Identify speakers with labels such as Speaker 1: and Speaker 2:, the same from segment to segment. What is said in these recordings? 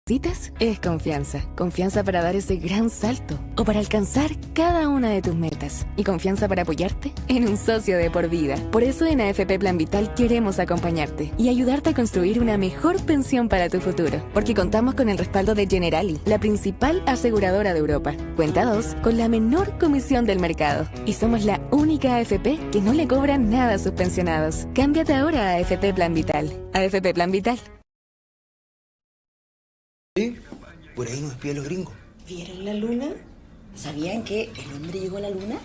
Speaker 1: Necesitas es confianza. Confianza para dar ese gran salto o para alcanzar cada una de tus metas. Y confianza para apoyarte en un socio de por vida. Por eso en AFP Plan Vital queremos acompañarte y ayudarte a construir una mejor pensión para tu futuro. Porque contamos con el respaldo de Generali, la principal aseguradora de Europa. Cuenta 2 con la menor comisión del mercado. Y somos la única AFP que no le cobra nada a sus pensionados. Cámbiate ahora a AFP Plan Vital. AFP Plan Vital.
Speaker 2: ¿Sí? Por ahí nos espían los gringos.
Speaker 3: ¿Vieron la luna? ¿Sabían que el hombre llegó a la luna?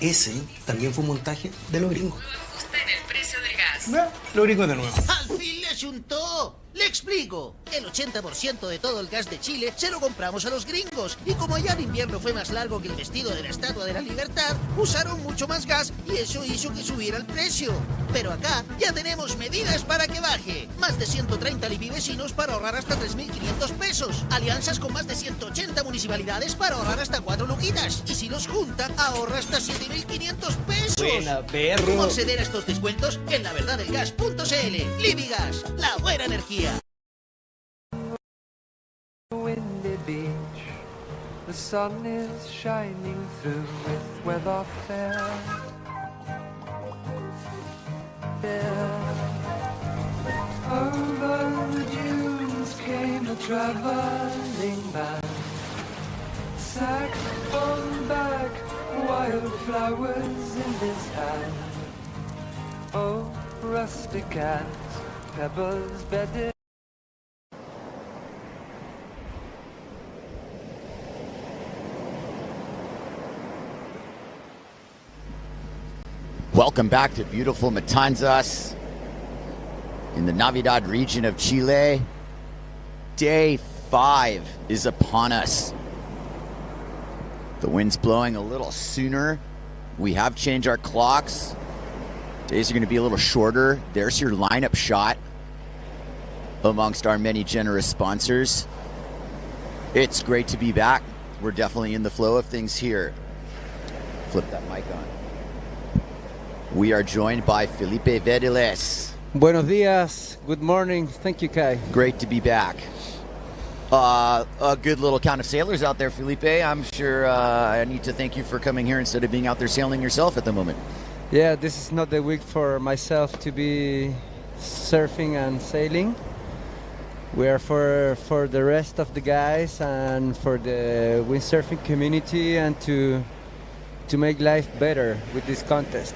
Speaker 2: Ese también fue un montaje de los gringos.
Speaker 4: Ajusten el precio del gas.
Speaker 2: Los gringos de nuevo.
Speaker 5: ¡Al fin le achuntó! ¡Le explico! El 80% de todo el gas de Chile se lo compramos a los gringos. Y como allá el invierno fue más largo que el vestido de la Estatua de la Libertad, usaron mucho más gas y eso hizo que subiera el precio. Pero acá ya tenemos medidas para que baje. Más de 130 libivecinos para ahorrar hasta 3.500 pesos. Alianzas con más de 180 municipalidades para ahorrar hasta 4 luquitas. Y si los junta, ahorra hasta 7.500 pesos.
Speaker 2: Buena, perro.
Speaker 5: ¿Cómo acceder a estos descuentos? En laverdadelgas.cl. Libigas, la buena energía.
Speaker 6: Windy beach, the sun is shining through with weather fair. Over the dunes came a traveling band, saxophone back, wildflowers in his hand. Oh, rustic and pebbles bedded.
Speaker 7: Welcome back to beautiful Matanzas in the Navidad region of Chile. Day 5 is upon us. The wind's blowing a little sooner. We have changed our clocks. Days are going to be a little shorter. There's your lineup shot amongst our many generous sponsors. It's great to be back. We're definitely in the flow of things here. Flip that mic on. We are joined by Felipe Veriles.
Speaker 8: Buenos días. Good morning. Thank you, Kai.
Speaker 7: Great to be back. A good little count of sailors out there, Felipe. I'm sure I need to thank you for coming here instead of being out there sailing yourself at the moment.
Speaker 8: Yeah, this is not the week for myself to be surfing and sailing. We are for the rest of the guys and for the windsurfing community and to make life better with this contest.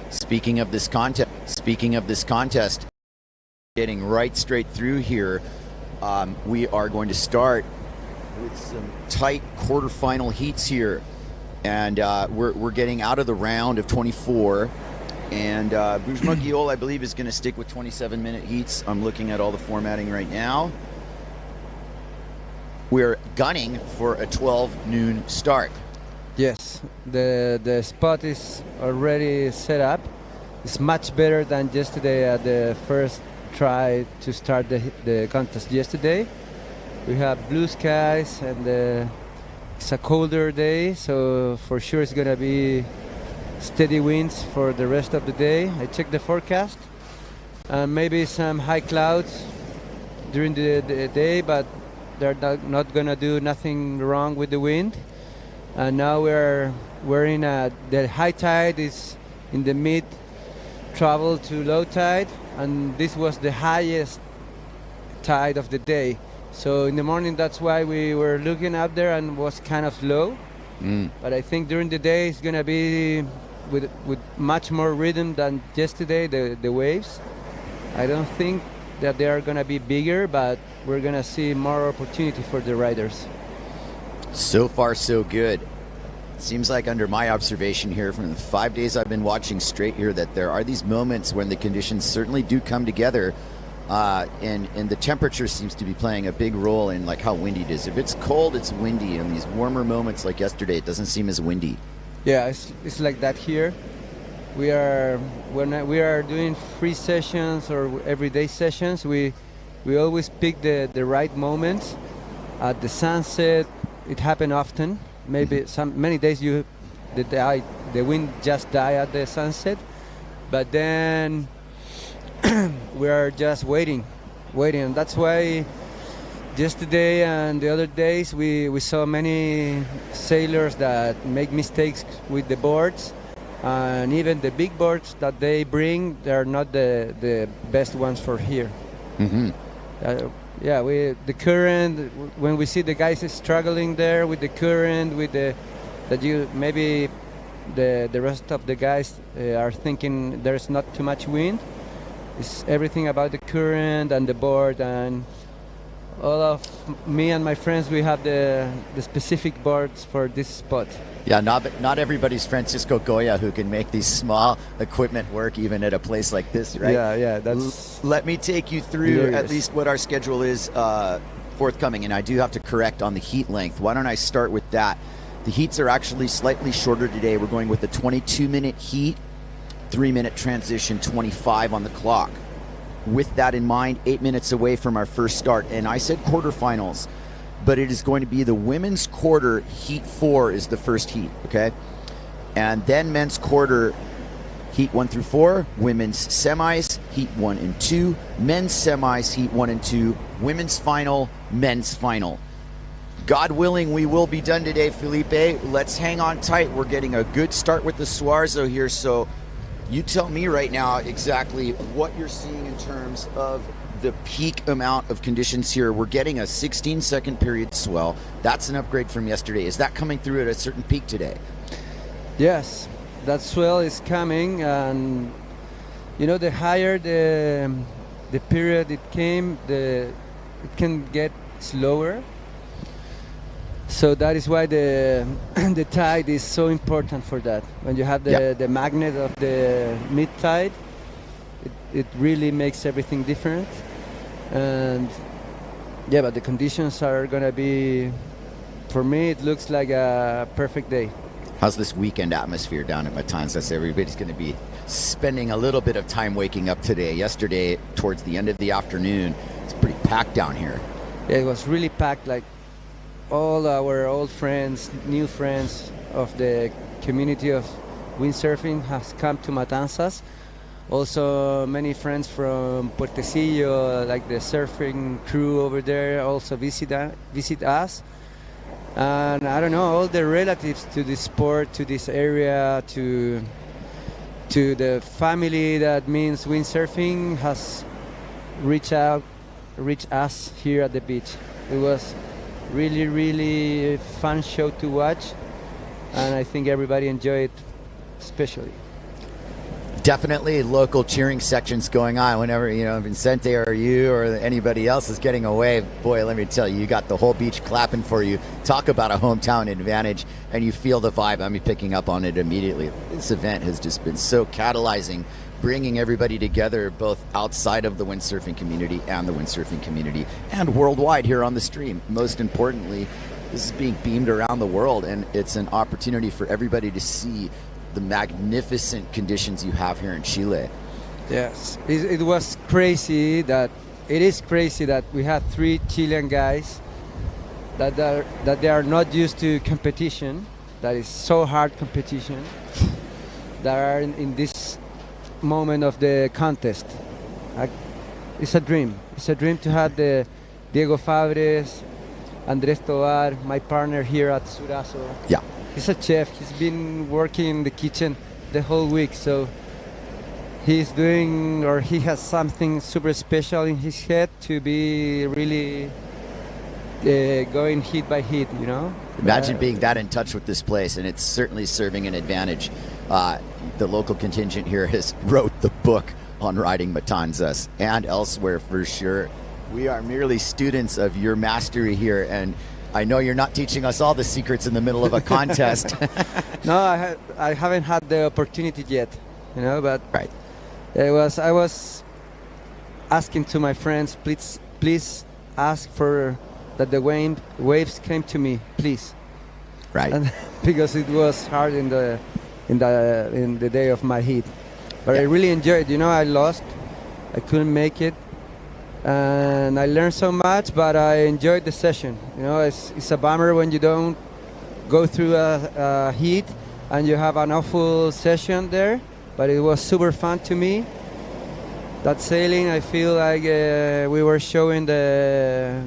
Speaker 7: Speaking of this contest, getting right straight through here, we are going to start with some tight quarterfinal heats here, and we're getting out of the round of 24, and Bujma Giol, I believe, is going to stick with 27-minute heats. I'm looking at all the formatting right now. We're gunning for a 12 noon start.
Speaker 8: Yes, the spot is already set up. It's much better than yesterday at the first try to start the contest yesterday. We have blue skies and it's a colder day, so for sure it's going to be steady winds for the rest of the day. I checked the forecast. Maybe some high clouds during the day, but they're not going to do nothing wrong with the wind. And now we're in the high tide is in the mid travel to low tide, and this was the highest tide of the day. So in the morning, that's why we were looking up there and was kind of low. But I think during the day it's gonna be with much more rhythm than yesterday, the waves. I don't think that they are gonna be bigger, but we're gonna see more opportunity for the riders.
Speaker 7: So far, so good. Seems like under my observation here from the 5 days I've been watching straight here that there are these moments when the conditions certainly do come together, and the temperature seems to be playing a big role in like how windy it is. If it's cold, it's windy, and these warmer moments like yesterday, it doesn't seem as windy.
Speaker 8: Yeah, it's like that here. When we are doing free sessions or everyday sessions, we always pick the right moments. At the sunset, it happens often. Maybe many days the wind just die at the sunset, but then we are just waiting, and that's why yesterday and the other days, we saw many sailors that make mistakes with the boards, and even the big boards that they bring, they're not the best ones for here.
Speaker 7: Mm-hmm.
Speaker 8: The current, when we see the guys struggling there with the current, with the rest of the guys are thinking there's not too much wind. It's everything about the current and the board, and all of me and my friends, we have the specific boards for this spot.
Speaker 7: Yeah, not everybody's Francisco Goya who can make these small equipment work even at a place like this, right?
Speaker 8: Yeah, that's...
Speaker 7: Let me take you through at least what our schedule is forthcoming, and I do have to correct on the heat length. Why don't I start with that? The heats are actually slightly shorter today. We're going with a 22-minute heat, 3-minute transition, 25 on the clock. With that in mind, 8 minutes away from our first start, and I said quarterfinals, but it is going to be the women's quarter. Heat 4 is the first heat, okay? And then men's quarter, heat 1 through 4, women's semis, heat 1 and 2, men's semis, heat 1 and 2, women's final, men's final. God willing, we will be done today, Felipe. Let's hang on tight. We're getting a good start with the Suarzo here, so you tell me right now exactly what you're seeing in terms of the peak amount of conditions here. We're getting a 16-second period swell. That's an upgrade from yesterday. Is that coming through at a certain peak today?
Speaker 8: Yes, that swell is coming, and the higher the period it came, it can get slower. So that is why the tide is so important for that. When you have the magnet of the mid tide, it really makes everything different. And but the conditions are gonna be, for me, it looks like a perfect day.
Speaker 7: How's this weekend atmosphere down at Matanzas? Everybody's going to be spending a little bit of time waking up today. Yesterday, towards the end of the afternoon, it's pretty packed down here.
Speaker 8: Yeah, it was really packed. Like all our old friends, new friends of the community of windsurfing has come to Matanzas. Also, many friends from Puertecillo, like the surfing crew over there, also visit us. And I don't know, all the relatives to this sport, to this area, to the family that means windsurfing has reached us here at the beach. It was really, really a fun show to watch, and I think everybody enjoyed it, especially.
Speaker 7: Definitely local cheering sections going on whenever, Vicente or you or anybody else is getting away. Boy, let me tell you, you got the whole beach clapping for you. Talk about a hometown advantage, and you feel the vibe. I'm picking up on it immediately. This event has just been so catalyzing, bringing everybody together, both outside of the windsurfing community and the windsurfing community, and worldwide here on the stream. Most importantly, this is being beamed around the world, and it's an opportunity for everybody to see the magnificent conditions you have here in Chile.
Speaker 8: Yes, it was crazy that we had 3 Chilean guys that they are not used to competition, that is so hard competition, that are in this moment of the contest. It's a dream. It's a dream to have the Diego Fabres, Andrés Tovar, my partner here at Surazo.
Speaker 7: Yeah.
Speaker 8: He's a chef. He's been working in the kitchen the whole week, so he has something super special in his head to be really going hit by hit,
Speaker 7: Imagine being that in touch with this place, and it's certainly serving an advantage. The local contingent here has wrote the book on riding Matanzas and elsewhere for sure. We are merely students of your mastery here, and I know you're not teaching us all the secrets in the middle of a contest.
Speaker 8: No, I haven't had the opportunity yet, but
Speaker 7: right.
Speaker 8: I was asking to my friends, please ask for that the waves came to me, please.
Speaker 7: Right.
Speaker 8: And because it was hard in the day of my heat, but I really enjoyed. I lost, I couldn't make it. And I learned so much, but I enjoyed the session. It's a bummer when you don't go through a heat and you have an awful session there, but it was super fun to me. That sailing, I feel like we were showing to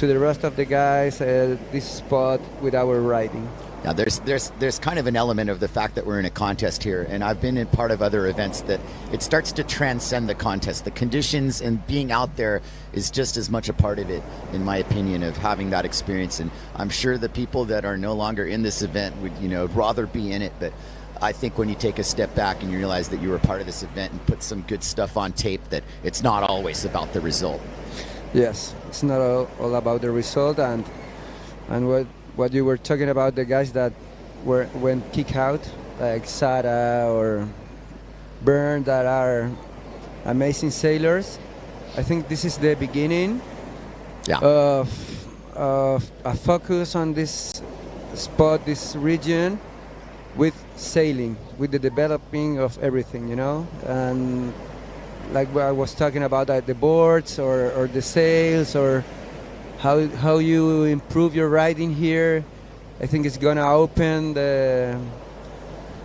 Speaker 8: to the rest of the guys this spot with our riding.
Speaker 7: Now, there's kind of an element of the fact that we're in a contest here, and I've been in part of other events that it starts to transcend the contest. The conditions and being out there is just as much a part of it, in my opinion, of having that experience. And I'm sure the people that are no longer in this event would, rather be in it. But I think when you take a step back and you realize that you were part of this event and put some good stuff on tape, that it's not always about the result.
Speaker 8: Yes, it's not all about the result, and what you were talking about, the guys that went kick out, like Sara or Byrne, that are amazing sailors. I think this is the beginning of a focus on this spot, this region, with sailing, with the developing of everything, and like I was talking about, the boards or the sails, or how you improve your riding here. I think it's gonna open the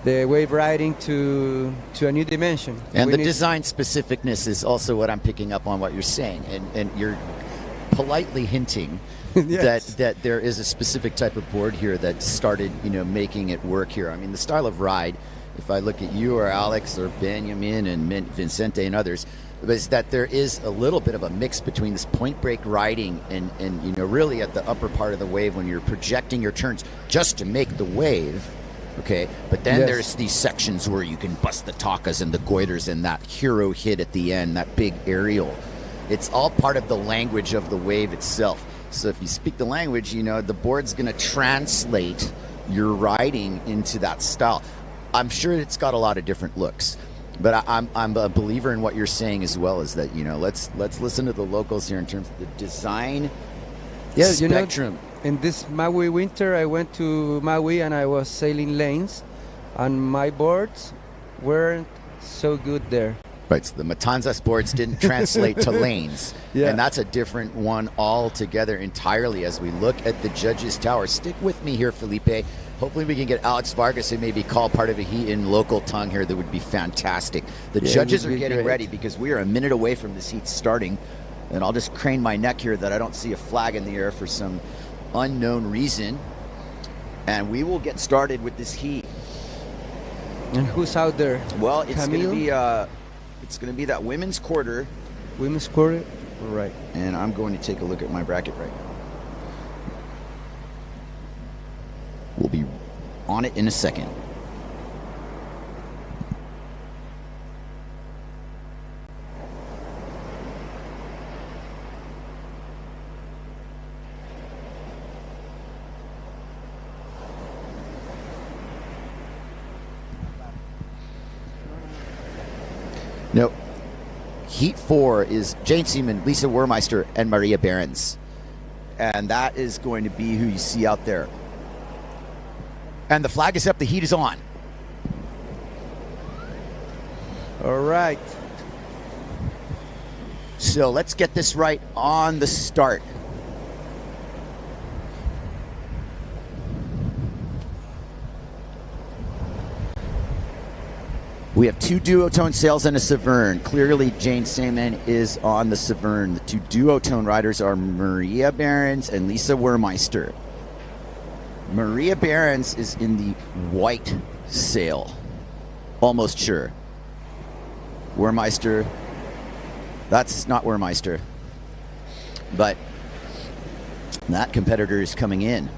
Speaker 8: wave riding to a new dimension.
Speaker 7: And the design specificness is also what I'm picking up on what you're saying, and you're politely hinting
Speaker 8: yes.
Speaker 7: that there is a specific type of board here that started making it work here. I mean, the style of ride, if I look at you or Alex or Benjamin and Vincente and others, is that there is a little bit of a mix between this point break riding and really at the upper part of the wave when you're projecting your turns just to make the wave, okay? But then there's these sections where you can bust the takas and the goiters and that hero hit at the end, that big aerial. It's all part of the language of the wave itself. So if you speak the language, the board's going to translate your riding into that style. I'm sure it's got a lot of different looks. But I'm a believer in what you're saying as well, is that let's listen to the locals here in terms of the design spectrum.
Speaker 8: In this Maui winter, I went to Maui and I was sailing lanes, and my boards weren't so good there.
Speaker 7: Right, so the Matanzas boards didn't translate to lanes,
Speaker 8: and
Speaker 7: that's a different one altogether entirely. As we look at the judges' tower, stick with me here, Felipe. Hopefully we can get Alex Vargas and maybe call part of a heat in local tongue here. That would be fantastic. The judges are getting ready because we are a minute away from this heat starting. And I'll just crane my neck here that I don't see a flag in the air for some unknown reason. And we will get started with this heat.
Speaker 8: And who's out there?
Speaker 7: Well, it's going to be that women's quarter.
Speaker 8: Women's quarter? Right.
Speaker 7: And I'm going to take a look at my bracket right now. We'll be on it in a second. No. Heat 4 is Jane Seaman, Lisa Wermeister, and Maria Behrens. And that is going to be who you see out there. And the flag is up, the heat is on.
Speaker 8: All right.
Speaker 7: So let's get this right on the start. We have two duotone sails and a Severn. Clearly, Jane Seaman is on the Severn. The two duotone riders are Maria Behrens and Lisa Wermeister. Maria Behrens is in the white sail. Almost sure. Wermeister, that's not Wermeister. But that competitor is coming in.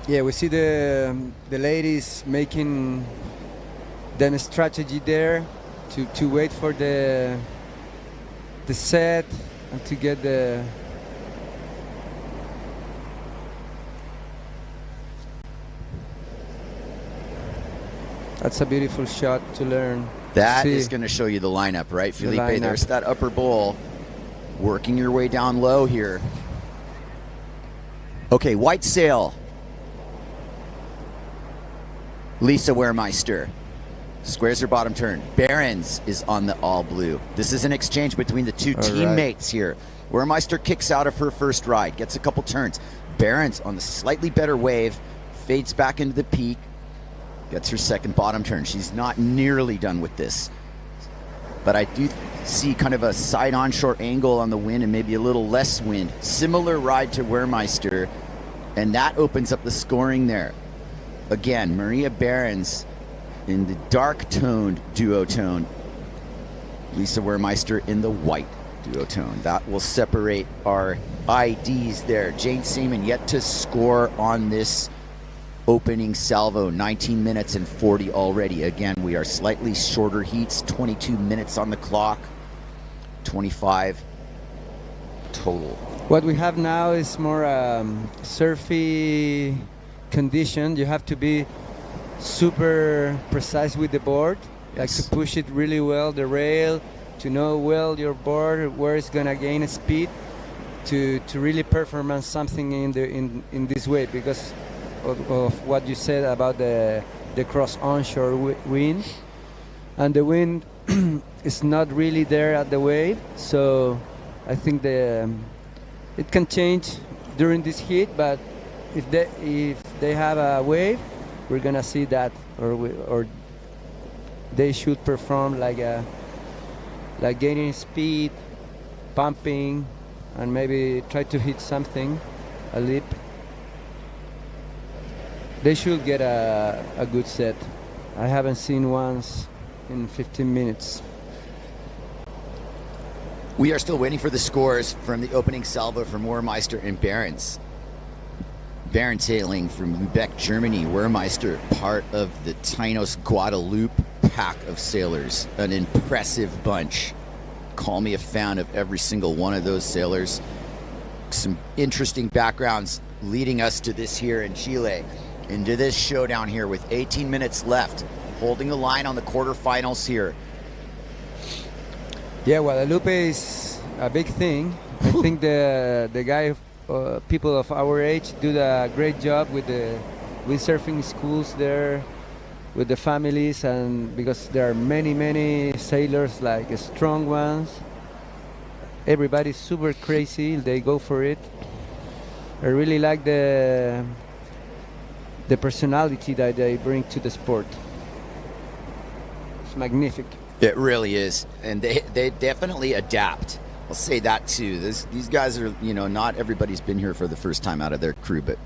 Speaker 8: Yeah, we see the ladies making the strategy there to wait for the set and to get the That's a beautiful shot to learn.
Speaker 7: That is going to show you the lineup, right, Felipe? There's that upper bowl. Working your way down low here. Okay, white sail. Lisa Wermeister squares her bottom turn. Behrens is on the all blue. This is an exchange between the two teammates here. Wermeister kicks out of her first ride, gets a couple turns. Behrens on the slightly better wave, fades back into the peak, gets her second bottom turn. She's not nearly done with this. But I do see kind of a side onshore angle on the wind and maybe a little less wind. Similar ride to Wehrmeister, and that opens up the scoring there. Again, Maria Behrens in the dark-toned duotone. Lisa Wehrmeister in the white duotone. That will separate our IDs there. Jane Seaman yet to score on this opening salvo. 19 minutes and 40 already. Again, we are slightly shorter heats. 22 minutes on the clock. 25 total.
Speaker 8: What we have now is more surfy condition. You have to be super precise with the board, like to push it really well, the rail, to know well your board where it's gonna gain speed, to really perform something in this way, because of what you said about the cross onshore wind, and the wind is not really there at the wave, so I think it can change during this heat, but if they have a wave, we're gonna see that, or they should perform like gaining speed, pumping, and maybe try to hit something, a lip. They should get a good set. I haven't seen once in 15 minutes.
Speaker 7: We are still waiting for the scores from the opening salvo from Wehrmeister and Behrens. Behrens hailing from Lübeck, Germany. Wehrmeister, part of the Tainos Guadalupe pack of sailors. An impressive bunch. Call me a fan of every single one of those sailors. Some interesting backgrounds leading us to this here in Chile, into this showdown here with 18 minutes left, holding the line on the quarterfinals here.
Speaker 8: Yeah, Guadalupe is a big thing. I think the guy, people of our age, do a great job with the windsurfing schools there, with the families, and because there are many sailors, like strong ones. Everybody's super crazy, they go for it. I really like the personality that they bring to the sport. It's magnificent.
Speaker 7: It really is, and they definitely adapt. I'll say that too. These guys are, not everybody's been here for the first time out of their crew, but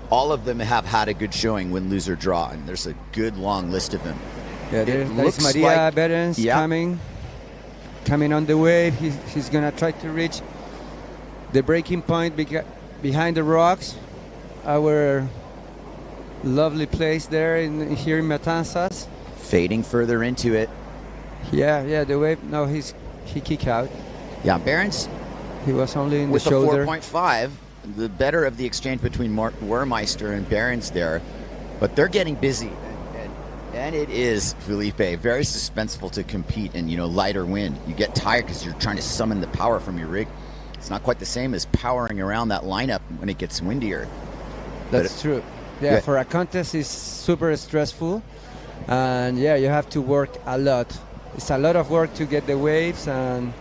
Speaker 7: all of them have had a good showing, win, lose, or draw, and there's a good long list of them.
Speaker 8: Yeah, there's Maria Behrens coming on the wave. He's gonna try to reach the breaking point behind the rocks. Our lovely place there here in Matanzas.
Speaker 7: Fading further into it.
Speaker 8: Yeah, the wave. No, he kicked out.
Speaker 7: Yeah, Behrens.
Speaker 8: He was only in
Speaker 7: with
Speaker 8: the shoulder.
Speaker 7: With a 4.5, the better of the exchange between Wehrmeister and Behrens there, but they're getting busy, and it is, Felipe, very suspenseful to compete in lighter wind. You get tired because you're trying to summon the power from your rig. It's not quite the same as powering around that lineup when it gets windier.
Speaker 8: That's true. Yeah, for a contest it's super stressful, and you have to work a lot. It's a lot of work to get the waves, and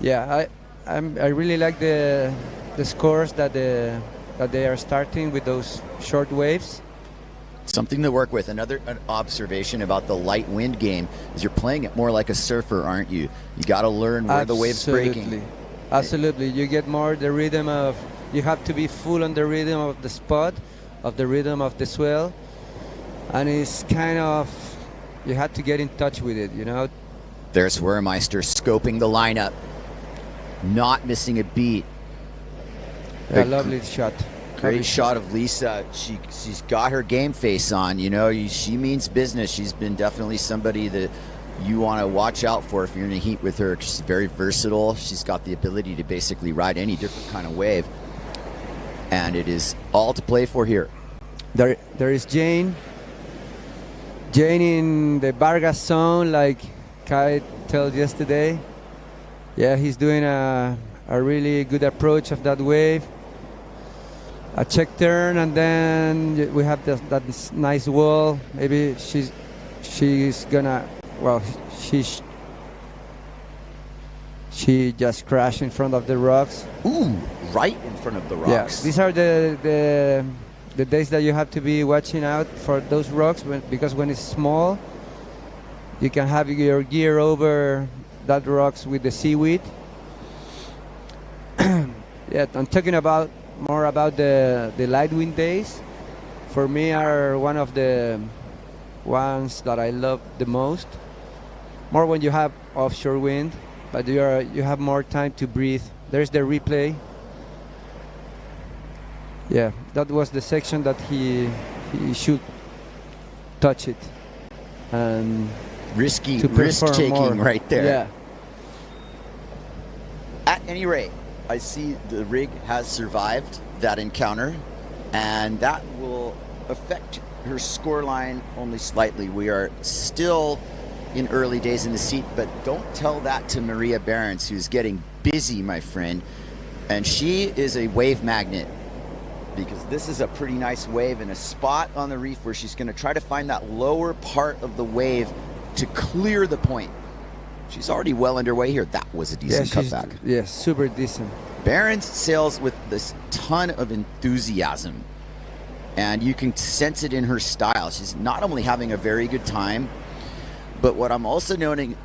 Speaker 8: I really like the scores that they are starting with those short waves.
Speaker 7: Something to work with. Another observation about the light wind game is you're playing it more like a surfer, aren't you? You got to learn where the wave's breaking.
Speaker 8: Absolutely. You get more the rhythm of, you have to be full on the rhythm of the spot, of the rhythm of the swell, and it's kind of, you have to get in touch with it,
Speaker 7: There's Wehrmeister scoping the lineup, not missing a beat.
Speaker 8: A lovely shot.
Speaker 7: Great shot of Lisa. She's got her game face on. She means business. She's been definitely somebody that you want to watch out for if you're in a heat with her. She's very versatile. She's got the ability to basically ride any different kind of wave, and it is all to play for here.
Speaker 8: There is Jane in the Vargas zone, like Kai told yesterday. Yeah, he's doing a really good approach of that wave. A check turn, and then we have that nice wall. Maybe she's gonna, she just crashed in front of the rocks.
Speaker 7: Ooh, right in front of the rocks.
Speaker 8: Yeah, these are the days that you have to be watching out for those rocks, because when it's small, you can have your gear over that rocks with the seaweed. Yeah, I'm talking about more about the light wind days. For me, are one of the ones that I love the most. More when you have offshore wind, but you have more time to breathe. There's the replay. Yeah, that was the section that he should touch it and
Speaker 7: Risky,
Speaker 8: to perform
Speaker 7: risk-taking
Speaker 8: more.
Speaker 7: right there.
Speaker 8: Yeah.
Speaker 7: At any rate, I see the rig has survived that encounter, and that will affect her scoreline only slightly. We are still in early days in the seat, but don't tell that to Maria Behrens, who's getting busy, my friend. And she is a wave magnet, because this is a pretty nice wave and a spot on the reef where she's going to try to find that lower part of the wave to clear the point. She's already well underway here. That was a decent cutback.
Speaker 8: Yeah, super decent.
Speaker 7: Behrens sails with this ton of enthusiasm, and you can sense it in her style. She's not only having a very good time, but what I'm also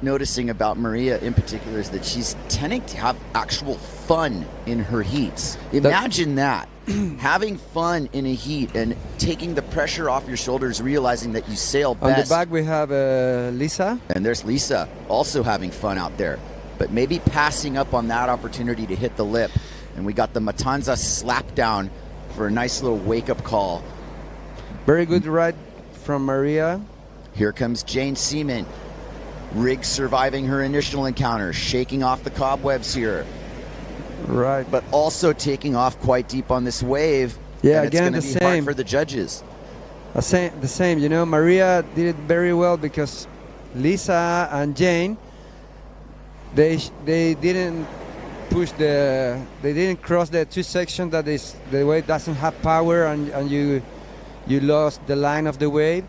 Speaker 7: noticing about Maria in particular is that she's tending to have actual fun in her heats. Imagine that. Having fun in a heat and taking the pressure off your shoulders, realizing that you sail best.
Speaker 8: On the back we have Lisa.
Speaker 7: And there's Lisa also having fun out there, but maybe passing up on that opportunity to hit the lip. And we got the Matanza slap down for a nice little wake-up call.
Speaker 8: Very good ride from Maria.
Speaker 7: Here comes Jane Seaman. Rig surviving her initial encounter, shaking off the cobwebs here.
Speaker 8: Right.
Speaker 7: But also taking off quite deep on this wave.
Speaker 8: Yeah,
Speaker 7: and
Speaker 8: again,
Speaker 7: it's
Speaker 8: the
Speaker 7: going to be hard
Speaker 8: same.
Speaker 7: for the judges.
Speaker 8: The same. You know, Maria did it very well because Lisa and Jane, they didn't they didn't cross the two sections that is the wave doesn't have power and you lost the line of the wave.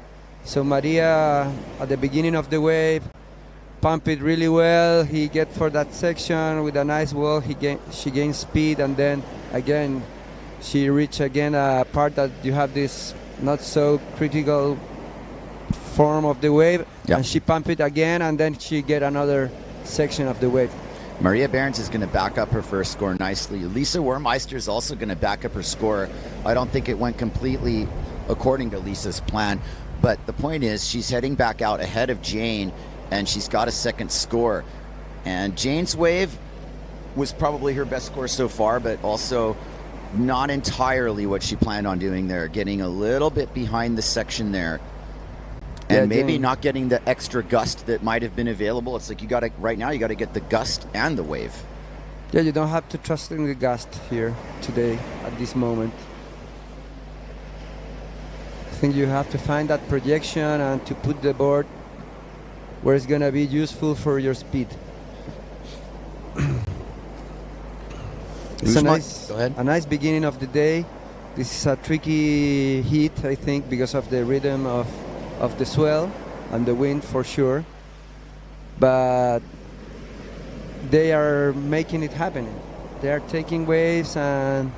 Speaker 8: So Maria at the beginning of the wave pumped it really well. He get for that section with a nice wall. She gained speed, and then again she reached again a part that you have this not so critical form of the wave, and she pumped it again, and then she get another section of the wave.
Speaker 7: Maria Behrens is going to back up her first score nicely. Lisa Wermeister is also going to back up her score. I don't think it went completely according to Lisa's plan, but the point is she's heading back out ahead of Jane, and she's got a second score. And Jane's wave was probably her best score so far, but also not entirely what she planned on doing there, getting a little bit behind the section there. And maybe
Speaker 8: Jane,
Speaker 7: not getting the extra gust that might have been available. It's like right now you got to get the gust and the wave.
Speaker 8: Yeah, you don't have to trust in the gust here today at this moment. I think you have to find that projection and to put the board where it's going to be useful for your speed. It's a nice beginning of the day. This is a tricky heat, I think, because of the rhythm of the swell and the wind for sure. But they are making it happen. They are taking waves, and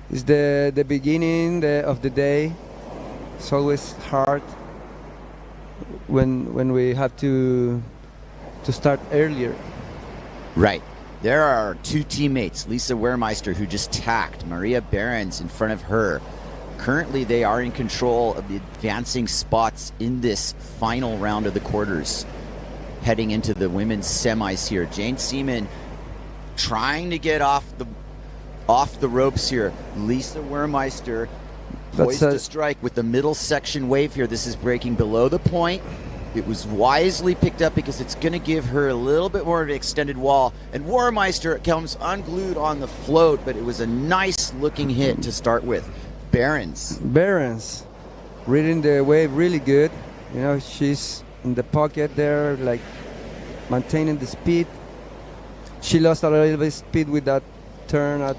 Speaker 8: it's the beginning of the day. It's always hard when we have to start earlier.
Speaker 7: Right. There are two teammates, Lisa Wermeister, who just tacked Maria Behrens in front of her. Currently, they are in control of the advancing spots in this final round of the quarters, heading into the women's semis here. Jane Seaman trying to get off the ropes here. Lisa Wermeister poised to strike with the middle section wave here. This is breaking below the point. It was wisely picked up because it's going to give her a little bit more of an extended wall. And Wermeister comes unglued on the float, but it was a nice looking hit to start with. Behrens
Speaker 8: reading the wave really good. You know, she's in the pocket there, like maintaining the speed. She lost a little bit of speed with that turn at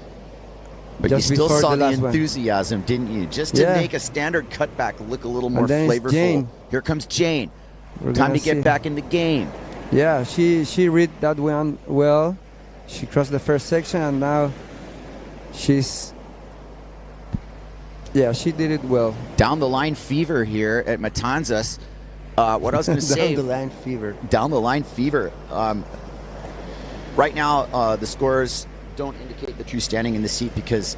Speaker 7: but
Speaker 8: just
Speaker 7: you still
Speaker 8: before
Speaker 7: saw the
Speaker 8: last
Speaker 7: enthusiasm,
Speaker 8: one.
Speaker 7: Didn't you? Just to make a standard cutback look a little more flavorful.
Speaker 8: Jane.
Speaker 7: Here comes Jane.
Speaker 8: We're
Speaker 7: Time to
Speaker 8: see.
Speaker 7: get back in the game.
Speaker 8: Yeah, she read that one well. She crossed the first section, and now she did it well.
Speaker 7: Down the line fever here at Matanzas. What I was going to say...
Speaker 8: Down the line fever.
Speaker 7: Down the line fever. Right now, the scores don't indicate the true standing in the seat because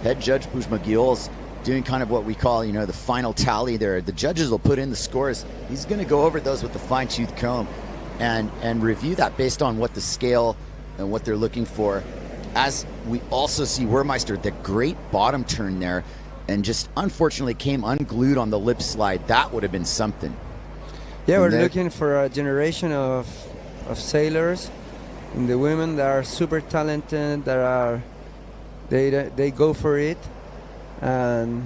Speaker 7: head judge Bujmagiol's doing kind of what we call, the final tally there. The judges will put in the scores. He's going to go over those with the fine-tooth comb and review that based on what the scale and what they're looking for. As we also see Wermeister, the great bottom turn there, and just unfortunately came unglued on the lip slide. That would have been something.
Speaker 8: Yeah, we're looking for a generation of sailors and the women that are super talented, they go for it, and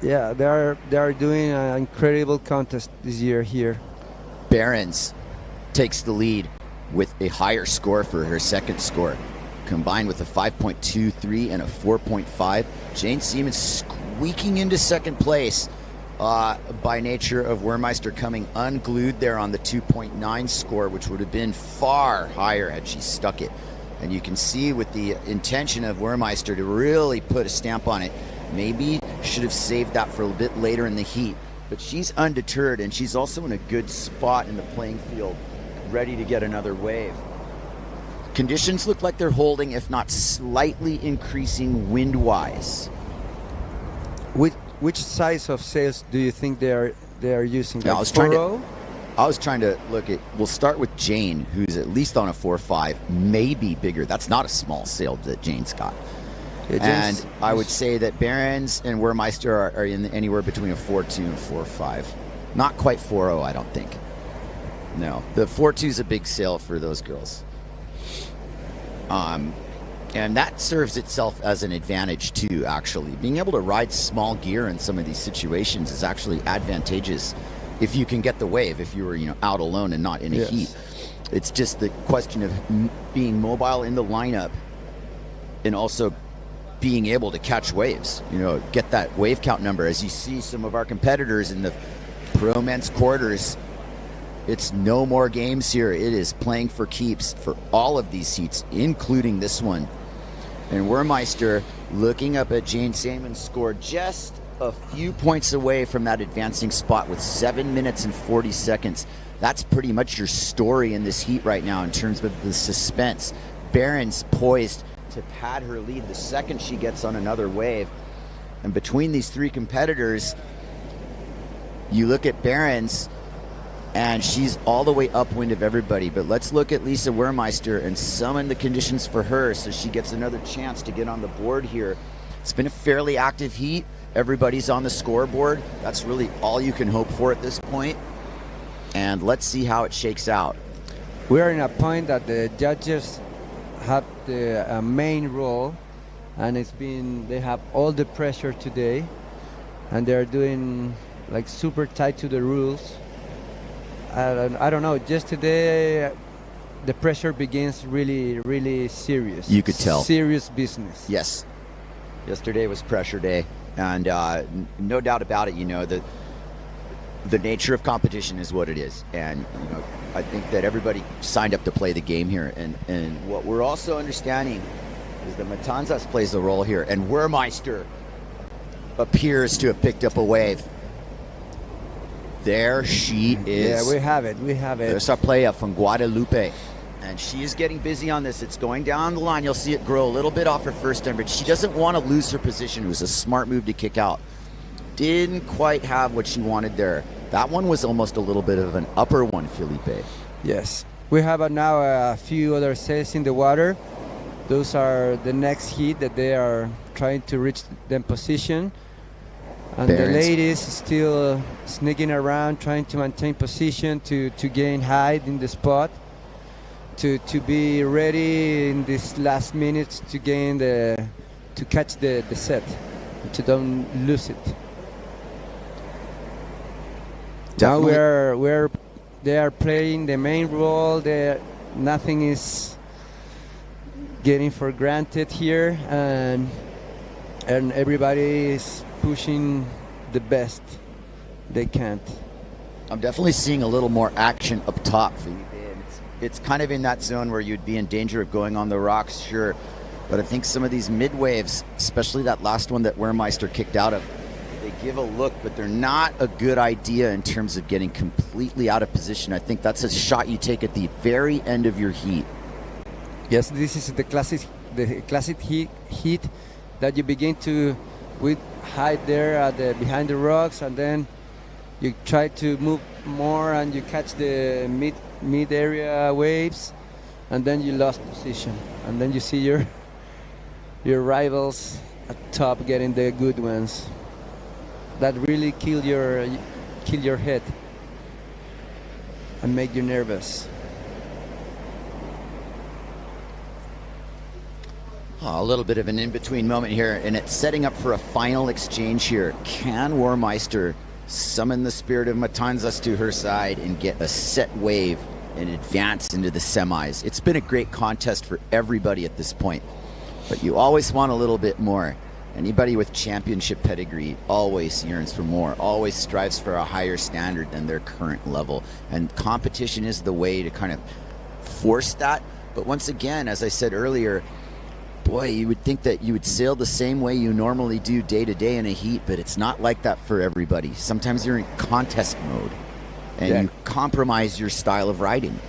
Speaker 8: yeah, they are doing an incredible contest this year here.
Speaker 7: Behrens takes the lead with a higher score for her second score, combined with a 5.23 and a 4.5. Jane Seaman squeaking into second place by nature of Wermeister coming unglued there on the 2.9 score, which would have been far higher had she stuck it. And you can see with the intention of Wermeister to really put a stamp on it, maybe should have saved that for a bit later in the heat. But she's undeterred, and she's also in a good spot in the playing field, ready to get another wave. Conditions look like they're holding, if not slightly increasing wind-wise.
Speaker 8: Which size of sails do you think they are using?
Speaker 7: Yeah, I was trying to look at. We'll start with Jane, who's at least on a 4.5, maybe bigger. That's not a small sail that Jane's got. Yeah, and I would say that Behrens and Wermeister are in anywhere between a 4.2 and 4.5. Not quite 4.0, I don't think. No, the 4.2 is a big sail for those girls. And that serves itself as an advantage too, actually. Being able to ride small gear in some of these situations is actually advantageous if you can get the wave, if you were, out alone and not in a heat. It's just the question of being mobile in the lineup and also being able to catch waves, get that wave count number. As you see some of our competitors in the pro men's quarters, it's no more games here. It is playing for keeps for all of these heats, including this one. And Wermeister looking up at Jane Seaman's score, just a few points away from that advancing spot with 7 minutes and 40 seconds. That's pretty much your story in this heat right now in terms of the suspense. Behrens poised to pad her lead the second she gets on another wave. And between these three competitors, you look at Behrens, and she's all the way upwind of everybody. But let's look at Lisa Wermeister and summon the conditions for her so she gets another chance to get on the board here. It's been a fairly active heat. Everybody's on the scoreboard. That's really all you can hope for at this point. And let's see how it shakes out.
Speaker 8: We are in a point that the judges have the main role, and they have all the pressure today, and they're doing like super tight to the rules. I don't know, just today the pressure begins really, really serious.
Speaker 7: You could tell.
Speaker 8: Serious business.
Speaker 7: Yes. Yesterday was pressure day, and no doubt about it, the nature of competition is what it is. And, I think that everybody signed up to play the game here. And what we're also understanding is that Matanzas plays a role here, and Wermeister appears to have picked up a wave. There she is.
Speaker 8: Yeah, we have it.
Speaker 7: There's our playa from Guadalupe. And she is getting busy on this. It's going down the line. You'll see it grow a little bit off her first turn, but she doesn't want to lose her position. It was a smart move to kick out. Didn't quite have what she wanted there. That one was almost a little bit of an upper one, Felipe.
Speaker 8: Yes. We have now a few other sails in the water. Those are the next heat that they are trying to reach them position. And Behrens. The ladies still sneaking around, trying to maintain position to gain height in the spot, to be ready in these last minutes to gain to catch the set, to don't lose it. Definitely. Now they are playing the main role. Nothing is getting for granted here, and everybody is pushing the best they can.
Speaker 7: I'm definitely seeing a little more action up top, Felipe. It's kind of in that zone where you'd be in danger of going on the rocks, sure. But I think some of these mid waves, especially that last one that Wermeister kicked out of, They give a look, but they're not a good idea in terms of getting completely out of position. I think that's a shot you take at the very end of your heat.
Speaker 8: Yes, this is the classic heat that you begin to hide there behind the rocks, and then you try to move more and you catch the mid area waves, and then you lost position, and then you see your rivals at top getting the good ones. That really kill your head and make you nervous.
Speaker 7: A little bit of an in-between moment here, and it's setting up for a final exchange here. Can Warmeister summon the spirit of Matanzas to her side and get a set wave and advance into the semis? It's been a great contest for everybody at this point, but you always want a little bit more. Anybody with championship pedigree always yearns for more, always strives for a higher standard than their current level, and competition is the way to kind of force that. But once again, as I said earlier, boy, you would think that you would sail the same way you normally do day to day in a heat, but it's not like that for everybody. Sometimes you're in contest mode, and you compromise your style of riding.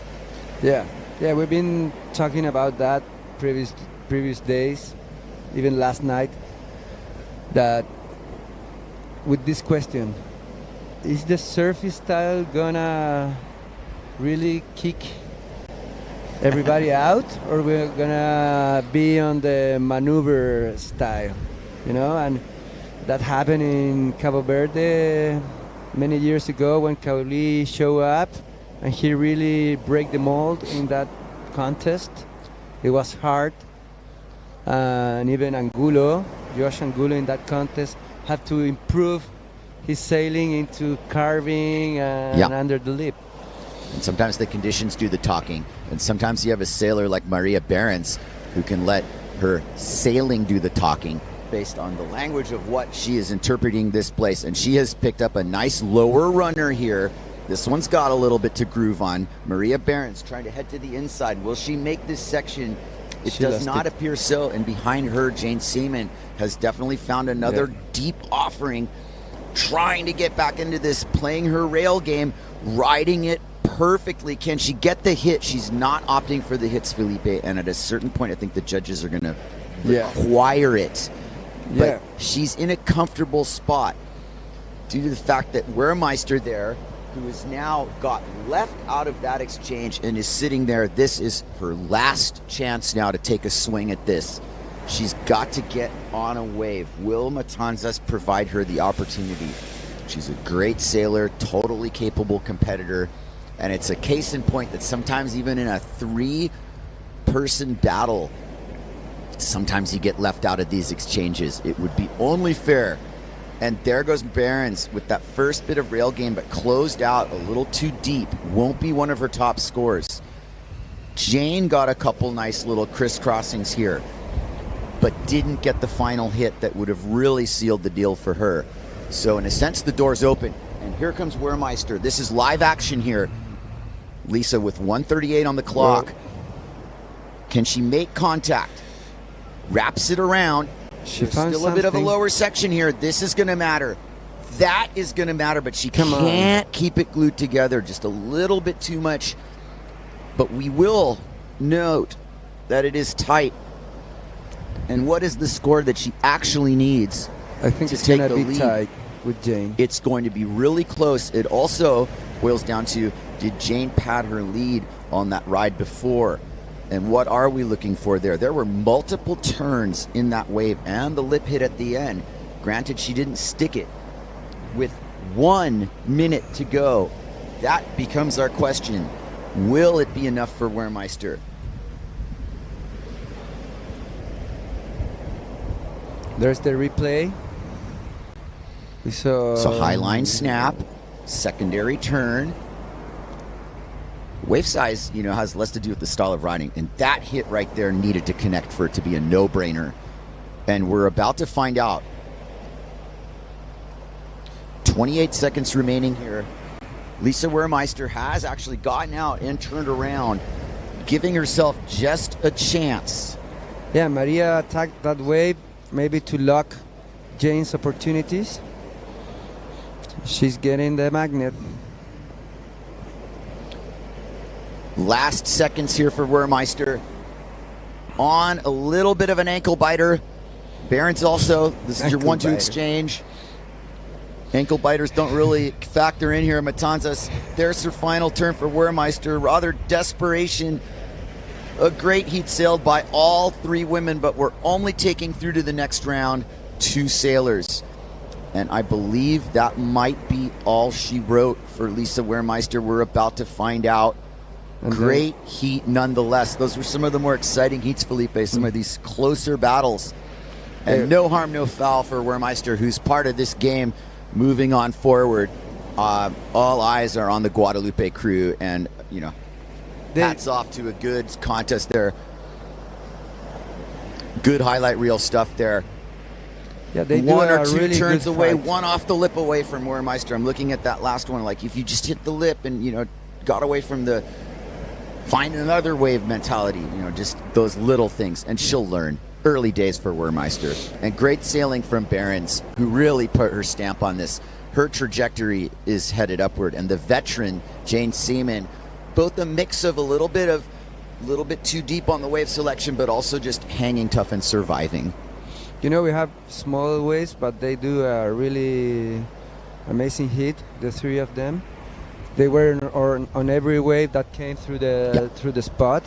Speaker 8: Yeah, we've been talking about that previous days, even last night, that with this question, is the surface style gonna really kick everybody out, or we're gonna be on the maneuver style, and that happened in Cabo Verde many years ago when Kauli showed up and he really break the mold in that contest. It was hard, and even Josh Angulo in that contest had to improve his sailing into carving and under the lip.
Speaker 7: And sometimes the conditions do the talking. And sometimes you have a sailor like Maria Behrens who can let her sailing do the talking based on the language of what she is interpreting this place. And she has picked up a nice lower runner here. This one's got a little bit to groove on. Maria Behrens trying to head to the inside. Will she make this section? It does not appear so. And behind her, Jane Seaman has definitely found another deep offering, trying to get back into this, playing her rail game, riding it perfectly. Can she get the hit? She's not opting for the hits, Felipe, and at a certain point I think the judges are going to require it. But she's in a comfortable spot due to the fact that Wehrmeister there, who has now got left out of that exchange and is sitting there. This is her last chance now to take a swing at this. She's got to get on a wave. Will Matanzas provide her the opportunity? She's a great sailor, totally capable competitor. And it's a case in point that sometimes even in a three-person battle, sometimes you get left out of these exchanges. It would be only fair. And there goes Behrens with that first bit of rail game, but closed out a little too deep. Won't be one of her top scores. Jane got a couple nice little crisscrossings here, but didn't get the final hit that would have really sealed the deal for her. So in a sense, the door's open. And here comes Wehrmeister. This is live action here. Lisa with 1:38 on the clock. Can she make contact? Wraps it around. There's still a bit of a lower section here. This is going to matter. That is going to matter, but she can't keep it glued together. Just a little bit too much. But we will note that it is tight. And what is the score that she actually needs?
Speaker 8: I think it's going to be tight with Jane.
Speaker 7: It's going to be really close. It also boils down to, did Jane pad her lead on that ride before? And what are we looking for there? There were multiple turns in that wave and the lip hit at the end. Granted, she didn't stick it. With 1 minute to go, that becomes our question. Will it be enough for Wehrmeister?
Speaker 8: There's the replay. We saw
Speaker 7: high line snap, secondary turn. Wave size, has less to do with the style of riding, and that hit right there needed to connect for it to be a no-brainer. And we're about to find out. 28 seconds remaining here. Lisa Wehrmeister has actually gotten out and turned around, giving herself just a chance.
Speaker 8: Yeah, Maria attacked that wave maybe to lock Jane's opportunities. She's getting the magnet.
Speaker 7: Last seconds here for Wermeister. On a little bit of an ankle biter. Behrens also, this is your 1-2 exchange. Ankle biters don't really factor in here. Matanzas, there's her final turn for Wermeister. Rather desperation. A great heat sailed by all three women, but we're only taking through to the next round 2 sailors. And I believe that might be all she wrote for Lisa Wermeister. We're about to find out. Great heat nonetheless. Those were some of the more exciting heats, Felipe, some of these closer battles. And no harm, no foul for Wermeister, who's part of this game moving on forward. All eyes are on the Guadalupe crew, and, you know, hats off to a good contest there. Good highlight reel stuff there.
Speaker 8: Yeah, they
Speaker 7: one
Speaker 8: do
Speaker 7: or two
Speaker 8: really
Speaker 7: turns away,
Speaker 8: fight.
Speaker 7: one off the lip away from Wermeister. I'm looking at that last one, like if you just hit the lip and, you know, got away from the find another wave mentality, you know, just those little things, and she'll learn. Early days for Wermeister. And great sailing from Behrens, who really put her stamp on this. Her trajectory is headed upward, and the veteran Jane Seaman, both a mix of a little bit too deep on the wave selection, but also just hanging tough and surviving.
Speaker 8: You know, we have small waves, but they do a really amazing hit, the three of them. They were on every wave that came through the spot,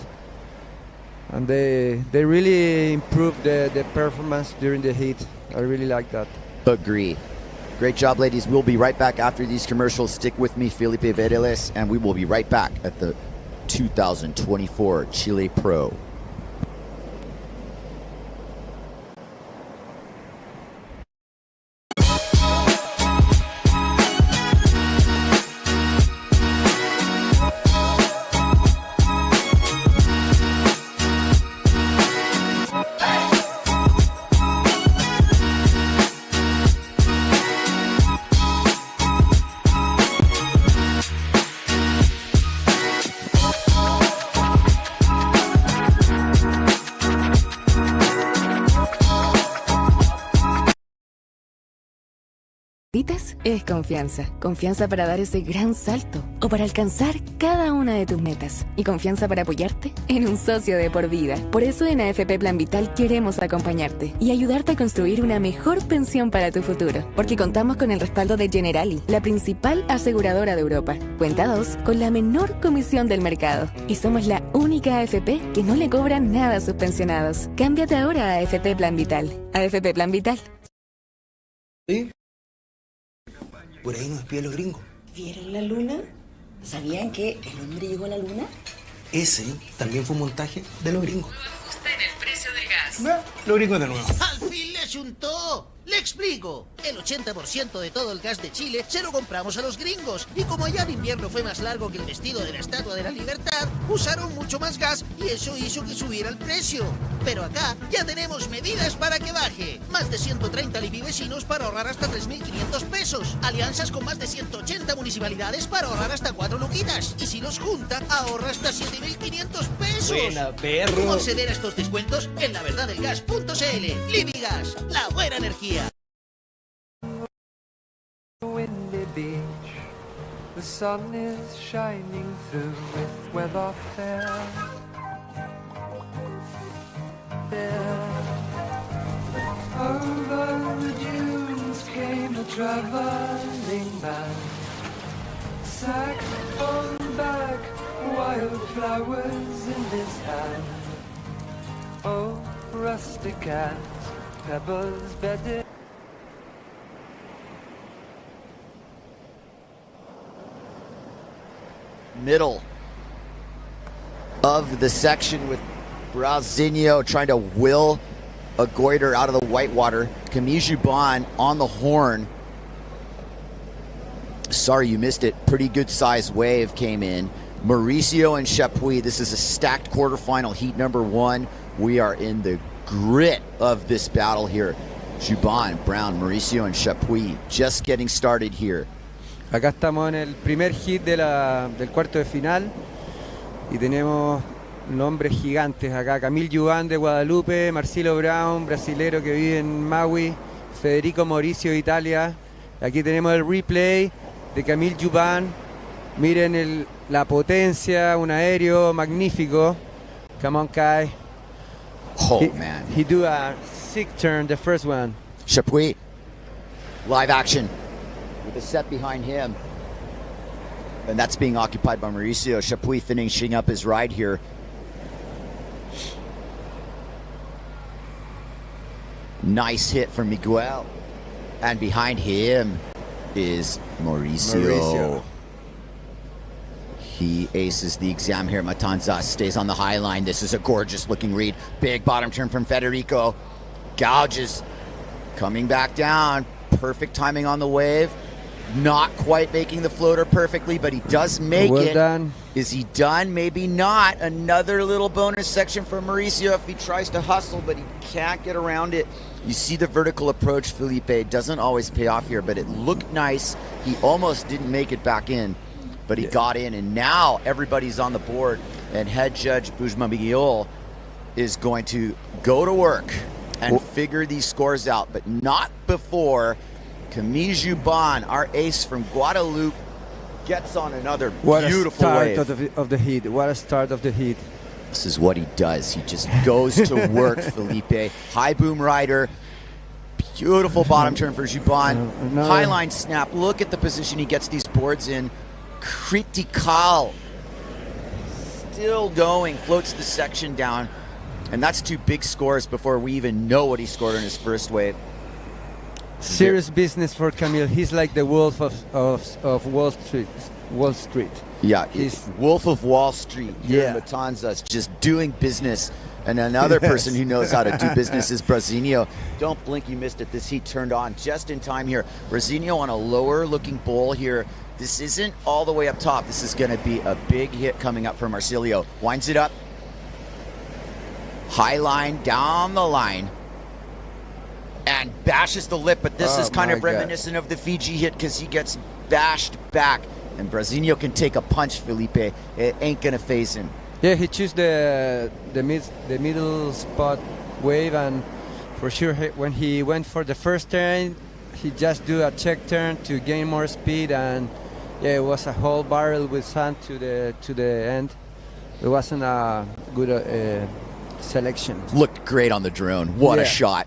Speaker 8: and they really improved the performance during the heat. I really like that.
Speaker 7: Agree. Great job, ladies. We'll be right back after these commercials. Stick with me, Felipe Vereles, and we will be right back at the 2024 Chile Pro.
Speaker 1: Es confianza. Confianza para dar ese gran salto o para alcanzar cada una de tus metas. Y confianza para apoyarte en un socio de por vida. Por eso en AFP Plan Vital queremos acompañarte y ayudarte a construir una mejor pensión para tu futuro. Porque contamos con el respaldo de Generali, la principal aseguradora de Europa. Cuenta 2 con la menor comisión del mercado. Y somos la única AFP que no le cobra nada a sus pensionados. Cámbiate ahora a AFP Plan Vital. AFP Plan Vital.
Speaker 2: ¿Sí? Por ahí nos espían los gringos.
Speaker 3: ¿Vieron la luna? ¿Sabían que el hombre llegó a la luna?
Speaker 2: Ese también fue un montaje de los gringos.
Speaker 4: Ajuste en el precio del gas.
Speaker 2: Los gringos de nuevo.
Speaker 5: ¡Al fin le chuntó! Le explico. El 80% de todo el gas de Chile se lo compramos a los gringos. Y como allá el invierno fue más largo que el vestido de la Estatua de la Libertad, usaron mucho más gas y eso hizo que subiera el precio. Pero acá ya tenemos medidas para que baje. Más de 130 vecinos para ahorrar hasta 3.500 pesos. Alianzas con más de 180 municipalidades para ahorrar hasta 4 luquitas. Y si los junta, ahorra hasta 7.500 pesos.
Speaker 2: Buena, perro.
Speaker 5: ¿Cómo acceder a estos descuentos? En laverdadelgas.cl. Libigas, la buena energía.
Speaker 6: Windy beach, the sun is shining through with weather fair. Over the dunes came a traveling man, saxophone back, wildflowers in his hand. Oh, rustic and pebbles bedded.
Speaker 7: Middle of the section with Brauzinho trying to will a goiter out of the whitewater. Camille Jubin on the horn. Sorry you missed it. Pretty good sized wave came in. Mauricio and Chapuis. This is a stacked quarterfinal, heat number 1. We are in the grit of this battle here. Jubin, Brown, Mauricio and Chapuis just getting started here.
Speaker 8: Acá estamos en el primer hit del cuarto de final y tenemos nombres gigantes acá. Camille Jubin de Guadalupe, Marcelo Brown, brasilero que vive en Maui, Federico Mauricio de Italia, Aquí tenemos el replay de Camille Jubin. Miren la potencia, un aéreo magnífico. Come on, Kai.
Speaker 7: Oh, man.
Speaker 8: He do a sick turn, the first one.
Speaker 7: Chapuis, live action with a set behind him. And that's being occupied by Mauricio. Chapuis finishing up his ride here. Nice hit from Miguel. And behind him is Mauricio. He aces the exam here. Matanzas stays on the high line. This is a gorgeous looking read. Big bottom turn from Federico. Gouges. Coming back down. Perfect timing on the wave. Not quite making the floater perfectly, but he does make
Speaker 8: well
Speaker 7: it.
Speaker 8: Done.
Speaker 7: Is he done? Maybe not. Another little bonus section for Mauricio if he tries to hustle, but he can't get around it. You see the vertical approach, Felipe. It doesn't always pay off here, but it looked nice. He almost didn't make it back in, but he got in, and now everybody's on the board, and head judge Bujma Miguel is going to go to work and figure these scores out, but not before Camille Jubin, our ace from Guadeloupe, gets on another beautiful wave.
Speaker 8: What a start of the heat. What a start of the heat.
Speaker 7: This is what he does. He just goes to work, Felipe. High boom rider. Beautiful bottom turn for Jubin. High line snap. Look at the position he gets these boards in. Critical. Still going. Floats the section down. And that's 2 big scores before we even know what he scored in his first wave.
Speaker 8: Serious business for Camille. He's like the wolf of Wall Street. Wall Street.
Speaker 7: Yeah, he's Wolf of Wall Street here in Matanzas, just doing business. And another person who knows how to do business is Brazinho. Don't blink, you missed it. This heat turned on just in time here. Brazinho on a lower looking bowl here. This isn't all the way up top. This is going to be a big hit coming up for Marcilio. Winds it up. High line, down the line. And bashes the lip, but this is kind of reminiscent of the Fiji hit because he gets bashed back. And Brazinho can take a punch, Felipe. It ain't going to phase him.
Speaker 8: Yeah, he chose the middle spot wave, and for sure when he went for the first turn, he just do a check turn to gain more speed, and yeah, it was a whole barrel with sand to the end. It wasn't a good selection.
Speaker 7: Looked great on the drone. What a shot.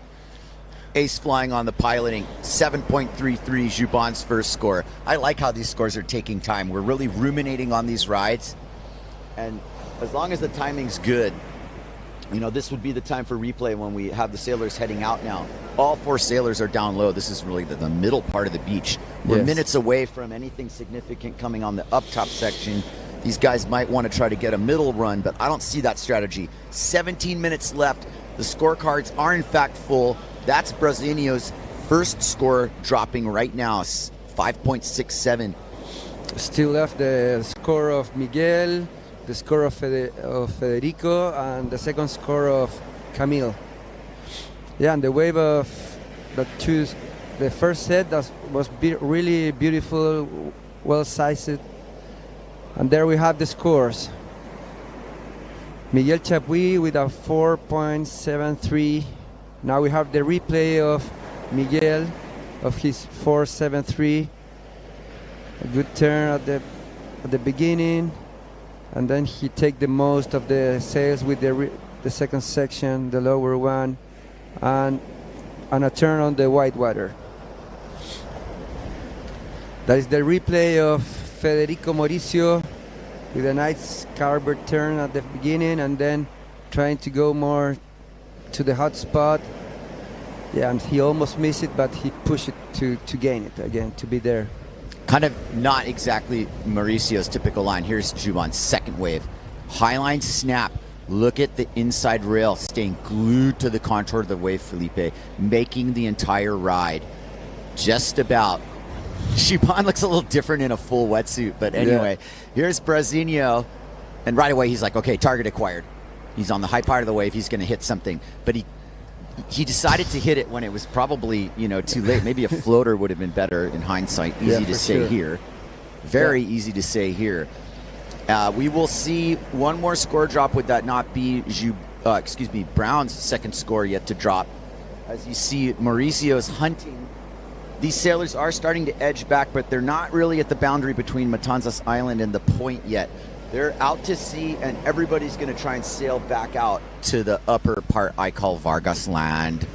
Speaker 7: Ace flying on the piloting. 7.33 Jubin's first score. I like how these scores are taking time. We're really ruminating on these rides. And as long as the timing's good, you know, this would be the time for replay when we have the sailors heading out now. All 4 sailors are down low. This is really the middle part of the beach. We're minutes away from anything significant coming on the up top section. These guys might want to try to get a middle run, but I don't see that strategy. 17 minutes left. The scorecards are in fact full. That's Brazinho's first score dropping right now, 5.67.
Speaker 8: Still left the score of Miguel, the score of Federico, and the second score of Camille. Yeah, and the wave of the first set was really beautiful, well sized. And there we have the scores. Miguel Chapuis with a 4.73. Now we have the replay of Miguel of his 4.73. A good turn at the beginning, and then he take the most of the sails with the second section, the lower one, and a turn on the white water. That is the replay of Federico Mauricio with a nice carver turn at the beginning, and then trying to go more to the hot spot. Yeah, and he almost missed it, but he pushed it to gain it again, to be there.
Speaker 7: Kind of not exactly Mauricio's typical line. Here's Jubin's second wave. High line snap. Look at the inside rail staying glued to the contour of the wave, Felipe, making the entire ride. Just about. Jubin looks a little different in a full wetsuit, but anyway, here's Brazinho, and right away he's like, okay, target acquired. He's on the high part of the wave. He's going to hit something, but he decided to hit it when it was probably, you know, too late. Maybe a floater would have been better in hindsight. Easy to say here. Very easy to say here. We will see one more score drop. Would that not be Brown's second score yet to drop? As you see, Mauricio's hunting these sailors are starting to edge back, but they're not really at the boundary between Matanzas Island and the point yet. They're out to sea, and everybody's going to try and sail back out to the upper part I call Vargas Land.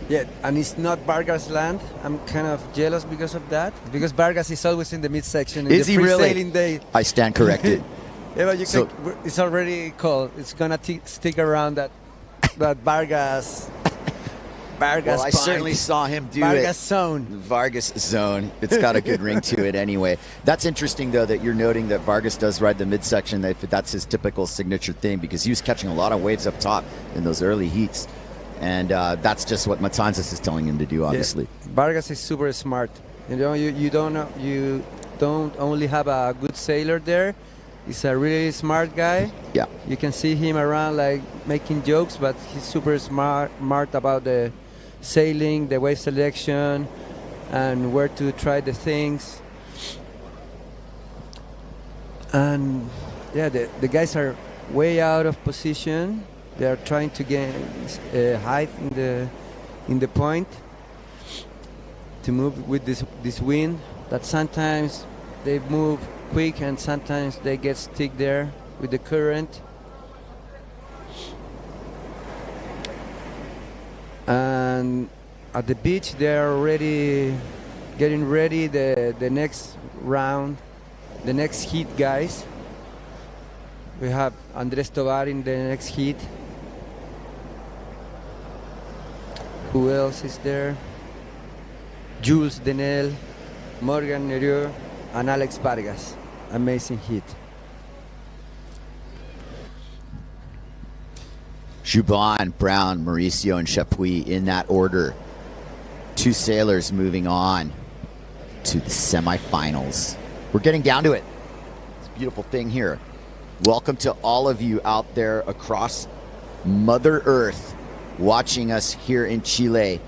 Speaker 8: Yeah, and it's not Vargas Land. I'm kind of jealous because of that. Because Vargas is always in the midsection.
Speaker 7: Is he really?
Speaker 8: Sailing day.
Speaker 7: I stand corrected.
Speaker 8: Yeah, but it's already cold. It's going to stick around that Vargas.
Speaker 7: Well, I certainly saw him do
Speaker 8: Vargas
Speaker 7: it.
Speaker 8: Zone.
Speaker 7: Vargas Zone. It's got a good ring to it anyway. That's interesting, though, that you're noting that Vargas does ride the midsection. That's his typical signature thing, because he was catching a lot of waves up top in those early heats. And that's just what Matanzas is telling him to do, obviously.
Speaker 8: Yeah. Vargas is super smart. You know, you don't only have a good sailor there. He's a really smart guy.
Speaker 7: Yeah.
Speaker 8: You can see him around like making jokes, but he's super smart about the sailing, the wave selection, and where to try the things. And yeah, the guys are way out of position. They are trying to gain height in the point to move with this wind. That sometimes they move quick and sometimes they get stuck there with the current. And at the beach, they are already getting ready the next round, the next heat, guys. We have Andres Tovar in the next heat. Who else is there? Jules Denel, Morgan Nereux, and Alex Vargas. Amazing heat.
Speaker 7: Juban, Brown, Mauricio, and Chapuis in that order. Two sailors moving on to the semifinals. We're getting down to it. It's a beautiful thing here. Welcome to all of you out there across Mother Earth watching us here in Chile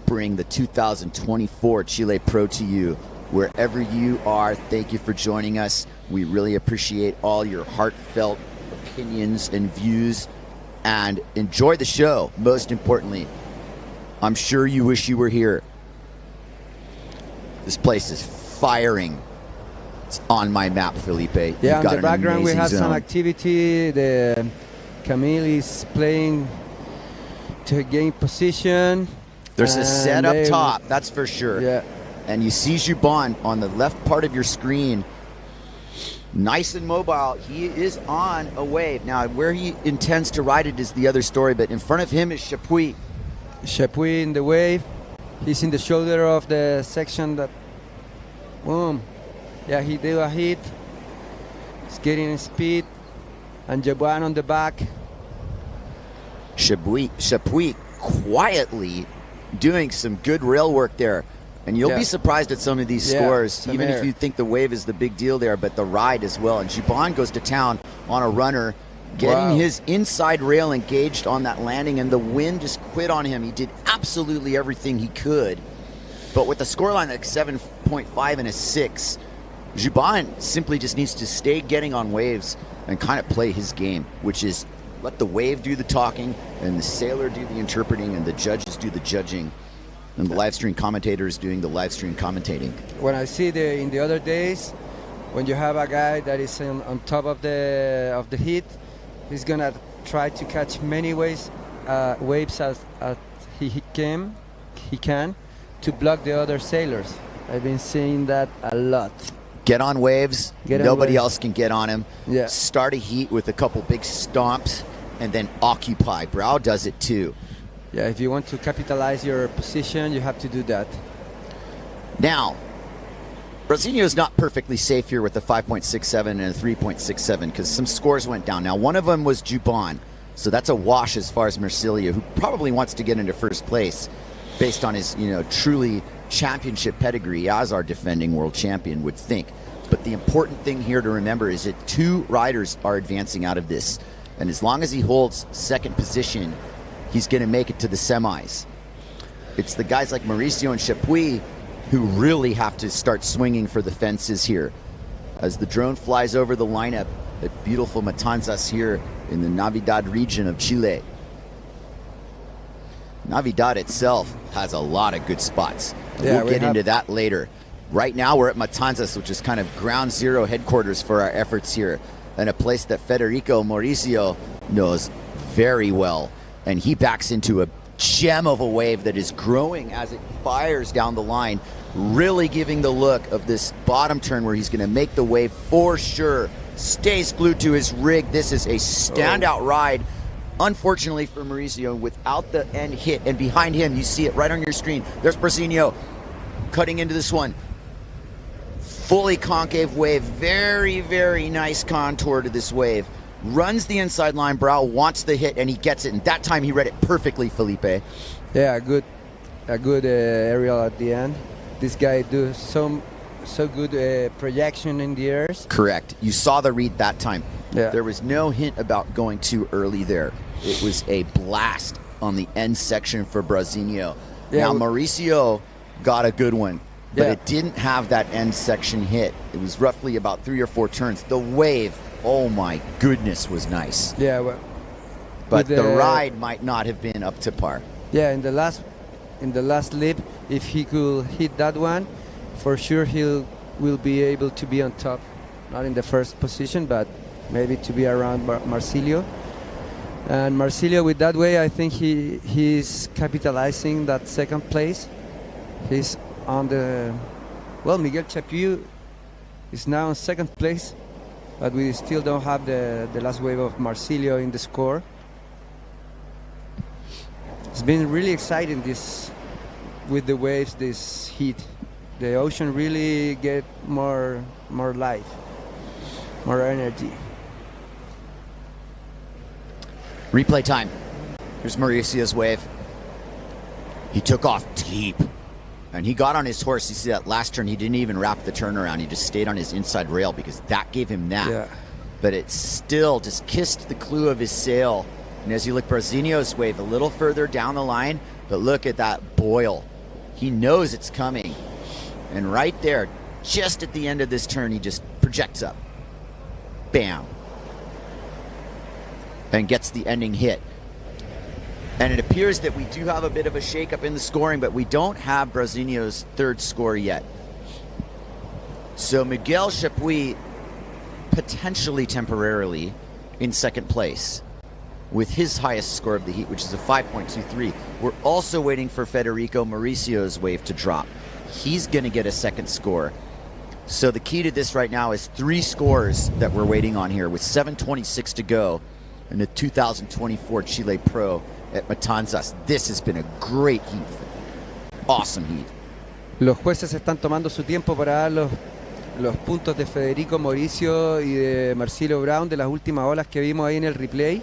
Speaker 7: bring the 2024 Chile Pro to you. Wherever you are, thank you for joining us. We really appreciate all your heartfelt opinions and views. And enjoy the show, most importantly. I'm sure you wish you were here. This place is firing. It's on my map, Felipe.
Speaker 8: Yeah, in the background we have some activity. The Camille is playing to gain position.
Speaker 7: There's a set up top, that's for sure.
Speaker 8: Yeah.
Speaker 7: And you see Juban on the left part of your screen. Nice and mobile. He is on a wave. Now, where he intends to ride it is the other story, but in front of him is Chapuis.
Speaker 8: Chapuis in the wave. He's in the shoulder of the section that... Boom. Yeah, he did a hit. He's getting speed. And Juban on the back.
Speaker 7: Chapuis quietly doing some good rail work there. And you'll be surprised at some of these scores, even if you think the wave is the big deal there, but the ride as well. And Juban goes to town on a runner, getting his inside rail engaged on that landing, and the wind just quit on him. He did absolutely everything he could. But with a scoreline like 7.5 and a 6, Juban simply just needs to stay getting on waves and kind of play his game, which is let the wave do the talking and the sailor do the interpreting and the judges do the judging. And the live stream commentator is doing the live stream commentating.
Speaker 8: When I see in the other days, when you have a guy that is on top of the heat, he's gonna try to catch many waves as he can to block the other sailors. I've been seeing that a lot.
Speaker 7: Get on waves. Nobody else can get on him.
Speaker 8: Yeah.
Speaker 7: Start a heat with a couple big stomps, and then occupy. Brow does it too.
Speaker 8: Yeah, if you want to capitalize your position, you have to do that.
Speaker 7: Now, Brasilio is not perfectly safe here with a 5.67 and a 3.67 because some scores went down. Now, one of them was Juban, so that's a wash as far as Marsilio, who probably wants to get into first place based on his, truly championship pedigree as our defending world champion would think. But the important thing here to remember is that two riders are advancing out of this, and as long as he holds second position, he's going to make it to the semis. It's the guys like Mauricio and Chapuis who really have to start swinging for the fences here. As the drone flies over the lineup at beautiful Matanzas here in the Navidad region of Chile. Navidad itself has a lot of good spots. We'll get into that later. Right now, we're at Matanzas, which is kind of ground zero headquarters for our efforts here, and a place that Federico Mauricio knows very well. And he backs into a gem of a wave that is growing as it fires down the line, really giving the look of this bottom turn where he's going to make the wave for sure. Stays glued to his rig. This is a standout ride. Unfortunately for Mauricio, without the end hit, and behind him, you see it right on your screen, there's Brasinho cutting into this one. Fully concave wave, very, very nice contour to this wave. Runs the inside line, Brau wants the hit, and he gets it, and that time he read it perfectly, Felipe.
Speaker 8: Yeah, a good aerial at the end. This guy do so good projection in the airs.
Speaker 7: Correct. You saw the read that time.
Speaker 8: Yeah.
Speaker 7: There was no hint about going too early there. It was a blast on the end section for Brasinho.
Speaker 8: Yeah,
Speaker 7: now, Mauricio got a good one, but
Speaker 8: Yeah.
Speaker 7: it didn't have that end section hit. It was roughly about 3 or 4 turns. The wave, oh my goodness, was nice.
Speaker 8: Yeah, well,
Speaker 7: But
Speaker 8: with
Speaker 7: the ride might not have been up to par.
Speaker 8: Yeah, in the last lip, if he could hit that one, for sure will be able to be on top. Not in the first position, but maybe to be around Marsilio. And Marsilio, with that way, I think he's capitalizing that second place. He's on the... Well, Miguel Chapuis is now in second place, but we still don't have the last wave of Marsilio in the score. It's been really exciting with the waves, this heat. The ocean really get more life, more energy.
Speaker 7: Replay time. Here's Mauricio's wave. He took off deep, and he got on his horse. You see that last turn, he didn't even wrap the turnaround. He just stayed on his inside rail because that gave him that.
Speaker 8: Yeah.
Speaker 7: But it still just kissed the clue of his sail. And as you look, Brasinho's wave a little further down the line, but look at that boil. He knows it's coming. And right there, just at the end of this turn, he just projects up. Bam. And gets the ending hit. And it appears that we do have a bit of a shakeup in the scoring, but we don't have Brasinho's third score yet. So Miguel Chapuis potentially temporarily in second place with his highest score of the heat, which is a 5.23. We're also waiting for Federico Mauricio's wave to drop. He's going to get a second score. So the key to this right now is 3 scores that we're waiting on here with 7:26 to go in the 2024 Chile Pro at Matanzas. This has been a great heat. Awesome heat.
Speaker 8: Los jueces están tomando su tiempo para dar los puntos de Federico Mauricio y de Marcelo Brown de las últimas olas que vimos ahí en el replay,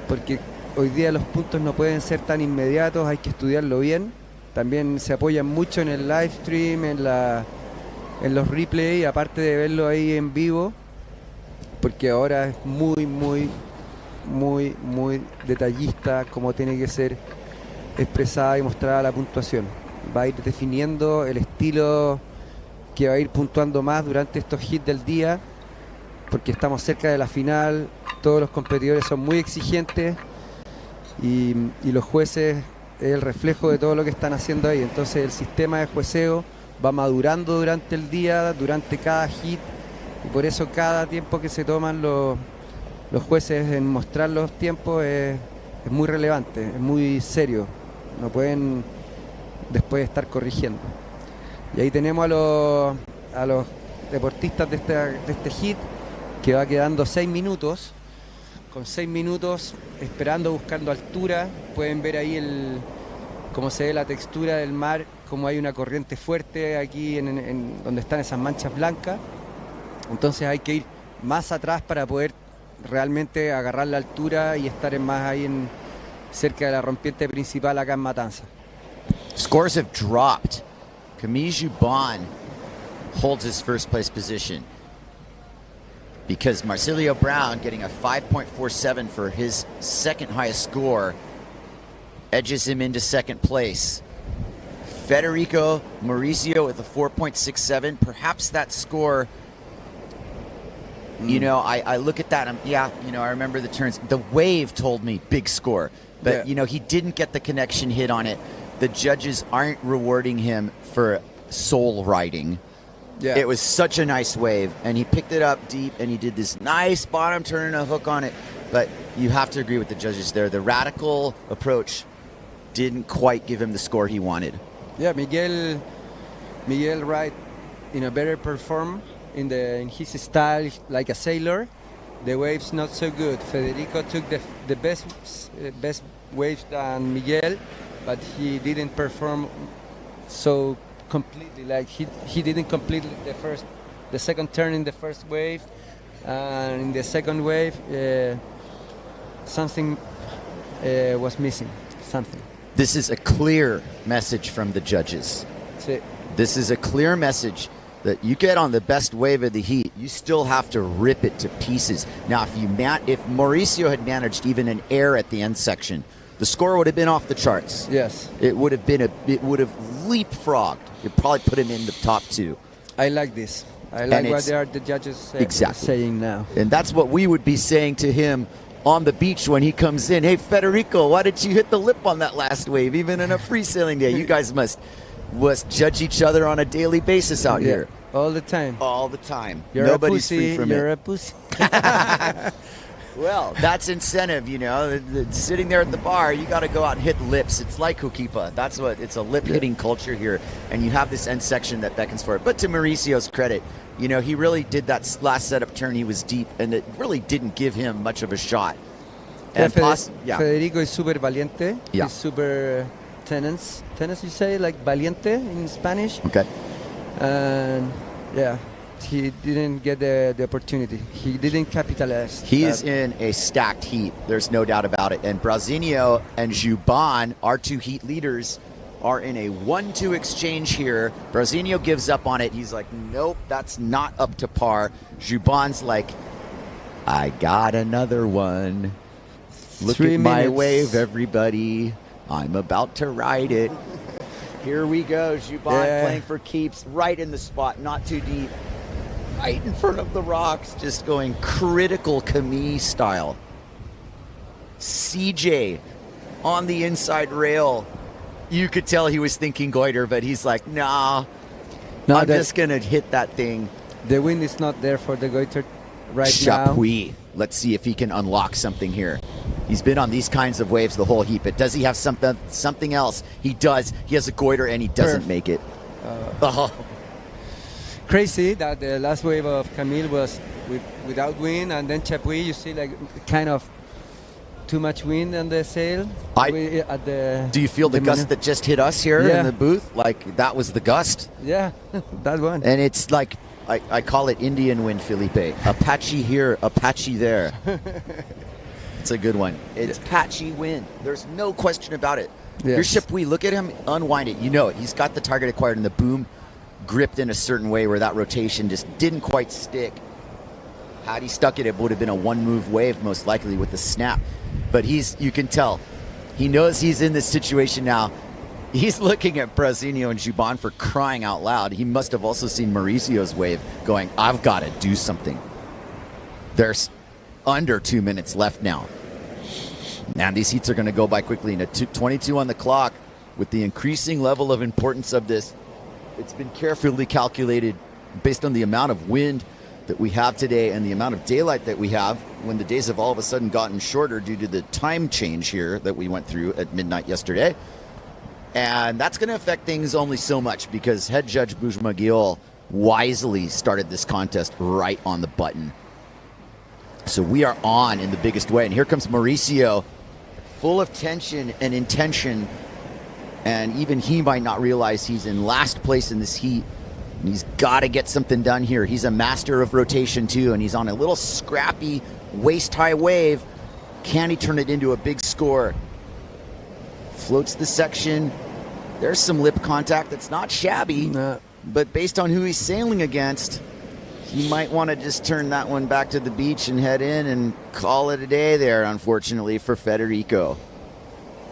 Speaker 8: porque hoy día los puntos no pueden ser tan inmediatos, hay que estudiarlo bien. También se apoyan mucho en el live stream, en los replay, aparte de verlo ahí en vivo, porque ahora es muy detallista como tiene que ser expresada y mostrada la puntuación. Va a ir definiendo el estilo que va a ir puntuando más durante estos hits del día, porque estamos cerca de la final, todos los competidores son muy exigentes y los jueces es el reflejo de todo lo que están haciendo ahí. Entonces el sistema de jueceo va madurando durante el día, durante cada hit, y por eso cada tiempo que se toman los jueces en mostrar los tiempos es muy relevante, es muy serio, no pueden después estar corrigiendo. Y ahí tenemos a los deportistas de este hit, que va quedando 6 minutos. Con 6 minutos esperando, buscando altura. Pueden ver ahí cómo se ve la textura del mar, cómo hay una corriente fuerte aquí en donde están esas manchas blancas. Entonces hay que ir más atrás para poder realmente agarrar la altura y estar más ahí cerca de la rompiente principal acá en Matanzas.
Speaker 7: Scores have dropped. Camille Jubon holds his first place position because Marcilio Brown, getting a 5.47 for his second highest score, edges him into second place. Federico Mauricio with a 4.67. Perhaps that score, you know, I look at that, I remember the turns. The wave told me big score, but,
Speaker 8: yeah.
Speaker 7: he didn't get the connection hit on it. the judges aren't rewarding him for soul riding.
Speaker 8: Yeah.
Speaker 7: It was such a nice wave, and he picked it up deep, and he did this nice bottom turn and a hook on it. But you have to agree with the judges there. The radical approach didn't quite give him the score he wanted.
Speaker 8: Yeah, Miguel ride in a better perform in his style like a sailor. The waves not so good. Federico took the best waves than Miguel, but he didn't perform so completely. Like he didn't complete the second turn in the first wave, and in the second wave something was missing. Something.
Speaker 7: This is a clear message from the judges.
Speaker 8: Sí.
Speaker 7: This is a clear message that you get on the best wave of the heat, you still have to rip it to pieces. Now, if Mauricio had managed even an air at the end section, the score would have been off the charts.
Speaker 8: Yes,
Speaker 7: it would have leapfrogged. It probably put him in the top two.
Speaker 8: I like this. I like what the judges saying now.
Speaker 7: And that's what we would be saying to him on the beach when he comes in. Hey, Federico, why didn't you hit the lip on that last wave, even in a free sailing day? You guys must judge each other on a daily basis out here.
Speaker 8: All the time.
Speaker 7: All the time.
Speaker 8: You're
Speaker 7: Nobody's
Speaker 8: a pussy,
Speaker 7: free from
Speaker 8: you're
Speaker 7: it.
Speaker 8: a pussy.
Speaker 7: Well, that's incentive, you know. Sitting there at the bar, you got to go out and hit lips. It's like Hukipa. It's a lip-hitting culture here. And you have this end section that beckons for it. But to Mauricio's credit, you know, he really did that last setup turn. He was deep, and it really didn't give him much of a shot. And
Speaker 8: Federico is super valiente.
Speaker 7: Yeah.
Speaker 8: He's super tenaz, you say, like valiente in Spanish.
Speaker 7: Okay.
Speaker 8: And yeah, he didn't get the opportunity. He didn't capitalize.
Speaker 7: He is in a stacked heat. There's no doubt about it. And Brazinho and Juban, our two heat leaders, are in a 1-2 exchange here. Brazinho gives up on it. He's like, nope, that's not up to par. Juban's like, I got another one. Look at my wave, everybody. I'm about to ride it. Here we go. Juban playing for keeps, right in the spot, not too deep. Right in front of the rocks, just going critical Camille style. CJ on the inside rail. You could tell he was thinking goiter, but he's like, nah, I'm just going to hit that thing.
Speaker 8: The wind is not there for the goiter right
Speaker 7: Chapuis. Let's see if he can unlock something here. He's been on these kinds of waves the whole heat, but does he have something else? He does. He has a goiter, and he doesn't make it.
Speaker 8: Crazy that the last wave of Camille was without wind, and then Chapuis, you see like kind of too much wind on the sail.
Speaker 7: Do you feel the gust that just hit us here in the booth? Like that was the gust?
Speaker 8: Yeah, that one.
Speaker 7: And it's like, I call it Indian wind, Felipe. Apache here, Apache there. It's a good one. It's patchy wind. There's no question about it. Yes. Your Chapuis, look at him unwind it. You know it. He's got the target acquired and the boom gripped in a certain way where that rotation just didn't quite stick. Had he stuck it, it would have been a one-move wave most likely with the snap. But you can tell, he knows he's in this situation now. He's looking at Brazinho and Juban for crying out loud. He must have also seen Mauricio's wave going, I've got to do something. There's under 2 minutes left now. And these heats are going to go by quickly. And at 22 on the clock, with the increasing level of importance of this, it's been carefully calculated based on the amount of wind that we have today and the amount of daylight that we have when the days have all of a sudden gotten shorter due to the time change here that we went through at midnight yesterday. And that's going to affect things only so much because head judge Bujmagiol wisely started this contest right on the button. So we are on in the biggest way. And here comes Mauricio, full of tension and intention. And even he might not realize he's in last place in this heat. And he's got to get something done here. He's a master of rotation too. And he's on a little scrappy waist-high wave. Can he turn it into a big score? Floats the section. There's some lip contact that's not shabby. But based on who he's sailing against, he might want to just turn that one back to the beach and head in and call it a day there, unfortunately, for Federico.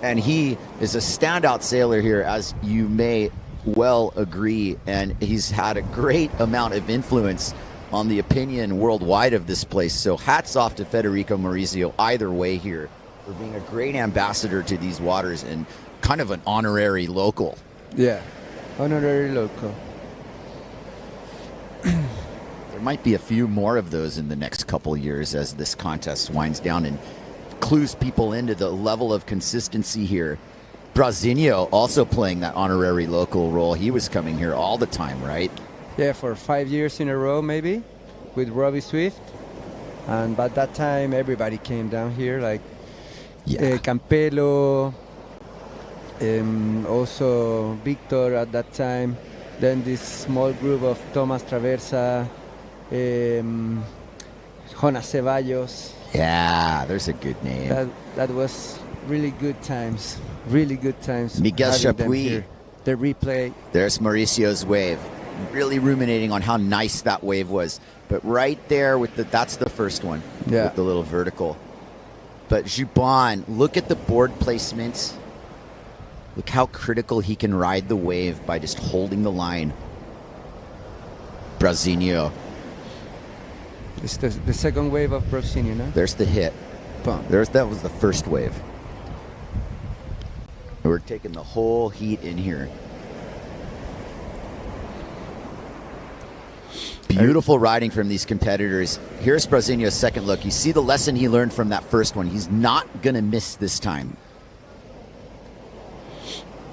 Speaker 7: And he is a standout sailor here, as you may well agree. And he's had a great amount of influence on the opinion worldwide of this place. So hats off to Federico Mauricio either way here. for being a great ambassador to these waters and kind of an honorary local.
Speaker 8: Yeah, honorary local.
Speaker 7: There might be a few more of those in the next couple years as this contest winds down and clues people into the level of consistency here. Brazinho also playing that honorary local role. He was coming here all the time, right?
Speaker 8: Yeah, for 5 years in a row, maybe, with Robbie Swift. And by that time, everybody came down here, like Campello, also Victor at that time. Then this small group of Thomas Traversa, Jonas Ceballos.
Speaker 7: Yeah, there's a good name.
Speaker 8: That was really good times. Really good times.
Speaker 7: Miguel Chapuis.
Speaker 8: The replay.
Speaker 7: There's Mauricio's wave. Really ruminating on how nice that wave was. But right there with that's the first one.
Speaker 8: Yeah.
Speaker 7: With the little vertical. But Jubon, look at the board placements. Look how critical he can ride the wave by just holding the line. Brazinho.
Speaker 8: It's the second wave of Brazinho, no?
Speaker 7: There's the hit.
Speaker 8: Boom.
Speaker 7: That was the first wave. We're taking the whole heat in here. Beautiful riding from these competitors. Here's Brazinho's second look. You see the lesson he learned from that first one. He's not going to miss this time.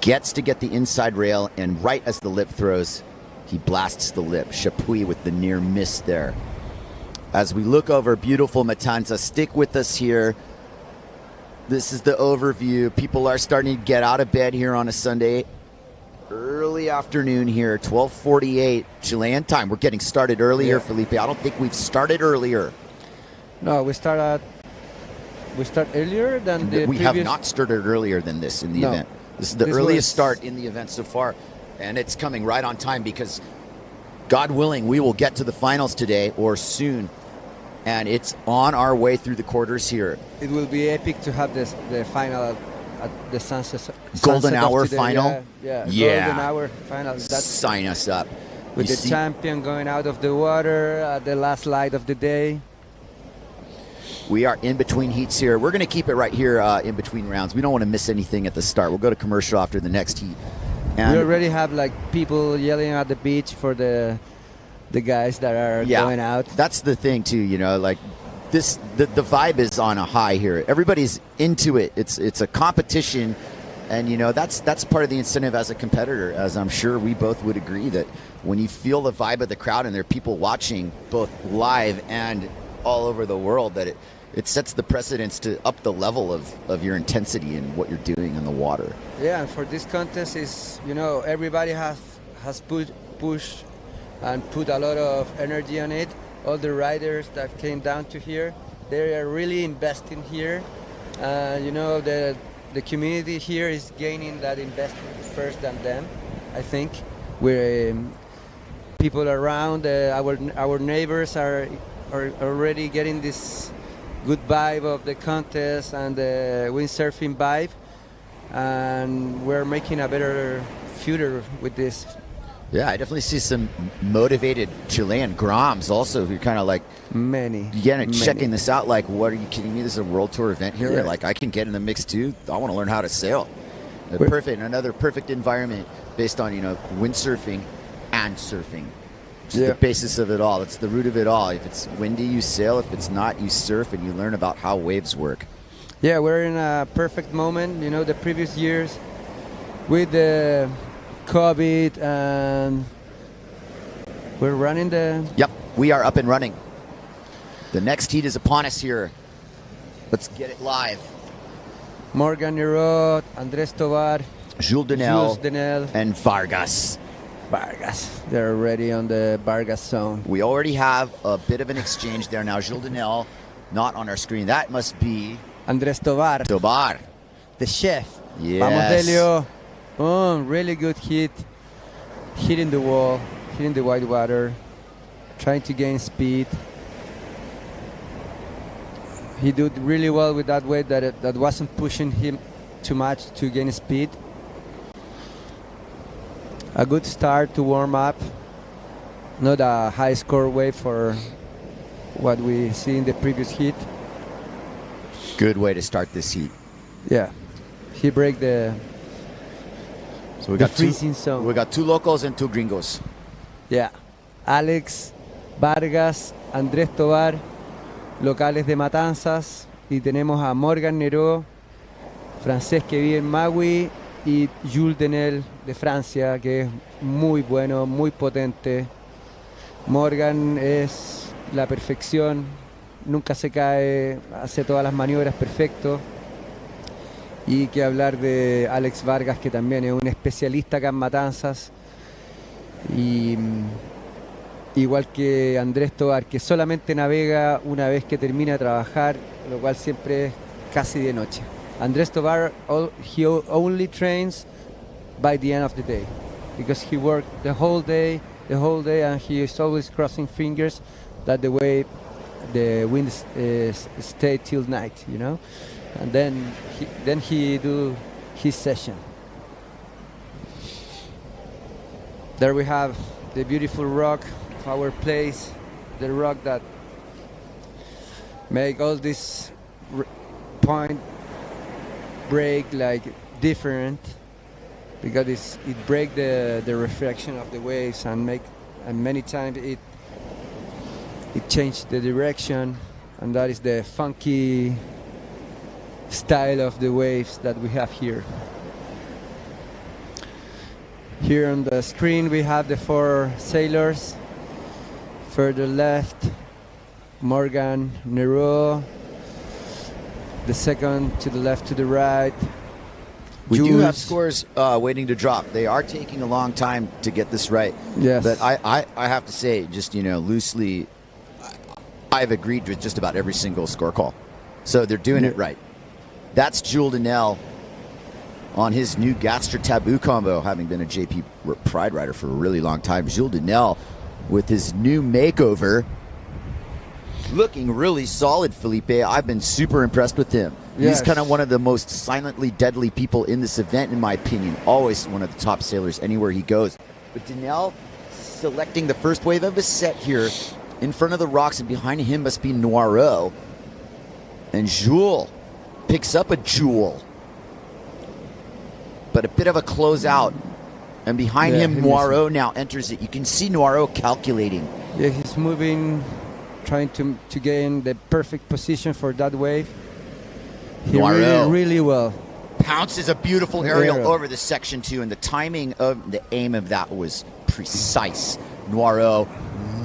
Speaker 7: Gets to get the inside rail, and right as the lip throws, he blasts the lip. Chapuis with the near miss there. As we look over beautiful Matanza, stick with us here. This is the overview. People are starting to get out of bed here on a Sunday. Early afternoon here, 12:48 Chilean time. We're getting started earlier, Felipe. I don't think we've started earlier.
Speaker 8: No, we start earlier than the
Speaker 7: We
Speaker 8: previous...
Speaker 7: have not started earlier than this in the event. This is the earliest start in the event so far, and it's coming right on time because, God willing, we will get to the finals today or soon, and it's on our way through the quarters here.
Speaker 8: It will be epic to have the final at the sunset
Speaker 7: Golden hour
Speaker 8: today.
Speaker 7: final?
Speaker 8: Yeah.
Speaker 7: Yeah.
Speaker 8: Golden hour final. That's
Speaker 7: Sign us up.
Speaker 8: with the champion going out of the water at the last light of the day.
Speaker 7: We are in between heats here. We're going to keep it right here in between rounds. We don't want to miss anything at the start. We'll go to commercial after the next heat. And
Speaker 8: we already have like people yelling at the beach for the guys that are going out.
Speaker 7: That's the thing too, you know, like the vibe is on a high here. Everybody's into it. It's a competition, and you know that's part of the incentive as a competitor, as I'm sure we both would agree, that when you feel the vibe of the crowd and there are people watching both live and all over the world, that it sets the precedence to up the level of your intensity and what you're doing in the water.
Speaker 8: Yeah, and for this contest is, you know, everybody has pushed and put a lot of energy on it. All the riders that came down to here, they are really investing here. You know, the community here is gaining that investment first than them, I think. We're people around, our neighbors are already getting this good vibe of the contest and the windsurfing vibe, and we're making a better future with this.
Speaker 7: Yeah, I definitely see some motivated Chilean Groms also who kind of like checking this out. Like, what are you kidding me? This is a World Tour event here.
Speaker 8: Yeah.
Speaker 7: Like, I can get in the mix too. I want to learn how to sail. Another perfect environment based on, you know, windsurfing and surfing. Just the basis of it all. It's the root of it all. If it's windy, you sail. If it's not, you surf, and you learn about how waves work.
Speaker 8: Yeah, we're in a perfect moment. You know, the previous years with the COVID, and we're running the...
Speaker 7: Yep, we are up and running. The next heat is upon us here. Let's get it live.
Speaker 8: Morgan Nerot, Andrés Tovar,
Speaker 7: Jules Denel, and Vargas.
Speaker 8: They're already on the Vargas zone.
Speaker 7: We already have a bit of an exchange there now. Jules Denel not on our screen. That must be
Speaker 8: Andrés Tovar. The chef.
Speaker 7: Yes.
Speaker 8: Vamos, Delio. Oh, really good hit. Hitting the wall, hitting the white water, trying to gain speed. He did really well with that wave that wasn't pushing him too much to gain speed. A good start to warm up. Not a high score wave for what we see in the previous heat.
Speaker 7: Good way to start this heat.
Speaker 8: Yeah, he break the
Speaker 7: So we
Speaker 8: the
Speaker 7: got
Speaker 8: freezing
Speaker 7: two,
Speaker 8: zone.
Speaker 7: We got 2 locals and 2 gringos.
Speaker 8: Yeah, Alex Vargas, Andrés Tobar, locales de Matanzas, y tenemos a Morgan Neró, francés que vive en Maui, y Jules Denel de Francia, que es muy bueno, muy potente. Morgan es la perfección, nunca se cae, hace todas las maniobras perfecto. Y que hablar de Alex Vargas, que también es un especialista acá en Matanzas. Y igual que Andrés Tobar, que solamente navega una vez que termina de trabajar, lo cual siempre es casi de noche. Andrés Tobar, he only trains by the end of the day, because he worked the whole day, and he is always crossing fingers that the wind stay till night, you know, and then he do his session. There we have the beautiful rock of our place, the rock that make all this point break like different, because it break the reflection of the waves, and many times it changed the direction, and that is the funky style of the waves that we have here. Here on the screen we have the 4 sailors. Further left, Morgan Nero. The second to the left, to the right.
Speaker 7: We do have
Speaker 8: Jules.
Speaker 7: scores waiting to drop. They are taking a long time to get this right.
Speaker 8: Yes.
Speaker 7: But I have to say, just, you know, loosely, I've agreed with just about every single score call. So they're doing it right. That's Jules Denel on his new Gastra Taboo combo, having been a JP Pride rider for a really long time. Jules Denel with his new makeover, looking really solid, Felipe. I've been super impressed with him.
Speaker 8: Yes.
Speaker 7: He's kind of one of the most silently deadly people in this event, in my opinion. Always one of the top sailors anywhere he goes. But Denel selecting the first wave of his set here in front of the rocks, and behind him must be Noiro. And Jules picks up a jewel. But a bit of a closeout. And behind him, Noiro now enters it. You can see Noiro calculating.
Speaker 8: Yeah, he's moving, trying to gain the perfect position for that wave. He really well.
Speaker 7: Pounces a beautiful aerial over the section 2, and the timing of the aim of that was precise. Noiro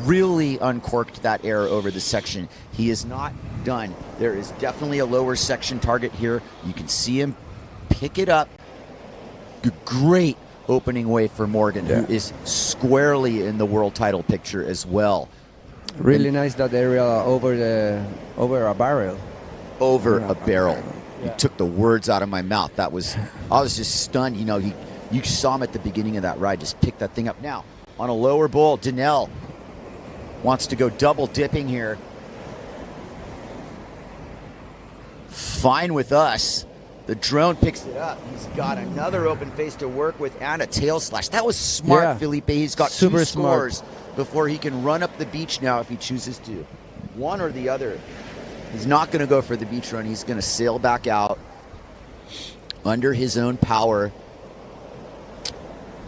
Speaker 7: really uncorked that air over the section. He is not done. There is definitely a lower section target here. You can see him pick it up. Great opening wave for Morgan, who is squarely in the world title picture as well.
Speaker 8: Really nice that area over a barrel.
Speaker 7: Over a barrel. He took the words out of my mouth. I was just stunned. You know, you saw him at the beginning of that ride, just pick that thing up. Now, on a lower bowl, Denel wants to go double dipping here. Fine with us. The drone picks it up. He's got another open face to work with and a tail slash. That was smart, Felipe. He's got
Speaker 8: super
Speaker 7: 2
Speaker 8: smart
Speaker 7: scores before he can run up the beach now if he chooses to. One or the other. He's not going to go for the beach run. He's going to sail back out under his own power.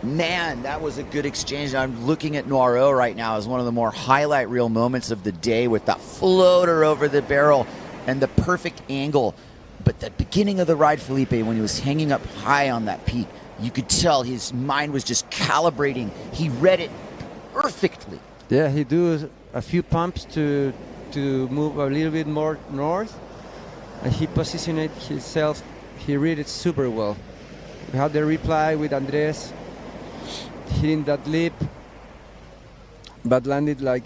Speaker 7: Man, that was a good exchange. I'm looking at Noiro right now as one of the more highlight reel moments of the day, with that floater over the barrel and the perfect angle. But the beginning of the ride, Felipe, when he was hanging up high on that peak, you could tell his mind was just calibrating. He read it perfectly.
Speaker 8: Yeah, he do a few pumps to move a little bit more north, and he positioned himself. He read it super well. We have the reply with Andres hitting that lip, but landed like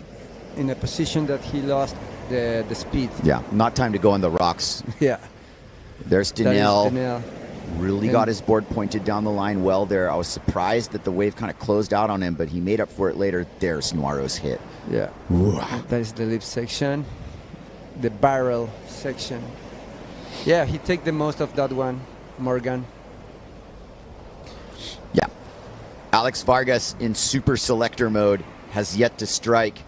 Speaker 8: in a position that he lost the speed.
Speaker 7: Yeah, not time to go on the rocks.
Speaker 8: Yeah.
Speaker 7: There's Denel. Really got his board pointed down the line well there. I was surprised that the wave kind of closed out on him, but he made up for it later. There's Noiro's hit.
Speaker 8: Yeah. That is the lip section. The barrel section. Yeah, he take the most of that one, Morgan.
Speaker 7: Yeah. Alex Vargas in super selector mode has yet to strike.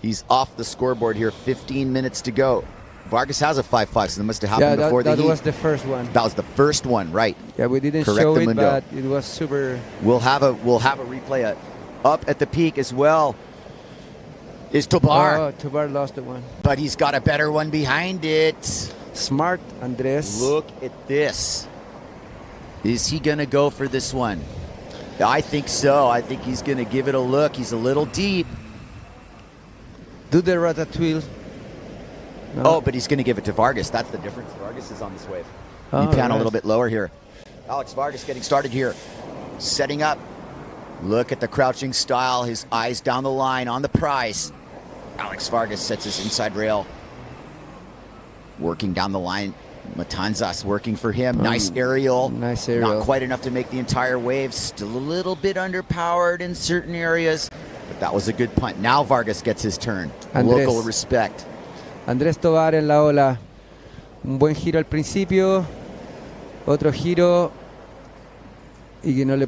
Speaker 7: He's off the scoreboard here. 15 minutes to go. Vargas has a 5.5, so that must have happened before the heat.
Speaker 8: That was the first one.
Speaker 7: That was the first one, right?
Speaker 8: Yeah, we didn't
Speaker 7: Correct
Speaker 8: show
Speaker 7: the
Speaker 8: it,
Speaker 7: mundo.
Speaker 8: but it was super.
Speaker 7: We'll have a replay up at the peak as well. Is Tobar.
Speaker 8: Oh, Tobar lost the one.
Speaker 7: But he's got a better one behind it.
Speaker 8: Smart, Andres.
Speaker 7: Look at this. Is he going to go for this one? I think so. I think he's going to give it a look. He's a little deep.
Speaker 8: Do the ratatouille. No.
Speaker 7: Oh, but he's going to give it to Vargas. That's the difference. Vargas is on this wave.
Speaker 8: Oh,
Speaker 7: You pan
Speaker 8: right.
Speaker 7: a little bit lower here. Alex Vargas getting started here. Setting up. Look at the crouching style. His eyes down the line on the prize. Alex Vargas sets his inside rail. Working down the line. Matanzas working for him. Nice aerial.
Speaker 8: Nice aerial.
Speaker 7: Not quite enough to make the entire wave. Still a little bit underpowered in certain areas. But that was a good punt. Now Vargas gets his turn.
Speaker 8: Andrés.
Speaker 7: Local respect.
Speaker 8: Andrés Tobar en la ola. Un buen giro al principio. Otro giro. Y que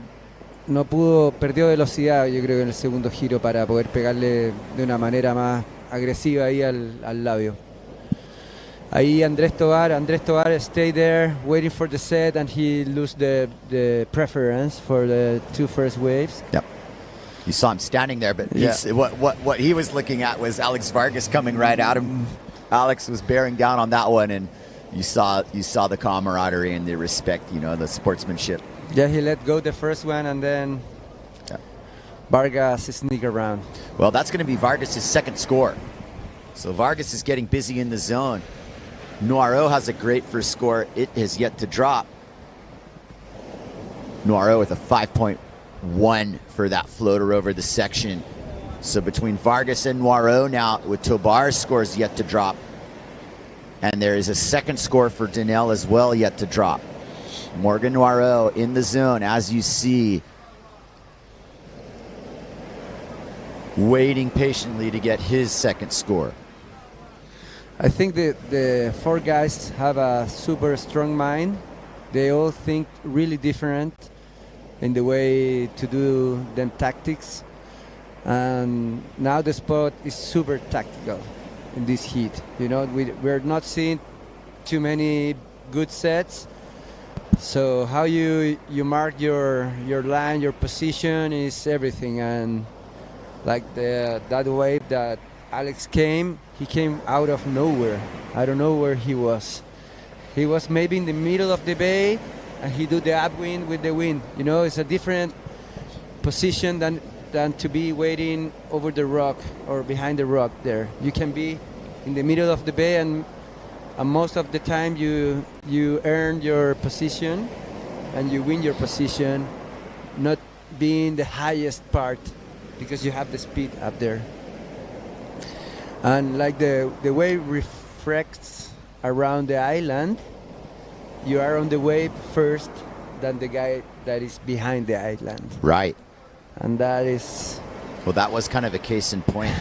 Speaker 8: no pudo, perdió velocidad, yo creo, en el segundo giro para poder pegarle de una manera más agresiva ahí al labio. Ahí Andrés Tobar stay there waiting for the set, and he lose the preference for the two first waves.
Speaker 7: Yep. You saw him standing there, but what he was looking at was Alex Vargas coming right at him. Alex was bearing down on that one, and you saw the camaraderie and the respect, the sportsmanship.
Speaker 8: Yeah, he let go the first one, and then Vargas sneak around.
Speaker 7: Well, that's going to be Vargas' second score. So Vargas is getting busy in the zone. Noiro has a great first score. It has yet to drop. Noiro with a 5.1 for that floater over the section. So between Vargas and Noiro now, with Tobar's scores yet to drop. And there is a second score for Danielle as well yet to drop. Morgan Noiro in the zone, as you see, waiting patiently to get his second score.
Speaker 8: I think the four guys have a super strong mind. They all think really different in the way to do them tactics. And now the spot is super tactical in this heat. We're not seeing too many good sets. So how you mark your line, your position is everything. And like that wave that Alex came, he came out of nowhere. I don't know where he was. He was maybe in the middle of the bay, and he do the upwind with the wind. It's a different position than to be waiting over the rock or behind the rock there. You can be in the middle of the bay, and most of the time you earn your position and you win your position, not being the highest part because you have the speed up there. And like the wave refracts around the island, you are on the wave first than the guy that is behind the island.
Speaker 7: Right.
Speaker 8: And that is...
Speaker 7: Well, that was kind of a case in point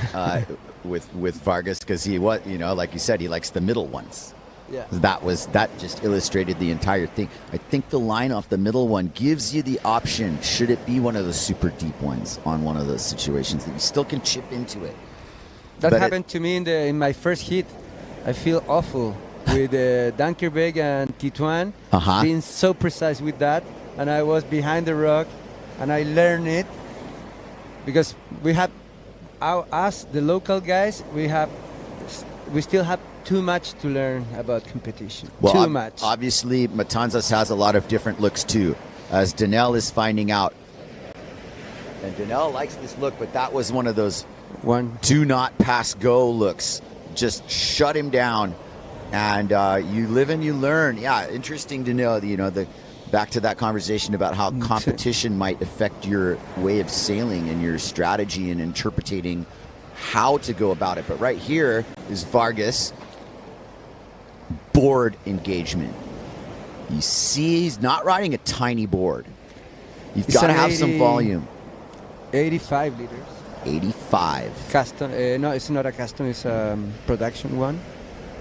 Speaker 7: with Vargas, because he was, like you said, he likes the middle ones.
Speaker 8: Yeah.
Speaker 7: That just illustrated the entire thing. I think the line off the middle one gives you the option, should it be one of those super deep ones on one of those situations, that you still can chip into it.
Speaker 8: That happened to me in my first hit. I feel awful with Dankerbeg and Tituan being so precise with that, and I was behind the rock, and I learned it because we have us, the local guys, we still have too much to learn about competition.
Speaker 7: Well,
Speaker 8: too much.
Speaker 7: Obviously, Matanzas has a lot of different looks too, as Danelle is finding out. And Danelle likes this look, but that was one of those do not pass go looks. Just shut him down, and you live and you learn. Yeah, interesting to know. Back to that conversation about how competition might affect your way of sailing and your strategy and interpreting how to go about it. But right here is Vargas. Board engagement. You see, he's not riding a tiny board. You've got to have some volume.
Speaker 8: 85 liters.
Speaker 7: 85.
Speaker 8: Custom. No, it's not a custom. It's a production one.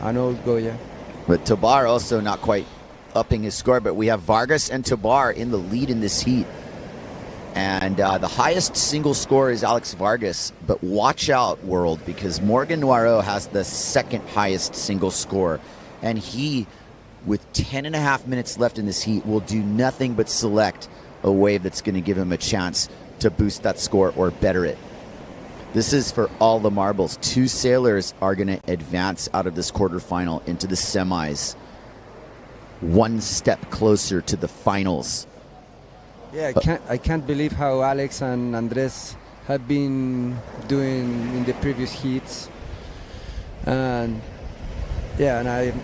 Speaker 8: An old Goya.
Speaker 7: But Tobar also not quite upping his score. But we have Vargas and Tobar in the lead in this heat. And the highest single score is Alex Vargas, but watch out, world, because Morgan Noirot has the second highest single score. And he, with 10 and a half minutes left in this heat, will do nothing but select a wave that's going to give him a chance to boost that score or better it. This is for all the marbles. 2 sailors are going to advance out of this quarterfinal into the semis, one step closer to the finals.
Speaker 8: Yeah, I can't believe how Alex and Andres have been doing in the previous heats, and yeah, and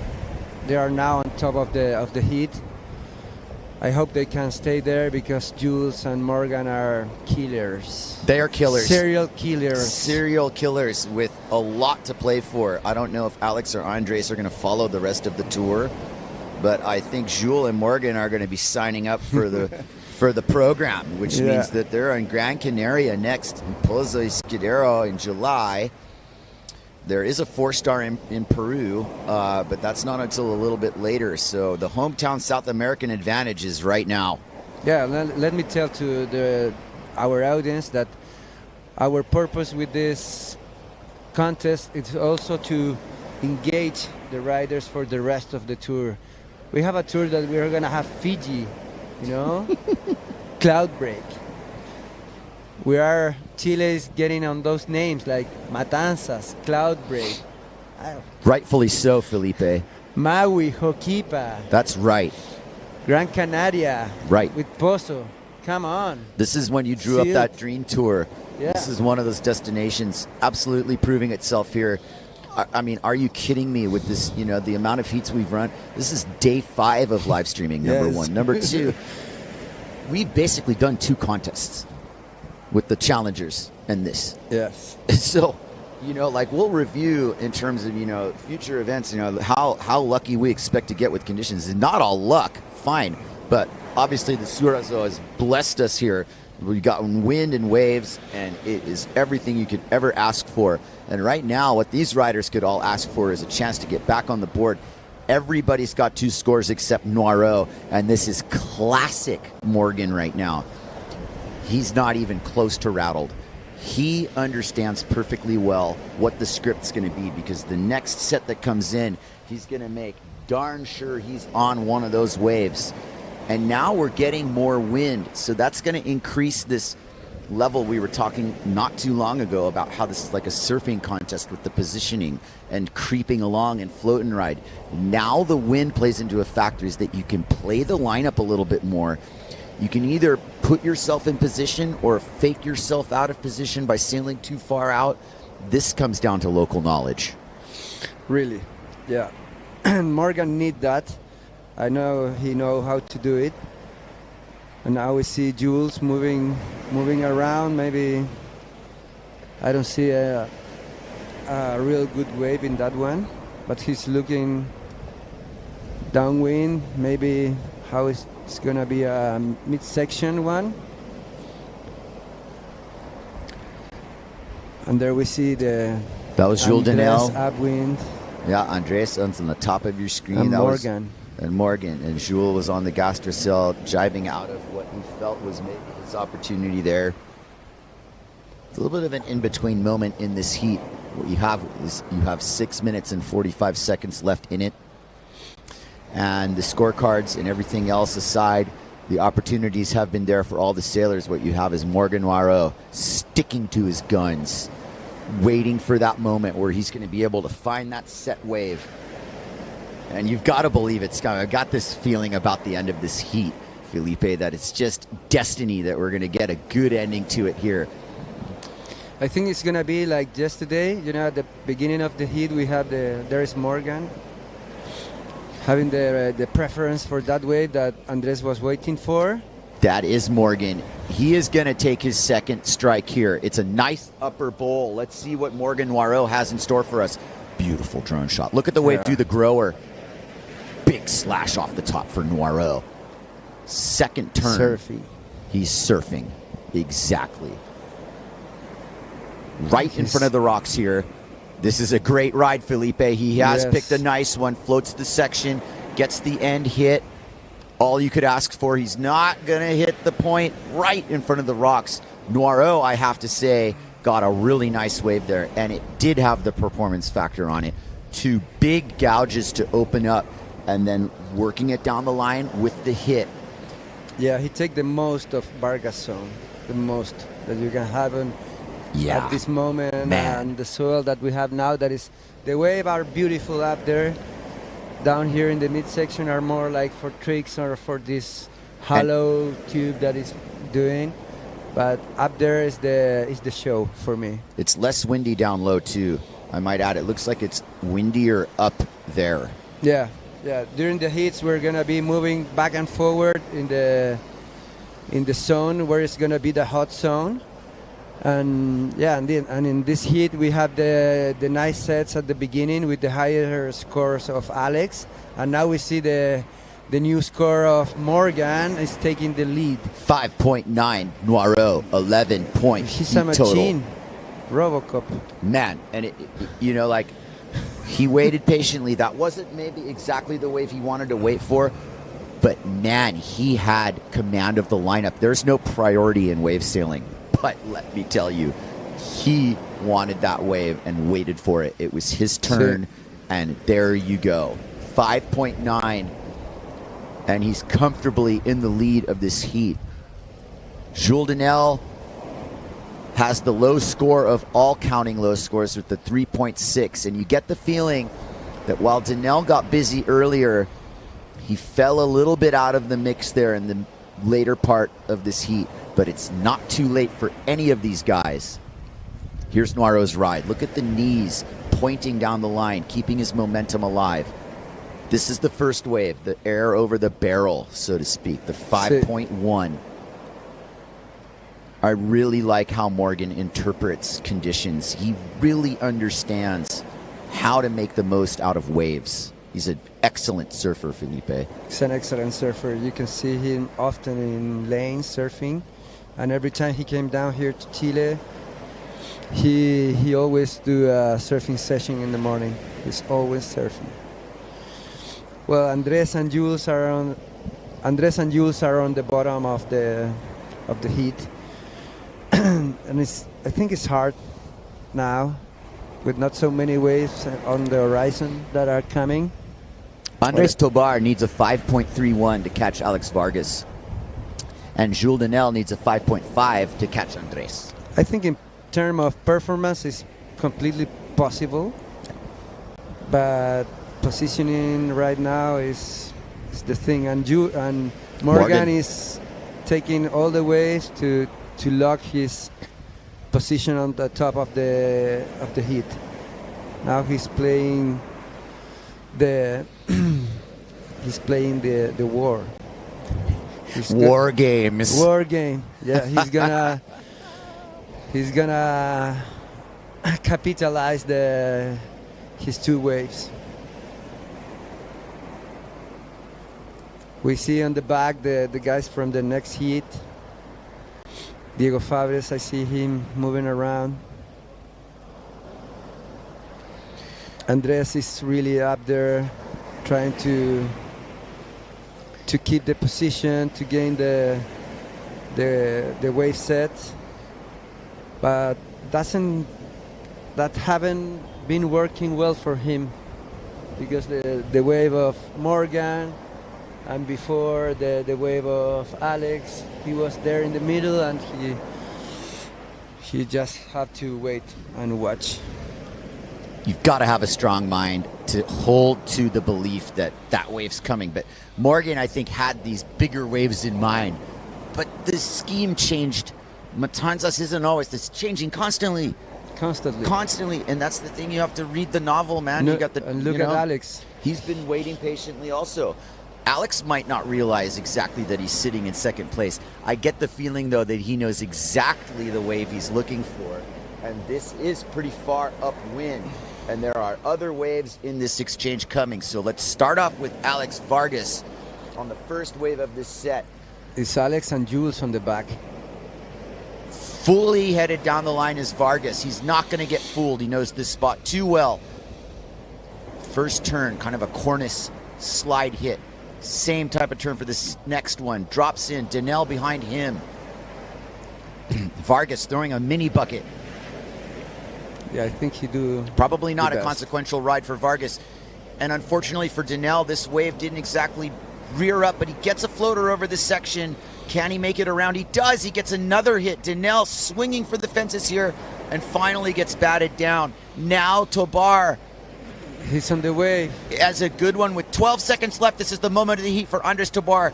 Speaker 8: they are now on top of the heat. I hope they can stay there because Jules and Morgan are killers.
Speaker 7: They are killers.
Speaker 8: Serial killers.
Speaker 7: Serial killers with a lot to play for. I don't know if Alex or Andres are going to follow the rest of the tour, but I think Jules and Morgan are going to be signing up for the for the program, which means that they're in Gran Canaria next, in Pozo Escudero in July. There is a 4-star in Peru, but that's not until a little bit later. So the hometown South American advantage is right now.
Speaker 8: Yeah, let me tell to our audience that our purpose with this contest is also to engage the riders for the rest of the tour. We have a tour that we're going to have Fiji, you know, Cloud Break. Chile is getting on those names like Matanzas, Cloud Break.
Speaker 7: Rightfully so, Felipe.
Speaker 8: Maui, Hoquipa.
Speaker 7: That's right.
Speaker 8: Gran Canaria.
Speaker 7: Right.
Speaker 8: With Pozo. Come on.
Speaker 7: This is when you drew up that dream tour.
Speaker 8: Yeah.
Speaker 7: This is one of those destinations absolutely proving itself here. I mean, are you kidding me with this, you know, the amount of heats we've run? This is day 5 of live streaming, number one. Number 2, we've basically done 2 contests with the challengers and this.
Speaker 8: Yes.
Speaker 7: So, you know, like we'll review in terms of, you know, future events, you know, how lucky we expect to get with conditions. It's not all luck, fine. But obviously the Surazo has blessed us here. We got wind and waves, and it is everything you could ever ask for. And right now, what these riders could all ask for is a chance to get back on the board. Everybody's got 2 scores except Noirot, and this is classic Morgan right now. He's not even close to rattled. He understands perfectly well what the script's going to be, because the next set that comes in, he's going to make darn sure he's on one of those waves. And now we're getting more wind, so that's going to increase this level. We were talking not too long ago about how this is like a surfing contest with the positioning and creeping along and float and ride. Now the wind plays into a factor, is that you can play the lineup a little bit more. You can either put yourself in position or fake yourself out of position by sailing too far out. This comes down to local knowledge.
Speaker 8: Really, yeah. And Morgan need that. I know he know how to do it. And now we see Jules moving around. Maybe I don't see a real good wave in that one, but he's looking downwind. Maybe how it's gonna be a midsection one. And there we see that
Speaker 7: was Jules Danel.
Speaker 8: Upwind.
Speaker 7: Yeah, Andres on the top of your screen.
Speaker 8: And
Speaker 7: that
Speaker 8: Morgan.
Speaker 7: Morgan. And Jules was on the Gastrocell, jiving out of what he felt was maybe his opportunity there. It's a little bit of an in-between moment in this heat. What you have is you have 6 minutes and 45 seconds left in it. And the scorecards and everything else aside, the opportunities have been there for all the sailors. What you have is Morgan Noirot sticking to his guns, waiting for that moment where he's going to be able to find that set wave. And you've got to believe it's coming. I've got this feeling about the end of this heat, Felipe, that it's just destiny that we're going to get a good ending to it here.
Speaker 8: I think it's going to be like yesterday. You know, at the beginning of the heat, we have there is Morgan having the preference for that wave that Andres was waiting for.
Speaker 7: That is Morgan. He is going to take his second strike here. It's a nice upper bowl. Let's see what Morgan Noirot has in store for us. Beautiful drone shot. Look at the wave through the grower. Big slash off the top for Noirot. Second turn.
Speaker 8: Surfy.
Speaker 7: He's surfing. Exactly. Right in front of the rocks here. This is a great ride, Felipe. He has picked a nice one. Floats the section. Gets the end hit. all you could ask for. He's not going to hit the point right in front of the rocks. Noiro, I have to say, got a really nice wave there, and it did have the performance factor on it. 2 big gouges to open up, and then working it down the line with the hit.
Speaker 8: Yeah, he take the most of Vargas zone, the most that you can have at this moment.
Speaker 7: Man.
Speaker 8: And the soil that we have now, that is, the wave are beautiful up there. Down here in the midsection are more like for tricks or for this hollow tube that is doing. But up there is the show for me.
Speaker 7: It's less windy down low too, I might add. It looks like it's windier up there.
Speaker 8: Yeah. During the heats, we're gonna be moving back and forward in the zone where it's gonna be the hot zone, and in this heat we have the nice sets at the beginning with the higher scores of Alex, and now we see the new score of Morgan is taking the lead.
Speaker 7: 5.9 Noiro, 11 points.
Speaker 8: He's a machine, Robocop.
Speaker 7: Man, and he waited patiently. That wasn't maybe exactly the wave he wanted to wait for, but man, he had command of the lineup. There's no priority in wave sailing, but let me tell you, he wanted that wave and waited for it. It was his turn, and there you go. 5.9, and he's comfortably in the lead of this heat. Jules Danel has the low score of all counting low scores with the 3.6, and you get the feeling that while Danel got busy earlier, he fell a little bit out of the mix there in the later part of this heat, but it's not too late for any of these guys. Here's Noiro's ride. Look at the knees pointing down the line, keeping his momentum alive. This is the first wave, the air over the barrel, so to speak, the 5.1. I really like how Morgan interprets conditions. He really understands how to make the most out of waves. He's an excellent surfer, Felipe.
Speaker 8: He's an excellent surfer. You can see him often in lanes surfing, and every time he came down here to Chile, he always do a surfing session in the morning. He's always surfing. Well, Andres and Jules are on the bottom of the heat. And I think it's hard now with not so many waves on the horizon that are coming.
Speaker 7: Andres Tobar needs a 5.31 to catch Alex Vargas, and Jules Danel needs a 5.5 to catch Andres.
Speaker 8: I think in terms of performance it's completely possible, but positioning right now is the thing, and Morgan is taking all the ways to lock his position on the top of the heat. Now he's playing the war.
Speaker 7: War games.
Speaker 8: War game. Yeah, he's gonna capitalize his 2 waves. We see on the back the guys from the next heat. Diego Fabres, I see him moving around. Andres is really up there trying to keep the position, to gain the wave set, but that haven't been working well for him, because the wave of Morgan and before the wave of Alex, he was there in the middle, and he just had to wait and watch.
Speaker 7: You've got to have a strong mind to hold to the belief that that wave's coming. But Morgan, I think, had these bigger waves in mind. But the scheme changed. Matanzas isn't always. It's changing constantly. Constantly. And that's the thing. You have to read the novel, man.
Speaker 8: No,
Speaker 7: you got the,
Speaker 8: and look at Alex.
Speaker 7: He's been waiting patiently also. Alex might not realize exactly that he's sitting in second place. I get the feeling, though, that he knows exactly the wave he's looking for. And this is pretty far upwind. And there are other waves in this exchange coming. So let's start off with Alex Vargas on the first wave of this set.
Speaker 8: It's Alex and Jules on the back.
Speaker 7: Fully headed down the line is Vargas. He's not going to get fooled. He knows this spot too well. First turn, kind of a cornice slide hit. Same type of turn for this next one. Drops in. Danel behind him. Vargas throwing a mini bucket.
Speaker 8: Yeah, I think he do.
Speaker 7: Probably not a
Speaker 8: best.
Speaker 7: consequential ride for Vargas. And unfortunately for Danel, this wave didn't exactly rear up, but he gets a floater over this section. Can he make it around? He does. He gets another hit. Danel swinging for the fences here and finally gets batted down. Now Tobar.
Speaker 8: He's on the way.
Speaker 7: Has a good one with 12 seconds left. This is the moment of the heat for Andres Tobar.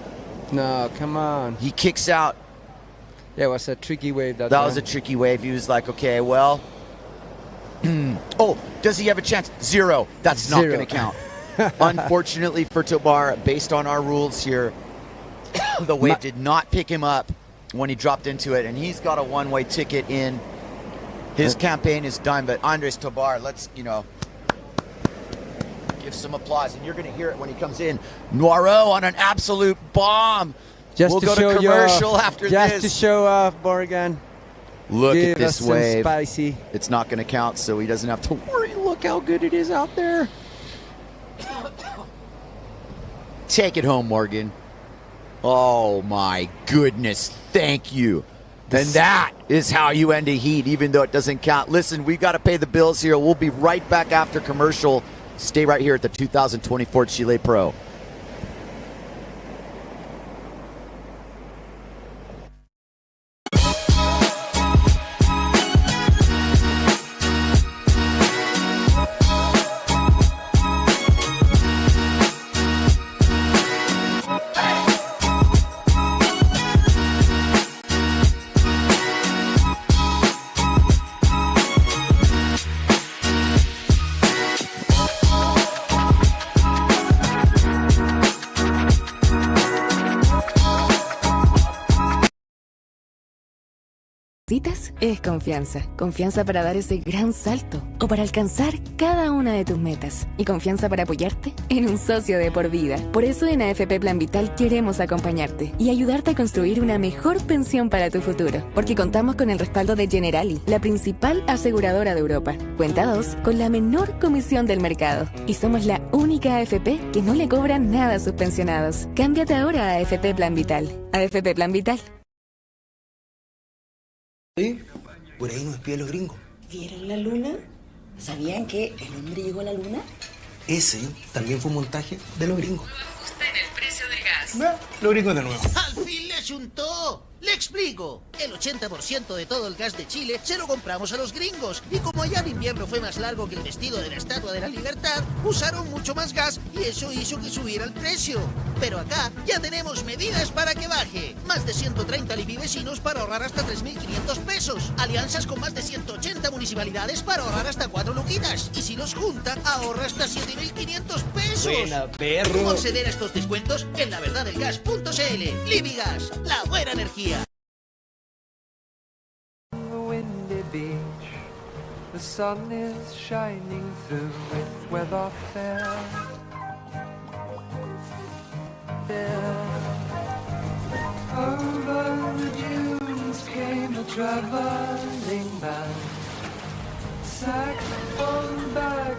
Speaker 8: No, come on.
Speaker 7: He kicks out.
Speaker 8: Yeah, it was a tricky wave that
Speaker 7: That
Speaker 8: time.
Speaker 7: was a tricky wave. He was like, okay, well. Oh, does he have a chance? Zero. That's not going to count. Unfortunately for Tobar, based on our rules here, the wave did not pick him up when he dropped into it, and he's got a one-way ticket in. His campaign is done, but Andres Tobar, let's, give some applause, and you're going to hear it when he comes in. Noiro on an absolute bomb. We'll go to commercial after this.
Speaker 8: Just to show off, Morgan.
Speaker 7: Look at this
Speaker 8: Some
Speaker 7: wave.
Speaker 8: spicy.
Speaker 7: It's not going to count, so he doesn't have to worry. Look how good it is out there. Take it home, Morgan. Oh, my goodness. Thank you. And that is how you end a heat, even though it doesn't count. Listen, we got to pay the bills here. We'll be right back after commercial. Stay right here at the 2024 Chile Pro.
Speaker 1: Necesitas es confianza. Confianza para dar ese gran salto o para alcanzar cada una de tus metas. Y confianza para apoyarte en un socio de por vida. Por eso en AFP Plan Vital queremos acompañarte y ayudarte a construir una mejor pensión para tu futuro. Porque contamos con el respaldo de Generali, la principal aseguradora de Europa. Cuenta 2 con la menor comisión del mercado. Y somos la única AFP que no le cobra nada a sus pensionados. Cámbiate ahora a AFP Plan Vital. AFP Plan Vital.
Speaker 2: ¿Sí? Por ahí nos espían los gringos.
Speaker 3: ¿Vieron la luna? ¿Sabían que el hombre llegó a la luna?
Speaker 2: Ese también fue un montaje de los gringos.
Speaker 4: Ajuste en el precio del gas.
Speaker 2: Los gringos de nuevo.
Speaker 5: ¡Al fin le chuntó! Le explico. El 80% de todo el gas de Chile se lo compramos a los gringos. Y como allá el invierno fue más largo que el vestido de la Estatua de la Libertad, usaron mucho más gas y eso hizo que subiera el precio. Pero acá ya tenemos medidas para que baje. Más de 130 vecinos para ahorrar hasta 3.500 pesos. Alianzas con más de 180 municipalidades para ahorrar hasta 4 luquitas. Y si los junta, ahorra hasta 7.500 pesos.
Speaker 2: Buena, perro.
Speaker 5: ¿Cómo acceder a estos descuentos? En laverdadelgas.cl. Libigas, la buena energía.
Speaker 6: Windy beach, the sun is shining through with weather fair. Over the dunes came a traveling man, sack on back,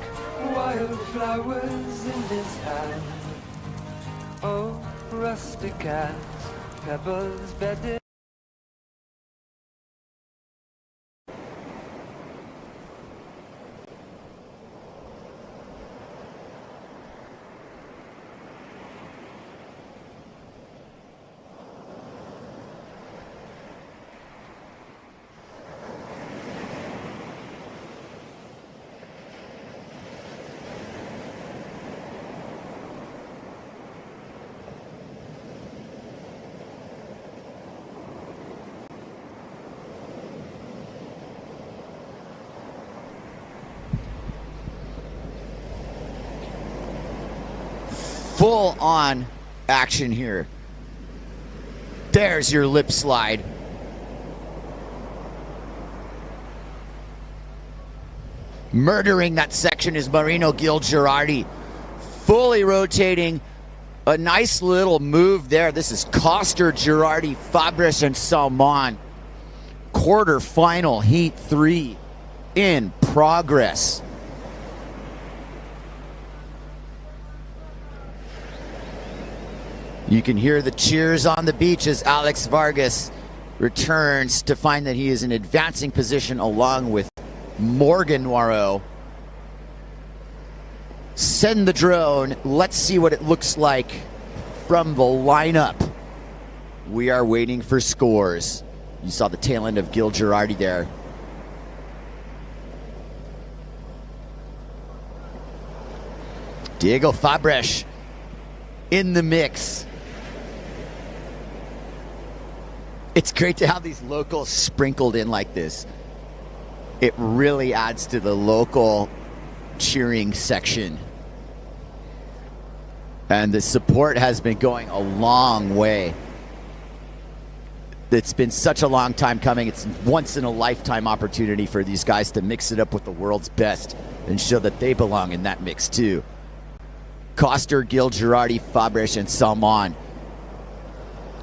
Speaker 6: wildflowers in his hand. Oh, rustic cat, pebbles bedded.
Speaker 7: Full on action here. There's your lip slide. Murdering that section is Marino Gil Girardi. Fully rotating. A nice little move there. This is Coster, Girardi, Fabris, and Salmon. Quarterfinal Heat 3 in progress. You can hear the cheers on the beach as Alex Vargas returns to find that he is in advancing position along with Morgan Noiro. Send the drone. Let's see what it looks like from the lineup. We are waiting for scores. You saw the tail end of Gil Girardi there. Diego Fabres in the mix. It's great to have these locals sprinkled in like this. It really adds to the local cheering section. And the support has been going a long way. It's been such a long time coming. It's once in a lifetime opportunity for these guys to mix it up with the world's best and show that they belong in that mix too. Coster, Gil Girardi, Fabres, and Salmon.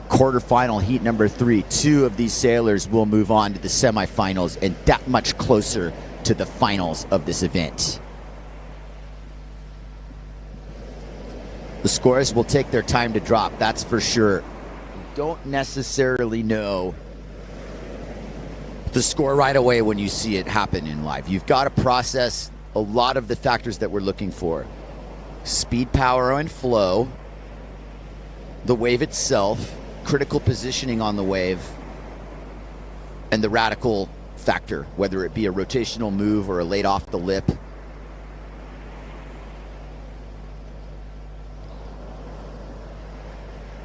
Speaker 7: Quarterfinal heat number 3. 2 of these sailors will move on to the semifinals and that much closer to the finals of this event. The scores will take their time to drop, that's for sure. Don't necessarily know the score right away when you see it happen in live. You've got to process a lot of the factors that we're looking for. Speed, power, and flow, the wave itself, critical positioning on the wave, and the radical factor, whether it be a rotational move or a laid off the lip.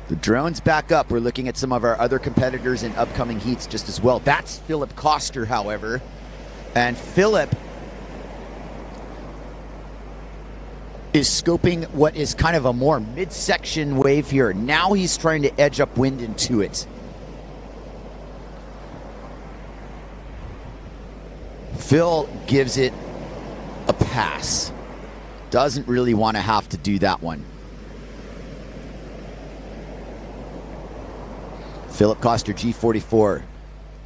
Speaker 7: The drone's back up. We're looking at some of our other competitors in upcoming heats just as well. That's Philip Coster, however. And Philip is scoping what is kind of a more midsection wave here. Now he's trying to edge upwind into it. Phil gives it a pass. Doesn't really want to have to do that one. Philip Coster, G44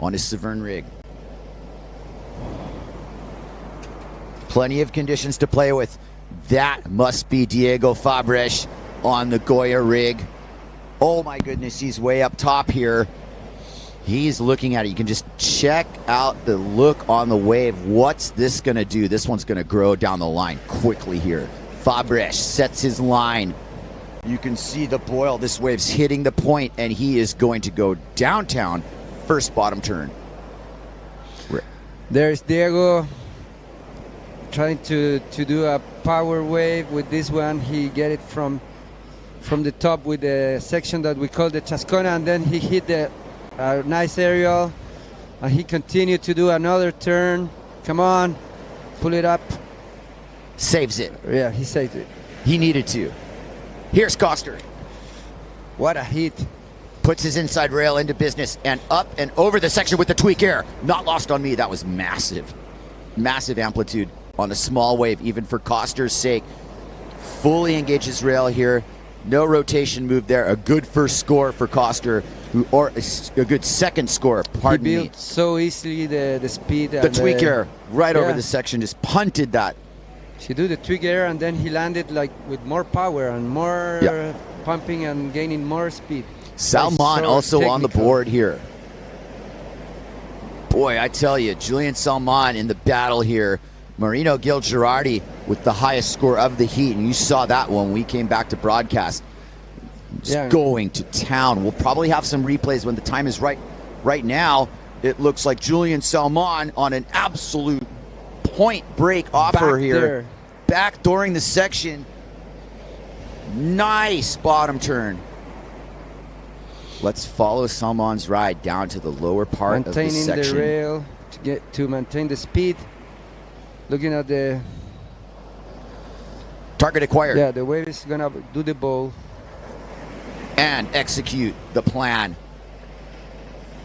Speaker 7: on his Severn rig. Plenty of conditions to play with. That must be Diego Fabres on the Goya rig. Oh my goodness, he's way up top here. He's looking at it. You can just check out the look on the wave. What's this going to do? This one's going to grow down the line quickly here. Fabres sets his line. You can see the boil. This wave's hitting the point, and he is going to go downtown. First bottom turn.
Speaker 8: There's Diego trying to do a power wave with this one. He get it from the top with the section that we call the Chascona, and then he hit the nice aerial, and he continued to do another turn. Come on, pull it up.
Speaker 7: Saves it.
Speaker 8: Yeah, he saved it.
Speaker 7: He needed to. Here's Coster.
Speaker 8: What a hit.
Speaker 7: Puts his inside rail into business and up and over the section with the tweak air. Not lost on me. That was massive. Massive amplitude on a small wave, even for Coster's sake. Fully engages rail here. No rotation move there. A good first score for Coster, or a good second score, pardon me.
Speaker 8: He built so easily the speed.
Speaker 7: The tweak air right over the section, just punted that.
Speaker 8: He do the twig air, and then he landed like with more power and more pumping and gaining more speed.
Speaker 7: Salmon so also technical on the board here. Boy, I tell you, Julian Salmon in the battle here. Marino Gil Girardi with the highest score of the heat, and you saw that when we came back to broadcast. Just going to town. We'll probably have some replays when the time is right. Right now, it looks like Julian Salmon on an absolute point break offer here. Backdooring the section. Nice bottom turn. Let's follow Salmon's ride down to the lower part of the section.
Speaker 8: Maintaining the rail to maintain the speed. Looking at the
Speaker 7: target acquired.
Speaker 8: Yeah, the wave is gonna do the bowl
Speaker 7: and execute the plan.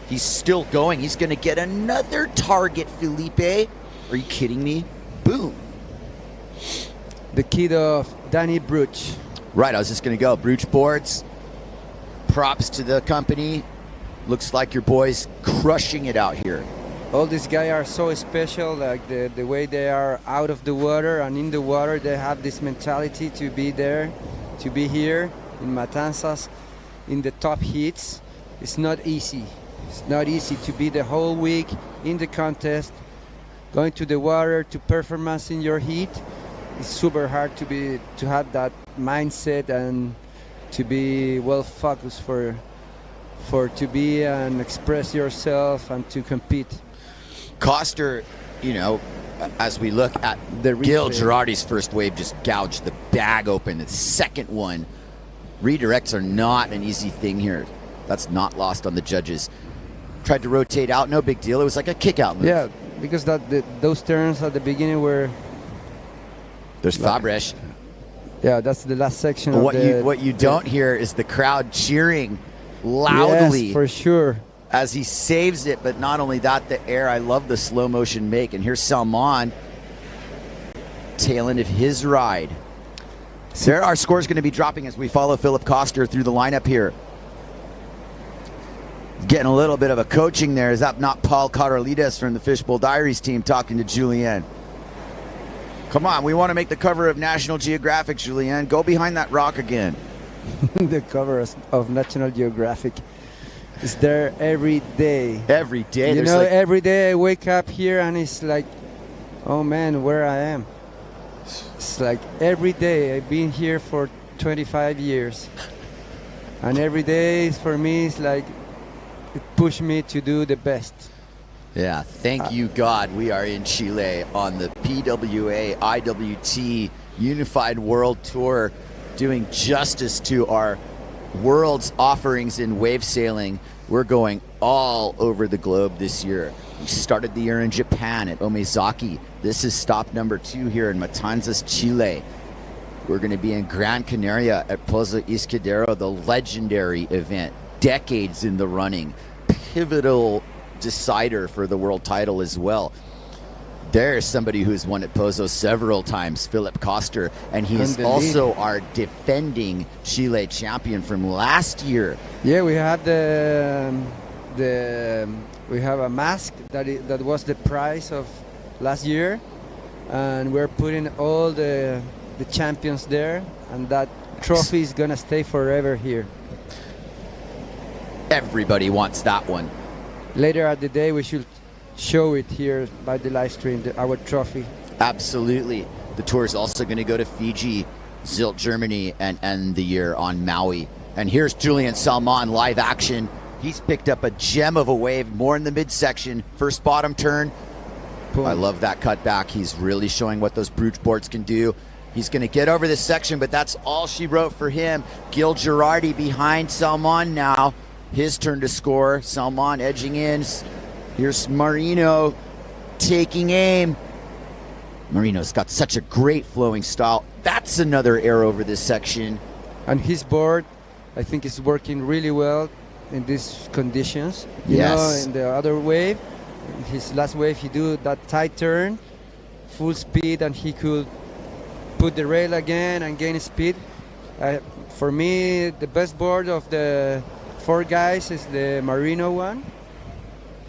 Speaker 7: He's still going. He's gonna get another target, Felipe. Are you kidding me? Boom.
Speaker 8: The kid of Danny Bruch.
Speaker 7: Right, I was just going to go. Bruch boards. Props to the company. Looks like your boys crushing it out here.
Speaker 8: All these guys are so special, like the way they are out of the water and in the water. They have this mentality to be there, to be here in Matanzas. in the top heats, it's not easy. It's not easy to be the whole week in the contest, going to the water to performance in your heat. It's super hard to have that mindset and to be well focused for to be and express yourself and to compete.
Speaker 7: Coster, you know, as we look at Gil Girardi's first wave, just gouged the bag open. The second one, redirects are not an easy thing here. That's not lost on the judges. Tried to rotate out, no big deal. It was like a kick-out move.
Speaker 8: Yeah, because those turns at the beginning were...
Speaker 7: There's Fabresh.
Speaker 8: Yeah, that's the last section.
Speaker 7: What you don't hear is the crowd cheering loudly.
Speaker 8: Yes, for sure.
Speaker 7: As he saves it, but not only that, the air. I love the slow motion make. And here's Salman, tail end of his ride. There, our score is going to be dropping as we follow Philip Coster through the lineup here. Getting a little bit of a coaching there. Is that not Paul Carolides from the Fishbowl Diaries team talking to Julien? Come on, we want to make the cover of National Geographic, Julien. Go behind that rock again.
Speaker 8: The cover of National Geographic is there every day.
Speaker 7: Every day.
Speaker 8: You know, every day I wake up here and it's like, oh man, where I am. It's like every day. I've been here for 25 years. And every day for me it's like, it pushed me to do the best.
Speaker 7: Yeah, thank you, God. We are in Chile on the PWA IWT Unified World Tour, doing justice to our world's offerings in wave sailing. We're going all over the globe this year. We started the year in Japan at Omezaki. This is stop number 2 here in Matanzas, Chile. We're going to be in Gran Canaria at Pozo Izquierdo, the legendary event. Decades in the running, pivotal decider for the world title as well. There's somebody who's won at Pozo several times, Philip Coster, and he is also our defending Chile champion from last year.
Speaker 8: Yeah, we had we have a mask that was the prize of last year, and we're putting all the champions there, and that trophy is gonna stay forever here.
Speaker 7: Everybody wants that one.
Speaker 8: Later at the day, we should show it here by the live stream, our trophy.
Speaker 7: Absolutely. The tour is also going to go to Fiji, Zilt, Germany, and end the year on Maui. And here's Julien Salman live action. He's picked up a gem of a wave, more in the midsection. First bottom turn. Boom. I love that cutback. He's really showing what those brooch boards can do. He's going to get over this section, but that's all she wrote for him. Gil Girardi behind Salman now. His turn to score. Salman edging in. Here's Marino taking aim. Marino's got such a great flowing style. That's another air over this section.
Speaker 8: And his board, I think, is working really well in these conditions. You
Speaker 7: yes.
Speaker 8: know, in the other wave, his last wave, he do that tight turn, full speed, and he could put the rail again and gain speed. For me, the best board of the 4 guys is the Marino one.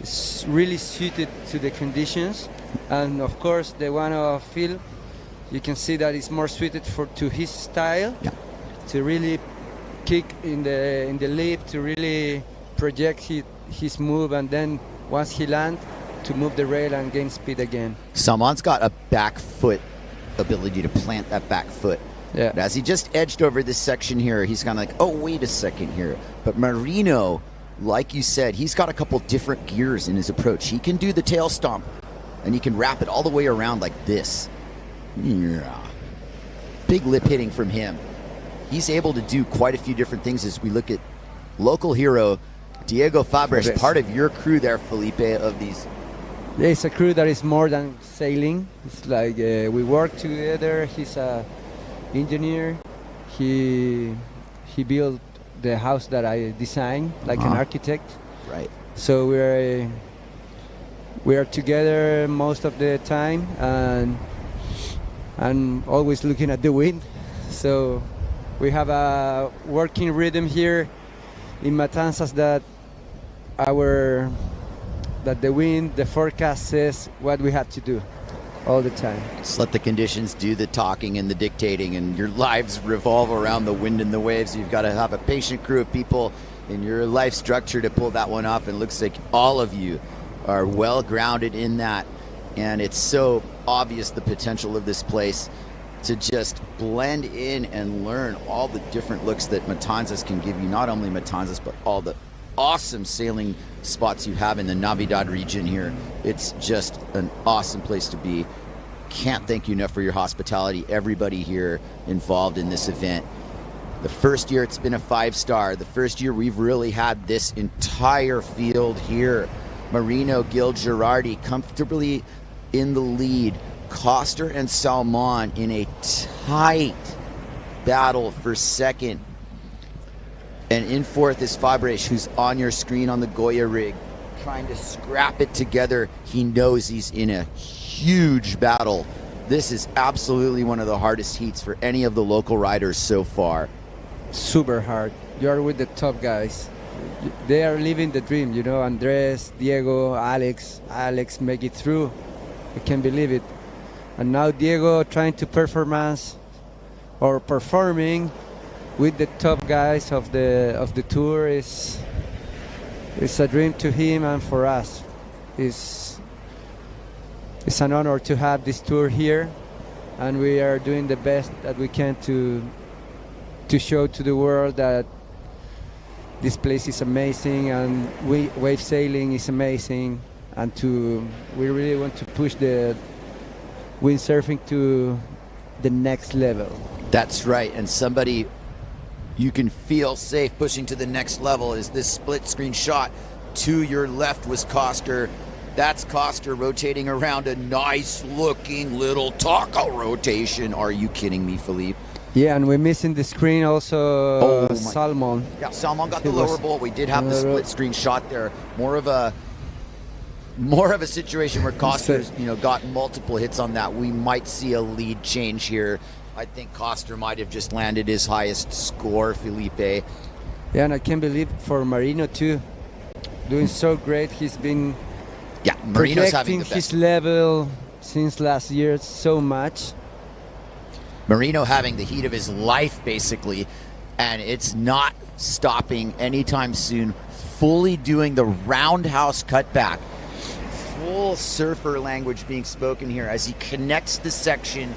Speaker 8: It's really suited to the conditions, and of course the one of Phil, you can see that it's more suited to his style.
Speaker 7: Yeah.
Speaker 8: To really kick in the lip, to really project his move, and then once he lands, to move the rail and gain speed again.
Speaker 7: Salman's got a back foot ability to plant that back foot.
Speaker 8: Yeah.
Speaker 7: But as he just edged over this section here, he's kind of like, oh, wait a second here. But Marino, like you said, he's got a couple different gears in his approach. He can do the tail stomp, and he can wrap it all the way around like this. Yeah. Big lip hitting from him. He's able to do quite a few different things as we look at local hero Diego Fabres, part of your crew there, Felipe, of these.
Speaker 8: Yeah, it's a crew that is more than sailing. It's like we work together. He's a engineer. He built the house that I designed, like an architect.
Speaker 7: Right.
Speaker 8: So we are together most of the time, and always looking at the wind. So we have a working rhythm here in Matanzas that the wind, the forecast says what we have to do. all the time.
Speaker 7: Just let the conditions do the talking and the dictating, and your lives revolve around the wind and the waves. You've got to have a patient crew of people in your life structure to pull that one off, and it looks like all of you are well grounded in that. And it's so obvious the potential of this place to just blend in and learn all the different looks that Matanzas can give you. Not only Matanzas, but all the awesome sailing spots you have in the Navidad region here. It's just an awesome place to be. Can't thank you enough for your hospitality, everybody here involved in this event. The first year it's been a 5-star. The first year we've really had this entire field here. Marino, Gil, Girardi comfortably in the lead. Coster and Salmon in a tight battle for second. And in fourth is Fabres, who's on your screen on the Goya rig, trying to scrap it together. He knows he's in a huge battle. This is absolutely one of the hardest heats for any of the local riders so far.
Speaker 8: Super hard. You are with the top guys. They are living the dream, you know. Andres, Diego, Alex make it through. I can't believe it. And now Diego trying to performing with the top guys of the tour is a dream to him and for us. It's an honor to have this tour here, and we are doing the best that we can to show to the world that this place is amazing and wave sailing is amazing, and we really want to push the windsurfing to the next level.
Speaker 7: That's right, and somebody you can feel safe pushing to the next level is this split screen shot. To your left was Coster. That's Coster rotating around a nice looking little taco rotation. Are you kidding me, Philippe?
Speaker 8: Yeah, and we're missing the screen also. Salmon.
Speaker 7: Yeah, Salmon got the lower bolt. We did have the split screen shot there. More of a situation where Coster's got multiple hits on that. We might see a lead change here. I think Coster might have just landed his highest score, Felipe.
Speaker 8: Yeah, and I can't believe for Marino too, doing so great. He's been
Speaker 7: Marino's having the best.
Speaker 8: His level since last year so much.
Speaker 7: Marino having the heat of his life basically, and it's not stopping anytime soon. Fully doing the roundhouse cutback. Full surfer language being spoken here as he connects the section,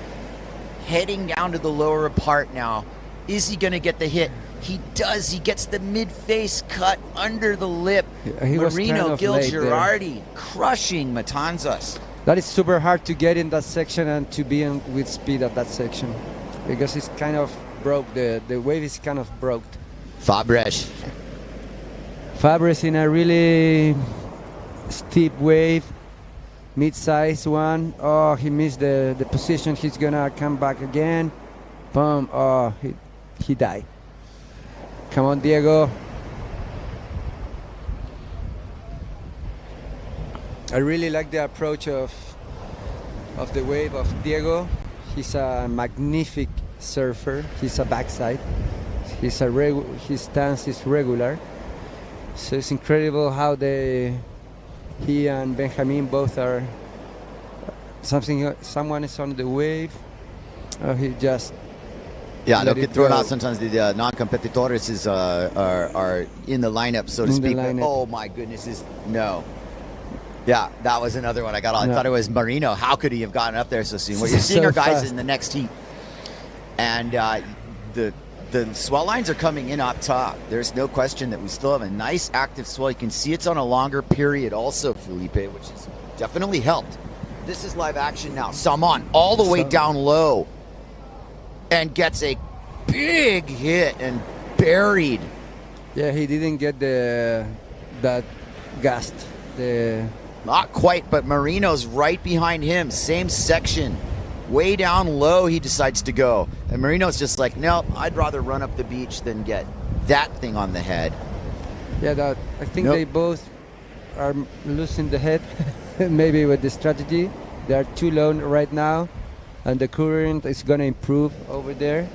Speaker 7: heading down to the lower part now. Is he going to get the hit? He does. He gets the mid-face cut under the lip. Marino, Gil, Girardi crushing Matanzas.
Speaker 8: That is super hard to get in that section and to be with speed at that section because it's kind of broke. The wave is kind of broke.
Speaker 7: Fabres
Speaker 8: in a really steep wave, mid-size one. Oh, he missed the position. He's gonna come back again. Boom. Oh, he died. Come on, Diego. I really like the approach of the wave of Diego. He's a magnific surfer. He's a backside. His stance is regular. So it's incredible how he and Benjamin both are. Someone is on the wave. He just.
Speaker 7: Yeah, they'll get thrown out sometimes. The non-competitores are in the lineup, so to speak. But, oh my goodness, no. Yeah, that was another one I got on. I thought it was Marino. How could he have gotten up there so soon? Well, you're seeing our guys fast in the next heat. And the swell lines are coming in up top. There's no question that we still have a nice active swell. You can see it's on a longer period also, Felipe, which has definitely helped. This is live action now. Salmon all the way down low and gets a big hit and buried.
Speaker 8: Yeah, he didn't get that gust.
Speaker 7: Not quite, but Marino's right behind him. Same section. Way down low he decides to go. And Marino's just like, nope, I'd rather run up the beach than get that thing on the head.
Speaker 8: Yeah, I think they both are losing the head. Maybe with the strategy. They are too low right now. And the current is going to improve over there.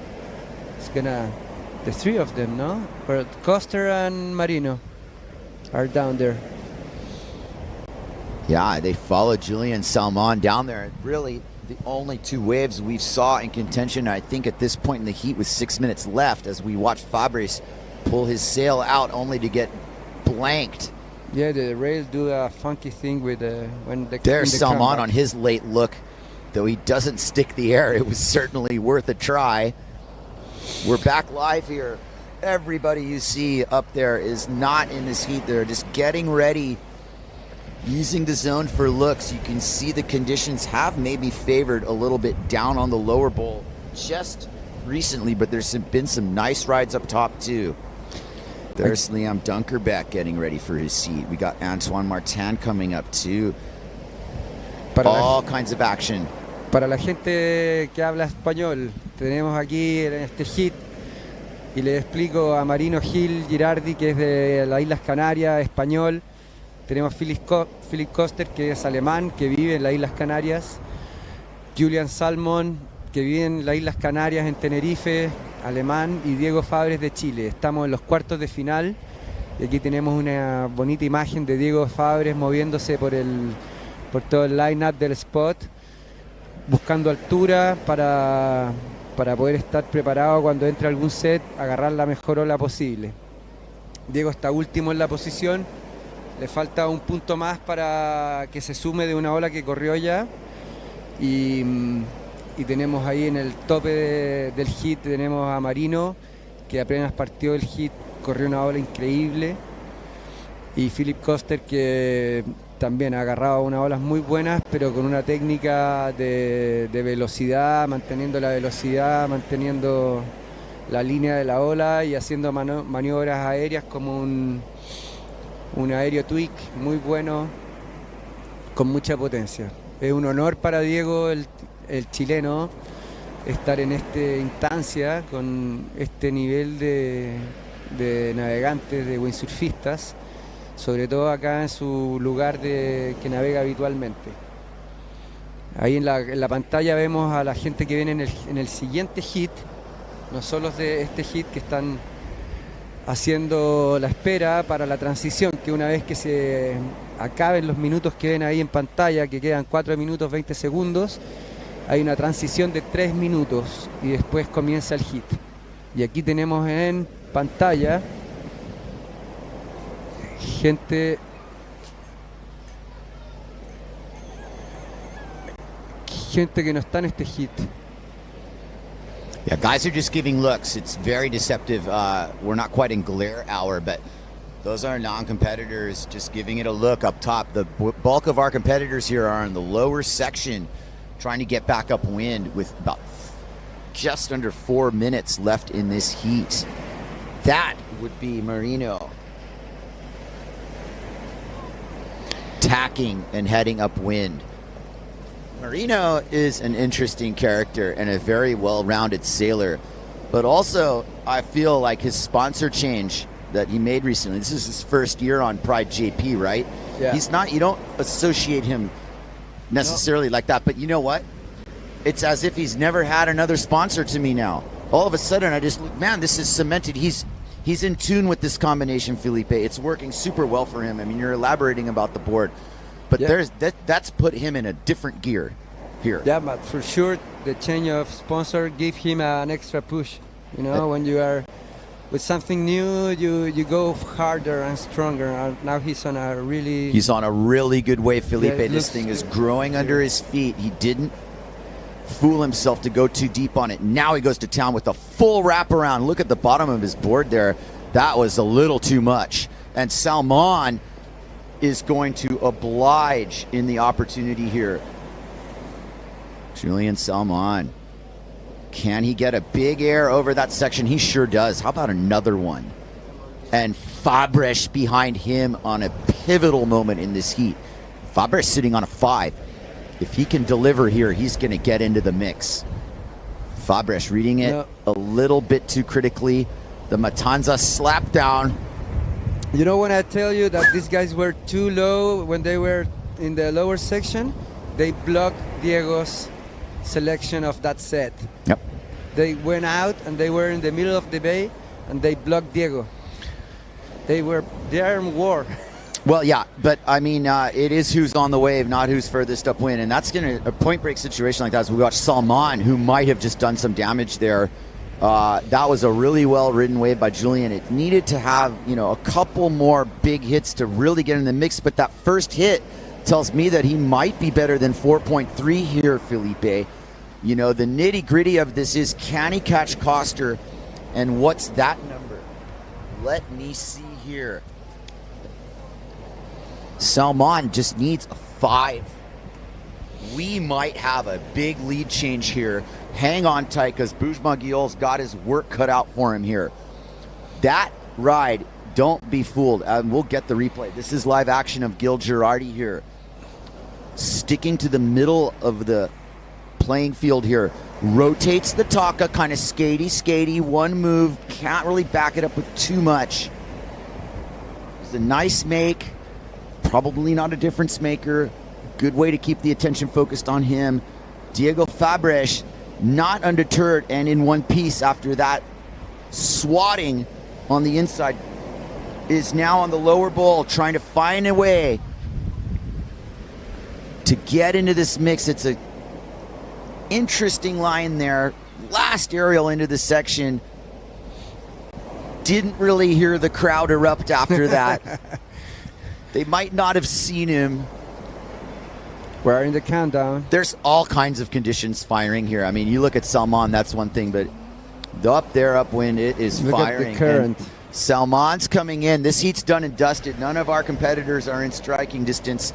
Speaker 8: The three of them, no? But Coster and Marino are down there.
Speaker 7: Yeah, they followed Julian Salmon down there. Really, the only two waves we saw in contention, I think, at this point in the heat with 6 minutes left, as we watched Fabres pull his sail out only to get blanked.
Speaker 8: Yeah, the rails do a funky thing with when the.
Speaker 7: There's Salmon
Speaker 8: comeback.
Speaker 7: on his late look. Though he doesn't stick the air, it was certainly worth a try. We're back live here. Everybody you see up there is not in this heat. They're just getting ready, using the zone for looks. You can see the conditions have maybe favored a little bit down on the lower bowl just recently, but there's been some nice rides up top too. There's Liam Dunkerbeck getting ready for his seat. We got Antoine Martin coming up too. All kinds of action.
Speaker 8: Para la gente que habla español, tenemos aquí en este hit, y le explico a Marino Gil Girardi, que es de las Islas Canarias, español. Tenemos Philip Koster, que es alemán, que vive en las Islas Canarias. Julian Salmon, que vive en las Islas Canarias, en Tenerife, alemán. Y Diego Fabres, de Chile. Estamos en los cuartos de final. Y aquí tenemos una bonita imagen de Diego Fabres moviéndose por todo el line-up del spot, buscando altura para poder estar preparado cuando entre algún set, agarrar la mejor ola posible. Diego está último en la posición, le falta un punto más para que se sume de una ola que corrió ya, y tenemos ahí en el tope del hit, tenemos a Marino, que apenas partió el hit, corrió una ola increíble, y Philip Koster, que también ha agarrado unas olas muy buenas, pero con una técnica de velocidad, manteniendo la velocidad, manteniendo la línea de la ola y haciendo maniobras aéreas como un aéreo tweak muy bueno, con mucha potencia. Es un honor para Diego, el chileno, estar en esta instancia con este nivel de navegantes, de windsurfistas, sobre todo acá en su lugar que navega habitualmente. Ahí en la pantalla vemos a la gente que viene en el siguiente hit, no solo los de este hit, que están haciendo la espera para la transición, que una vez que se acaben los minutos que ven ahí en pantalla, que quedan 4 minutos 20 segundos, hay una transición de 3 minutos y después comienza el hit. Y aquí tenemos en pantalla gente que no está en este hit.
Speaker 7: Yeah, guys are just giving looks. It's very deceptive. We're not quite in glare hour, but those are non-competitors just giving it a look up top. The bulk of our competitors here are in the lower section, trying to get back upwind with about just under 4 minutes left in this heat. That would be Marino tacking and heading upwind. Marino is an interesting character and a very well-rounded sailor, but also I feel like his sponsor change that he made recently, this is his first year on Pride JP, right?
Speaker 8: Yeah.
Speaker 7: He's not, you don't associate him necessarily like that, but you know what? It's as if he's never had another sponsor to me now. All of a sudden I just, man, this is cemented. He's in tune with this combination, Felipe. It's working super well for him. I mean, you're elaborating about the board, but
Speaker 8: yeah,
Speaker 7: that's put him in a different gear here.
Speaker 8: Yeah, but for sure the change of sponsor gave him an extra push. You know, when you are with something new, you go harder and stronger. Now he's on a really
Speaker 7: good wave, Felipe.
Speaker 8: Yeah,
Speaker 7: this thing is growing under his feet. He didn't fool himself to go too deep on it. Now he goes to town with a full wraparound. Look at the bottom of his board there. That was a little too much. And Salmon is going to oblige in the opportunity here. Julian Salmon. Can he get a big air over that section? He sure does. How about another one? And Fabres behind him on a pivotal moment in this heat. Fabres sitting on a 5. If he can deliver here, he's going to get into the mix. Fabres reading it a little bit too critically. The Matanza slap down.
Speaker 8: You know, when I tell you that these guys were too low when they were in the lower section, they blocked Diego's selection of that set.
Speaker 7: Yep.
Speaker 8: They went out and they were in the middle of the bay and they blocked Diego. They are in war.
Speaker 7: Well, yeah, but I mean, it is who's on the wave, not who's furthest upwind, and that's going to a point break situation like that. As we watch Salman, who might have just done some damage there. That was a really well ridden wave by Julian. It needed to have a couple more big hits to really get in the mix, but that first hit tells me that he might be better than 4.3 here, Felipe. The nitty gritty of this is, can he catch Koster, and what's that number? Let me see here. Salman just needs a 5. We might have a big lead change here. Hang on tight, because Boujmaguil's got his work cut out for him here. That ride, don't be fooled. We'll get the replay. This is live action of Gil Girardi here. Sticking to the middle of the playing field here. Rotates the Taka, kind of skatey, one move. Can't really back it up with too much. It's a nice make. Probably not a difference maker. Good way to keep the attention focused on him. Diego Fabres, not undeterred and in one piece after that swatting on the inside, is now on the lower bowl, trying to find a way to get into this mix. It's a interesting line there. Last aerial into the section. Didn't really hear the crowd erupt after that. They might not have seen him.
Speaker 8: We're in the countdown.
Speaker 7: There's all kinds of conditions firing here. I mean, you look at Salman, that's one thing, but up there, upwind, it is
Speaker 8: look
Speaker 7: firing.
Speaker 8: At the current.
Speaker 7: And Salman's coming in. This heat's done and dusted. None of our competitors are in striking distance.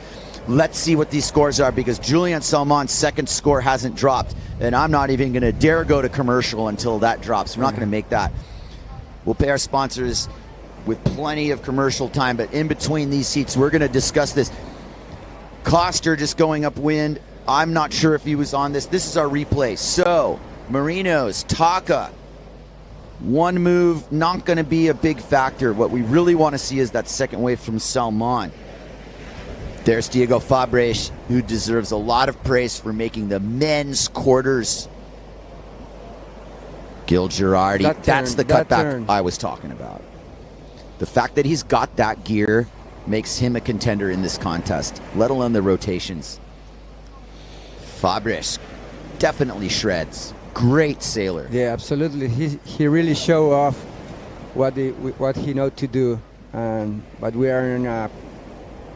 Speaker 7: Let's see what these scores are, because Julian Salman's second score hasn't dropped, and I'm not even going to dare go to commercial until that drops. We're not going to make that. We'll pay our sponsors with plenty of commercial time, but in between these heats, we're going to discuss this. Koster just going upwind. I'm not sure if he was on this. This is our replay. So, Marinos, Taka, one move, not going to be a big factor. What we really want to see is that second wave from Salman. There's Diego Fabres, who deserves a lot of praise for making the men's quarters. Gil Girardi, that's the cutback I was talking about. The fact that he's got that gear makes him a contender in this contest, let alone the rotations. Fabres definitely shreds. Great sailor.
Speaker 8: Yeah, absolutely. He really show off what he know to do. But we are in a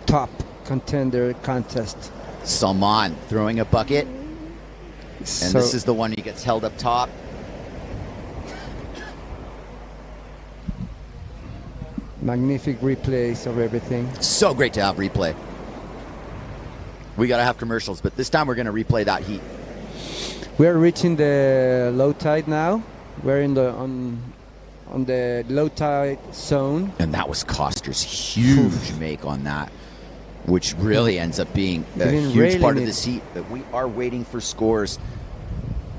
Speaker 8: top contest.
Speaker 7: Salman throwing a bucket. And this is the one he gets held up top.
Speaker 8: Magnific replays of everything.
Speaker 7: So great to have replay. We got to have commercials, but this time we're going to replay that heat.
Speaker 8: We're reaching the low tide now. We're in the on the low tide zone.
Speaker 7: And that was Koster's huge make on that, which really ends up being a huge part of this heat. But we are waiting for scores.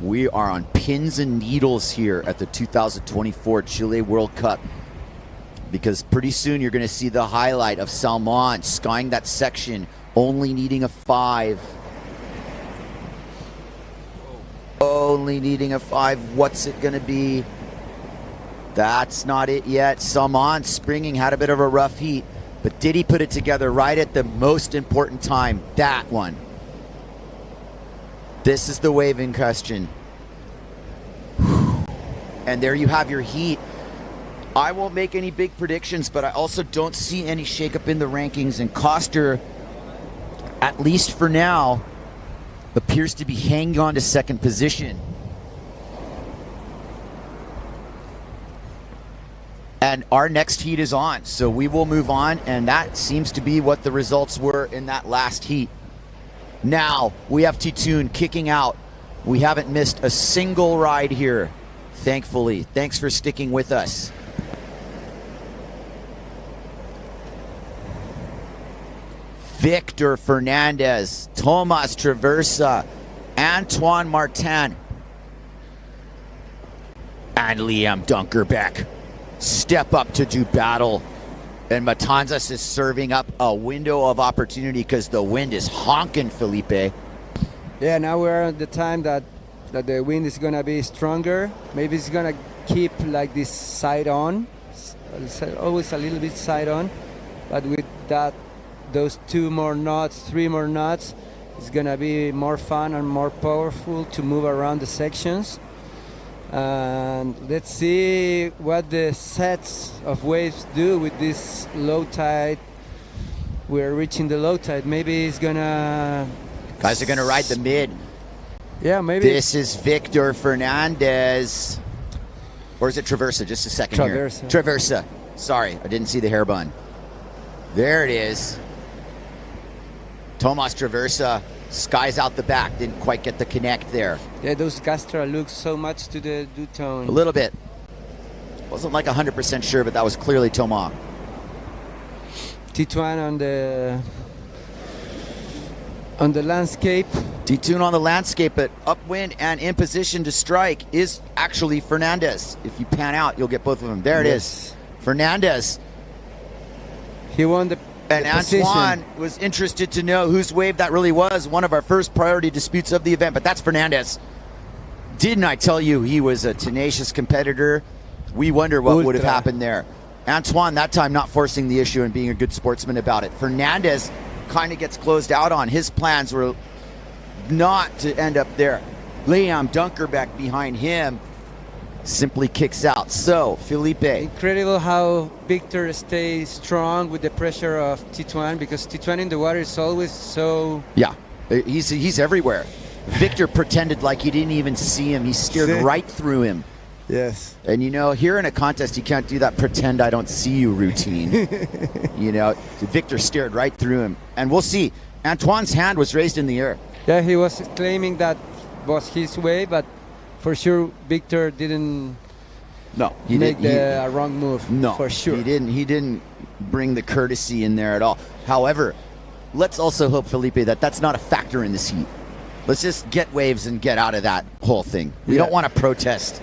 Speaker 7: We are on pins and needles here at the 2024 Chile World Cup, because pretty soon you're going to see the highlight of Salman skying that section, only needing a 5. Only needing a 5. What's it going to be? That's not it yet. Salman springing, had a bit of a rough heat, but did he put it together right at the most important time? That one. This is the wave in question. And there you have your heat. I won't make any big predictions, but I also don't see any shakeup in the rankings. And Koster, at least for now, appears to be hanging on to second position. And our next heat is on, so we will move on, and that seems to be what the results were in that last heat. Now, we have Titoon kicking out. We haven't missed a single ride here, thankfully. Thanks for sticking with us. Victor Fernandez, Tomas Traversa, Antoine Martin, and Liam Dunkerbeck step up to do battle. And Matanzas is serving up a window of opportunity because the wind is honking, Felipe.
Speaker 8: Yeah, now we're at the time that the wind is going to be stronger. Maybe it's going to keep like this side on. It's always a little bit side on. But with that those 2 more knots, 3 more knots, it's gonna be more fun and more powerful to move around the sections. And let's see what the sets of waves do with this low tide. We're reaching the low tide. Maybe it's gonna...
Speaker 7: Guys are gonna ride the mid.
Speaker 8: Yeah, maybe.
Speaker 7: This is Victor Fernandez. Or is it Traversa? Just a second
Speaker 8: Traversa.
Speaker 7: here. Traversa. Sorry, I didn't see the hair bun. There it is. Tomas Traversa. Skies out the back. Didn't quite get the connect there.
Speaker 8: Yeah, those Gastra look so much to the Dutone.
Speaker 7: A little bit. Wasn't like 100% sure, but that was clearly Thomas.
Speaker 8: Tituan on the landscape.
Speaker 7: Tune on the landscape, but upwind and in position to strike is actually Fernandez. If you pan out, you'll get both of them. There it is. Fernandez.
Speaker 8: He won the
Speaker 7: And Antoine
Speaker 8: position.
Speaker 7: was interested to know whose wave that really was. One of our first priority disputes of the event, but that's Fernandez. Didn't I tell you he was a tenacious competitor? We wonder what would have happened there. Antoine, that time, not forcing the issue and being a good sportsman about it. Fernandez kind of gets closed out on. His plans were not to end up there. Liam Dunkerbeck behind him simply kicks out. So, Felipe.
Speaker 8: Incredible how Victor stays strong with the pressure of Tituan, because Tituan in the water is always so...
Speaker 7: Yeah, he's everywhere. Victor pretended like he didn't even see him. He steered right through him.
Speaker 8: Yes.
Speaker 7: And you know, here in a contest, you can't do that pretend I don't see you routine. You know, Victor steered right through him. And we'll see. Antoine's hand was raised in the air.
Speaker 8: Yeah, he was claiming that was his way, but for sure Victor didn't make the wrong move.
Speaker 7: No,
Speaker 8: for sure.
Speaker 7: He didn't bring the courtesy in there at all. However, let's also hope, Felipe, that that's not a factor in this heat. Let's just get waves and get out of that whole thing. We don't want to protest.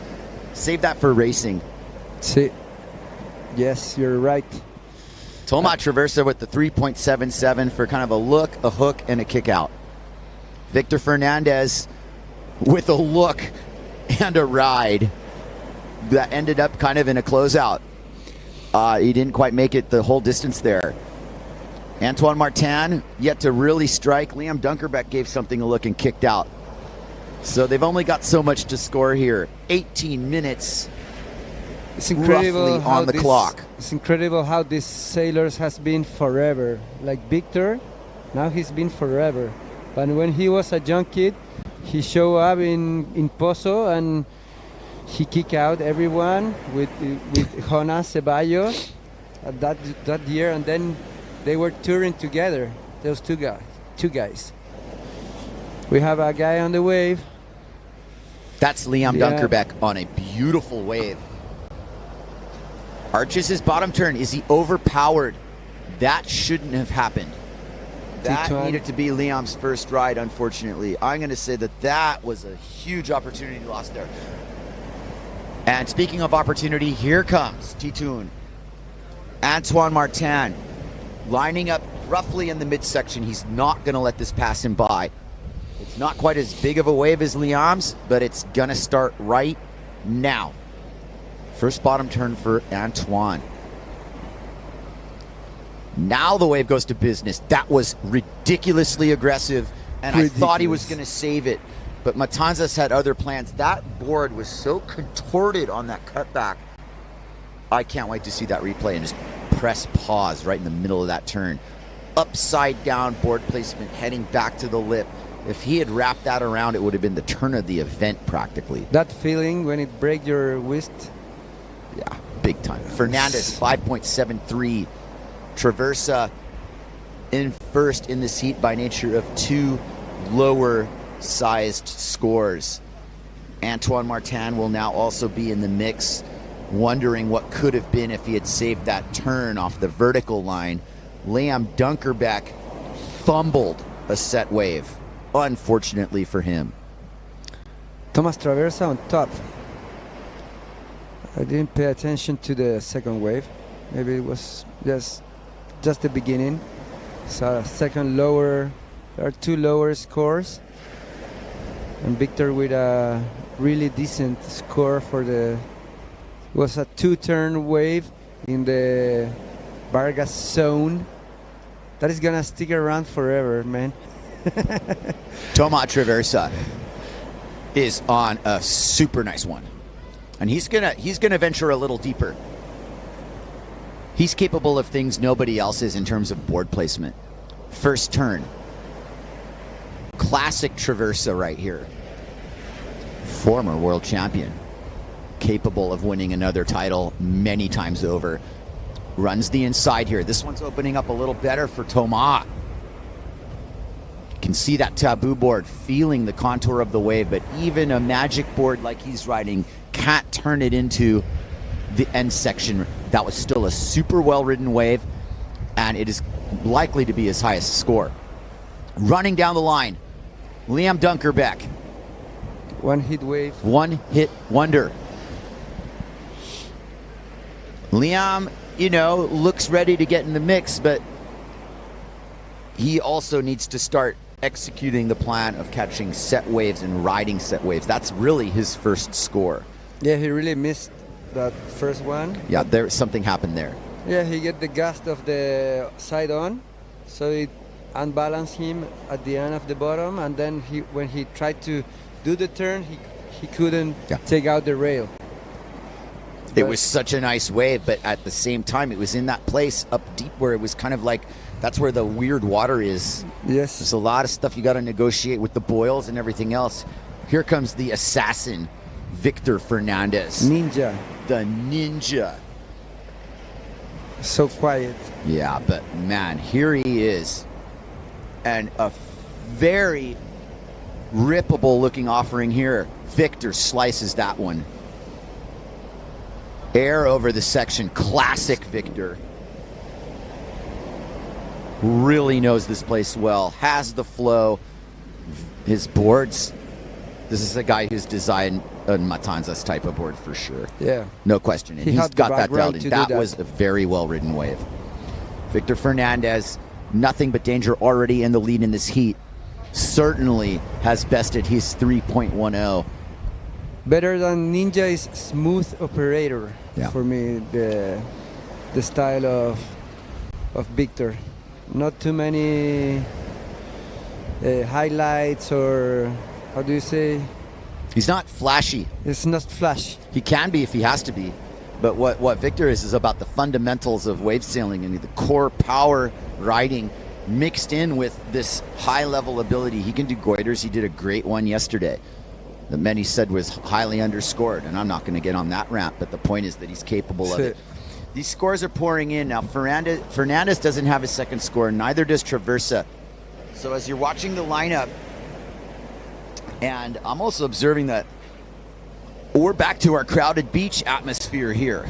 Speaker 7: Save that for racing.
Speaker 8: See, yes, you're right.
Speaker 7: Tomas Traversa with the 3.77 for kind of a look, a hook, and a kick out. Victor Fernandez with a look and a ride that ended up kind of in a closeout. He didn't quite make it the whole distance there. Antoine Martin yet to really strike. Liam Dunkerbeck gave something a look and kicked out. So they've only got so much to score here. 18 minutes.
Speaker 8: It's incredible
Speaker 7: roughly on the clock.
Speaker 8: It's incredible how these sailors has been forever. Like Victor, now he's been forever. But when he was a young kid, he showed up in Pozo and he kicked out everyone with Jonas Ceballos that year, and then they were touring together. Those two guys. We have a guy on the wave.
Speaker 7: That's Liam Dunkerbeck on a beautiful wave. Arches his bottom turn. Is he overpowered? That shouldn't have happened. That needed to be Liam's first ride, unfortunately. I'm going to say that was a huge opportunity lost there. And speaking of opportunity, here comes Titoon. Antoine Martin lining up roughly in the midsection. He's not going to let this pass him by. It's not quite as big of a wave as Liam's, but it's going to start right now. First bottom turn for Antoine. Now the wave goes to business. That was ridiculously aggressive, and I thought he was going to save it. But Matanzas had other plans. That board was so contorted on that cutback. I can't wait to see that replay and just press pause right in the middle of that turn. Upside down board placement heading back to the lip. If he had wrapped that around, it would have been the turn of the event practically.
Speaker 8: That feeling when it breaks your wrist?
Speaker 7: Yeah, big time. Fernandez, 5.73. Traversa in first in this heat by nature of two lower-sized scores. Antoine Martin will now also be in the mix, wondering what could have been if he had saved that turn off the vertical line. Liam Dunkerbeck fumbled a set wave, unfortunately for him.
Speaker 8: Tomas Traversa on top. I didn't pay attention to the second wave. Maybe it was just the beginning. So second lower, there are two lower scores. And Victor with a really decent score for it was a two-turn wave in the Vargas zone. that is gonna stick around forever, man.
Speaker 7: Tomas Traversa is on a super nice one, and he's gonna venture a little deeper. He's capable of things nobody else is in terms of board placement. First turn, classic Traversa right here. Former world champion, capable of winning another title many times over. Runs the inside here. This one's opening up a little better for Tomas. You can see that taboo board feeling the contour of the wave, but even a magic board like he's riding can't turn it into the end section. That was still a super well-ridden wave, and it is likely to be his highest score. Running down the line, Liam Dunkerbeck.
Speaker 8: One hit wave.
Speaker 7: One hit wonder. Liam, you know, looks ready to get in the mix, but he also needs to start executing the plan of catching set waves and riding set waves. That's really his first score.
Speaker 8: Yeah, he really missed that first one.
Speaker 7: Yeah, there something happened there.
Speaker 8: Yeah, he get the gust of the side on, so it unbalanced him at the end of the bottom, and then when he tried to do the turn, he couldn't take out the rail.
Speaker 7: It was such a nice wave, but at the same time, it was in that place up deep where it was kind of like, that's where the weird water is.
Speaker 8: Yes.
Speaker 7: There's a lot of stuff you got to negotiate with the boils and everything else. Here comes the assassin, Victor Fernandez.
Speaker 8: Ninja.
Speaker 7: The ninja.
Speaker 8: So quiet.
Speaker 7: Yeah, but man, here he is. And a very rippable looking offering here. Victor slices that one. Air over the section. Classic Victor. Really knows this place well. Has the flow. His boards. This is a guy who's designed a Matanzas type of board for sure.
Speaker 8: Yeah.
Speaker 7: No question. And he's got that dialed in. That was a very well ridden wave. Victor Fernandez, nothing but danger already in the lead in this heat. Certainly has bested his 3.10.
Speaker 8: Better than Ninja is smooth operator.
Speaker 7: Yeah.
Speaker 8: For me, the style of Victor. Not too many highlights, or how do you say?
Speaker 7: He's not flashy.
Speaker 8: It's not flash.
Speaker 7: He can be if he has to be. But what Victor is about the fundamentals of wave sailing and the core power riding mixed in with this high level ability. He can do goiters. He did a great one yesterday that many said was highly underscored, and I'm not going to get on that rant, but the point is that he's capable of it. These scores are pouring in now. Fernandez doesn't have a second score, neither does Traversa. So as you're watching the lineup, and I'm also observing that we're back to our crowded beach atmosphere here.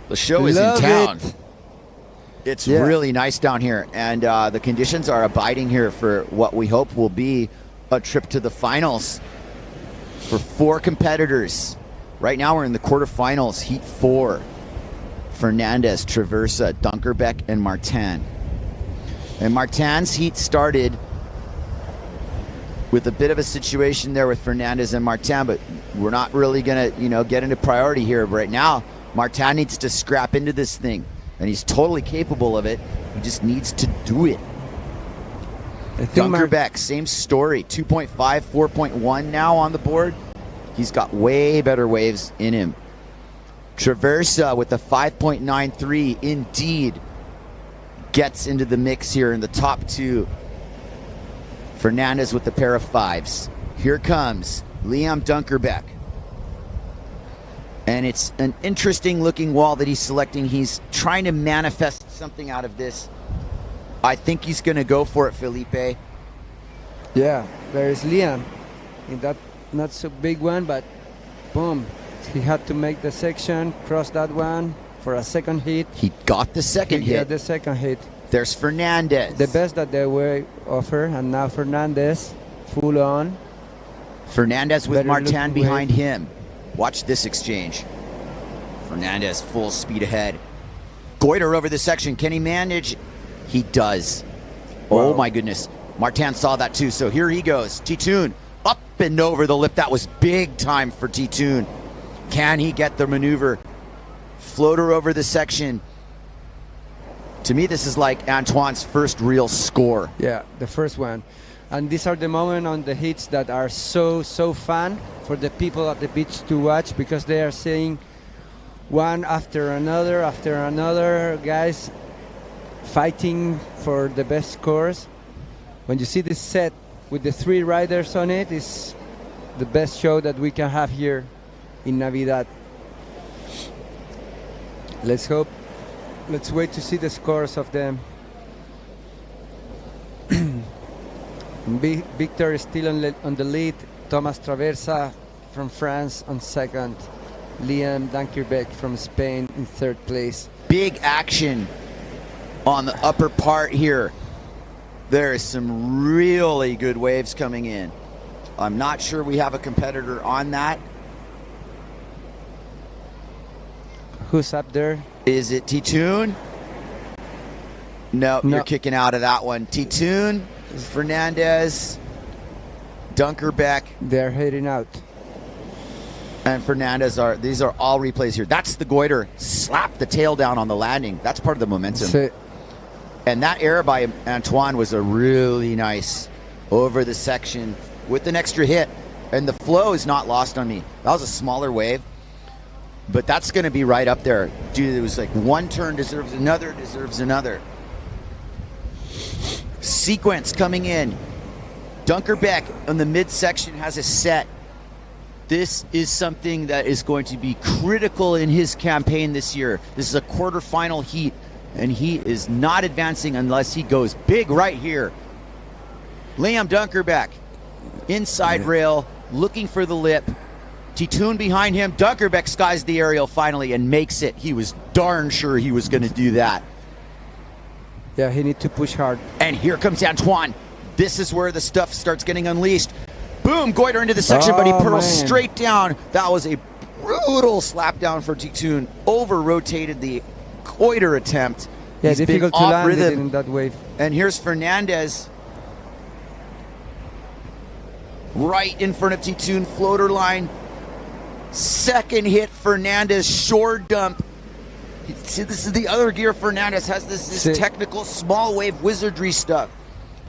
Speaker 7: The show is in town. It's really nice down here, and the conditions are abiding here for what we hope will be a trip to the finals for 4 competitors. Right now we're in the quarterfinals, Heat 4. Fernandez, Traversa, Dunkerbeck, and Martin. And Martin's heat started with a bit of a situation there with Fernandez and Martin, but we're not really going to, get into priority here. But right now, Martin needs to scrap into this thing, and he's totally capable of it. He just needs to do it. Dunkerbeck, same story. 2.5, 4.1 now on the board. He's got way better waves in him. Traversa with the 5.93 indeed gets into the mix here in the top 2. Fernandez with the pair of 5s. Here comes Liam Dunkerbeck. And it's an interesting looking wall that he's selecting. He's trying to manifest something out of this. I think he's going to go for it, Felipe.
Speaker 8: Yeah, there's Liam in that not so big one, but boom. He had to make the section, cross that one for a second hit.
Speaker 7: He got the second hit.
Speaker 8: Yeah, the second hit.
Speaker 7: There's Fernandez.
Speaker 8: The best that they were offer, and now Fernandez, full on.
Speaker 7: Fernandez with
Speaker 8: Better
Speaker 7: Martin behind
Speaker 8: wave.
Speaker 7: him. Watch this exchange. Fernandez full speed ahead. Goiter over the section. Can he manage? He does.
Speaker 8: Wow.
Speaker 7: Oh my goodness. Martin saw that too. So here he goes. T-Tune up and over the lip. That was big time for T-Tune. Can he get the maneuver? Floater over the section. To me, this is like Antoine's first real score.
Speaker 8: Yeah, the first one. And these are the moments on the hits that are so fun for the people at the beach to watch, because they are seeing one after another guys fighting for the best scores. When you see this set with the 3 riders on it, is the best show that we can have here in Navidad. Let's wait to see the scores of them. Victor is still on the lead. Thomas Traversa from France on second. Liam Dankerbeck from Spain in third place.
Speaker 7: Big action on the upper part here. There is some really good waves coming in. I'm not sure we have a competitor on that.
Speaker 8: Who's up there?
Speaker 7: Is it Titoon? No, you're kicking out of that one. Titoon, Fernandez, Dunkerbeck.
Speaker 8: They're heading out.
Speaker 7: And Fernandez these are all replays here. That's the goiter. Slap the tail down on the landing. That's part of the momentum. And that error by Antoine was a really nice over the section with an extra hit. And the flow is not lost on me. That was a smaller wave, but that's going to be right up there. Dude, it was like one turn deserves another, Sequence coming in. Dunkerbeck on the midsection has a set. This is something that is going to be critical in his campaign this year. This is a quarterfinal heat, and he is not advancing unless he goes big right here. Liam Dunkerbeck, inside rail, looking for the lip. Titoon behind him. Dunkerbeck skies the aerial finally and makes it. He was darn sure he was going to do that.
Speaker 8: Yeah, he needs to push hard.
Speaker 7: And here comes Antoine. This is where the stuff starts getting unleashed. Boom, goiter into the section, but he pearls straight down. That was a brutal slap down for Titoon. Over-rotated the goiter attempt.
Speaker 8: Yeah,
Speaker 7: He's
Speaker 8: difficult
Speaker 7: been
Speaker 8: to
Speaker 7: off
Speaker 8: land
Speaker 7: rhythm.
Speaker 8: it in that wave.
Speaker 7: And here's Fernandez. Right in front of Titoon, floater line. Second hit, Fernandez, shore dump. See, this is the other gear Fernandez has, this technical small wave wizardry stuff.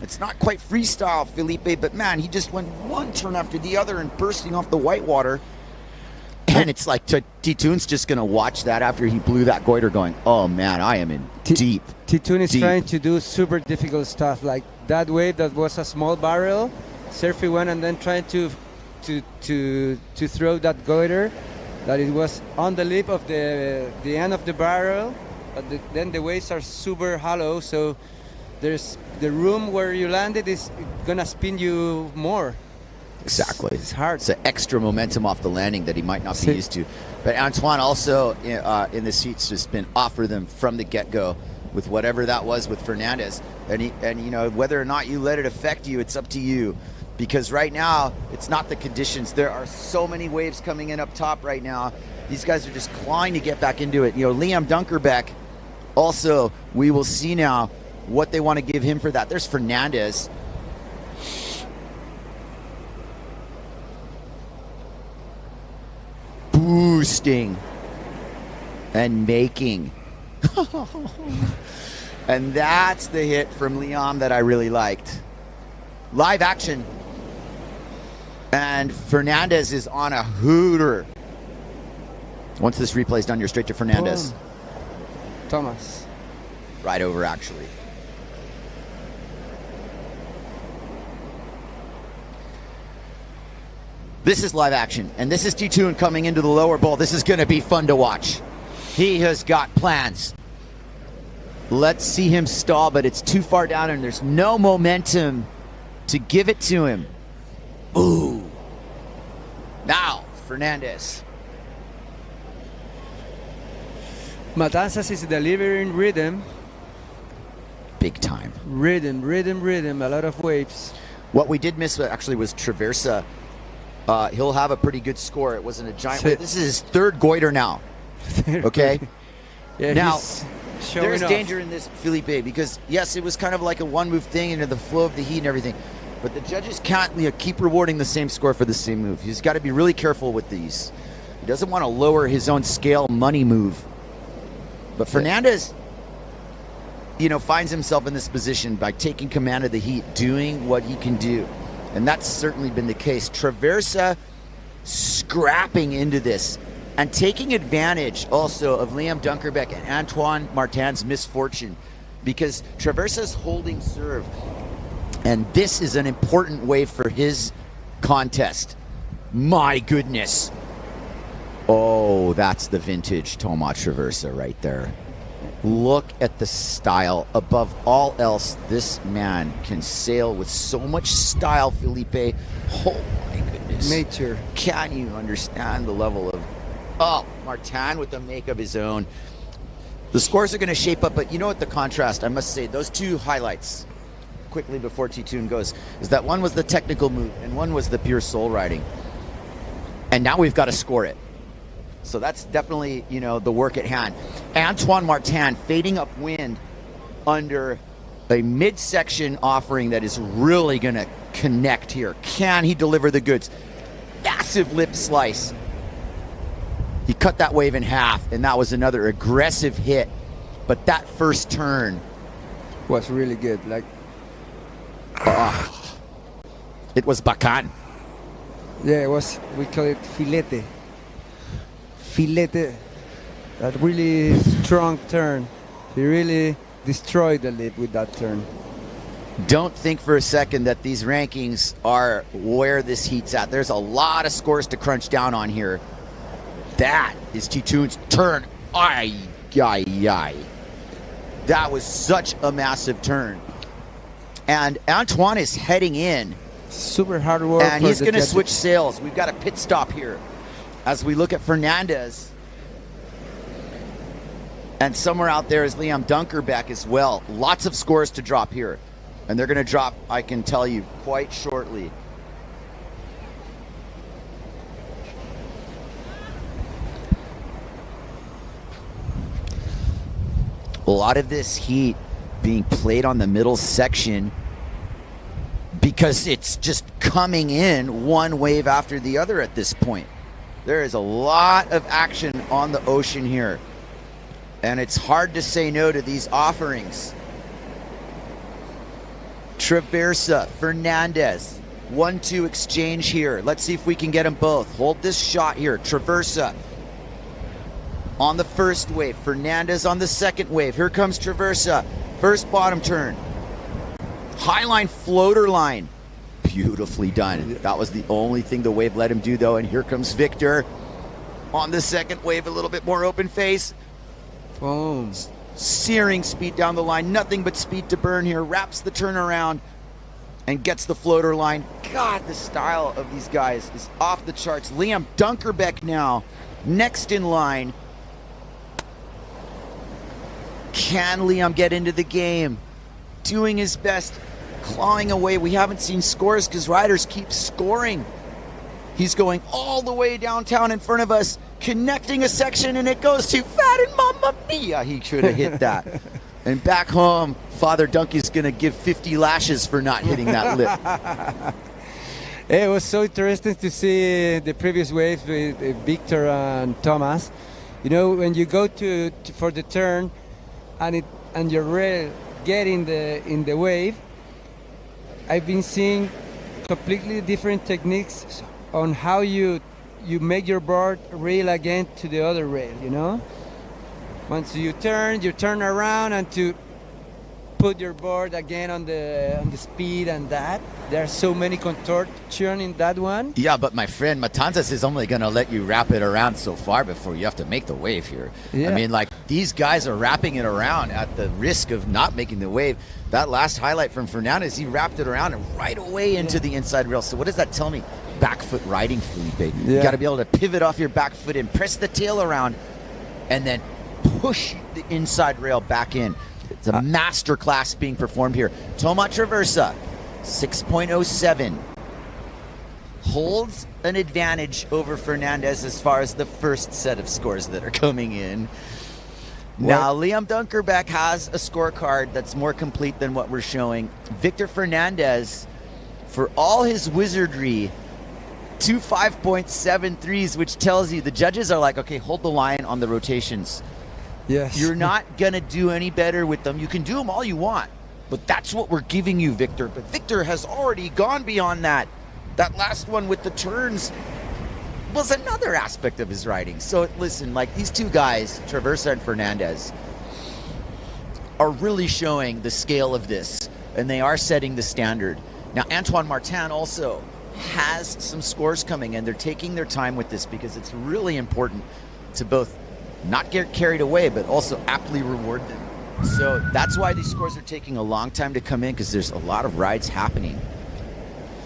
Speaker 7: It's not quite freestyle, Felipe, but man, he just went one turn after the other and bursting off the whitewater. And it's like Titoon's just going to watch that after he blew that goiter going, oh man, I am in deep.
Speaker 8: Titoon is trying to do super difficult stuff, like that wave that was a small barrel, surfing one, and then trying to throw that goiter, that it was on the lip of the end of the barrel, but then the waves are super hollow, so there's the room where you landed is gonna spin you more.
Speaker 7: Exactly.
Speaker 8: It's hard.
Speaker 7: It's an extra momentum off the landing that he might not be used to. But Antoine also in the seats just been off rhythm from the get-go with whatever that was with Fernandez. And you know, whether or not you let it affect you, it's up to you. Because right now, it's not the conditions. There are so many waves coming in up top right now. These guys are just clawing to get back into it. You know, Liam Dunkerbeck, also, we will see now what they want to give him for that. There's Fernandez. Boosting and making. And that's the hit from Liam that I really liked. Live action. And Fernandez is on a hooter. Once this replay is done, you're straight to Fernandez.
Speaker 8: Boom. Thomas.
Speaker 7: Right over, actually. This is live action, and this is Titoon coming into the lower bowl. This is going to be fun to watch. He has got plans. Let's see him stall, but it's too far down, and there's no momentum to give it to him. Ooh. Now, Fernandez.
Speaker 8: Matanzas is delivering rhythm.
Speaker 7: Big time.
Speaker 8: Rhythm, a lot of waves.
Speaker 7: What we did miss actually was Traversa. He'll have a pretty good score. It wasn't a giant wave. This is his third goiter now. Okay?
Speaker 8: Yeah,
Speaker 7: now, there's
Speaker 8: off.
Speaker 7: danger in this, Felipe, because yes, it was kind of like a one-move thing into the flow of the heat and everything. But the judges can't keep rewarding the same score for the same move. He's got to be really careful with these. He doesn't want to lower his own scale money move. But Fernandez, finds himself in this position by taking command of the heat, doing what he can do. And that's certainly been the case. Traversa scrapping into this and taking advantage also of Liam Dunkerbeck and Antoine Martin's misfortune, because Traversa's holding serve. And this is an important wave for his contest. My goodness. Oh, that's the vintage Thomas Traversa right there. Look at the style. Above all else, this man can sail with so much style, Felipe. Oh my goodness.
Speaker 8: Nature.
Speaker 7: Can you understand the level of... Oh, Martin with a make of his own. The scores are going to shape up, but you know what, the contrast, I must say, those two highlights, quickly before T-Tune goes, is that one was the technical move and one was the pure soul riding. And now we've got to score it. So that's definitely, the work at hand. Antoine Martin fading upwind under a midsection offering that is really going to connect here. Can he deliver the goods? Massive lip slice. He cut that wave in half, and that was another aggressive hit. But that first turn
Speaker 8: was really good.
Speaker 7: It was bacán.
Speaker 8: Yeah, it was, we call it filete. Filete, that really strong turn. He really destroyed the lip with that turn.
Speaker 7: Don't think for a second that these rankings are where this heat's at. There's a lot of scores to crunch down on here. That is T-Tune's turn. Ay, ay, ay. That was such a massive turn. And Antoine is heading in.
Speaker 8: Super hard work.
Speaker 7: And he's going to switch sails. We've got a pit stop here as we look at Fernandez. And somewhere out there is Liam Dunkerbeck as well. Lots of scores to drop here. And they're going to drop, I can tell you, quite shortly. A lot of this heat being played on the middle section because it's just coming in one wave after the other at this point. There is a lot of action on the ocean here, and it's hard to say no to these offerings. Traversa, Fernandez, 1-2 exchange here. Let's see if we can get them both. Hold this shot here. Traversa on the first wave, Fernandez on the second wave. Here comes Traversa, first bottom turn. Highline floater line. Beautifully done. That was the only thing the wave let him do, though. And here comes Victor on the second wave, a little bit more open face.
Speaker 8: Boom.
Speaker 7: Searing speed down the line. Nothing but speed to burn here. Wraps the turnaround and gets the floater line. God, the style of these guys is off the charts. Liam Dunkerbeck now next in line. Can Liam get into the game? Doing his best. Clawing away. We haven't seen scores because riders keep scoring. He's going all the way downtown in front of us, connecting a section, and it goes to Fat and Mamma Mia. He should have hit that. And back home, Father Dunky's going to give 50 lashes for not hitting that lip.
Speaker 8: It was so interesting to see the previous waves with Victor and Thomas. When you go to for the turn and your rail get in the wave, I've been seeing completely different techniques on how you make your board rail again to the other rail, Once you turn around and to put your board again on the speed and that. There are so many contortion in that one.
Speaker 7: Yeah, but my friend, Matanzas is only going to let you wrap it around so far before you have to make the wave here. Yeah. I mean, these guys are wrapping it around at the risk of not making the wave. That last highlight from Fernandez, he wrapped it around and right away into the inside rail. So what does that tell me? Back foot riding, Felipe. You got to be able to pivot off your back foot and press the tail around and then push the inside rail back in. It's a master class being performed here. Toma Traversa, 6.07. Holds an advantage over Fernandez as far as the first set of scores that are coming in. Now, Liam Dunkerbeck has a scorecard that's more complete than what we're showing. Victor Fernandez, for all his wizardry, 2 5.73s, which tells you the judges are like, okay, hold the line on the rotations.
Speaker 8: Yes.
Speaker 7: You're not going to do any better with them. You can do them all you want, but that's what we're giving you, Victor. But Victor has already gone beyond that. That last one with the turns was another aspect of his riding. So listen, like these two guys, Traversa and Fernandez, are really showing the scale of this, and they are setting the standard. Now, Antoine Martin also has some scores coming, and they're taking their time with this because it's really important to both not get carried away, but also aptly reward them. So that's why these scores are taking a long time to come in, because there's a lot of rides happening.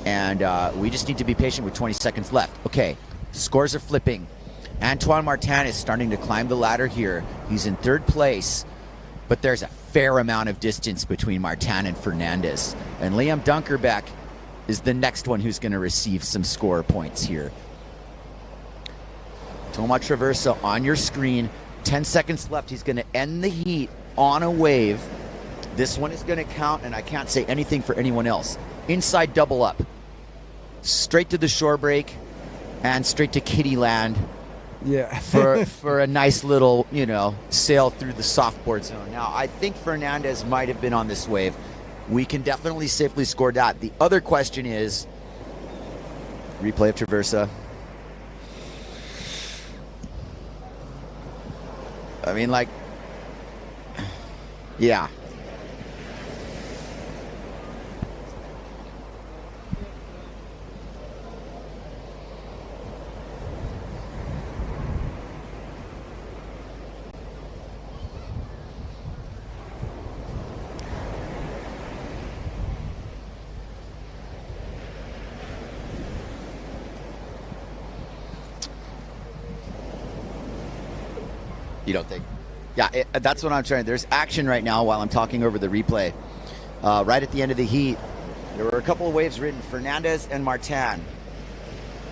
Speaker 7: And we just need to be patient with 20 seconds left. Okay, scores are flipping. Antoine Martin is starting to climb the ladder here. He's in third place, but there's a fair amount of distance between Martin and Fernandez. And Liam Dunkerbeck is the next one who's going to receive some score points here. Thomas Traversa on your screen. 10 seconds left. He's going to end the heat on a wave. This one is going to count, and I can't say anything for anyone else. Inside double up. Straight to the shore break and straight to Kitty Land.
Speaker 8: Yeah.
Speaker 7: for a nice little, sail through the softboard zone. Now, I think Fernandez might have been on this wave. We can definitely safely score that. The other question is, replay of Traversa. I mean, yeah. You don't think? Yeah, that's what I'm trying. There's action right now while I'm talking over the replay. Right at the end of the heat, there were a couple of waves ridden, Fernandez and Martin.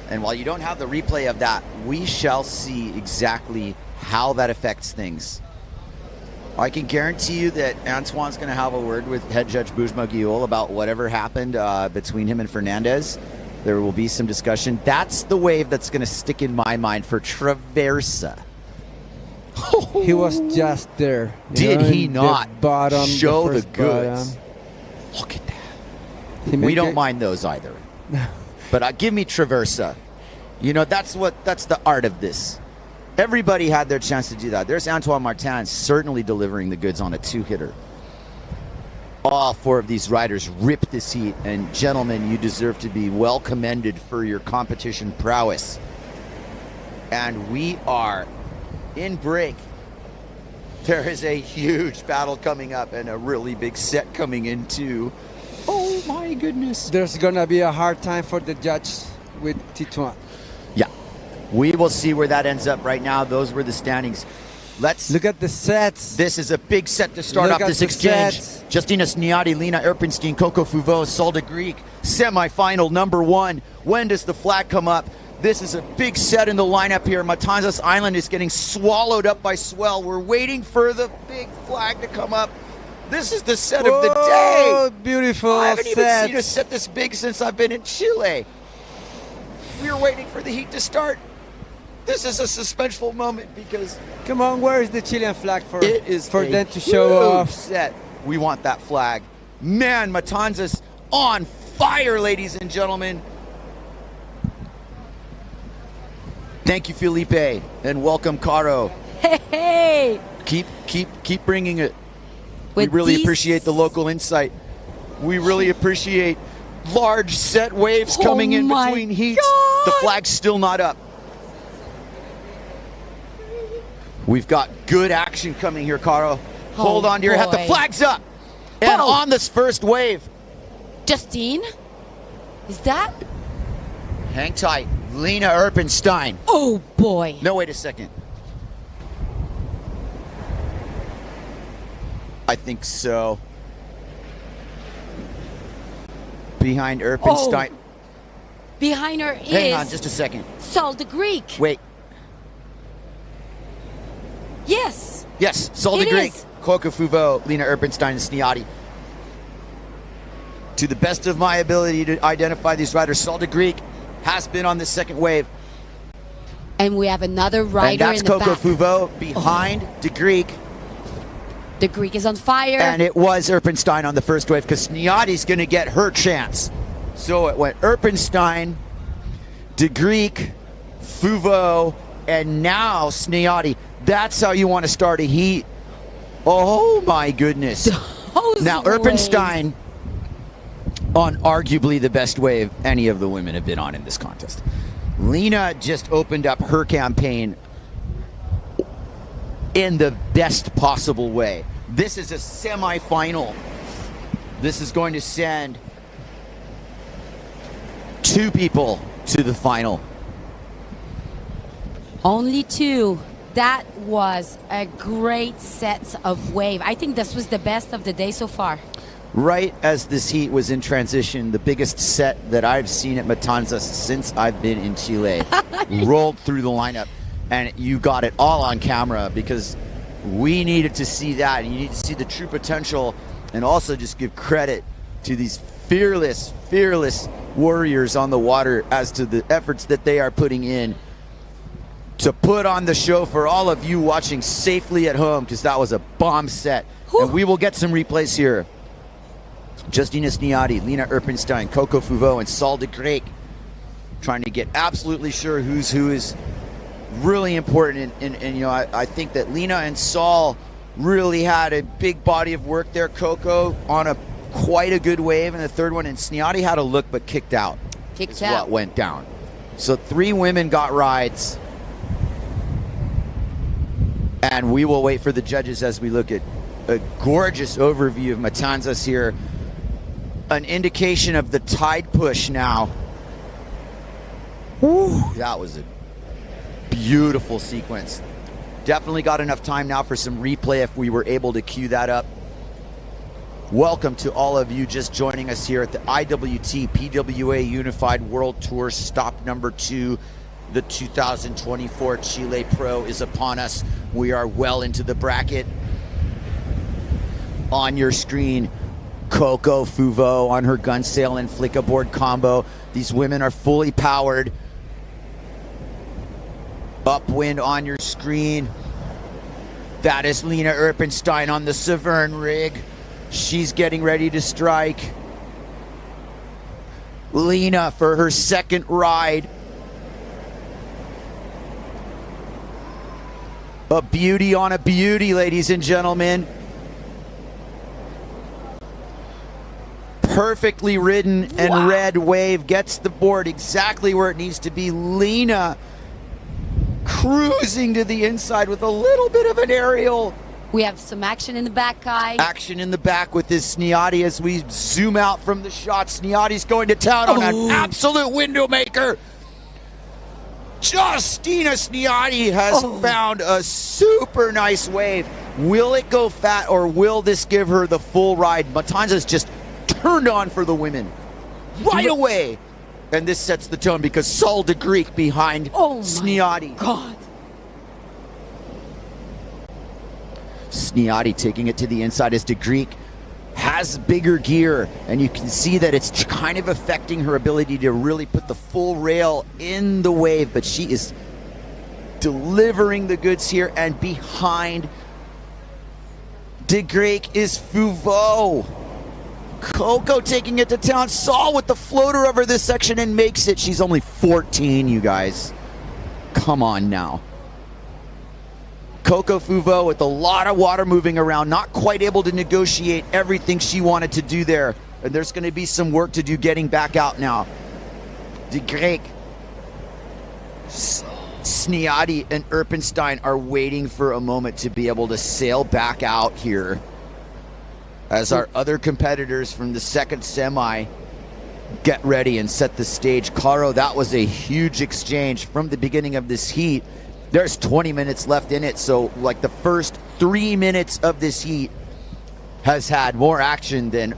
Speaker 7: And while you don't have the replay of that, we shall see exactly how that affects things. I can guarantee you that Antoine's going to have a word with head judge Boujma Guillaume about whatever happened between him and Fernandez. There will be some discussion. That's the wave that's going to stick in my mind for Traversa.
Speaker 8: He was just there.
Speaker 7: Did he not show the
Speaker 8: goods?
Speaker 7: Bottom. Look at that. We don't mind those either. But give me Traversa. That's the art of this. Everybody had their chance to do that. There's Antoine Martin certainly delivering the goods on a two-hitter. All four of these riders ripped this heat, and gentlemen, you deserve to be well commended for your competition prowess. And we are in break. There is a huge battle coming up and a really big set coming into. Oh my goodness.
Speaker 8: There's gonna be a hard time for the judge with Titouan.
Speaker 7: Yeah, we will see where that ends up. Right now, those were the standings. Let's
Speaker 8: look at the sets.
Speaker 7: This is a big set to start off this exchange. Justina Sniati, Lena Erpenstein, Coco Fouveau, Sol de Greek, semifinal number 1. When does the flag come up? This is a big set in the lineup here. Matanzas Island is getting swallowed up by swell. We're waiting for the big flag to come up. This is the set of the day.
Speaker 8: Beautiful.
Speaker 7: I haven't even seen a set this big since I've been in Chile. We're waiting for the heat to start. This is a suspenseful moment because...
Speaker 8: Come on, where is the Chilean flag for them to show off?
Speaker 7: Set. We want that flag. Man, Matanzas on fire, ladies and gentlemen. Thank you, Felipe, and welcome, Caro.
Speaker 1: Hey!
Speaker 7: Keep bringing it. We really appreciate the local insight. We really appreciate large set waves coming in between heats.
Speaker 1: God.
Speaker 7: The flag's still not up. We've got good action coming here, Caro. Hold on to your hat. The flag's up. And on this first wave.
Speaker 1: Justine? Is that?
Speaker 7: Hang tight. Lena Erpenstein.
Speaker 1: Oh, boy.
Speaker 7: No, wait a second. I think so. Behind Erpenstein.
Speaker 1: Oh. Behind her is...
Speaker 7: Hang on just a second.
Speaker 1: Sol de Greek.
Speaker 7: Wait.
Speaker 1: Yes.
Speaker 7: Yes, Sol de Greek, Coco Fouveau, Lena Erpenstein, and Sniati. To the best of my ability to identify these riders, Sol de Greek has been on the second wave.
Speaker 9: And we have another rider
Speaker 7: and that's
Speaker 9: in the
Speaker 7: Coco
Speaker 9: back.
Speaker 7: Fuveau behind the Greek.
Speaker 9: The Greek is on fire.
Speaker 7: And it was Erpenstein on the first wave because Sniati's going to get her chance. So it went Erpenstein, De Greek, Fuveau, and now Sniati. That's how you want to start a heat. Oh my goodness. Now Erpenstein on arguably the best wave any of the women have been on in this contest. Lena just opened up her campaign in the best possible way. This is a semi-final. This is going to send 2 people to the final.
Speaker 9: Only 2. That was a great set of wave. I think this was the best of the day so far.
Speaker 7: Right as this heat was in transition, the biggest set that I've seen at Matanzas since I've been in Chile rolled through the lineup, and you got it all on camera because we needed to see that, and you need to see the true potential, and also just give credit to these fearless warriors on the water as to the efforts that they are putting in to put on the show for all of you watching safely at home, because that was a bomb set. Whew. And we will get some replays here. Justina Sniati, Lena Erpenstein, Coco Fuveau, and Sol de Greek trying to get absolutely sure who's who is really important. And you know, I think that Lena and Sol really had a big body of work there. Coco on a quite a good wave in the third one, and Sniati had a look but kicked out.
Speaker 9: Kicked out.
Speaker 7: What went down. So 3 women got rides. And we will wait for the judges as we look at a gorgeous overview of Matanzas here. An indication of the tide push now. Woo, that was a beautiful sequence. Definitely got enough time now for some replay if we were able to cue that up. Welcome to all of you just joining us here at the IWT PWA Unified World Tour stop number 2. The 2024 Chile Pro is upon us. We are well into the bracket. On your screen, Coco Fuveau on her gun sail and flick aboard combo. These women are fully powered. Upwind on your screen. That is Lena Erpenstein on the Severn rig. She's getting ready to strike. Lena for her second ride. A beauty on a beauty, ladies and gentlemen. Perfectly ridden and red wave gets the board exactly where it needs to be. Lena cruising to the inside with a little bit of an aerial.
Speaker 9: We have some action in the back, Kai.
Speaker 7: Action in the back with this Sniati as we zoom out from the shot. Sniati's going to town on an absolute window maker. Justina Sniati has found a super nice wave. Will it go fat or will this give her the full ride? Matanzas just turned on for the women right away. And this sets the tone because Sol de Greek behind Sniati.
Speaker 9: God.
Speaker 7: Sniati taking it to the inside as de Greek has bigger gear, and you can see that it's kind of affecting her ability to really put the full rail in the wave, but she is delivering the goods here. And behind de Greek is Fuveau. Coco taking it to town. Sol with the floater over this section and makes it. She's only 14, you guys. Come on now. Coco Fuveau with a lot of water moving around, not quite able to negotiate everything she wanted to do there. And there's going to be some work to do getting back out now. De Greek, Sniati, and Erpenstein are waiting for a moment to be able to sail back out here as our other competitors from the second semi get ready and set the stage. Caro, that was a huge exchange from the beginning of this heat. There's 20 minutes left in it, so like the first 3 minutes of this heat has had more action than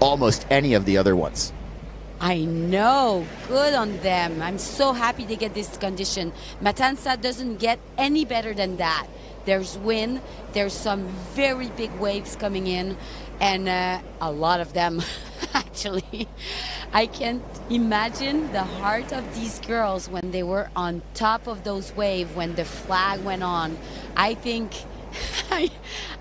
Speaker 7: almost any of the other ones.
Speaker 9: I know. Good on them. I'm so happy they get this condition. Matanza doesn't get any better than that. There's wind, there's some very big waves coming in, and a lot of them, actually. I can't imagine the heart of these girls when they were on top of those waves, when the flag went on. I think,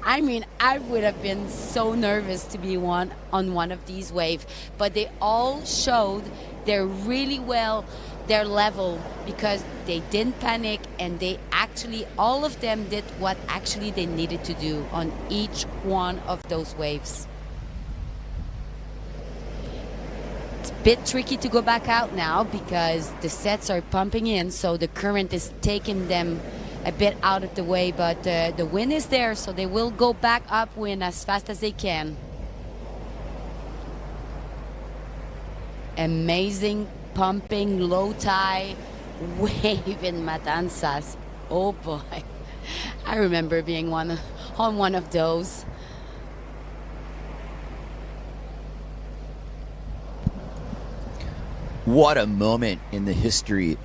Speaker 9: I mean, I would have been so nervous to be on one of these waves, but they all showed they're really well, their level, because they didn't panic, and they actually, all of them did what actually they needed to do on each one of those waves. It's a bit tricky to go back out now because the sets are pumping in, so the current is taking them a bit out of the way, but the wind is there, so they will go back upwind as fast as they can. Amazing pumping low tide wave in Matanzas. Oh boy, I remember being on one of those.
Speaker 7: What a moment in the history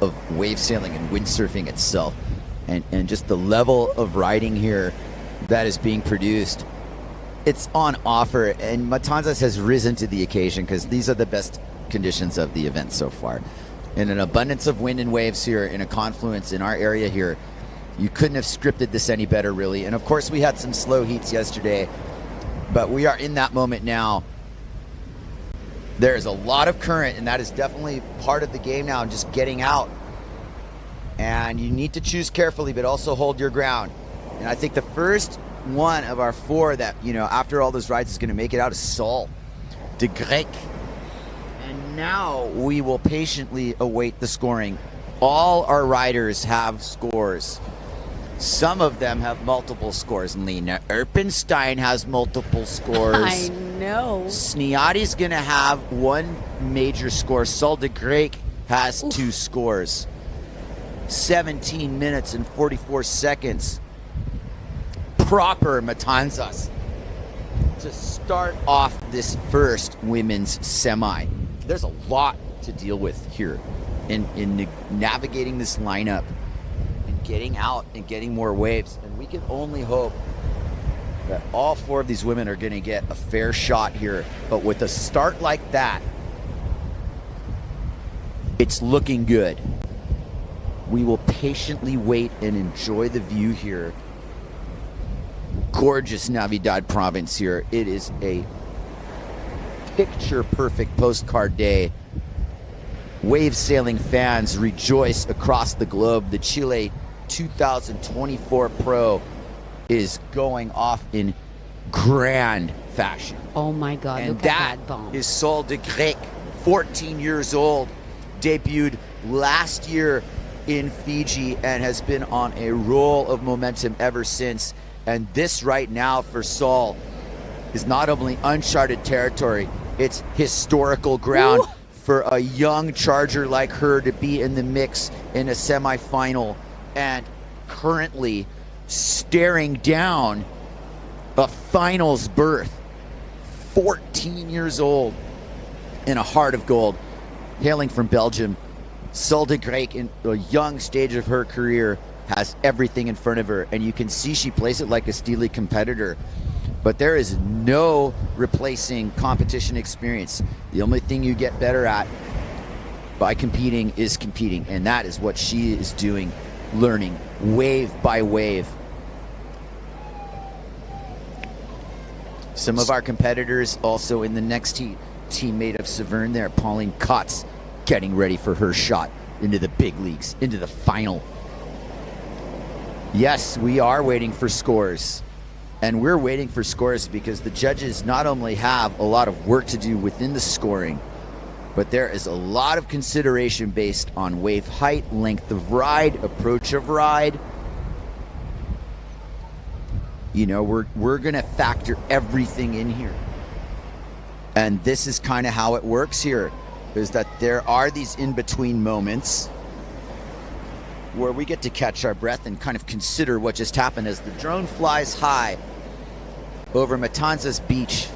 Speaker 7: of wave sailing and windsurfing itself, and just the level of riding here that is being produced. It's on offer, and Matanzas has risen to the occasion because these are the best conditions of the event so far. In an abundance of wind and waves here, in a confluence in our area here, you couldn't have scripted this any better, really. And of course, we had some slow heats yesterday, but we are in that moment now. There's a lot of current, and that is definitely part of the game now, just getting out. And you need to choose carefully, but also hold your ground. And I think the first one of our four that, you know, after all those rides is going to make it out is Sol de Grec. And now we will patiently await the scoring. All our riders have scores. Some of them have multiple scores. Lena Erpenstein has multiple scores.
Speaker 9: I know.
Speaker 7: Sniati's going to have one major score. Sol de Grec has 2 scores. 17 minutes and 44 seconds. Proper Matanzas to start off this first women's semi. There's a lot to deal with here in navigating this lineup and getting out and getting more waves. And we can only hope that all 4 of these women are going to get a fair shot here. But with a start like that, it's looking good. We will patiently wait and enjoy the view here. Gorgeous Navidad province here. It is a picture-perfect postcard day. Wave sailing fans rejoice across the globe. The Chile 2024 Pro is going off in grand fashion.
Speaker 9: Oh my God,
Speaker 7: and
Speaker 9: look at that bomb.
Speaker 7: Is Sol de Grec, 14 years old, debuted last year in Fiji and has been on a roll of momentum ever since. And this right now for Sol is not only uncharted territory, it's historical ground. Ooh. For a young charger like her to be in the mix in a semifinal and currently staring down a finals berth. 14 years old in a heart of gold, hailing from Belgium. Sol de Grec, in a young stage of her career, has everything in front of her, and you can see she plays it like a steely competitor. But there is no replacing competition experience. The only thing you get better at by competing is competing, and that is what she is doing, learning wave by wave. Some of our competitors also in the next heat, teammate of Severn there, Pauline Kotz, getting ready for her shot into the big leagues, into the final. Yes, we are waiting for scores. And we're waiting for scores because the judges not only have a lot of work to do within the scoring, but there is a lot of consideration based on wave height, length of ride, approach of ride. You know, we're going to factor everything in here. And this is kind of how it works here, is that there are these in-between moments where we get to catch our breath and kind of consider what just happened as the drone flies high over Matanzas Beach.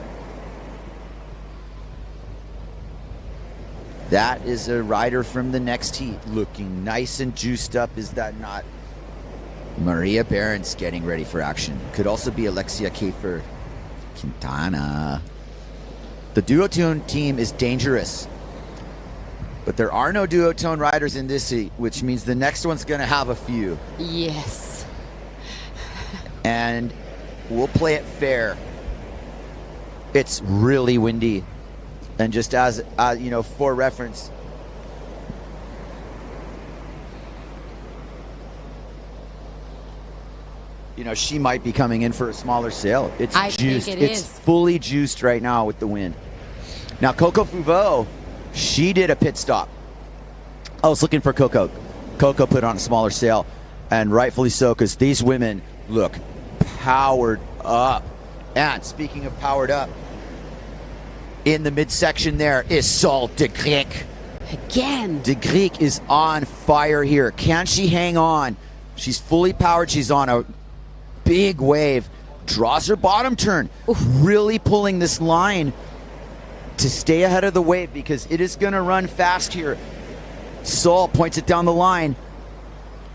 Speaker 7: That is a rider from the next heat, looking nice and juiced up, is that not? Maria Behrens getting ready for action. Could also be Alexia Kiefer Quintana. The duotone team is dangerous. But there are no duotone riders in this heat, which means the next one's going to have a few.
Speaker 9: Yes.
Speaker 7: And we'll play it fair. It's really windy. And just as you know, for reference, you know, she might be coming in for a smaller sail. It's juiced. It's fully juiced right now with the wind. Now, Coco Fouveau, she did a pit stop. I was looking for Coco. Coco put on a smaller sail, and rightfully so, because these women look powered up. And speaking of powered up, in the midsection there is Sol de Grieck.
Speaker 9: Again.
Speaker 7: De Grieck is on fire here. Can she hang on? She's fully powered. She's on a big wave. Draws her bottom turn. Oof. Really pulling this line to stay ahead of the wave because it is going to run fast here. Sol points it down the line.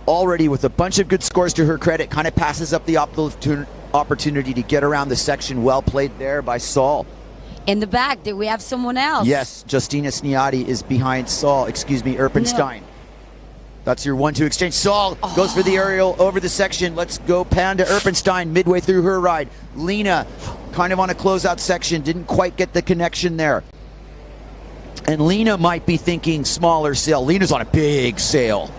Speaker 7: Already with a bunch of good scores to her credit. Kind of passes up the opportunity to get around the section. Well played there by Sol.
Speaker 9: In the back, did we have someone else?
Speaker 7: Yes, Justina Sniati is behind Erpenstein. No. That's your 1-2 exchange. Sol goes for the aerial over the section. Let's go pan to Erpenstein midway through her ride. Lena kind of on a closeout section. Didn't quite get the connection there. And Lena might be thinking smaller sail. Lena's on a big sail.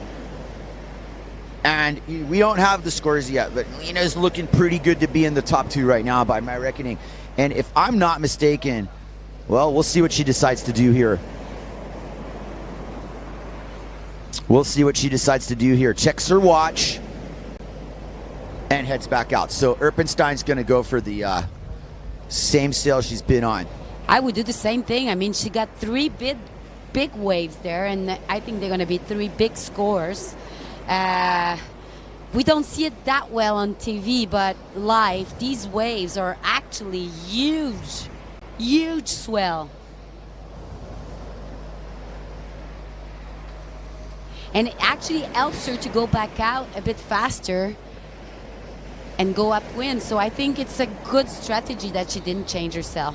Speaker 7: And we don't have the scores yet, but Lena's looking pretty good to be in the top 2 right now by my reckoning. And if I'm not mistaken, well, we'll see what she decides to do here. We'll see what she decides to do here. Checks her watch and heads back out. So Erpenstein's going to go for the same sail she's been on.
Speaker 9: I would do the same thing. I mean, she got 3 big waves there, and I think they're going to be 3 big scores. We don't see it that well on TV, but live, these waves are actually huge, huge swell. And it actually helps her to go back out a bit faster and go upwind. So I think it's a good strategy that she didn't change her sail.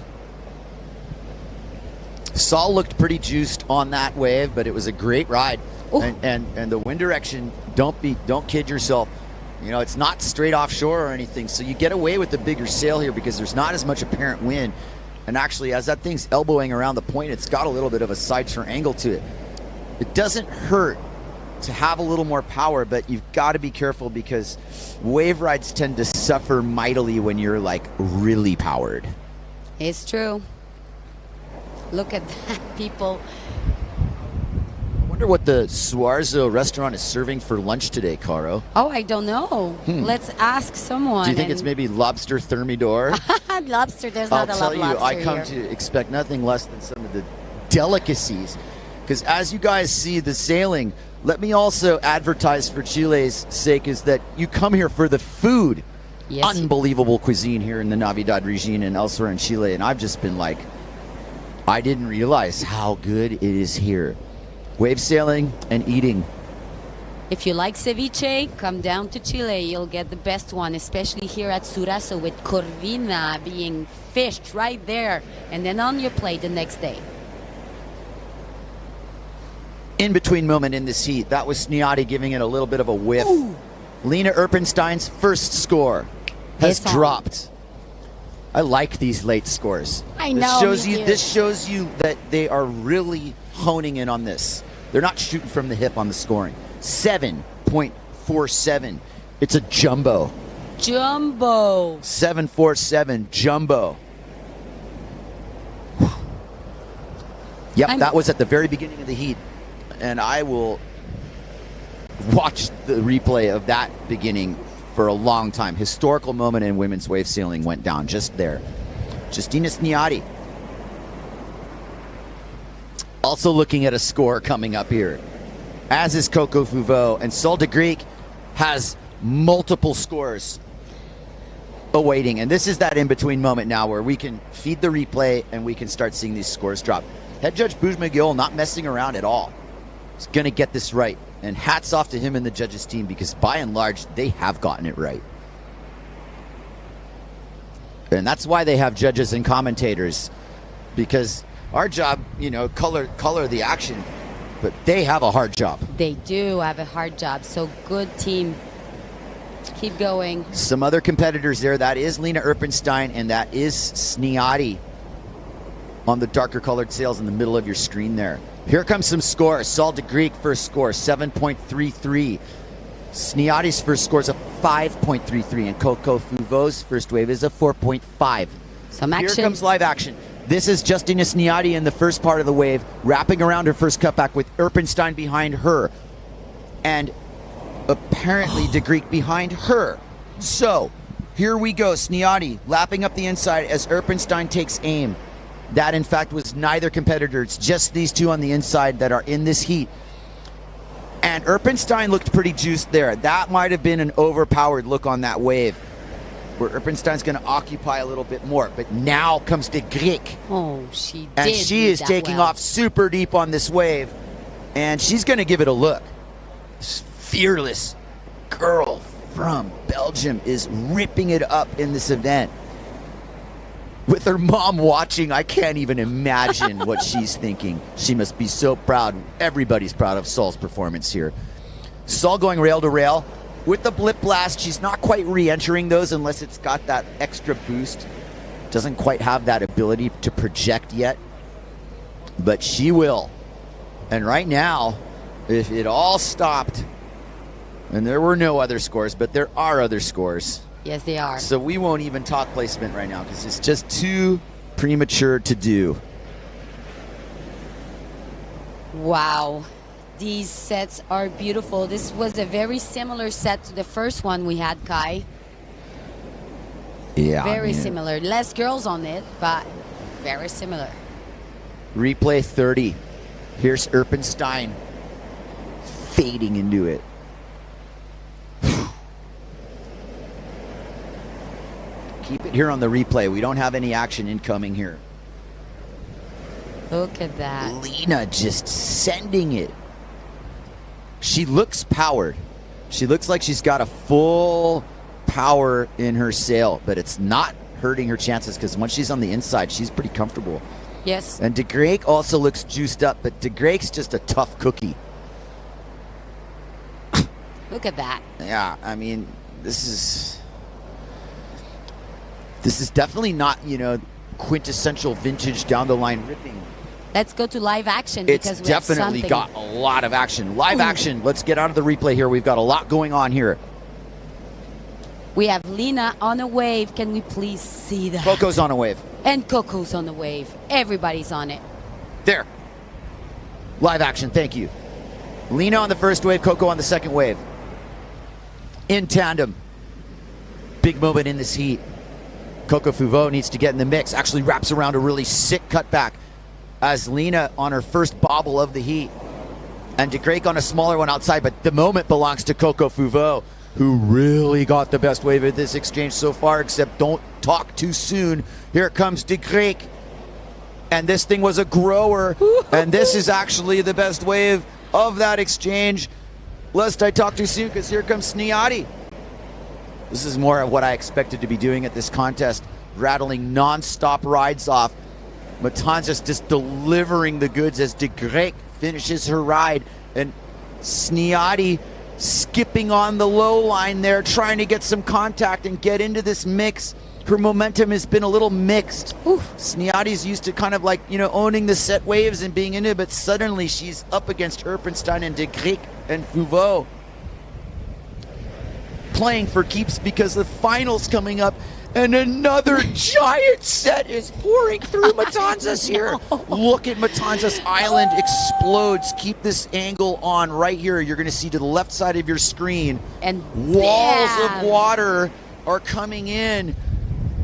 Speaker 7: Sol looked pretty juiced on that wave, but it was a great ride. And the wind direction, don't kid yourself. You know, it's not straight offshore or anything, so you get away with the bigger sail here because there's not as much apparent wind. And actually, as that thing's elbowing around the point, it's got a little bit of a side turn angle to it. It doesn't hurt to have a little more power, but you've got to be careful because wave rides tend to suffer mightily when you're like really powered.
Speaker 9: It's true. Look at that, people.
Speaker 7: I wonder what the Suarzo restaurant is serving for lunch today, Caro.
Speaker 9: Oh, I don't know. Let's ask someone.
Speaker 7: Do you think it's maybe lobster thermidor?
Speaker 9: Lobster, there's not a lot of lobster.
Speaker 7: I'll tell you, I come to expect nothing less than some of the delicacies. Because as you guys see the sailing, let me also advertise for Chile's sake is that you come here for the food. Yes. Unbelievable cuisine here in the Navidad region and elsewhere in Chile. And I've just been like, I didn't realize how good it is here. Wave sailing and eating.
Speaker 9: If you like ceviche, come down to Chile. You'll get the best one, especially here at Suarzo with corvina being fished right there and then on your plate the next day.
Speaker 7: In between moment in this heat, that was Sniati giving it a little bit of a whiff. Ooh. Lena Erpenstein's first score has dropped. I like these late scores.
Speaker 9: I know.
Speaker 7: This shows you that they are really honing in on this. They're not shooting from the hip on the scoring. 7.47. It's a jumbo.
Speaker 9: Jumbo.
Speaker 7: 747 jumbo. Yep, that was at the very beginning of the heat. And I will watch the replay of that beginning for a long time. Historical moment in women's wave sailing went down just there. Justina Sniati. Also looking at a score coming up here, as is Coco Fouveau. And Sol de Grieck has multiple scores awaiting. And this is that in-between moment now where we can feed the replay and we can start seeing these scores drop. Head Judge Bouge McGill not messing around at all. is going to get this right. And hats off to him and the judges team, because by and large, they have gotten it right. And that's why they have judges and commentators, because our job, color the action, but they have a hard job.
Speaker 9: They do have a hard job. So good team. Keep going.
Speaker 7: Some other competitors there. That is Lena Erpenstein, and that is Sniati on the darker colored sails in the middle of your screen there. Here comes some scores. Sol de Greek first score, 7.33. Sniati's first score is a 5.33, and Coco Fuvo's first wave is a 4.5.
Speaker 9: Some action.
Speaker 7: Here comes live action. This is Justina Sniati in the first part of the wave, wrapping around her first cutback with Erpenstein behind her. And apparently de Greek behind her. So, here we go. Sniati lapping up the inside as Erpenstein takes aim. That, in fact, was neither competitor. It's just these two on the inside that are in this heat. And Erpenstein looked pretty juiced there. That might have been an overpowered look on that wave, where Erpenstein's going to occupy a little bit more. But now comes de Greek.
Speaker 9: Oh, she did.
Speaker 7: And she is taking off super deep on this wave. And she's going to give it a look. This fearless girl from Belgium is ripping it up in this event. With her mom watching, I can't even imagine what she's thinking. She must be so proud. Everybody's proud of Sol's performance here. Sol going rail to rail. With the blip blast, she's not quite re-entering those unless it's got that extra boost. Doesn't quite have that ability to project yet. But she will. And right now, if it all stopped, and there were no other scores, but there are other scores.
Speaker 9: Yes, they are.
Speaker 7: So we won't even talk placement right now because it's just too premature to do.
Speaker 9: Wow. These sets are beautiful. This was a very similar set to the first one we had, Kai.
Speaker 7: Yeah.
Speaker 9: Very similar. Less girls on it, but very similar.
Speaker 7: Replay 30. Here's Erpenstein fading into it. Keep it here on the replay. We don't have any action incoming here.
Speaker 9: Look at that.
Speaker 7: Lena just sending it. She looks powered. She looks like she's got a full power in her sail, but it's not hurting her chances because once she's on the inside, she's pretty comfortable.
Speaker 9: Yes.
Speaker 7: And de Greek also looks juiced up, but de Greek's just a tough cookie.
Speaker 9: Look at that.
Speaker 7: Yeah, I mean, this is definitely not, quintessential vintage down the line ripping.
Speaker 9: Let's go to live action
Speaker 7: It's
Speaker 9: because we
Speaker 7: definitely
Speaker 9: have
Speaker 7: got a lot of action. Live action. Let's get out of the replay here. We've got a lot going on here.
Speaker 9: We have Lena on a wave. Can we please see that?
Speaker 7: Coco's on a wave.
Speaker 9: And Coco's on the wave. Everybody's on it.
Speaker 7: There. Live action. Thank you. Lena on the first wave. Coco on the second wave. In tandem. Big moment in this heat. Coco Fuvo needs to get in the mix. Actually wraps around a really sick cutback as Lena on her first bobble of the heat. And de Greek on a smaller one outside, but the moment belongs to Coco Fuvo, who really got the best wave of this exchange so far, except don't talk too soon. Here comes de Greek. And this thing was a grower, and this is actually the best wave of that exchange. Lest I talk too soon, because here comes Sniati. This is more of what I expected to be doing at this contest, rattling non-stop rides off. Matanzas just delivering the goods as de Greek finishes her ride, and Sniati skipping on the low line there, trying to get some contact and get into this mix. Her momentum has been a little mixed. Sniati's used to kind of like, owning the set waves and being into it, but suddenly she's up against Erpenstein and de Greek and Fuvo. Playing for keeps because the final's coming up, and another giant set is pouring through Matanzas here. Look at Matanzas Island explodes. Keep this angle on right here. You're going to see to the left side of your screen,
Speaker 9: and
Speaker 7: walls of water are coming in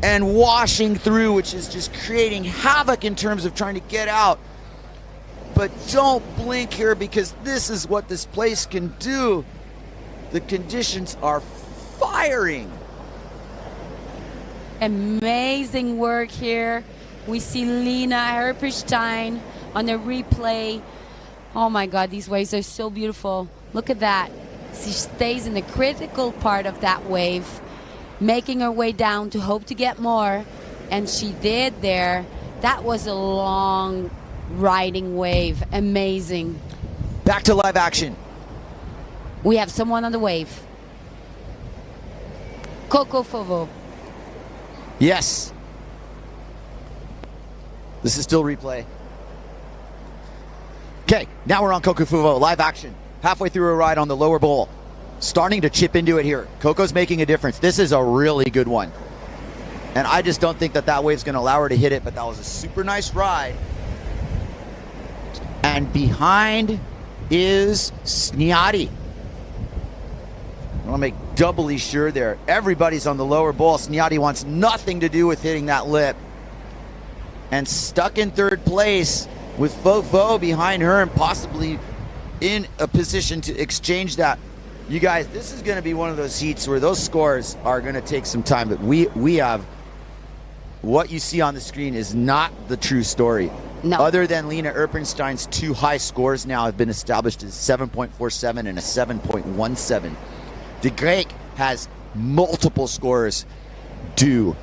Speaker 7: and washing through, which is just creating havoc in terms of trying to get out. But don't blink here, because this is what this place can do. The conditions are firing.
Speaker 9: Amazing work here. We see Lena Erpenstein on the replay. Oh my God, these waves are so beautiful. Look at that. She stays in the critical part of that wave, making her way down to hope to get more. And she did there. That was a long riding wave. Amazing.
Speaker 7: Back to live action.
Speaker 9: We have someone on the wave. Coco Fovo.
Speaker 7: Yes. This is still replay. Okay, now we're on Coco Fuvo, live action. Halfway through a ride on the lower bowl. Starting to chip into it here. Coco's making a difference. This is a really good one. And I just don't think that that wave's going to allow her to hit it, but that was a super nice ride. And behind is Sniati. I want to make doubly sure there. Everybody's on the lower bowl. Sniati wants nothing to do with hitting that lip. And stuck in third place with Fofo behind her and possibly in a position to exchange that. You guys, this is going to be one of those heats where those scores are going to take some time, but we have what you see on the screen is not the true story.
Speaker 9: No.
Speaker 7: Other than Lena Erpenstein's two high scores now have been established as 7.47 and a 7.17. De Greyck has multiple scores due.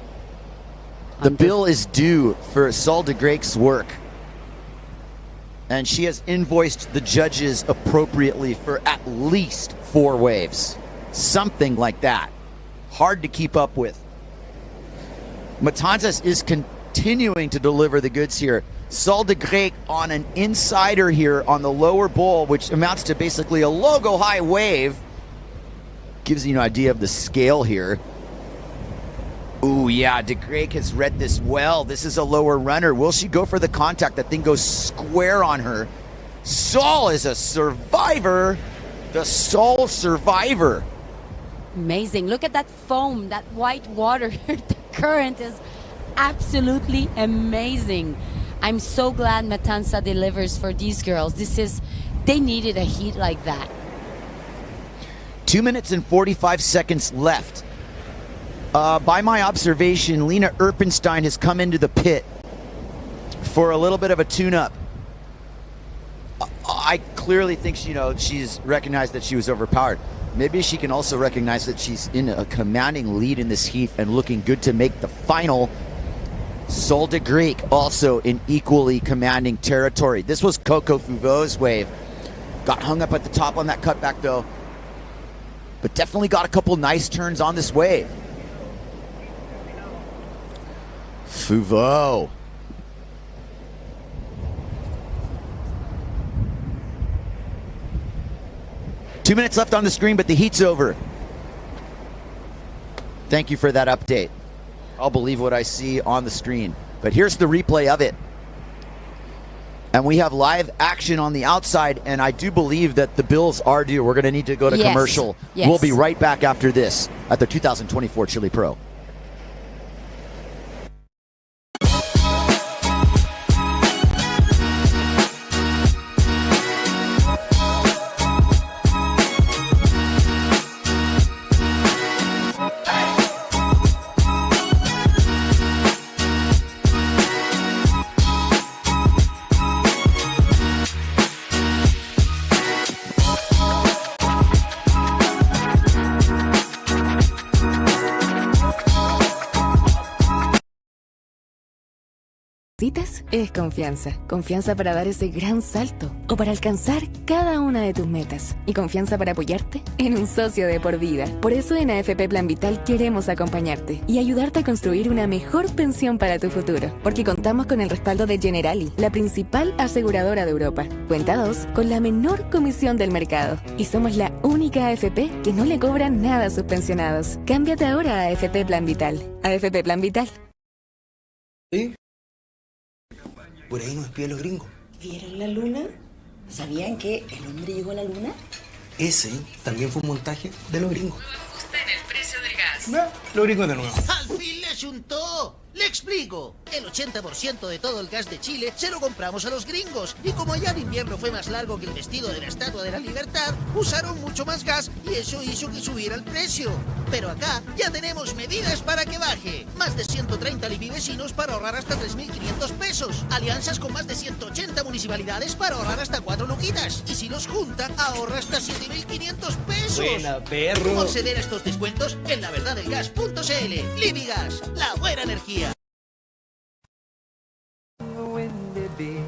Speaker 7: The bill is due for Sol de Greyck's work. And she has invoiced the judges appropriately for at least 4 waves. Something like that. Hard to keep up with. Matanzas is continuing to deliver the goods here. Sol de Greyck on an insider here on the lower bowl, which amounts to basically a logo high wave. Gives you an idea of the scale here. Ooh, yeah, De Greyck has read this well. This is a lower runner. Will she go for the contact? That thing goes square on her. Sol is a survivor. The Sol survivor.
Speaker 9: Amazing. Look at that foam, that white water. The current is absolutely amazing. I'm so glad Matanza delivers for these girls. They needed a heat like that.
Speaker 7: 2 minutes and 45 seconds left. By my observation, Lena Erpenstein has come into the pit for a little bit of a tune-up. I clearly think she's recognized that she was overpowered. Maybe she can also recognize that she's in a commanding lead in this heat and looking good to make the final. Sol de Greyck also in equally commanding territory. This was Coco Fuvo's wave. Got hung up at the top on that cutback though. But definitely got a couple nice turns on this wave. Fuvo. Two minutes left on the screen, but the heat's over. Thank you for that update. I'll believe what I see on the screen. But here's the replay of it. And we have live action on the outside, and I do believe that the bills are due. We're going to need to go to commercial.
Speaker 9: Yes.
Speaker 7: We'll be right back after this at the 2024 Chile Pro.
Speaker 1: Es confianza. Confianza para dar ese gran salto o para alcanzar cada una de tus metas. Y confianza para apoyarte en un socio de por vida. Por eso en AFP Plan Vital queremos acompañarte y ayudarte a construir una mejor pensión para tu futuro. Porque contamos con el respaldo de Generali, la principal aseguradora de Europa. Cuenta 2 con la menor comisión del mercado. Y somos la única AFP que no le cobra nada a sus pensionados. Cámbiate ahora a AFP Plan Vital. AFP Plan Vital.
Speaker 2: ¿Sí? Por ahí nos espían los gringos.
Speaker 3: ¿Vieron la luna? ¿Sabían que el hombre llegó a la luna?
Speaker 2: Ese también fue un montaje de los gringos.
Speaker 4: Ajusta en el precio del gas.
Speaker 2: Los gringos de nuevo.
Speaker 5: ¡Al fin le chuntó! Le explico. El 80% de todo el gas de Chile se lo compramos a los gringos. Y como allá el invierno fue más largo que el vestido de la Estatua de la Libertad, usaron mucho más gas y eso hizo que subiera el precio. Pero acá ya tenemos medidas para que baje. Más de 130 vecinos para ahorrar hasta 3.500 pesos. Alianzas con más de 180 municipalidades para ahorrar hasta 4 luquitas. Y si los junta, ahorra hasta 7.500 pesos.
Speaker 2: Buena, perro.
Speaker 5: ¿Cómo acceder a estos descuentos? En laverdadelgas.cl. Libigas, la buena energía.
Speaker 6: The windy beach,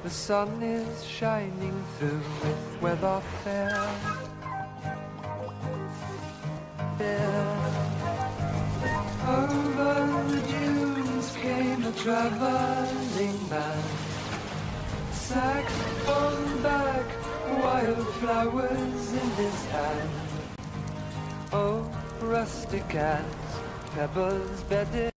Speaker 6: the sun is shining through with weather fair. Over the dunes came a traveling man, saxophone back, wildflowers in his hand. Oh, rustic and pebbles bedded.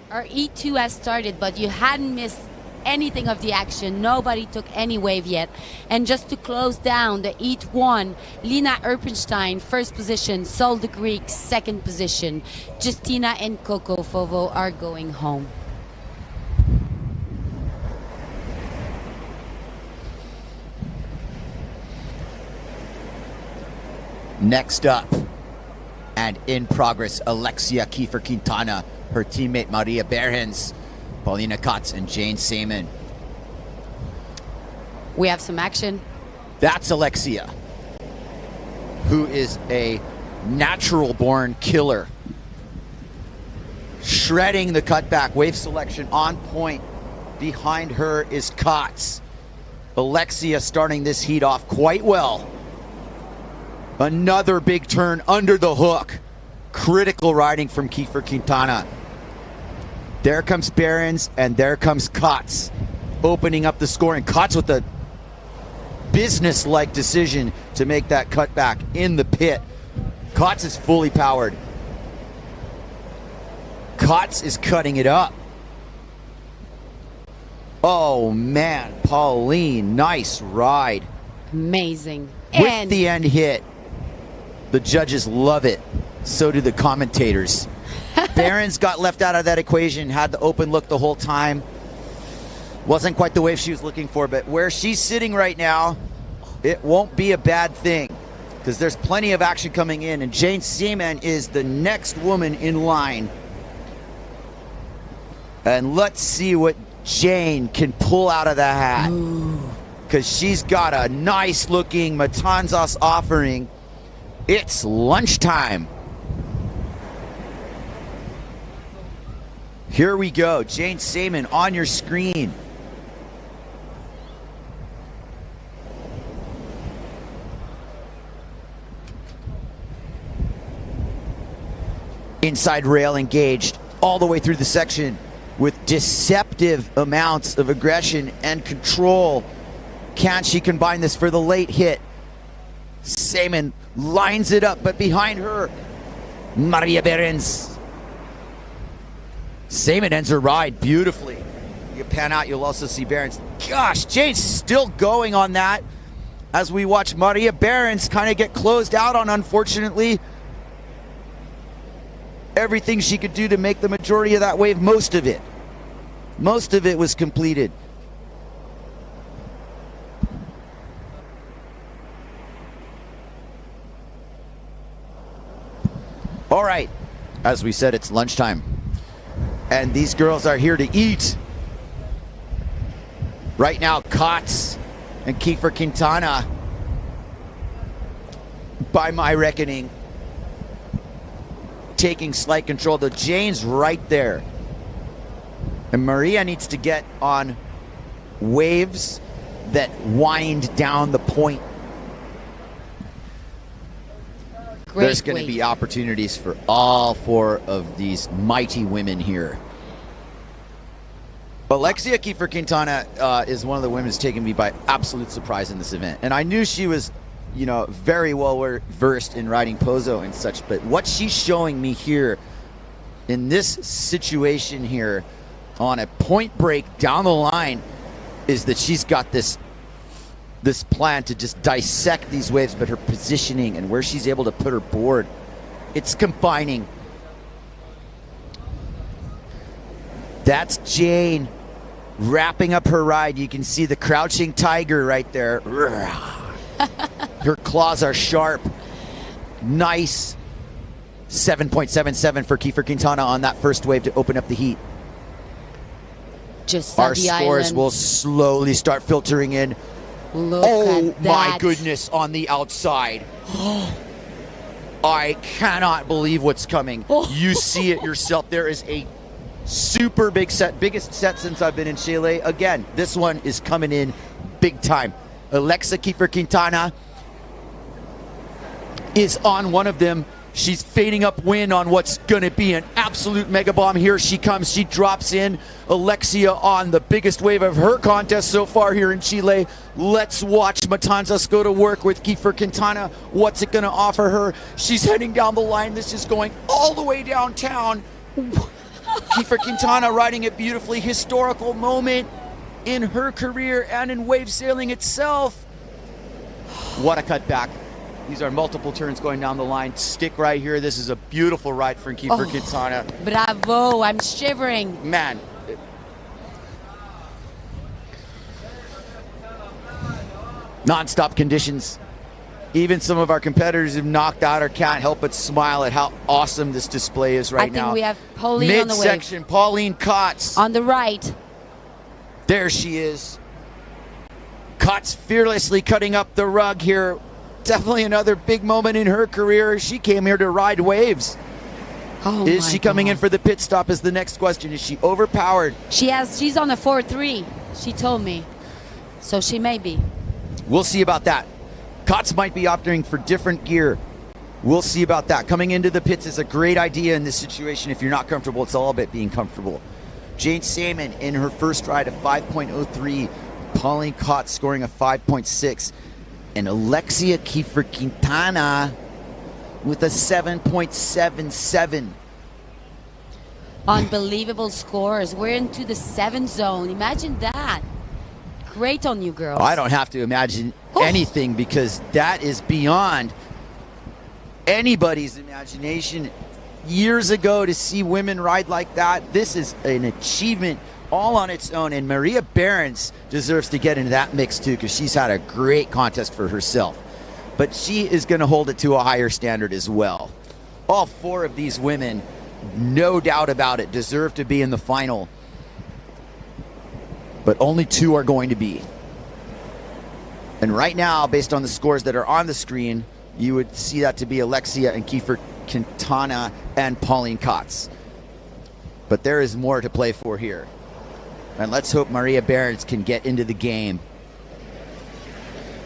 Speaker 9: Our E2 has started, but you hadn't missed anything of the action. Nobody took any wave yet. And just to close down the E1, Lina Erpenstein, first position, Sol the Greek, second position. Justina and Coco Fovo are going home.
Speaker 7: Next up, and in progress, Alexia Kiefer-Quintana, her teammate Maria Berhens, Paulina Kotz, and Jane Seaman.
Speaker 9: We have some action.
Speaker 7: That's Alexia, who is a natural-born killer. Shredding the cutback, wave selection on point. Behind her is Kotz. Alexia starting this heat off quite well. Another big turn under the hook. Critical riding from Kiefer-Quintana. There comes Behrens, and there comes Kotz, opening up the scoring. Kotz with a business-like decision to make that cutback in the pit. Kotz is fully powered. Kotz is cutting it up. Oh man, Pauline, nice ride.
Speaker 9: Amazing.
Speaker 7: With the end hit. The judges love it. So do the commentators. Behrens got left out of that equation, had the open look the whole time. Wasn't quite the wave she was looking for, but where she's sitting right now, it won't be a bad thing because there's plenty of action coming in, and Jane Seaman is the next woman in line. And let's see what Jane can pull out of the hat, because she's got a nice looking Matanzas offering. It's lunchtime. Here we go. Jane Seaman on your screen. Inside rail engaged all the way through the section with deceptive amounts of aggression and control. Can she combine this for the late hit? Seaman lines it up, but behind her, Maria Behrens. Seaman ends her ride beautifully. You pan out, you'll also see Behrens. Gosh, Jane's still going on that as we watch Maria Behrens kind of get closed out on, unfortunately. Everything she could do to make the majority of that wave, most of it was completed. All right, as we said, it's lunchtime, and these girls are here to eat. Right now, Kotz and Kiefer-Quintana, by my reckoning, taking slight control. The Jane's right there. And Maria needs to get on waves that wind down the point. There's going to be opportunities for all four of these mighty women here. Alexia Kiefer-Quintana is one of the women who's taken me by absolute surprise in this event. And I knew she was, you know, very well versed in riding Pozo and such, but what she's showing me here in this situation here on a point break down the line is that she's got this plan to just dissect these waves, but her positioning and where she's able to put her board It's combining. That's Jane wrapping up her ride. You can see the crouching tiger right there. Her claws are sharp. Nice. 7.77 for Kiefer Quintana on that first wave to open up the heat.
Speaker 9: Just
Speaker 7: our
Speaker 9: the
Speaker 7: scores
Speaker 9: island.
Speaker 7: will slowly start filtering in.
Speaker 9: Look
Speaker 7: Oh
Speaker 9: at
Speaker 7: my
Speaker 9: that.
Speaker 7: goodness, on the outside. I cannot believe what's coming. You see it yourself. There is a super big set, biggest set since I've been in Chile. Again, this one is coming in big time. Alexa Kiefer Quintana is on one of them. She's fading upwind on what's going to be an absolute mega bomb. Here she comes. She drops in. Alexia on the biggest wave of her contest so far here in Chile. Let's watch Matanzas go to work with Kiefer Quintana. What's it going to offer her? She's heading down the line. This is going all the way downtown. Kiefer Quintana riding it beautifully. Historical moment in her career and in wave sailing itself. What a cutback. These are multiple turns going down the line. Stick right here. This is a beautiful ride for Kiefer Quintana.
Speaker 9: Bravo. I'm shivering.
Speaker 7: Man. Non-stop conditions. Even some of our competitors have knocked out or can't help but smile at how awesome this display is right now.
Speaker 9: I think we have Pauline on the wave.
Speaker 7: Midsection, Pauline Kotz.
Speaker 9: On the right.
Speaker 7: There she is. Kotz fearlessly cutting up the rug here. Definitely another big moment in her career. She came here to ride waves.
Speaker 9: Oh
Speaker 7: Is she coming
Speaker 9: God.
Speaker 7: in for the pit stop is the next question. Is she overpowered?
Speaker 9: She's on a 4-3. She told me. So she may be.
Speaker 7: We'll see about that. Kotz might be opting for different gear. We'll see about that. Coming into the pits is a great idea in this situation. If you're not comfortable, it's all about being comfortable. Jane Saman in her first ride, a 5.03. Pauline Kotz scoring a 5.6. And Alexia Kiefer Quintana with a 7.77.
Speaker 9: Unbelievable scores. We're into the 7 zone. Imagine that. Great on you, girls.
Speaker 7: I don't have to imagine anything because that is beyond anybody's imagination. Years ago to see women ride like that, this is an achievement all on its own, and Maria Behrens deserves to get into that mix too because she's had a great contest for herself. But she is going to hold it to a higher standard as well. All 4 of these women, no doubt about it, deserve to be in the final. But only 2 are going to be. And right now, based on the scores that are on the screen, you would see that to be Alexia and Kiefer Quintana and Pauline Kotz. But there is more to play for here. And let's hope Maria Behrens can get into the game.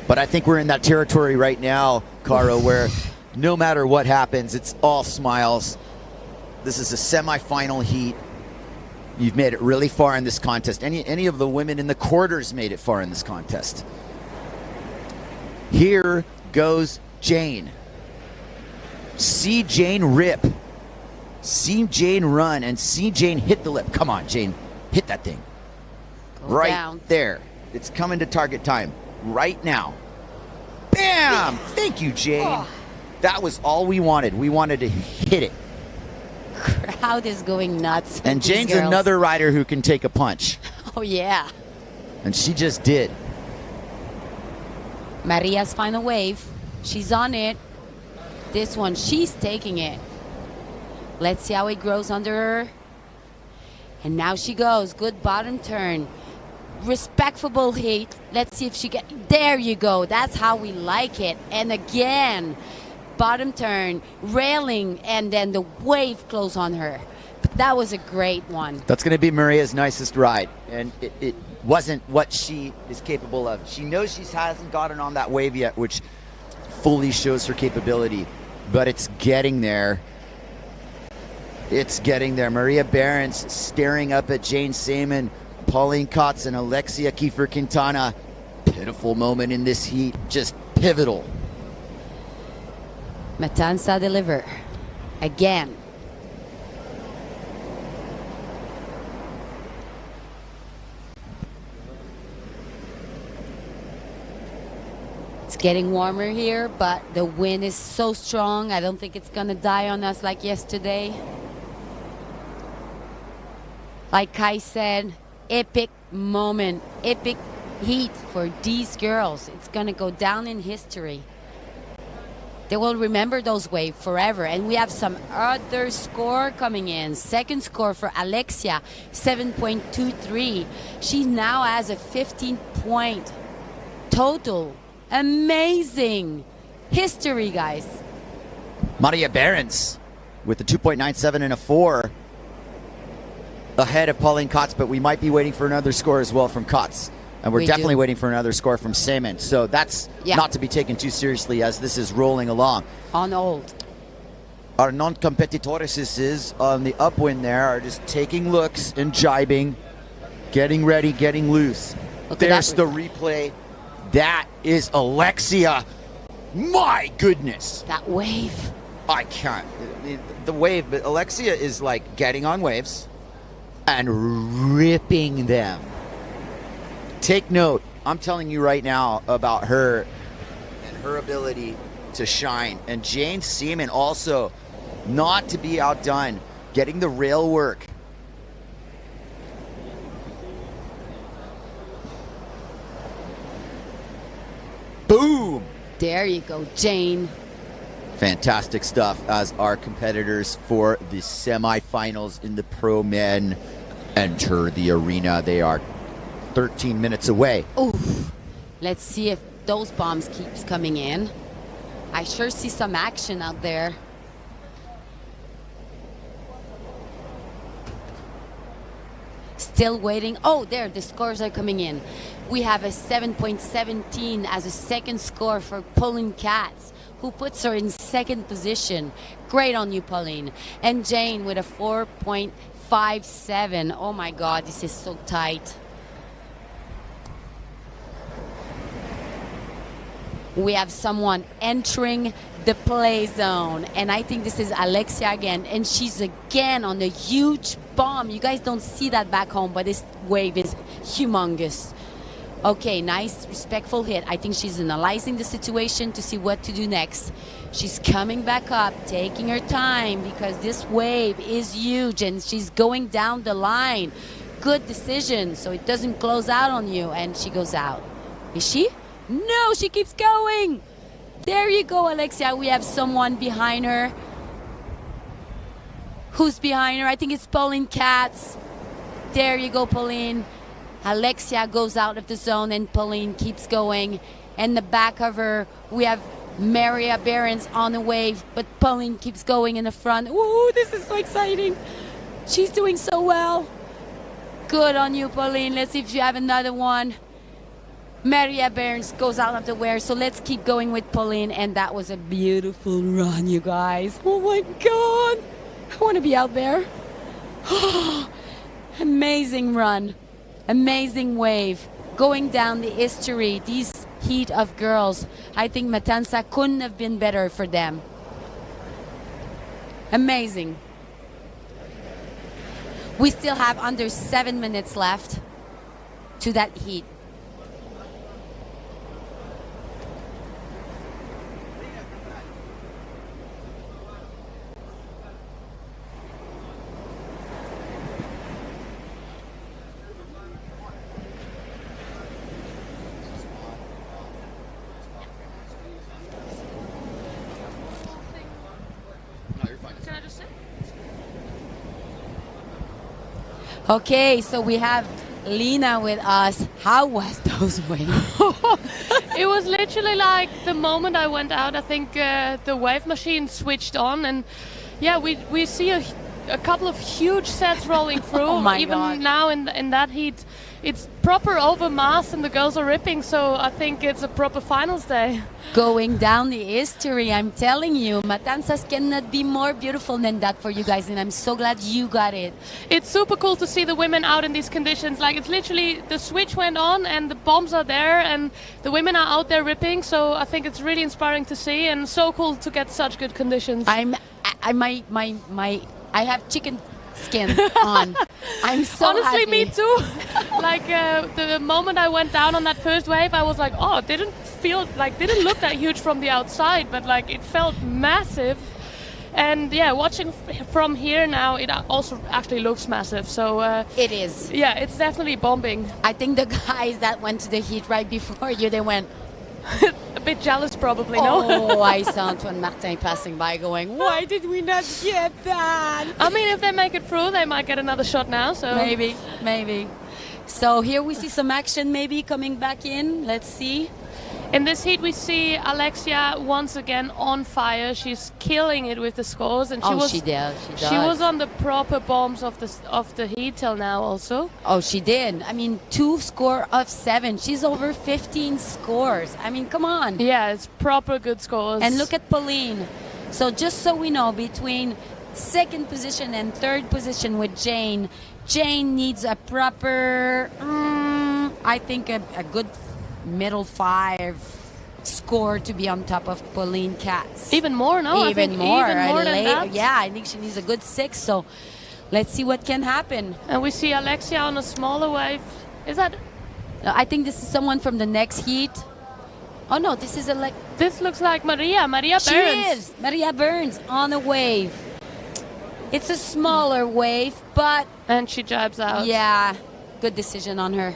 Speaker 7: But I think we're in that territory right now, Caro, where no matter what happens, it's all smiles. This is a semifinal heat. You've made it really far in this contest. Any of the women in the quarters made it far in this contest. Here goes Jane. See Jane rip. See Jane run and see Jane hit the lip. Come on, Jane. Hit that thing. Right
Speaker 9: down.
Speaker 7: there. It's coming to target time right now. Bam! Thank you, Jane.
Speaker 9: Oh.
Speaker 7: That was all we wanted. We wanted to hit it.
Speaker 9: Crowd is going nuts. with
Speaker 7: And
Speaker 9: these
Speaker 7: Jane's
Speaker 9: girls.
Speaker 7: another rider who can take a punch.
Speaker 9: Oh, yeah.
Speaker 7: And she just did.
Speaker 9: Maria's final wave. She's on it. This one, she's taking it. Let's see how it grows under her. And now she goes. Good bottom turn. Respectable heat. Let's see if she get. There you go. That's how we like it. And again, bottom turn, railing, and then the wave close on her. But that was a great one.
Speaker 7: That's going to be Maria's nicest ride. And it wasn't what she is capable of. She knows she hasn't gotten on that wave yet, which fully shows her capability. But it's getting there. It's getting there. Maria Behrens staring up at Jane Saman, Pauline Kotz, and Alexia Kiefer Quintana. Pitiful moment in this heat. Just pivotal.
Speaker 9: Matanza deliver. Again. It's getting warmer here, but the wind is so strong. I don't think it's gonna die on us like yesterday. Like Kai said, epic moment, epic heat for these girls. It's gonna go down in history. They will remember those waves forever. And we have some other score coming in. Second score for Alexia, 7.23. She now has a 15-point total. Amazing history, guys.
Speaker 7: Maria Behrens with a 2.97 and a 4 ahead of Pauline Kotz, but we might be waiting for another score as well from Kotz. And we're definitely waiting for another score from Seaman. So that's not to be taken too seriously as this is rolling along.
Speaker 9: On hold.
Speaker 7: Our non-competitores on the upwind there are just taking looks and jibing, getting ready, getting loose. There's the replay. That is Alexia. My goodness.
Speaker 9: That wave.
Speaker 7: I can't. The wave, but Alexia is like getting on waves and ripping them. Take note, I'm telling you right now about her and her ability to shine. And Jane Seaman also, not to be outdone, getting the rail work. Boom!
Speaker 9: There you go, Jane.
Speaker 7: Fantastic stuff as our competitors for the semifinals in the pro men enter the arena. They are 13 minutes away.
Speaker 9: Oof. Let's see if those bombs keeps coming in. I sure see some action out there. Still waiting. Oh, there, the scores are coming in. We have a 7.17 as a second score for Pauline Katz, who puts her in second position. Great on you, Pauline. And Jane with a 4.57. Oh my God, this is so tight. We have someone entering the play zone, and I think this is Alexia again, and she's again on a huge bomb. You guys don't see that back home, but this wave is humongous. Okay, nice, respectful hit. I think she's analyzing the situation to see what to do next. She's coming back up, taking her time, because this wave is huge, and she's going down the line. Good decision, so it doesn't close out on you, and she goes out. Is she? No, she keeps going. There you go, Alexia. We have someone behind her. Who's behind her? I think it's Pauline Katz. There you go, Pauline. Alexia goes out of the zone and Pauline keeps going. And the back of her, we have Maria Behrens on the wave, but Pauline keeps going in the front. Ooh, this is so exciting. She's doing so well. Good on you, Pauline. Let's see if you have another one. Maria Behrens goes out of the wear, so let's keep going with Pauline. And that was a beautiful run, you guys. Oh my God, I want to be out there. Amazing run, amazing wave, going down the history. These heat of girls, I think Matanza couldn't have been better for them. Amazing. We still have under 7 minutes left to that heat. Okay, so we have Lena with us. How was those waves?
Speaker 10: It was literally like the moment I went out, I think the wave machine switched on, and yeah, we see a couple of huge sets rolling through.
Speaker 9: Oh my
Speaker 10: Even
Speaker 9: God.
Speaker 10: now in that heat, it's proper overmass and the girls are ripping, so I think it's a proper finals day.
Speaker 9: Going down the history, I'm telling you, Matanzas cannot be more beautiful than that for you guys, and I'm so glad you got it.
Speaker 10: It's super cool to see the women out in these conditions. Like, it's literally the switch went on and the bombs are there and the women are out there ripping, so I think it's really inspiring to see and so cool to get such good conditions.
Speaker 9: I have chicken skin on. I'm so
Speaker 10: honestly
Speaker 9: happy.
Speaker 10: me too. Like the moment I went down on that first wave, I was like, oh, didn't didn't look that huge from the outside, but like it felt massive. And yeah, watching from here now, it also actually looks massive. So
Speaker 9: it is.
Speaker 10: Yeah, it's definitely bombing.
Speaker 9: I think the guys that went to the heat right before you, they went
Speaker 10: a bit jealous, probably. No.
Speaker 9: Oh, I saw Antoine Martin passing by, going, "Why did we not get that?"
Speaker 10: I mean, if they make it through, they might get another shot now. So
Speaker 9: maybe. So here we see some action, maybe coming back in. Let's see.
Speaker 10: In this heat, we see Alexia once again on fire. She's killing it with the scores, and
Speaker 9: she did.
Speaker 10: She was on the proper bombs of the heat till now, also.
Speaker 9: Oh, she did. I mean, 2 score of 7. She's over 15 scores. I mean, come on.
Speaker 10: Yeah, it's proper good scores.
Speaker 9: And look at Pauline. So just so we know, between 2nd position and 3rd position with Jane needs a proper, I think, a good middle 5 score to be on top of Pauline Katz.
Speaker 10: Even more, no?
Speaker 9: Even more than that.
Speaker 10: Yeah,
Speaker 9: I think she needs a good 6. So let's see what can happen.
Speaker 10: And we see Alexia on a smaller wave. Is that?
Speaker 9: No, I think this is someone from the next heat. Oh no, this is
Speaker 10: This looks like Maria Burns.
Speaker 9: She is Maria Burns on a wave. It's a smaller wave, but
Speaker 10: and she jabs out.
Speaker 9: Yeah, good decision on her.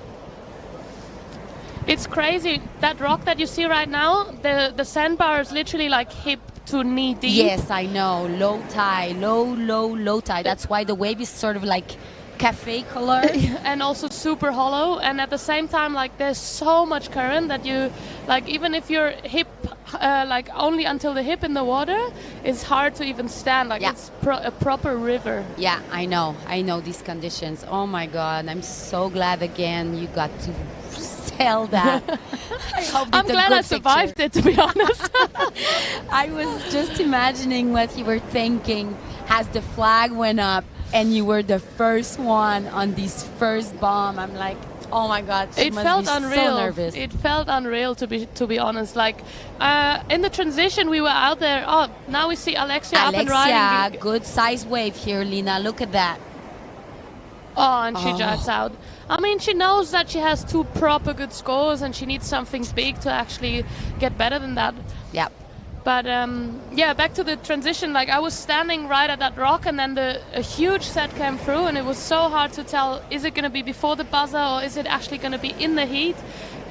Speaker 10: It's crazy. That rock that you see right now, the sandbar is literally like hip to knee deep.
Speaker 9: Yes, I know. Low tide, low tide. That's why the wave is sort of like cafe color.
Speaker 10: And also super hollow. And at the same time, like there's so much current that you, like even if you're hip, like only until the hip in the water, it's hard to even stand. Like it's a proper river.
Speaker 9: Yeah, I know these conditions. Oh my God, I'm so glad again you got to tell that.
Speaker 10: I'm glad I survived it, to be honest.
Speaker 9: I was just imagining what you were thinking as the flag went up and you were the first one on this first bomb. I'm like, oh my God, she must
Speaker 10: felt
Speaker 9: be
Speaker 10: unreal.
Speaker 9: So nervous.
Speaker 10: It felt unreal, to be honest. Like in the transition, we were out there. Oh, now we see Alexia up and riding.
Speaker 9: Good size wave here, Lina. Look at that.
Speaker 10: Oh, and she jabs out. I mean, she knows that she has 2 proper good scores and she needs something big to actually get better than that.
Speaker 9: Yep.
Speaker 10: But yeah, back to the transition. Like I was standing right at that rock, and then a huge set came through, and it was so hard to tell: is it going to be before the buzzer or is it actually going to be in the heat?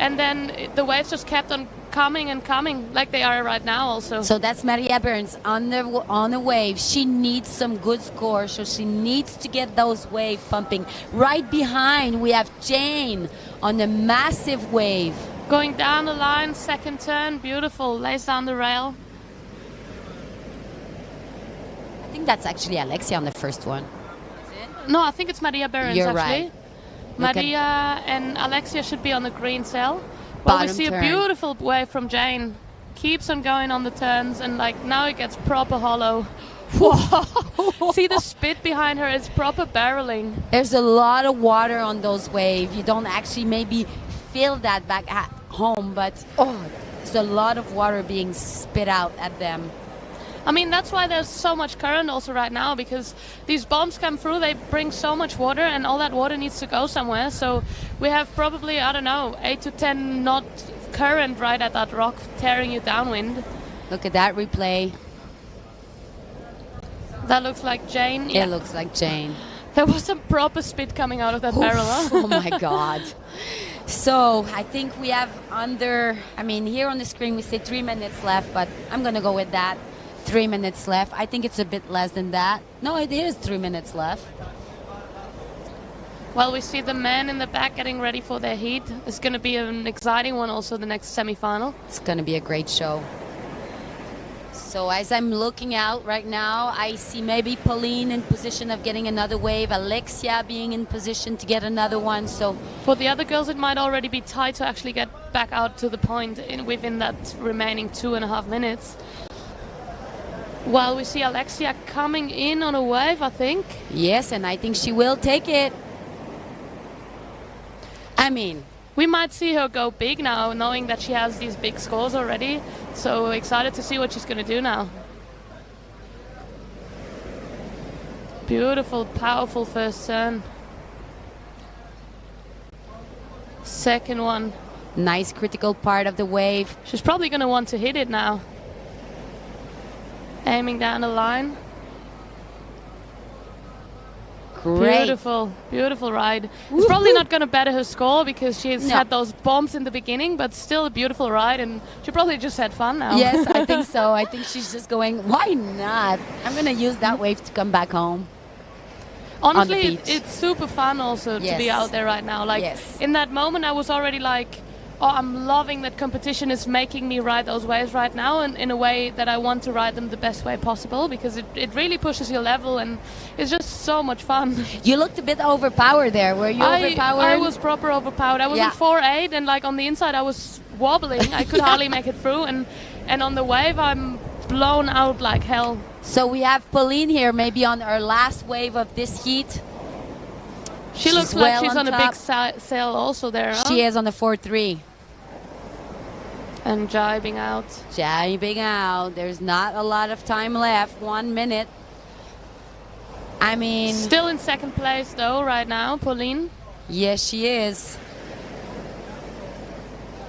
Speaker 10: And then the waves just kept on coming and coming, like they are right now. Also.
Speaker 9: So that's Maria Burns on the wave. She needs some good scores, so she needs to get those waves pumping. Right behind, we have Jane on a massive wave.
Speaker 10: Going down the line, 2nd turn, beautiful, lays down the rail.
Speaker 9: I think that's actually Alexia on the first one.
Speaker 10: No, I think it's Maria Burns.
Speaker 9: You're
Speaker 10: actually.
Speaker 9: Right.
Speaker 10: Maria and Alexia should be on the green cell. Well, we see a beautiful wave from Jane. Keeps on going on the turns, and like now it gets proper hollow. Whoa! See the spit behind her, it's proper barreling.
Speaker 9: There's a lot of water on those waves. You don't actually maybe feel that back at home, but there's a lot of water being spit out at them.
Speaker 10: I mean, that's why there's so much current also right now, because these bombs come through, they bring so much water, and all that water needs to go somewhere. So we have probably, I don't know, 8 to 10 knot current right at that rock, tearing you downwind.
Speaker 9: Look at that replay.
Speaker 10: That looks like Jane.
Speaker 9: It looks like Jane.
Speaker 10: There was some proper spit coming out of that barrel.
Speaker 9: Oh my God. So I think we have here on the screen we say 3 minutes left, but I'm going to go with that. 3 minutes left. I think it's a bit less than that. No, it is 3 minutes left.
Speaker 10: Well, we see the men in the back getting ready for their heat. It's going to be an exciting one also, the next semi-final.
Speaker 9: It's going to be a great show. So as I'm looking out right now, I see maybe Pauline in position of getting another wave, Alexia being in position to get another one. So
Speaker 10: for the other girls, it might already be tight to actually get back out to the point within that remaining 2.5 minutes. Well, we see Alexia coming in on a wave, I think.
Speaker 9: Yes, and I think she will take it. I mean,
Speaker 10: we might see her go big now, knowing that she has these big scores already. So excited to see what she's going to do now. Beautiful, powerful first turn. Second one.
Speaker 9: Nice critical part of the wave.
Speaker 10: She's probably going to want to hit it now. Aiming down the line.
Speaker 9: Great.
Speaker 10: Beautiful, beautiful ride. It's probably not going to better her score because she's had those bombs in the beginning, but still a beautiful ride, and she probably just had fun now.
Speaker 9: Yes, I think so. I think she's just going, why not? I'm going to use that wave to come back home.
Speaker 10: Honestly, it's super fun also to be out there right now. Like in that moment, I was already like, oh, I'm loving that competition is making me ride those waves right now, and in a way that I want to ride them the best way possible, because it really pushes your level and it's just so much fun.
Speaker 9: You looked a bit overpowered there. Were you overpowered?
Speaker 10: I was proper overpowered. I was in 4.8 and like on the inside I was wobbling. I could hardly make it through, and on the wave I'm blown out like hell.
Speaker 9: So we have Pauline here, maybe on her last wave of this heat.
Speaker 10: She looks like she's on a big sail also there. Huh?
Speaker 9: She is on the 4-3.
Speaker 10: And jibing out.
Speaker 9: Jibing out. There's not a lot of time left. 1 minute. I mean...
Speaker 10: Still in second place though right now, Pauline.
Speaker 9: Yes, she is.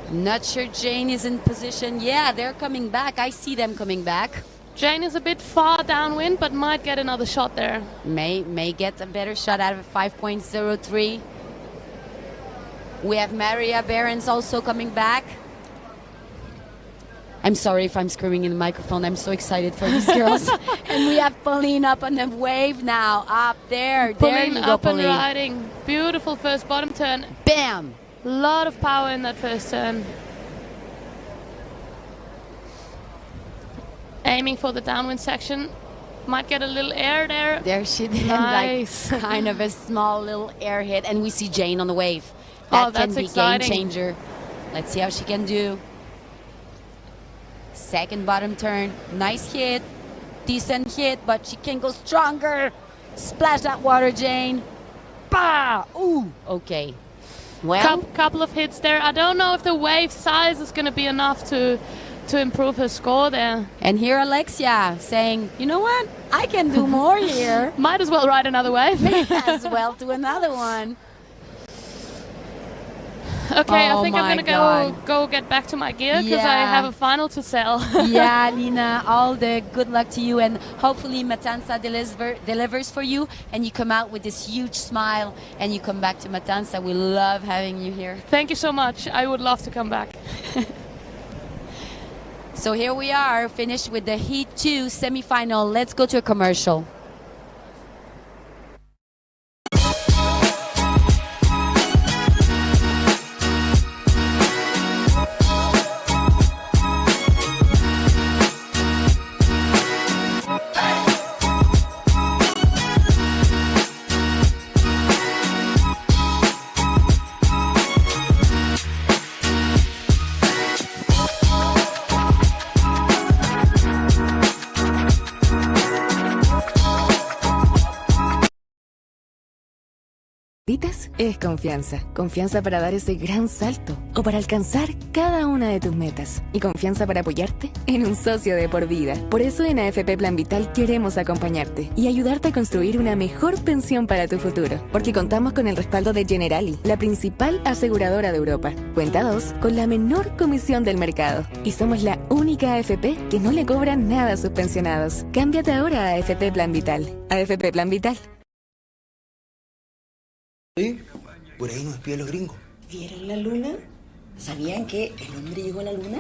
Speaker 9: Not sure Jane is in position. Yeah, they're coming back. I see them coming back.
Speaker 10: Jane is a bit far downwind, but might get another shot there.
Speaker 9: May get a better shot out of a 5.03. We have Maria Behrens also coming back. I'm sorry if I'm screaming in the microphone. I'm so excited for these girls. And we have Pauline up on the wave now. Up there.
Speaker 10: Pauline
Speaker 9: there you go,
Speaker 10: up
Speaker 9: Pauline.
Speaker 10: and riding. Beautiful first bottom turn.
Speaker 9: Bam!
Speaker 10: Lot of power in that first turn. Aiming for the downwind section. Might get a little air there.
Speaker 9: There she did.
Speaker 10: Nice.
Speaker 9: Like kind of a small little air hit. And we see Jane on the wave. That can be
Speaker 10: exciting.
Speaker 9: Game changer. Let's see how she can do. Second bottom turn. Nice hit. Decent hit, but she can go stronger. Splash that water, Jane. Bah! Ooh! Okay. Well,
Speaker 10: couple of hits there. I don't know if the wave size is going to be enough to improve her score there.
Speaker 9: And here Alexia saying, you know what? I can do more here.
Speaker 10: Might as well ride another wave.
Speaker 9: May as well do another one.
Speaker 10: Okay, I think I'm going to go get back to my gear because I have a final to sell.
Speaker 9: Yeah, Lina, all the good luck to you, and hopefully Matanza delivers for you and you come out with this huge smile and you come back to Matanza. We love having you here.
Speaker 10: Thank you so much. I would love to come back.
Speaker 9: So here we are, finished with the Heat 2 semifinal. Let's go to a commercial.
Speaker 1: Es confianza. Confianza para dar ese gran salto o para alcanzar cada una de tus metas. Y confianza para apoyarte en un socio de por vida. Por eso en AFP Plan Vital queremos acompañarte y ayudarte a construir una mejor pensión para tu futuro. Porque contamos con el respaldo de Generali, la principal aseguradora de Europa. Cuenta 2 con la menor comisión del mercado. Y somos la única AFP que no le cobra nada a sus pensionados. Cámbiate ahora a AFP Plan Vital. AFP Plan Vital.
Speaker 2: ¿Sí? Por ahí nos espían los gringos.
Speaker 3: ¿Vieron la luna? ¿Sabían que el hombre llegó a la luna?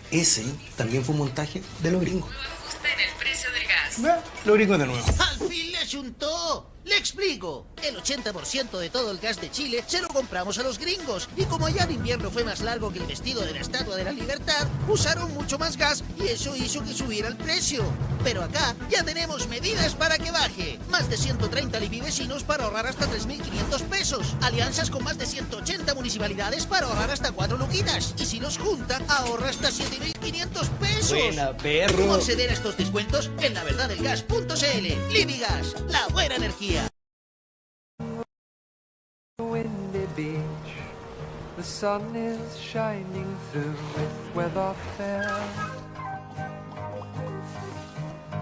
Speaker 2: Ese también fue un montaje de los gringos.
Speaker 4: Ajuste en el precio del gas.
Speaker 2: Los gringos de nuevo.
Speaker 5: ¡Al fin le chuntó! Le explico. El 80% de todo el gas de Chile se lo compramos a los gringos. Y como allá el invierno fue más largo que el vestido de la Estatua de la Libertad, usaron mucho más gas y eso hizo que subiera el precio. Pero acá ya tenemos medidas para que baje. Más de 130 vecinos para ahorrar hasta 3.500 pesos. Alianzas con más de 180 municipalidades para ahorrar hasta 4 luquitas. Y si los junta, ahorra hasta 7.500 pesos.
Speaker 2: Buena, perro.
Speaker 5: ¿Cómo acceder a estos descuentos? En laverdadelgas.cl. Libigas, la buena energía.
Speaker 6: Windy beach, the sun is shining through with weather fair.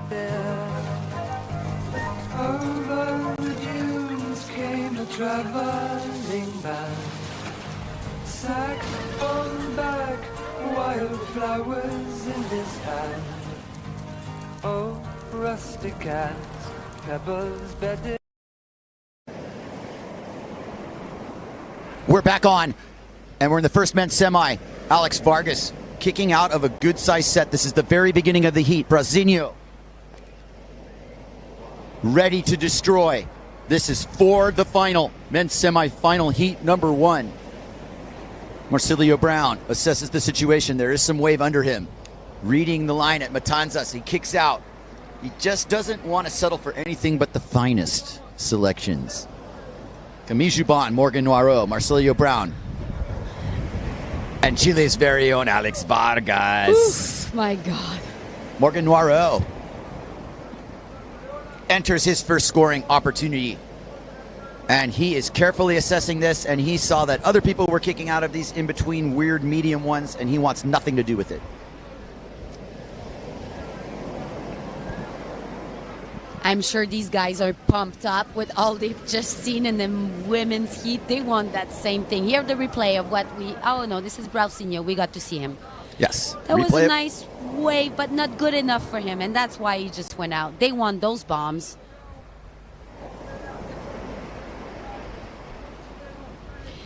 Speaker 6: There, over the dunes came a traveling band, sack on back, wildflowers in his hand. Oh, rustic hands, pebbles bedded.
Speaker 7: We're back on, and we're in the first men's semi. Alex Vargas kicking out of a good-sized set. This is the very beginning of the heat. Brasinho ready to destroy. This is for the final. Men's semi-final heat number 1. Marcilio Brown assesses the situation. There is some wave under him. Reading the line at Matanzas. He kicks out. He just doesn't want to settle for anything but the finest selections. Camille Juban, Morgan Noirot, Marcilio Brown, and Chile's very own Alex Vargas.
Speaker 9: Oof, my God.
Speaker 7: Morgan Noirot enters his first scoring opportunity. And he is carefully assessing this, and he saw that other people were kicking out of these in-between weird medium ones, and he wants nothing to do with it.
Speaker 9: I'm sure these guys are pumped up with all they've just seen in the women's heat. They want that same thing. Here the replay of what we... Oh, no, this is Brausinho. We got to see him.
Speaker 7: Yes.
Speaker 9: That was a nice wave, but not good enough for him, and that's why he just went out. They want those bombs.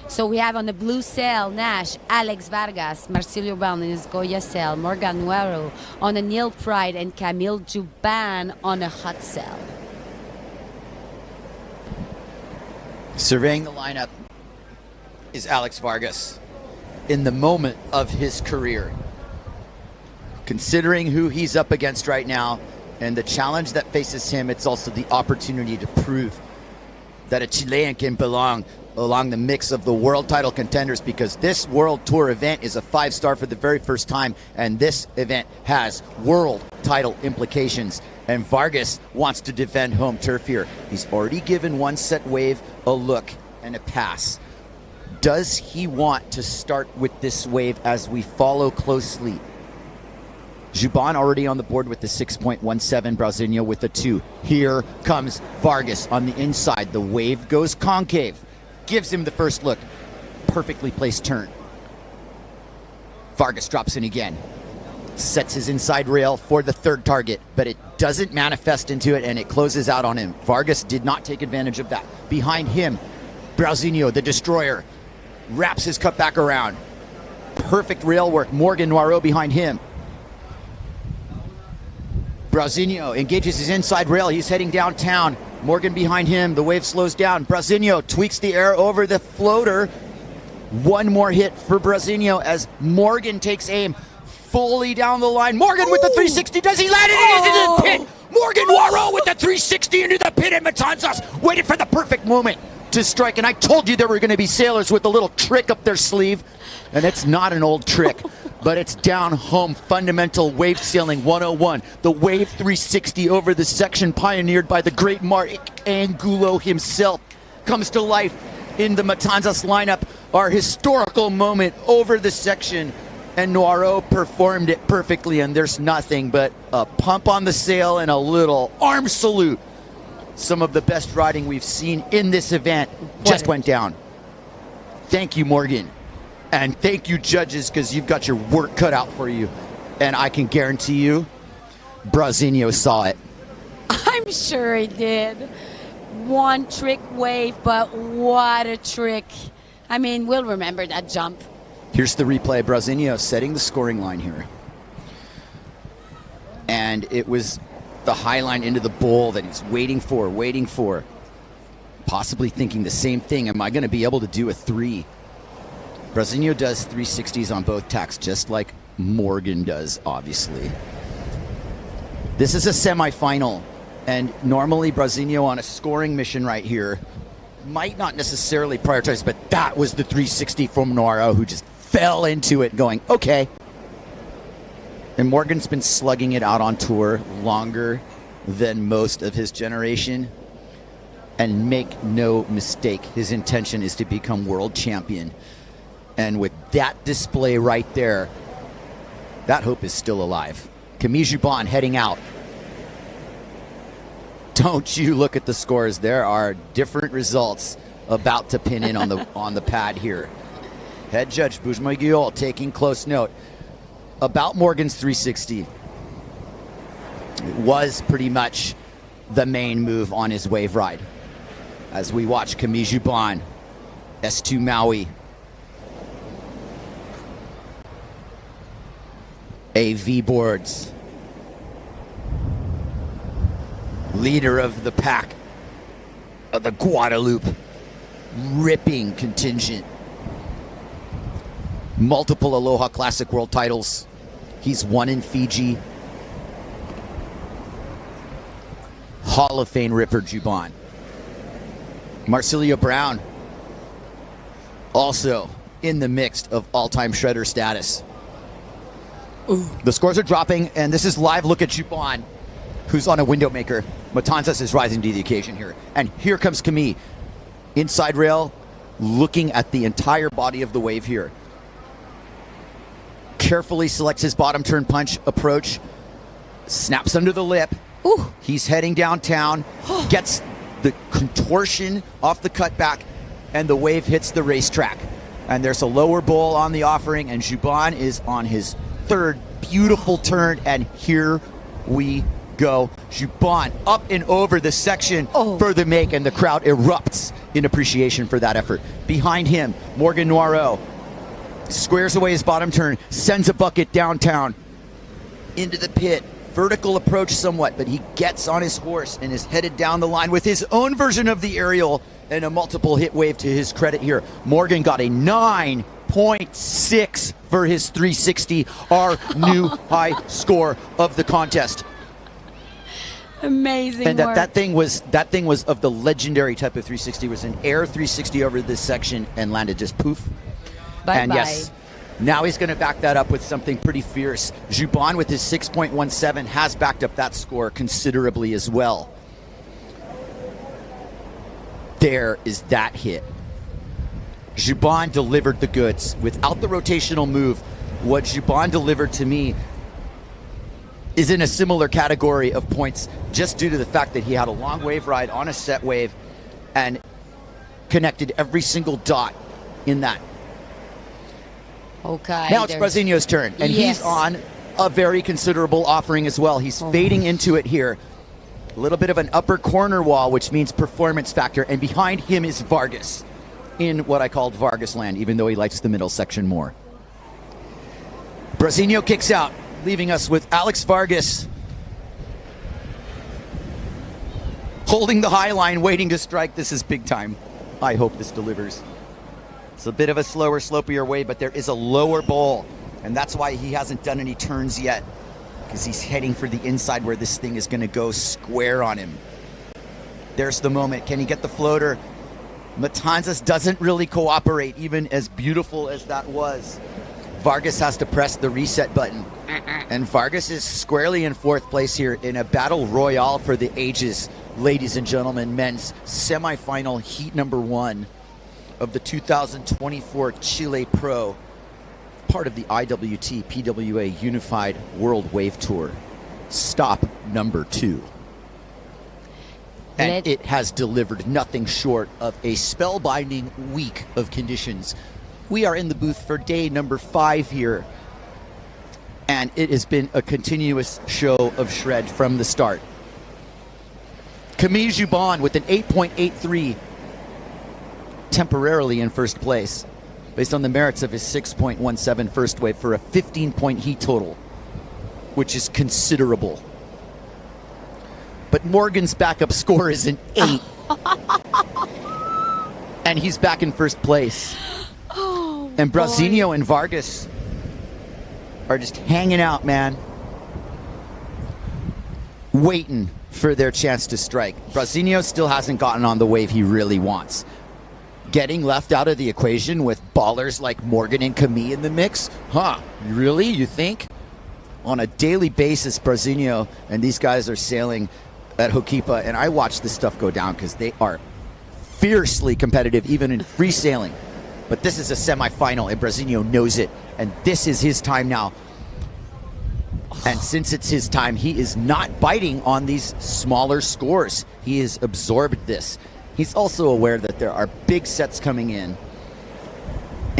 Speaker 9: So we have on the blue sail, Nash, Alex Vargas, Marcilio Brown in his Goya sail, Morgan Noirot on a Neil Pride, and Camille Juban on a hot sail.
Speaker 7: Surveying the lineup is Alex Vargas in the moment of his career. Considering who he's up against right now and the challenge that faces him, it's also the opportunity to prove that a Chilean can belong along the mix of the world title contenders, because this World Tour event is a 5-star for the very first time, and this event has world title implications, and Vargas wants to defend home turf here. He's already given one set wave a look and a pass. Does he want to start with this wave as we follow closely? Juban already on the board with the 6.17, Brausinho with the 2. Here comes Vargas on the inside. The wave goes concave. Gives him the first look. Perfectly placed turn. Vargas drops in again. Sets his inside rail for the third target, but it doesn't manifest into it, and it closes out on him. Vargas did not take advantage of that. Behind him, Brausinho, the destroyer, wraps his cup back around. Perfect rail work. Morgan Noirot behind him. Brausinho engages his inside rail. He's heading downtown. Morgan behind him. The wave slows down. Brausinho tweaks the air over the floater. One more hit for Brausinho as Morgan takes aim fully down the line. Morgan with the 360. Does he land it into the pit? Morgan Noirot with the 360 into the pit, and Matanzas waited for the perfect moment to strike. And I told you there were going to be sailors with a little trick up their sleeve. And it's not an old trick, but it's down home fundamental wave sailing 101. The wave 360 over the section pioneered by the great Marc Angulo himself comes to life in the Matanzas lineup. Our historical moment over the section, and Noirot performed it perfectly, and there's nothing but a pump on the sail and a little arm salute. Some of the best riding we've seen in this event just went down. Thank you, Morgan. And thank you, judges, because you've got your work cut out for you. And I can guarantee you, Brausinho saw it.
Speaker 9: I'm sure he did. One trick wave, but what a trick. I mean, we'll remember that jump.
Speaker 7: Here's the replay. Brausinho setting the scoring line here. And it was the high line into the bowl that he's waiting for. Possibly thinking the same thing. Am I going to be able to do a 3? Brausinho does 360s on both tacks, just like Morgan does, obviously. This is a semifinal, and normally Brausinho on a scoring mission right here might not necessarily prioritize, but that was the 360 from Noirot, who just fell into it going, okay. And Morgan's been slugging it out on tour longer than most of his generation. And make no mistake, his intention is to become world champion. And with that display right there, that hope is still alive. Camille Juban heading out. Don't you look at the scores. There are different results about to pin in on the pad here. Head judge Bujma taking close note about Morgan's 360. It was pretty much the main move on his wave ride. As we watch Camille Jubin, S2 Maui, AV boards, leader of the pack of the Guadeloupe ripping contingent. Multiple Aloha Classic World titles. He's won in Fiji. Hall of Fame ripper Jubin. Marsilio Brown, also in the mix of all-time shredder status. Ooh. The scores are dropping, and this is live look at Jubin, who's on a window maker. Matanzas is rising to the occasion here. And here comes Camille. Inside rail, looking at the entire body of the wave here. Carefully selects his bottom turn punch approach. Snaps under the lip. Ooh. He's heading downtown. Gets the contortion off the cutback, and the wave hits the racetrack. And there's a lower bowl on the offering, and Jubin is on his third beautiful turn, and here we go. Jubin up and over the section for the make, and the crowd erupts in appreciation for that effort. Behind him, Morgan Noirot squares away his bottom turn, sends a bucket downtown into the pit. Vertical approach somewhat, but he gets on his horse and is headed down the line with his own version of the aerial and a multiple hit wave to his credit here. Morgan got a 9.6 for his 360, our new high score of the contest.
Speaker 9: Amazing.
Speaker 7: And that thing was of the legendary type of 360. It was an air 360 over this section and landed just poof. And yes, now he's going to back that up with something pretty fierce. Jubin with his 6.17 has backed up that score considerably as well. There is that hit. Jubin delivered the goods. Without the rotational move, what Jubin delivered to me is in a similar category of points just due to the fact that he had a long wave ride on a set wave and connected every single dot in that.
Speaker 9: Okay.
Speaker 7: Now it's Brasinho's turn, and he's on a very considerable offering as well. He's fading into it here. A little bit of an upper corner wall, which means performance factor, and behind him is Vargas in what I called Vargas land, even though he likes the middle section more. Brasinho kicks out, leaving us with Alex Vargas holding the high line, waiting to strike. This is big time. I hope this delivers. It's a bit of a slower, slopier way, but there is a lower bowl, and that's why he hasn't done any turns yet, because he's heading for the inside where this thing is going to go square on him. There's the moment. Can he get the floater? Matanzas doesn't really cooperate, even as beautiful as that was. Vargas has to press the reset button, and Vargas is squarely in fourth place here in a battle royale for the ages, ladies and gentlemen. Men's semifinal heat number 1 of the 2024 Chile Pro, part of the IWT PWA Unified World Wave Tour. Stop number 2. And it has delivered nothing short of a spellbinding week of conditions. We are in the booth for day number 5 here, and it has been a continuous show of shred from the start. Camille Jubin with an 8.83, temporarily in first place, based on the merits of his 6.17 first wave for a 15-point heat total, which is considerable. But Morgan's backup score is an 8. And he's back in first place. And Brasinho and Vargas are just hanging out, man. Waiting for their chance to strike. Brasinho still hasn't gotten on the wave he really wants. Getting left out of the equation with ballers like Morgan and Camille in the mix? Huh, really, you think? On a daily basis, Brasinho and these guys are sailing at Hokipa, and I watch this stuff go down because they are fiercely competitive, even in free sailing. But this is a semifinal, and Brasinho knows it, and this is his time now. And since it's his time, he is not biting on these smaller scores. He has absorbed this. He's also aware that there are big sets coming in,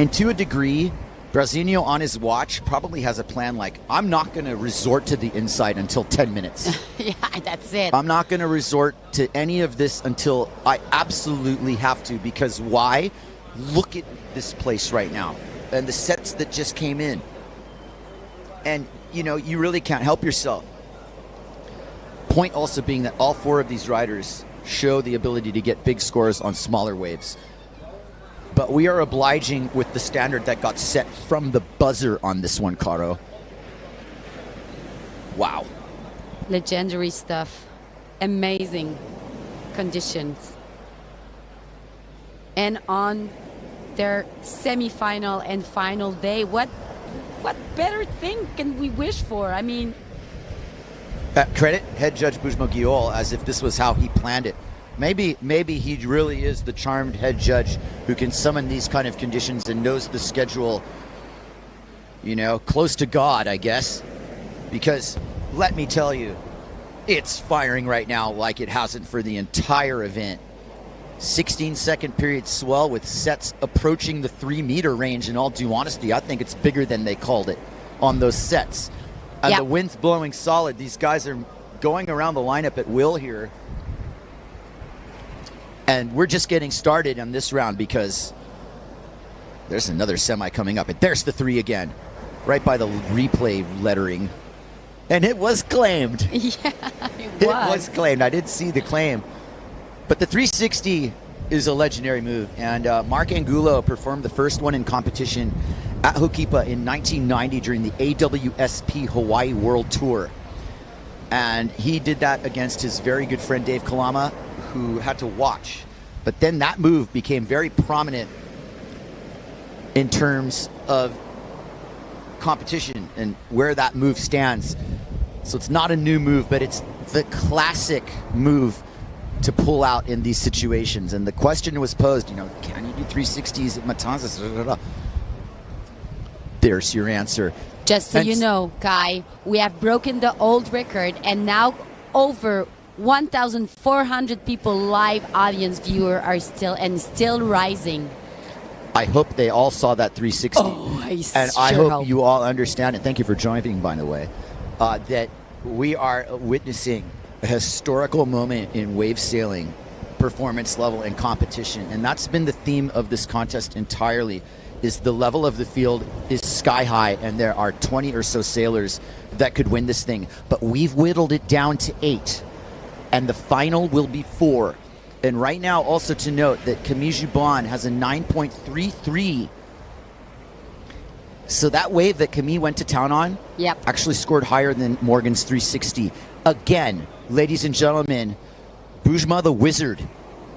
Speaker 7: And to a degree, Brasinho on his watch probably has a plan like, I'm not going to resort to the inside until 10 minutes.
Speaker 9: Yeah, that's it.
Speaker 7: I'm not going to resort to any of this until I absolutely have to, because why? Look at this place right now and the sets that just came in. And, you know, you really can't help yourself. Point also being that all 4 of these riders show the ability to get big scores on smaller waves. But we are obliging with the standard that got set from the buzzer on this one, Caro. Wow.
Speaker 9: Legendary stuff. Amazing conditions. And on their semi-final and final day, what better thing can we wish for? I mean,
Speaker 7: credit head judge Bujmo Guiol as if this was how he planned it. Maybe he really is the charmed head judge who can summon these kind of conditions and knows the schedule, you know, close to God, I guess. Because let me tell you, it's firing right now like it hasn't for the entire event. 16-second period swell with sets approaching the 3-meter range. In all due honesty, I think it's bigger than they called it on those sets. And the wind's blowing solid. These guys are going around the lineup at will here. And we're just getting started on this round because there's another semi coming up. And there's the 3 again, right by the replay lettering. And it was claimed.
Speaker 9: Yeah,
Speaker 7: it was claimed. I did see the claim. But the 360 is a legendary move. And Mark Angulo performed the first one in competition at Hokipa in 1990 during the AWSP Hawaii World Tour. And he did that against his very good friend Dave Kalama, who had to watch. But then that move became very prominent in terms of competition and where that move stands. So it's not a new move, but it's the classic move to pull out in these situations. And the question was posed, you know, can you do 360s at Matanzas? There's your answer.
Speaker 9: Just so you know, Kai, we have broken the old record, and now over 1,400 people live audience viewer are still rising.
Speaker 7: I hope they all saw that 360. I hope you all understand, and thank you for joining, by the way, that we are witnessing a historical moment in wave sailing performance level and competition. And that's been the theme of this contest entirely, is the level of the field is sky high, and there are 20 or so sailors that could win this thing. But we've whittled it down to 8, and the final will be 4. And right now, also to note that Camille Jubon has a 9.33. So that wave that Camille went to town on actually scored higher than Morgan's 360. Again, ladies and gentlemen, Bujma the Wizard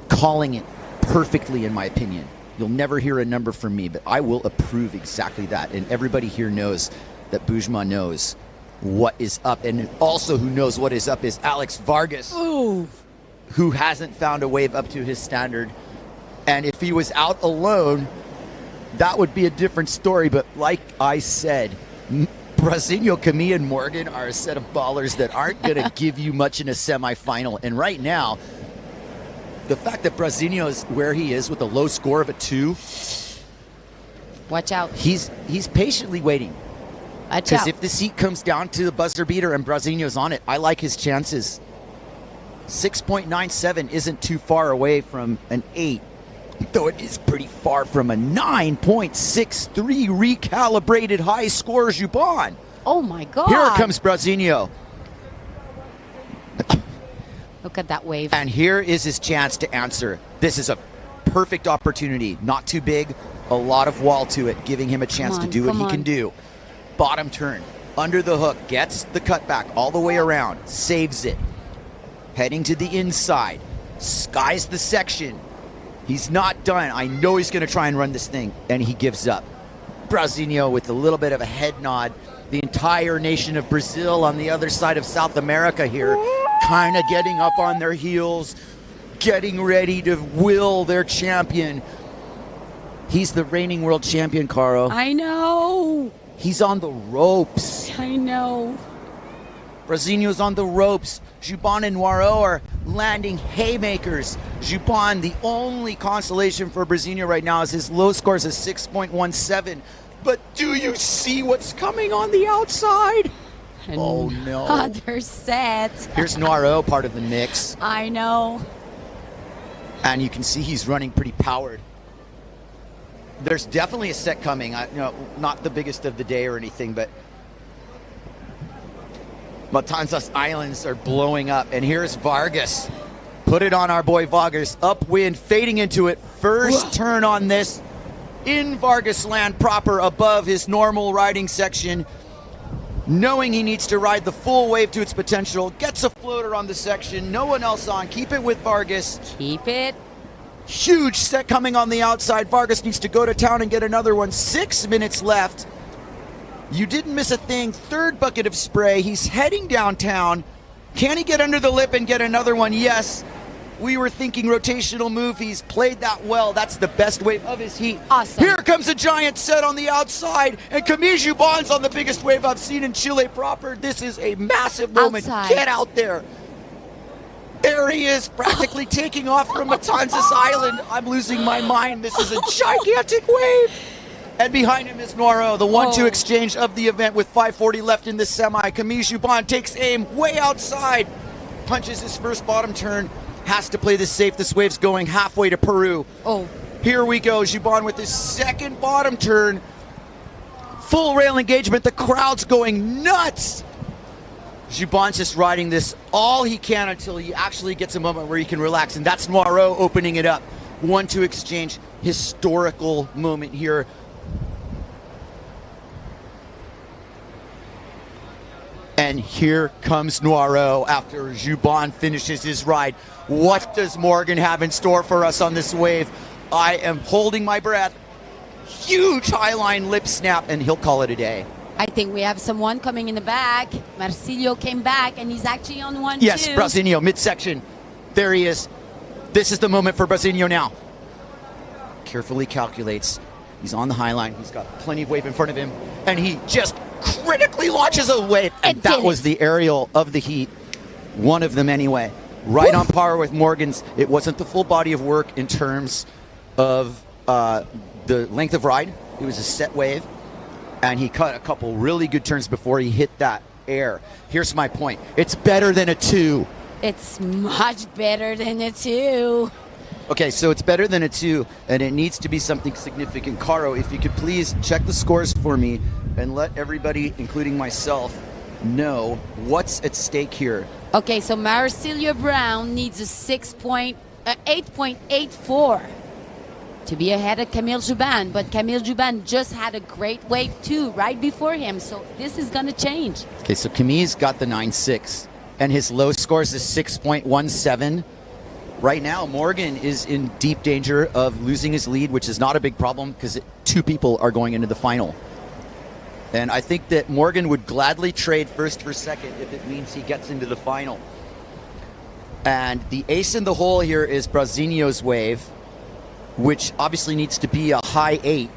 Speaker 7: calling it perfectly, in my opinion. You'll never hear a number from me, but I will approve exactly that. And everybody here knows that Bujma knows what is up. And also who knows what is up is Alex Vargas, who hasn't found a wave up to his standard. And if he was out alone, that would be a different story. But like I said, Brasinho, Camille, and Morgan are a set of ballers that aren't going to give you much in a semifinal. And right now, the fact that Brasinho is where he is with a low score of a 2.
Speaker 9: Watch out.
Speaker 7: He's patiently waiting. Because if the seat comes down to the buzzer beater and Brasinho's on it, I like his chances. 6.97 isn't too far away from an 8, though it is pretty far from a 9.63 recalibrated high score Jubon.
Speaker 9: Oh my God.
Speaker 7: Here comes Brasinho.
Speaker 9: Look at that wave.
Speaker 7: And here is his chance to answer. This is a perfect opportunity. Not too big, a lot of wall to it, giving him a chance to do what he can do. Bottom turn, under the hook, gets the cutback all the way around, saves it. Heading to the inside, skies the section. He's not done. I know he's going to try and run this thing, and he gives up. Brasinho with a little bit of a head nod. The entire nation of Brazil on the other side of South America here, kind of getting up on their heels, getting ready to will their champion. He's the reigning world champion, Caro.
Speaker 9: I know.
Speaker 7: He's on the ropes.
Speaker 9: I know.
Speaker 7: Brasinho's on the ropes. Juban and Noiro are landing haymakers. Juban, the only consolation for Brasinho right now is his low scores is 6.17. But do you see what's coming on the outside? Oh no.
Speaker 9: Other set.
Speaker 7: Here's Noiro, part of the mix.
Speaker 9: I know.
Speaker 7: And you can see he's running pretty powered. There's definitely a set coming. Not the biggest of the day or anything, but Matanzas Islands are blowing up. And here's Vargas. Put it on our boy Vargas. Upwind, fading into it. First turn on this. In Vargas land proper, above his normal riding section. Knowing he needs to ride the full wave to its potential. Gets a floater on the section. No one else on. Keep it with Vargas.
Speaker 9: Keep it.
Speaker 7: Huge set coming on the outside. Vargas needs to go to town and get another one. 6 minutes left. You didn't miss a thing. Third bucket of spray. He's heading downtown. Can he get under the lip and get another one? Yes. We were thinking rotational move. He's played that well. That's the best wave of his heat.
Speaker 9: Awesome.
Speaker 7: Here comes a giant set on the outside. And Camille Juban's on the biggest wave I've seen in Chile proper. This is a massive moment.
Speaker 9: Outside.
Speaker 7: Get out there. There he is, practically taking off from Matanzas Island. I'm losing my mind. This is a gigantic wave. And behind him is Noiro, the 1-2 exchange of the event with 5:40 left in the semi. Camille Juban takes aim way outside. Punches his first bottom turn. Has to play this safe. This wave's going halfway to Peru.
Speaker 9: Oh.
Speaker 7: Here we go. Juban with his second bottom turn. Full rail engagement. The crowd's going nuts. Juban's just riding this all he can until he actually gets a moment where he can relax. And that's Noiro opening it up. 1-2 exchange. Historical moment here. And here comes Noiro after Juban finishes his ride. What does Morgan have in store for us on this wave? I am holding my breath. Huge highline lip snap, and he'll call it a day.
Speaker 9: I think we have someone coming in the back. Marcilio came back, and he's actually on 1-2.
Speaker 7: Yes, Brasinho, midsection. There he is. This is the moment for Brasinho now. Carefully calculates. He's on the highline. He's got plenty of wave in front of him, and he just critically launches a wave. And that was the aerial of the heat. One of them anyway. Right on par with Morgan's. It wasn't the full body of work in terms of the length of ride. It was a set wave. And he cut a couple really good turns before he hit that air. Here's my point. It's better than a 2.
Speaker 9: It's much better than a 2.
Speaker 7: Okay, so it's better than a 2, and it needs to be something significant. Caro, if you could please check the scores for me and let everybody, including myself, know what's at stake here.
Speaker 9: Okay, so Marcilio Brown needs a 8.84 to be ahead of Camille Juban, but Camille Juban just had a great wave too right before him, so this is going to change.
Speaker 7: Okay, so Camille's got the 9.6, and his low scores is 6.17. Right now, Morgan is in deep danger of losing his lead, which is not a big problem because 2 people are going into the final. And I think that Morgan would gladly trade first for second if it means he gets into the final. And the ace in the hole here is Brasinho's wave, which obviously needs to be a high 8.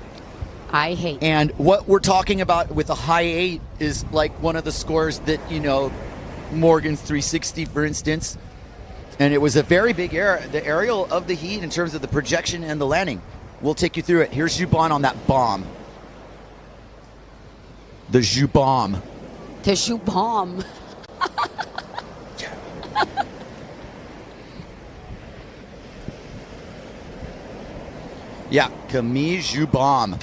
Speaker 9: I hate.
Speaker 7: And what we're talking about with a high 8 is like one of the scores that, Morgan's 360, for instance. And it was a very big air, the aerial of the heat in terms of the projection and the landing. We'll take you through it. Here's Juban on that bomb. The Jubomb.
Speaker 9: The Jubomb.
Speaker 7: Yeah, Camille Jubomb.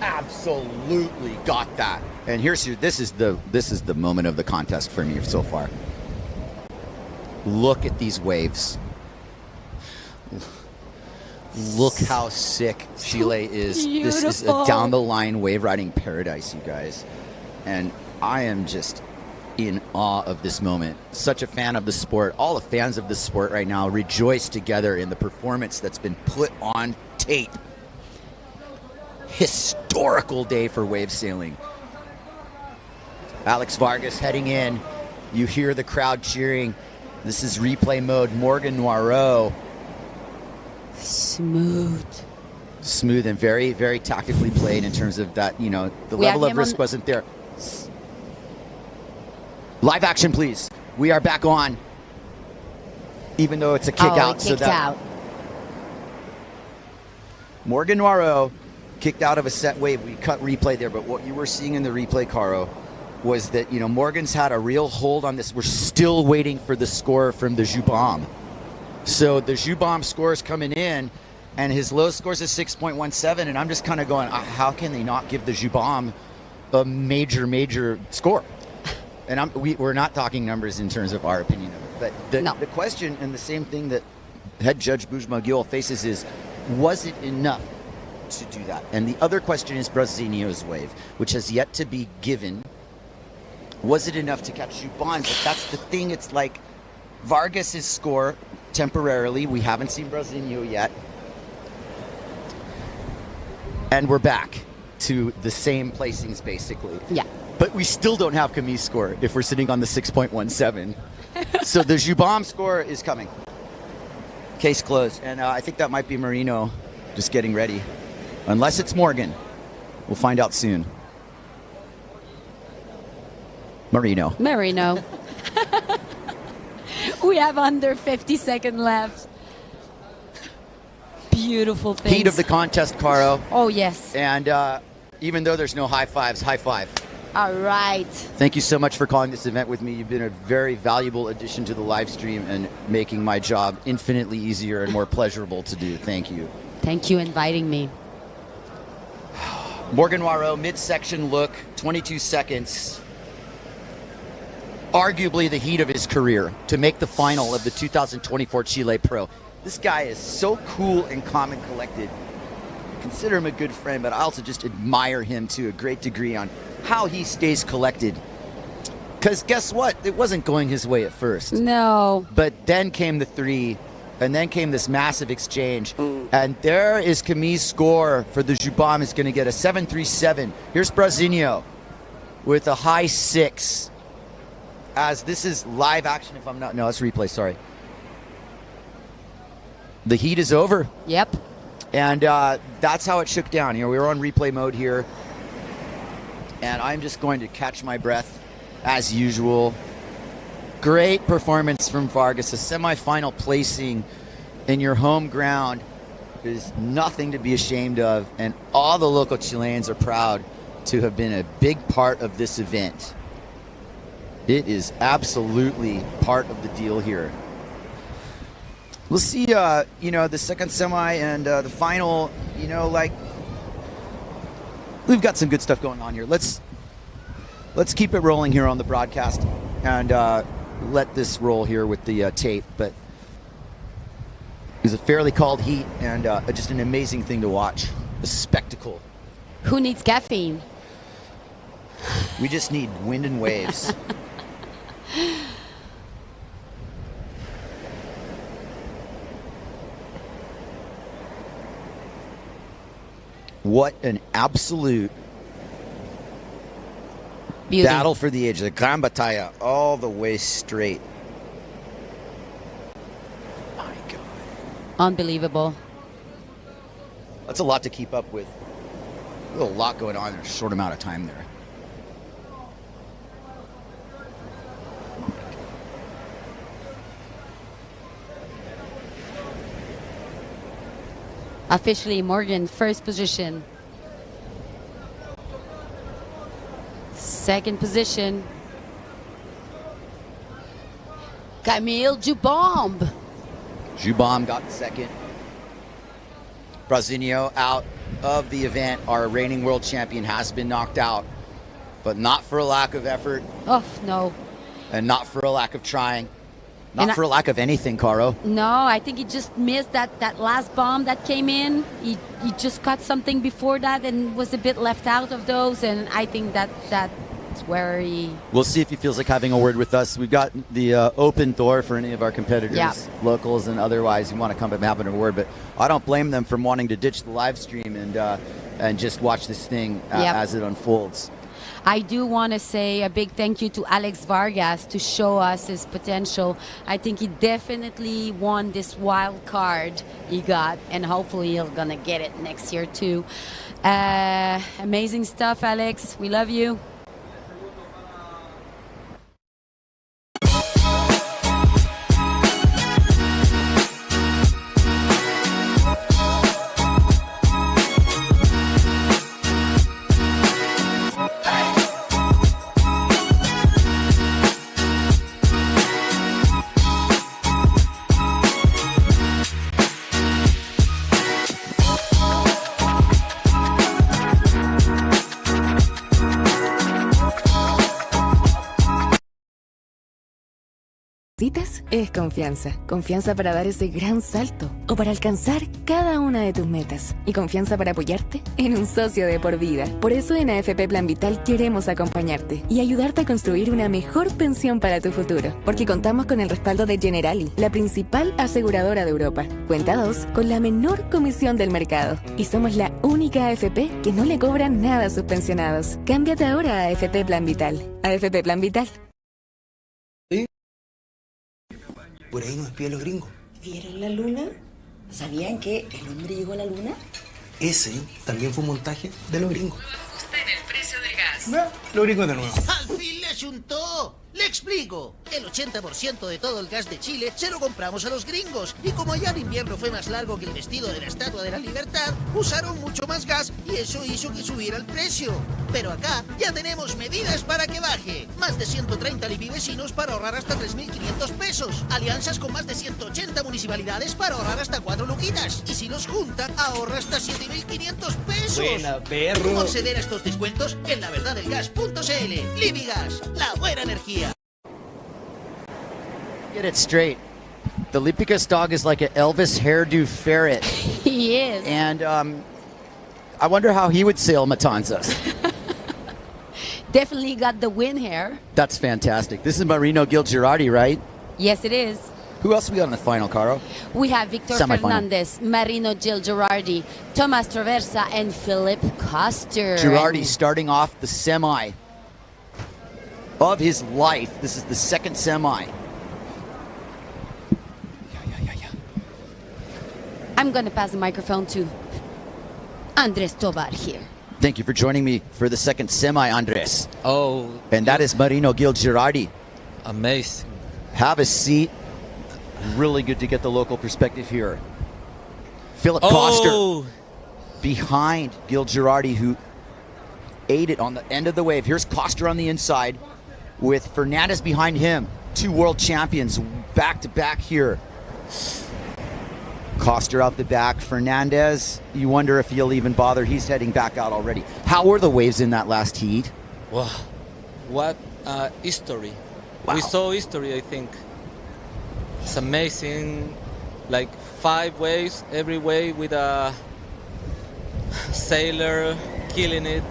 Speaker 7: Absolutely got that. And this is the moment of the contest for me so far. Look at these waves. Look how sick Chile is.
Speaker 9: Beautiful.
Speaker 7: This is a down the line wave riding paradise, you guys. And I am just in awe of this moment. Such a fan of the sport. All the fans of the sport right now rejoice together in the performance that's been put on tape. Historical day for wave sailing. Alex Vargas heading in. You hear the crowd cheering. This is replay mode. Morgan Noiro.
Speaker 9: Smooth.
Speaker 7: Smooth and very, very tactically played in terms of that, the
Speaker 9: We
Speaker 7: level
Speaker 9: have
Speaker 7: of
Speaker 9: him
Speaker 7: risk
Speaker 9: on-
Speaker 7: wasn't there. Live action, please. We are back on. Even though it's a kick out.
Speaker 9: Kicked out.
Speaker 7: Morgan Noiro kicked out of a set wave. We cut replay there, but what you were seeing in the replay, Caro, was that, Morgan's had a real hold on this. We're still waiting for the score from the Jubom. So the Jubom score is coming in, and his low scores is 6.17, and I'm just kind of going, how can they not give the Jubom a major score? And we're not talking numbers in terms of our opinion of it. But the question, and the same thing that head judge Bujma-Gil faces, is, was it enough to do that? And the other question is Brasilio's wave, which has yet to be given. Was it enough to catch Jubon? But that's the thing. It's like Vargas's score temporarily. We haven't seen Brasilio yet. And we're back to the same placings, basically.
Speaker 9: Yeah.
Speaker 7: But we still don't have Camille's score if we're sitting on the 6.17. So the Jubom score is coming. Case closed. And I think that might be Marino just getting ready. Unless it's Morgan. We'll find out soon. Marino.
Speaker 9: We have under 50 seconds left. Beautiful things.
Speaker 7: Heat of the contest, Caro.
Speaker 9: Oh, yes.
Speaker 7: And even though there's no high fives, high five.
Speaker 9: All right.
Speaker 7: Thank you so much for calling this event with me. You've been a very valuable addition to the live stream and making my job infinitely easier and more pleasurable to do. Thank you.
Speaker 9: Thank you for inviting me.
Speaker 7: Morgan Noiro, midsection look, 22 seconds. Arguably the heat of his career to make the final of the 2024 Chile Pro. This guy is so cool and calm and collected. I consider him a good friend, but I also just admire him to a great degree on how he stays collected. Because guess what? It wasn't going his way at first.
Speaker 9: No.
Speaker 7: But then came the three, and then came this massive exchange. And there is Camille's score for the Jubom is going to get a 7.37. Here's Brasilio with a high 6. As this is live action, if I'm not, no, it's replay, sorry. The heat is over.
Speaker 9: Yep.
Speaker 7: And that's how it shook down. We were on replay mode here. And I'm just going to catch my breath as usual. Great performance from Vargas. A semifinal placing in your home ground is nothing to be ashamed of. And all the local Chileans are proud to have been a big part of this event. It is absolutely part of the deal here. We'll see, the second semi and the final, we've got some good stuff going on here. Let's keep it rolling here on the broadcast and let this roll here with the tape. But it was a fairly called heat and just an amazing thing to watch. A spectacle.
Speaker 9: Who needs caffeine?
Speaker 7: We just need wind and waves. What an absolute
Speaker 9: beauty.
Speaker 7: Battle for the age. The Gran Batalla all the way straight. My God.
Speaker 9: Unbelievable.
Speaker 7: That's a lot to keep up with. There's a lot going on in a short amount of time there.
Speaker 9: Officially, Morgan, first position. Second position. Camille Jubom.
Speaker 7: Jubom got second. Brasilio out of the event. Our reigning world champion has been knocked out, but not for a lack of effort.
Speaker 9: Oh, no.
Speaker 7: And not for a lack of trying. Not for a lack of anything, Caro.
Speaker 9: No, I think he just missed that last bomb that came in. He just caught something before that and was a bit left out of those. And I think that's where he...
Speaker 7: We'll see if he feels like having a word with us. We've got the open door for any of our competitors, locals and otherwise, who want to come and have a word. But I don't blame them from wanting to ditch the live stream and just watch this thing as it unfolds.
Speaker 9: I do want to say a big thank you to Alex Vargas to show us his potential. I think he definitely won this wild card he got, and hopefully he's gonna get it next year too. Amazing stuff, Alex. We love you.
Speaker 1: Es confianza. Confianza para dar ese gran salto o para alcanzar cada una de tus metas. Y confianza para apoyarte en un socio de por vida. Por eso en AFP Plan Vital queremos acompañarte y ayudarte a construir una mejor pensión para tu futuro. Porque contamos con el respaldo de Generali, la principal aseguradora de Europa. Cuenta 2 con la menor comisión del mercado. Y somos la única AFP que no le cobra nada a sus pensionados. Cámbiate ahora a AFP Plan Vital. AFP Plan Vital.
Speaker 2: Por ahí nos espían los gringos.
Speaker 3: ¿Vieron la luna? ¿Sabían que el hombre llegó a la luna?
Speaker 2: Ese también fue un montaje de los gringos.
Speaker 4: Ajuste en el precio del gas.
Speaker 2: Los gringos de nuevo.
Speaker 5: ¡Al fin le chuntó! Le explico. El 80% de todo el gas de Chile se lo compramos a los gringos. Y como allá el invierno fue más largo que el vestido de la Estatua de la Libertad, usaron mucho más gas y eso hizo que subiera el precio. Pero acá ya tenemos medidas para que baje. Más de 130 vecinos para ahorrar hasta 3.500 pesos. Alianzas con más de 180 municipalidades para ahorrar hasta 4 luquitas. Y si los junta, ahorra hasta 7.500 pesos.
Speaker 2: Buena, perro.
Speaker 5: ¿Cómo acceder a estos descuentos? En laverdadelgas.cl. Libigas, la buena energía.
Speaker 7: Get it straight. The Lipicus dog is like an Elvis hairdo ferret.
Speaker 9: He is.
Speaker 7: And I wonder how he would sail Matanzas.
Speaker 9: Definitely got the win here.
Speaker 7: That's fantastic. This is Marino Gil Girardi, right?
Speaker 9: Yes, it is.
Speaker 7: Who else we got in the final, Caro?
Speaker 9: We have Victor
Speaker 7: Semifinal.
Speaker 9: Fernandez, Marino Gil Girardi, Thomas Traversa, and Philip Koster.
Speaker 7: Girardi starting off the semi of his life. This is the second semi.
Speaker 9: I'm going to pass the microphone to Andres Tovar here.
Speaker 7: Thank you for joining me for the second semi, Andres.
Speaker 11: Oh.
Speaker 7: And that is Marino Gil Girardi.
Speaker 11: Amazing.
Speaker 7: Have a seat. Really good to get the local perspective here. Philip Koster behind Gil Girardi, who ate it on the end of the wave. Here's Koster on the inside with Fernandez behind him. Two world champions back-to-back here. Koster out the back. Fernandez, you wonder if he'll even bother. He's heading back out already. How were the waves in that last heat?
Speaker 11: Wow. What history.
Speaker 7: Wow.
Speaker 11: We saw history, I think. It's amazing. Like 5 waves, every wave with a sailor killing it.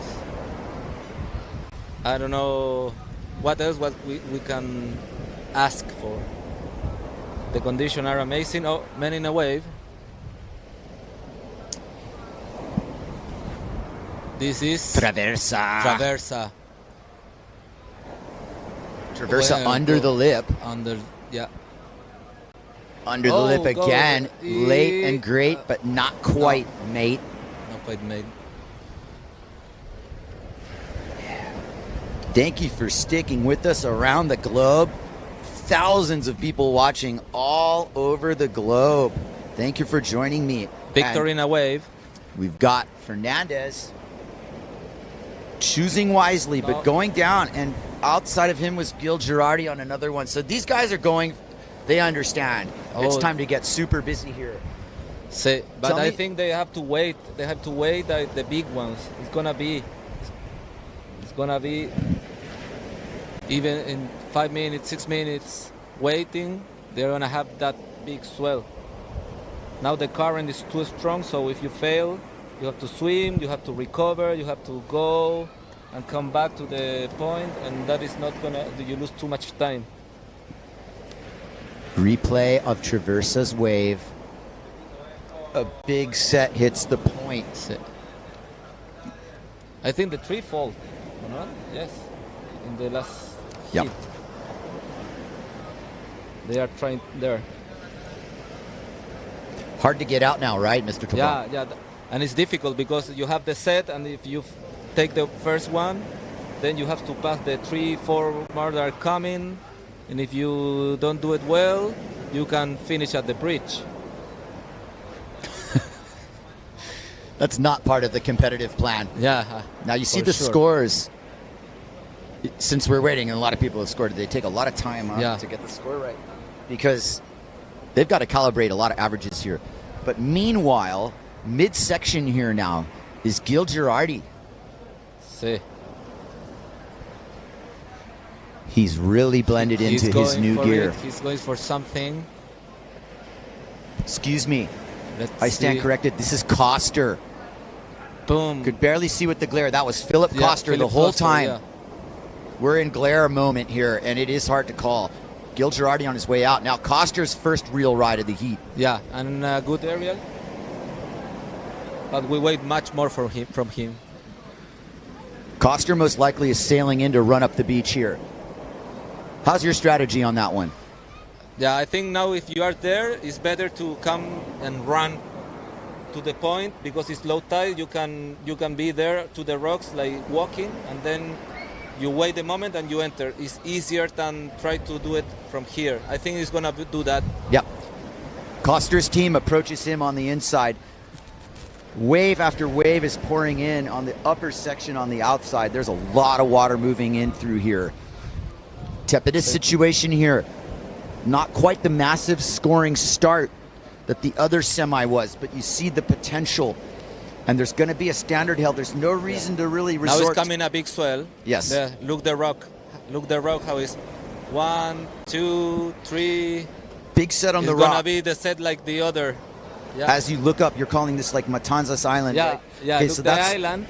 Speaker 11: I don't know what else what we can ask for. The conditions are amazing. Oh, men in a wave. This is
Speaker 7: Traversa.
Speaker 11: Well,
Speaker 7: under the lip.
Speaker 11: Under, yeah.
Speaker 7: Under the lip again. Late and great, but not quite, mate.
Speaker 11: Not quite, mate.
Speaker 7: Thank you for sticking with us around the globe. Thousands of people watching all over the globe. Thank you for joining me.
Speaker 11: Victor in a wave.
Speaker 7: We've got Fernandez choosing wisely, but going down. And outside of him was Gil Girardi on another one. So these guys are going, they understand. It's time to get super busy here.
Speaker 11: But I think they have to wait. They have to wait the big ones. It's gonna be even in 5 minutes, 6 minutes waiting, they're gonna have that big swell. Now the current is too strong, so if you fail, you have to swim, you have to recover, you have to go and come back to the point, and that is not gonna, you lose too much time.
Speaker 7: Replay of Traversa's wave. A big set hits the point.
Speaker 11: I think the tree fall. Manuel? Yes. In the last
Speaker 7: Yep.
Speaker 11: hit. They are trying there.
Speaker 7: Hard to get out now, right, Mr. Tobal?
Speaker 11: Yeah. And it's difficult because you have the set, and if you take the first one, then you have to pass the 3-4 more that are coming. And if you don't do it well, you can finish at the bridge.
Speaker 7: That's not part of the competitive plan.
Speaker 11: Yeah.
Speaker 7: Now you see the scores. Since we're waiting, and a lot of people have scored, they take a lot of time to get the score right because they've got to calibrate a lot of averages here. But meanwhile, midsection here now is Gil Girardi.
Speaker 11: See.
Speaker 7: He's really blended into his new gear.
Speaker 11: He's going for something.
Speaker 7: Excuse me.
Speaker 11: Let's
Speaker 7: I stand
Speaker 11: see.
Speaker 7: corrected. This is Koster.
Speaker 11: Boom.
Speaker 7: Could barely see with the glare. That was Philip Koster the
Speaker 11: Philip
Speaker 7: whole
Speaker 11: Koster,
Speaker 7: time.
Speaker 11: yeah.
Speaker 7: We're in glare moment here, and it is hard to call. Gil Girardi on his way out. Now Koster's first real ride of the heat.
Speaker 11: Yeah, and a good aerial. But we wait much more from him.
Speaker 7: Koster most likely is sailing in to run up the beach here. How's your strategy on that one?
Speaker 11: Yeah, I think now if you are there, it's better to come and run to the point because it's low tide. You can be there to the rocks like walking, and then you wait a moment and you enter. It's easier than try to do it from here. I think he's gonna do that.
Speaker 7: Yep. Koster's team approaches him on the inside. Wave after wave is pouring in on the upper section on the outside. There's a lot of water moving in through here. Tepidus situation here. Not quite the massive scoring start that the other semi was, but you see the potential. And there's going to be a standard held. There's no reason to really resort.
Speaker 11: Now it's coming a big swell.
Speaker 7: Yes.
Speaker 11: There, look the rock. Look the rock how it's 1, 2, 3.
Speaker 7: Big set on the rock.
Speaker 11: It's going to be the set like the other. Yeah.
Speaker 7: As you look up, you're calling this like Matanzas Island.
Speaker 11: Yeah,
Speaker 7: right?
Speaker 11: yeah.
Speaker 7: Okay,
Speaker 11: Look
Speaker 7: so
Speaker 11: the
Speaker 7: that's
Speaker 11: island,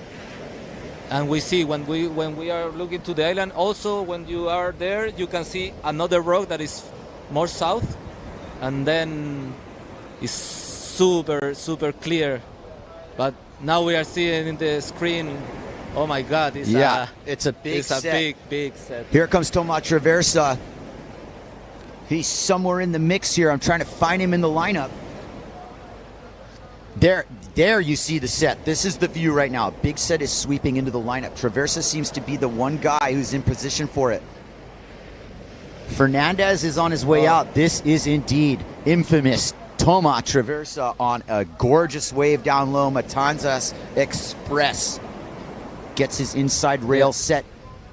Speaker 11: and we see when we are looking to the island. Also, when you are there, you can see another rock that is more south, and then it's super clear. But now we are seeing in the screen. Oh my God! It's
Speaker 7: a big set.
Speaker 11: a big set.
Speaker 7: Here comes Tomas Traversa. He's somewhere in the mix here. I'm trying to find him in the lineup. There you see the set. This is the view right now. Big set is sweeping into the lineup. Traversa seems to be the one guy who's in position for it. Fernandez is on his way out. This is indeed infamous Toma Traversa on a gorgeous wave down low. Matanzas Express gets his inside rail set,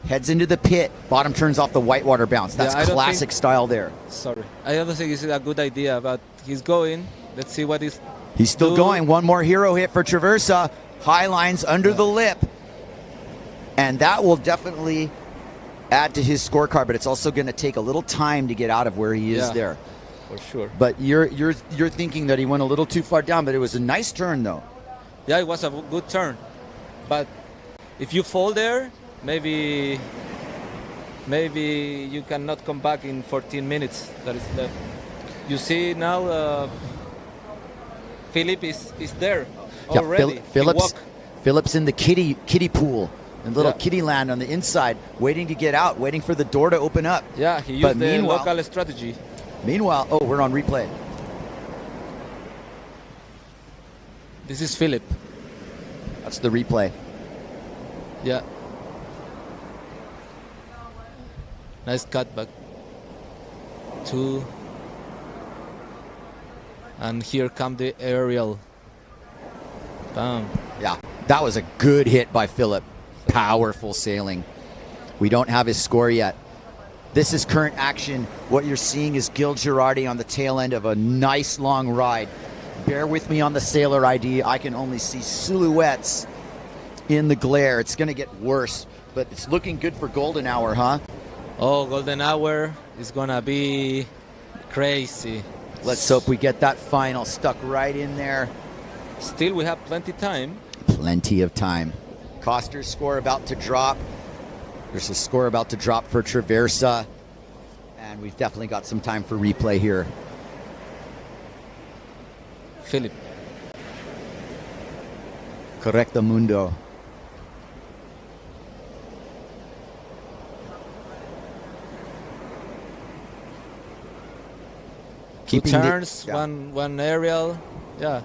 Speaker 7: heads into the pit. Bottom turns off the whitewater bounce. That's classic style there.
Speaker 11: Sorry, I don't think it's a good idea, but he's going. Let's see what he's.
Speaker 7: He's still going. One more hero hit for Traversa. High lines under the lip. And that will definitely add to his scorecard, but it's also going to take a little time to get out of where he is there.
Speaker 11: For sure.
Speaker 7: But you're thinking that he went a little too far down, but it was a nice turn though.
Speaker 11: Yeah, it was a good turn. But if you fall there, maybe you cannot come back in 14 minutes that is left. You see now Philip is there already.
Speaker 7: Philip's in the kiddie pool, in little kiddie land on the inside, waiting to get out, waiting for the door to open up.
Speaker 11: Yeah, he used the local strategy.
Speaker 7: Meanwhile, we're on replay.
Speaker 11: This is Philip.
Speaker 7: That's the replay.
Speaker 11: Yeah. Nice cutback. 2. And here come the aerial. Bam.
Speaker 7: Yeah, that was a good hit by Philip. Powerful sailing. We don't have his score yet. This is current action. What you're seeing is Gil Girardi on the tail end of a nice long ride. Bear with me on the sailor ID. I can only see silhouettes in the glare. It's going to get worse, but it's looking good for Golden Hour, huh?
Speaker 11: Oh, Golden Hour is going to be crazy.
Speaker 7: Let's hope we get that final stuck right in there.
Speaker 11: Still, we have plenty time.
Speaker 7: Plenty of time. Koster's score about to drop. There's a score about to drop for Traversa. And we've definitely got some time for replay here.
Speaker 11: Philip.
Speaker 7: Correcto mundo.
Speaker 11: Two
Speaker 7: Keeping
Speaker 11: turns, one aerial. Yeah.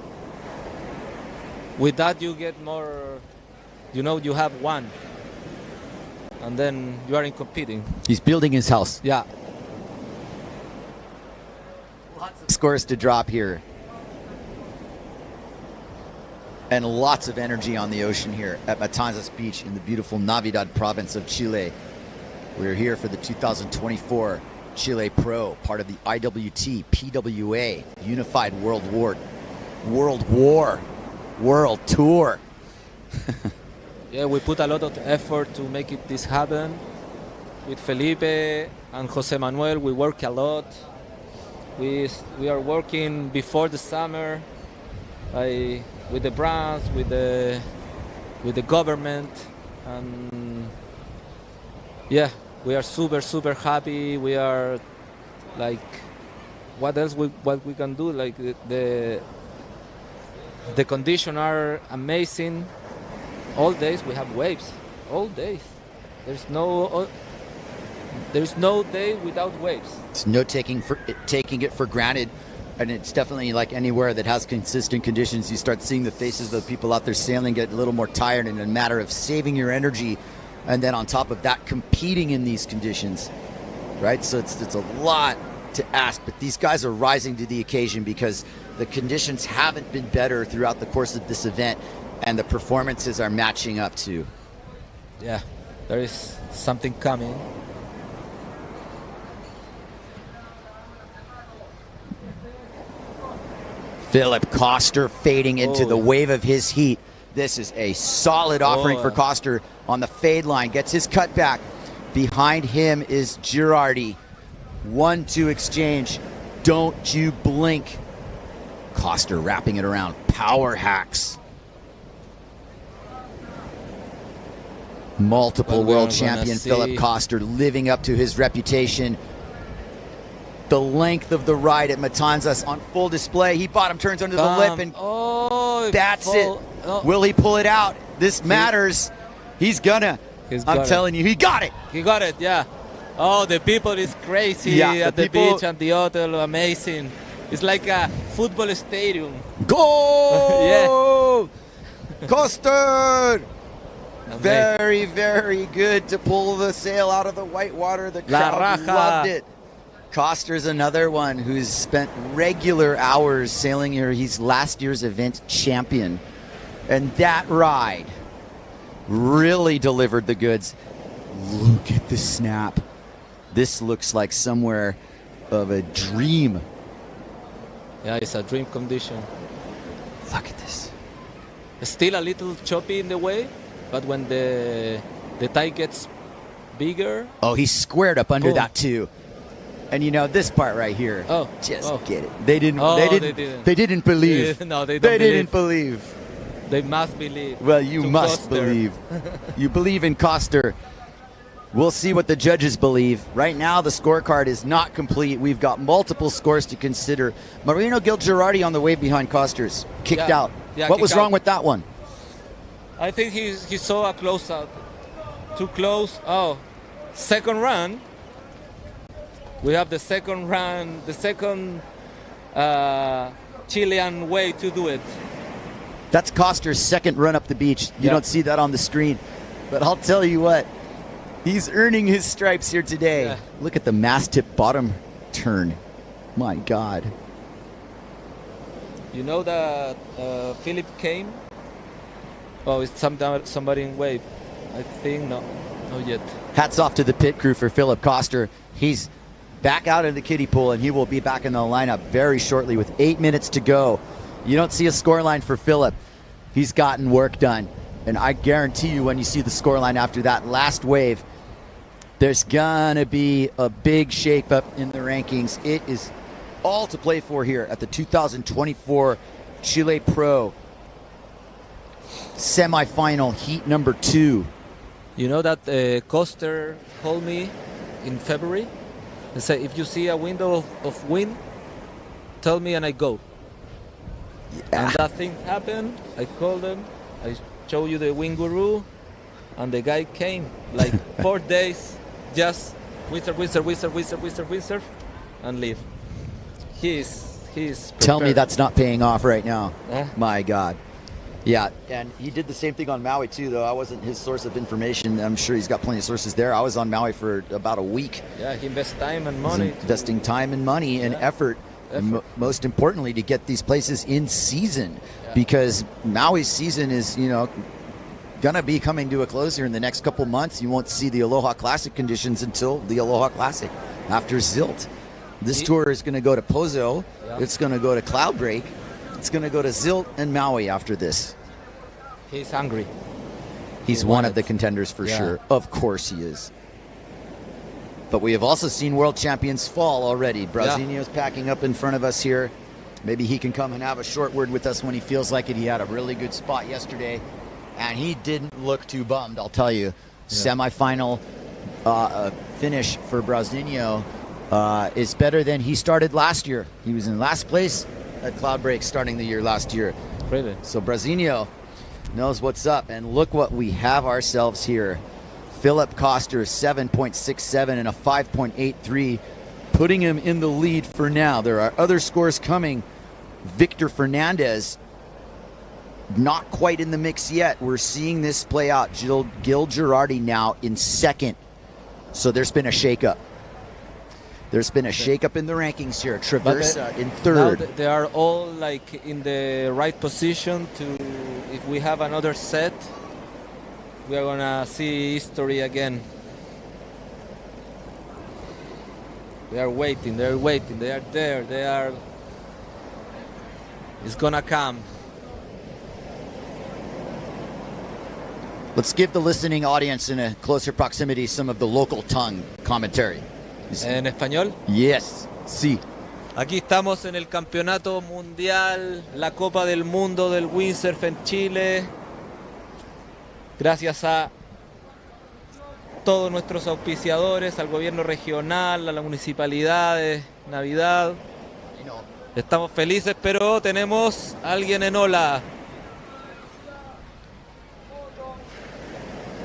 Speaker 11: With that, you get more. You have one, and then you are in competing.
Speaker 7: He's building his house.
Speaker 11: Yeah.
Speaker 7: Scores to drop here. And lots of energy on the ocean here at Matanzas Beach in the beautiful Navidad province of Chile. We're here for the 2024 Chile Pro, part of the IWT PWA Unified World Tour.
Speaker 11: Yeah, we put a lot of effort to make this happen. With Felipe and Jose Manuel, we work a lot. We are working before the summer, with the brands, with the government, and yeah, we are super happy. We are like, what else what we can do? Like the conditions are amazing. All days we have waves. All days. There's no day without waves.
Speaker 7: It's no taking it for granted, and it's definitely like anywhere that has consistent conditions. You start seeing the faces of the people out there sailing get a little more tired, in a matter of saving your energy, and then on top of that, competing in these conditions, right? So it's a lot to ask, but these guys are rising to the occasion because the conditions haven't been better throughout the course of this event, and the performances are matching up to.
Speaker 11: Yeah, there is something coming.
Speaker 7: Philip Koster fading into the wave of his heat. This is a solid offering for Koster on the fade line. Gets his cut back. Behind him is Girardi. 1-2 exchange. Don't you blink. Koster wrapping it around. Power hacks. Multiple world champion Philip Koster living up to his reputation. The length of the ride at Matanzas on full display. He bottom turns under the lip, and that's it. Will he pull it out? This matters. He's gonna. I'm telling you, he got it.
Speaker 11: He got it, yeah. Oh, the people is crazy at the beach and the hotel. Amazing. It's like a football stadium.
Speaker 7: Goal! Yeah. Koster! Very, very good to pull the sail out of the white water. The crowd loved it. Koster's another one who's spent regular hours sailing here. He's last year's event champion. And that ride really delivered the goods. Look at the snap. This looks like somewhere of a dream.
Speaker 11: Yeah, it's a dream condition.
Speaker 7: Look at this.
Speaker 11: It's still a little choppy in the way, but when the tide gets bigger...
Speaker 7: Oh, he's squared up under that too. And you know this part right here. Get it. They didn't believe.
Speaker 11: No, they
Speaker 7: didn't believe.
Speaker 11: They must believe.
Speaker 7: Well, you must believe. You believe in Koster. We'll see what the judges believe. Right now, the scorecard is not complete. We've got multiple scores to consider. Marino Girardi on the wave behind Koster's. Kicked out.
Speaker 11: Yeah,
Speaker 7: what was wrong with that one?
Speaker 11: I think he saw a close out. Too close. Oh, second run. We have the second run, the second Chilean way to do it.
Speaker 7: That's Koster's second run up the beach. You don't see that on the screen. But I'll tell you what, he's earning his stripes here today. Yeah. Look at the mast tip bottom turn. My God.
Speaker 11: You know that Philip came? Oh, it's somebody in wave. I think not yet.
Speaker 7: Hats off to the pit crew for Philip Koster. He's back out in the kiddie pool, and he will be back in the lineup very shortly with 8 minutes to go. You don't see a scoreline for Philip. He's gotten work done. And I guarantee you when you see the scoreline after that last wave, there's going to be a big shake-up in the rankings. It is all to play for here at the 2024 Chile Pro semifinal heat number 2.
Speaker 11: You know that Koster told me in February, he said, if you see a window of wind, tell me and I go. Yeah. And that thing happened. I called them. I showed you the wind guru, and the guy came like 4 days, just windsurf, and leave. he's
Speaker 7: Tell me
Speaker 11: prepared.
Speaker 7: that's not paying off right now.
Speaker 11: Eh?
Speaker 7: My God. Yeah, and he did the same thing on Maui too, though. I wasn't his source of information. I'm sure he's got plenty of sources there. I was on Maui for about a week.
Speaker 11: Yeah, he invests time and
Speaker 7: He's
Speaker 11: money.
Speaker 7: investing time and money and effort. Most importantly, to get these places in season, because Maui's season is, gonna be coming to a close here in the next couple months. You won't see the Aloha Classic conditions until the Aloha Classic after Zilt. This tour is going to go to Pozo.
Speaker 11: Yeah.
Speaker 7: It's going to go to Cloudbreak. It's going to go to Zilt and Maui after this.
Speaker 11: He's hungry.
Speaker 7: He's one of the contenders for sure. Of course he is. But we have also seen world champions fall already. Brazinho's packing up in front of us here. Maybe he can come and have a short word with us when he feels like it. He had a really good spot yesterday, and he didn't look too bummed, I'll tell you. Semi-final finish for Brazinho is better than he started last year. He was in last place at Cloudbreak starting the year last year.
Speaker 11: Really?
Speaker 7: So Brazinho knows what's up, and look what we have ourselves here. Philip Koster, 7.67 and a 5.83, putting him in the lead for now. There are other scores coming. Victor Fernandez, not quite in the mix yet. We're seeing this play out. Gil Girardi now in second. So there's been a shakeup. There's been a shakeup in the rankings here. Traverse in third.
Speaker 11: Now they are all like in the right position to, if we have another set, we are gonna see history again. They are waiting, they are waiting, they are there, they are, it's gonna come.
Speaker 7: Let's give the listening audience in a closer proximity some of the local tongue commentary.
Speaker 11: ¿En español?
Speaker 7: Yes, sí.
Speaker 11: Aquí estamos en el Campeonato Mundial, la Copa del Mundo del Windsurf en Chile. Gracias a todos nuestros auspiciadores, al gobierno regional, a la municipalidad de Navidad. Estamos felices, pero tenemos a alguien en ola.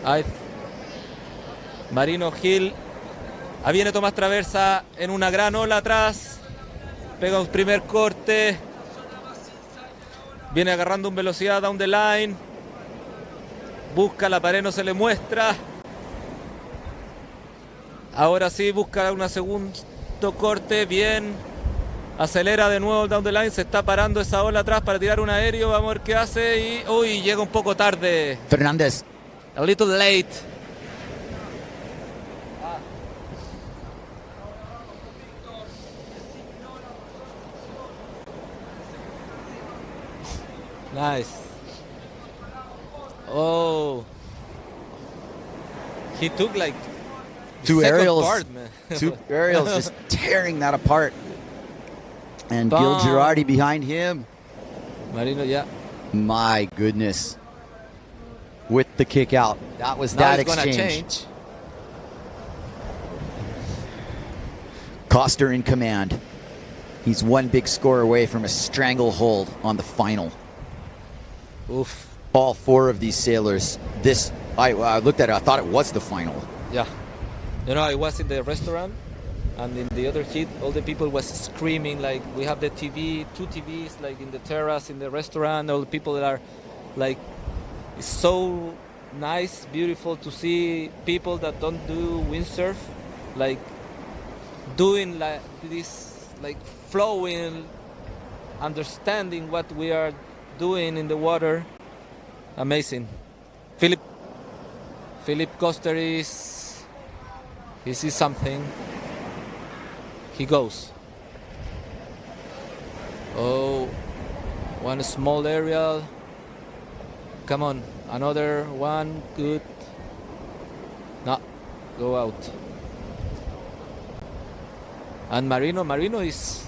Speaker 11: Ahí. Marino Gil. Ahí viene Tomás Traversa en una gran ola atrás. Pega un primer corte. Viene agarrando en velocidad down the line. Busca la pared, no se le muestra. Ahora sí, busca un segundo corte. Bien. Acelera de nuevo el down the line. Se está parando esa ola atrás para tirar un aéreo. Vamos a ver qué hace. Y uy, llega un poco tarde.
Speaker 7: Fernández.
Speaker 11: A little late. Nice. Oh. He took like
Speaker 7: Two aerials.
Speaker 11: part, man.
Speaker 7: Two aerials just tearing that apart. And Gil
Speaker 11: Bomb.
Speaker 7: Girardi behind him.
Speaker 11: Marino, yeah.
Speaker 7: My goodness. With the kick out. That was
Speaker 11: Now
Speaker 7: that
Speaker 11: it's gonna
Speaker 7: exchange.
Speaker 11: change.
Speaker 7: Koster in command. He's one big score away from a stranglehold on the final.
Speaker 11: Oof.
Speaker 7: All four of these sailors. I looked at it. I thought it was the final.
Speaker 11: Yeah. You know, I was in the restaurant, and in the other heat, all the people was screaming, like, we have the TV, 2 TVs, like, in the terrace, in the restaurant. All the people that are, like, it's so nice, beautiful to see people that don't do windsurf, like, doing like this, like, flowing, understanding what we are doing in the water. Amazing. Philip Koster he sees something. He goes. Oh, one small aerial. Come on, another one. Good. No, go out. And Marino is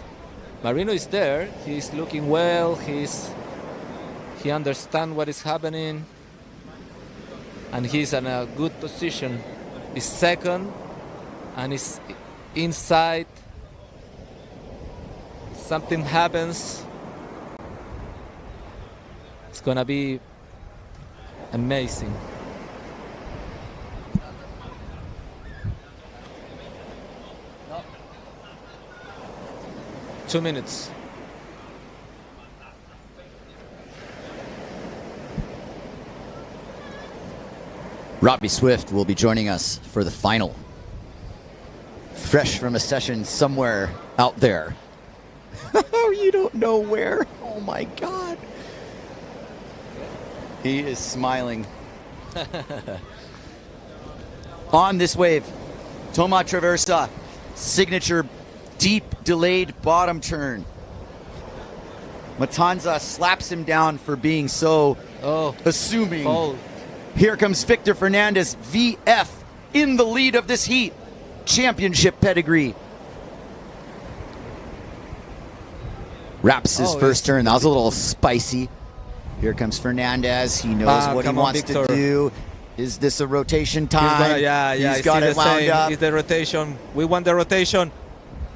Speaker 11: there. He's looking well. He understands what is happening, and he's in a good position. He's second, and he's inside. Something happens. It's gonna be amazing. 2 minutes.
Speaker 7: Robbie Swift will be joining us for the final. Fresh from a session somewhere out there. You don't know where. Oh my God. He is smiling. On this wave, Toma Traversa, signature deep delayed bottom turn. Matanza slaps him down for being so assuming.
Speaker 11: Fold.
Speaker 7: Here comes Victor Fernandez, VF, in the lead of this heat. Championship pedigree. Wraps his first turn. That was a little spicy. Here comes Fernandez. He knows what he wants to do. Is this a rotation time? He's got it wound up.
Speaker 11: It's the rotation. We want the rotation.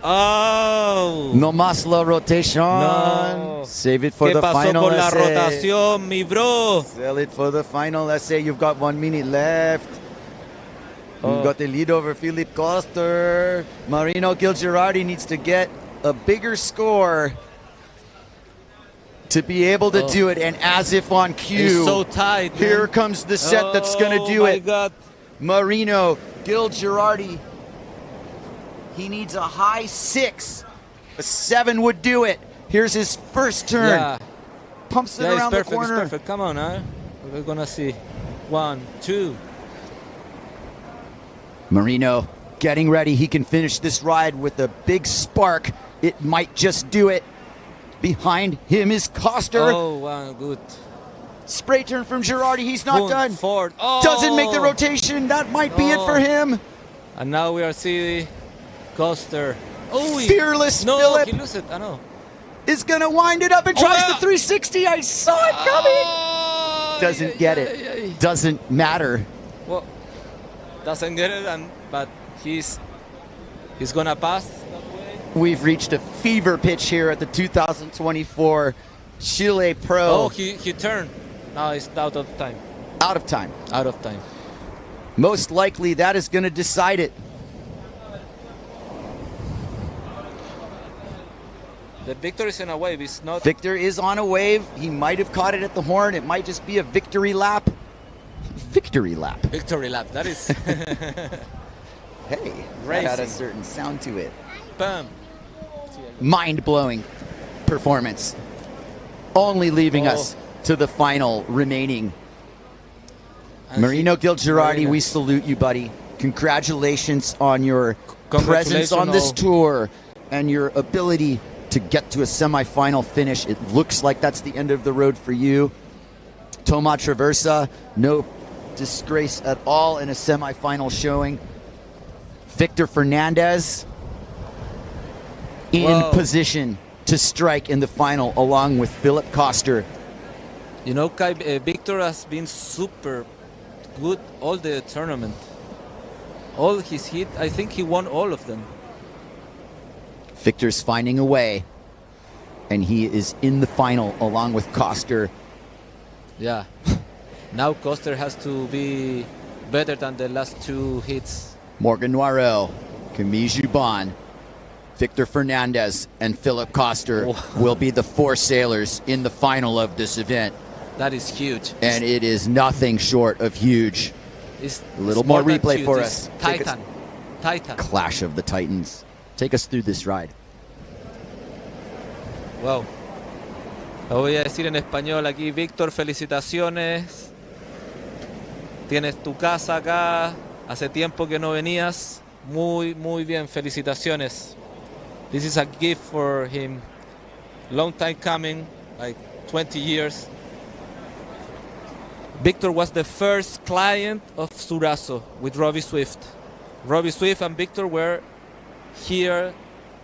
Speaker 11: Oh!
Speaker 7: No más la rotation.
Speaker 11: No.
Speaker 7: Save it for
Speaker 11: ¿Qué
Speaker 7: the
Speaker 11: pasó
Speaker 7: final
Speaker 11: con la
Speaker 7: essay.
Speaker 11: rotación, mi bro?
Speaker 7: Sell it for the final essay. You've got 1 minute left. You've got the lead over Philip Koster. Marino Gilgerardi needs to get a bigger score to be able to do it. And as if on cue,
Speaker 11: It's so tight, man.
Speaker 7: here comes the set that's going to do it.
Speaker 11: God.
Speaker 7: Marino Gilgerardi. He needs a high 6. A 7 would do it. Here's his first turn.
Speaker 11: Yeah.
Speaker 7: Pumps it
Speaker 11: Yeah,
Speaker 7: around
Speaker 11: it's perfect,
Speaker 7: the corner.
Speaker 11: It's perfect. Come on, huh? We're going to see. 1, 2.
Speaker 7: Marino getting ready. He can finish this ride with a big spark. It might just do it. Behind him is Koster.
Speaker 11: Oh, wow, good.
Speaker 7: Spray turn from Girardi. He's not
Speaker 11: Boom,
Speaker 7: done.
Speaker 11: Forward. Oh.
Speaker 7: Doesn't make the rotation. That might be it for him.
Speaker 11: And now we are seeing Koster. Oh,
Speaker 7: Fearless
Speaker 11: no,
Speaker 7: Philip
Speaker 11: he loses it. I know.
Speaker 7: is going to wind it up and tries the 360. I saw it coming. Doesn't get it. Doesn't matter.
Speaker 11: Well, doesn't get it, but he's gonna pass.
Speaker 7: We've reached a fever pitch here at the 2024 Chile Pro.
Speaker 11: Oh, he turned. Now it's out of time.
Speaker 7: Out of time.
Speaker 11: Out of time.
Speaker 7: Most likely that is going to decide it.
Speaker 11: The Victor is in a wave. It's not.
Speaker 7: Victor is on a wave. He might have caught it at the horn. It might just be a victory lap. Victory lap.
Speaker 11: Victory lap. That is.
Speaker 7: Hey, that had a certain sound to it.
Speaker 11: Bam.
Speaker 7: Mind-blowing performance. Only leaving us to the final remaining. Marino Gilgerardi, we salute you, buddy. Congratulations on your presence on this tour and your ability to get to a semifinal finish. It looks like that's the end of the road for you. Toma Traversa, no disgrace at all in a semifinal showing. Victor Fernandez in position to strike in the final along with Philip Koster.
Speaker 11: You know, Kai, Victor has been super good all the tournament. All his hit, I think he won all of them.
Speaker 7: Victor's finding a way, and he is in the final along with Koster.
Speaker 11: Yeah. Now Koster has to be better than the last 2 hits.
Speaker 7: Morgan Noirel, Camille Jubon, Victor Fernandez, and Philip Koster will be the 4 sailors in the final of this event.
Speaker 11: That is huge.
Speaker 7: And it is nothing short of huge.
Speaker 11: It's
Speaker 7: a little more
Speaker 11: than
Speaker 7: replay
Speaker 11: huge.
Speaker 7: for
Speaker 11: It's
Speaker 7: us.
Speaker 11: Titan.
Speaker 7: Clash of the Titans. Take us through this ride.
Speaker 11: Wow. Lo voy a decir en español aquí. Víctor, felicitaciones. Tienes tu casa acá. Hace tiempo que no venías. Muy, muy bien. Felicitaciones. This is a gift for him. Long time coming, like 20 years. Victor was the first client of Surazo with Robbie Swift. Robbie Swift and Victor were here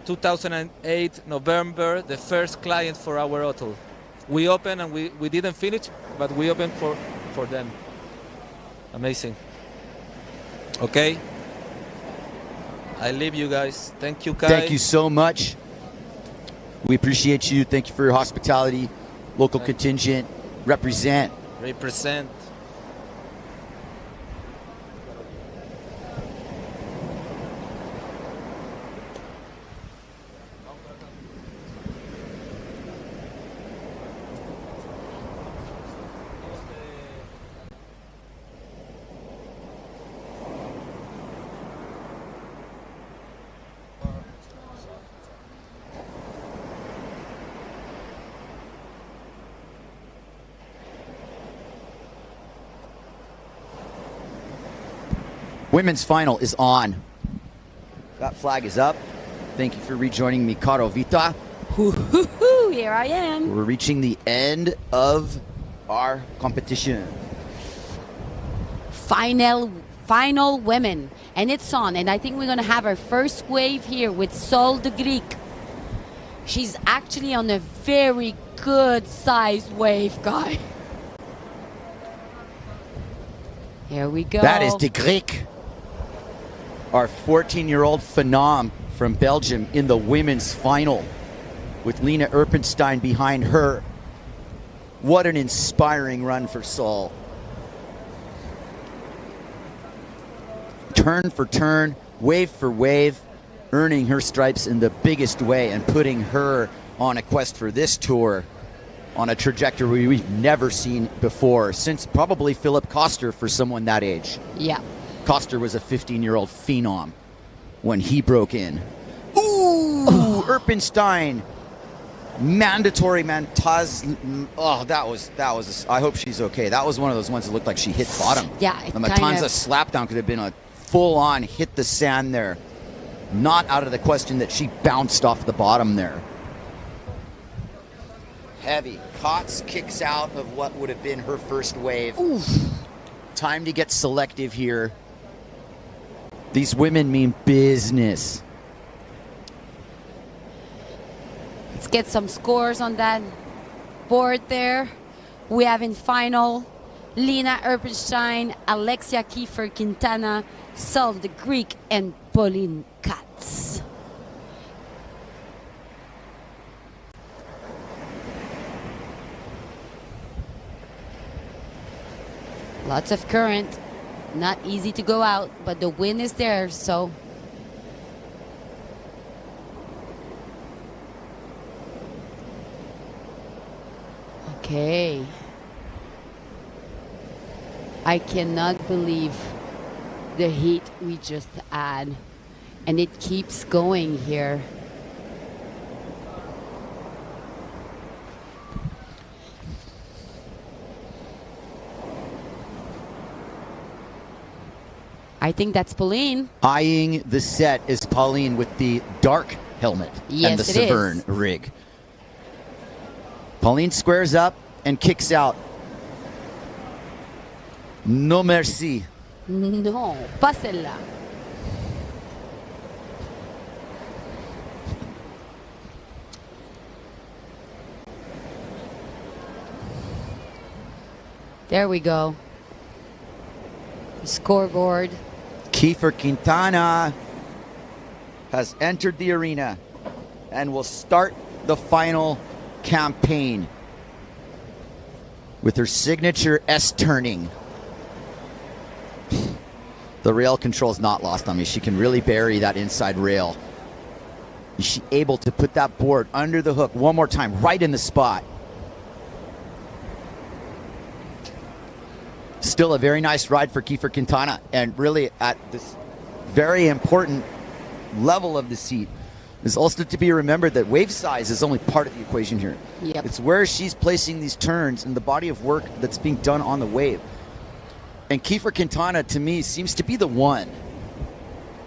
Speaker 11: 2008 November, the first client for our hotel. We opened and we didn't finish, but we opened for them. Amazing. Okay. I leave you guys. Thank you, Kai.
Speaker 7: Thank you so much. We appreciate you. Thank you for your hospitality. Local contingent. Represent.
Speaker 11: Represent.
Speaker 7: Women's final is on. That flag is up. Thank you for rejoining me, Caro Vita.
Speaker 9: Here I am.
Speaker 7: We're reaching the end of our competition.
Speaker 9: Final women. And it's on. And I think we're going to have our first wave here with Sol de Greek. She's actually on a very good sized wave, guy. Here we go.
Speaker 7: That is de Greek, our 14-year-old phenom from Belgium in the women's final with Lena Erpenstein behind her. What an inspiring run for Sol. Turn for turn, wave for wave, earning her stripes in the biggest way and putting her on a quest for this tour on a trajectory we've never seen before, since probably Philip Koster for someone that age.
Speaker 9: Yeah.
Speaker 7: Koster was a 15-year-old phenom when he broke in. Ooh, Erpenstein. Mandatory Matanza. Oh, that was. I hope she's okay. That was one of those ones that looked like she hit bottom.
Speaker 9: Yeah.
Speaker 7: The Matanza slapdown could have been a full-on hit the sand there. Not out of the question that she bounced off the bottom there. Heavy. Kotz kicks out of what would have been her first wave.
Speaker 9: Oof.
Speaker 7: Time to get selective here. These women mean business.
Speaker 9: Let's get some scores on that board there. We have in final Lena Erpenstein, Alexia Kiefer-Quintana, Sol de Greek, and Pauline Katz. Lots of current. Not easy to go out, but the wind is there, so. Okay. I cannot believe the heat we just had. And it keeps going here. I think that's Pauline.
Speaker 7: Eyeing the set is Pauline with the dark helmet and the Severn rig. Pauline squares up and kicks out. No merci.
Speaker 9: No, pas celle-là. There we go. Scoreboard.
Speaker 7: Kiefer-Quintana has entered the arena and will start the final campaign with her signature S-turning. The rail control is not lost on me. She can really bury that inside rail. Is she able to put that board under the hook one more time, right in the spot? Still a very nice ride for Kiefer-Quintana, and really at this very important level of the seat is also to be remembered that wave size is only part of the equation here.
Speaker 9: Yep.
Speaker 7: It's where she's placing these turns and the body of work that's being done on the wave. And Kiefer-Quintana, to me, seems to be the one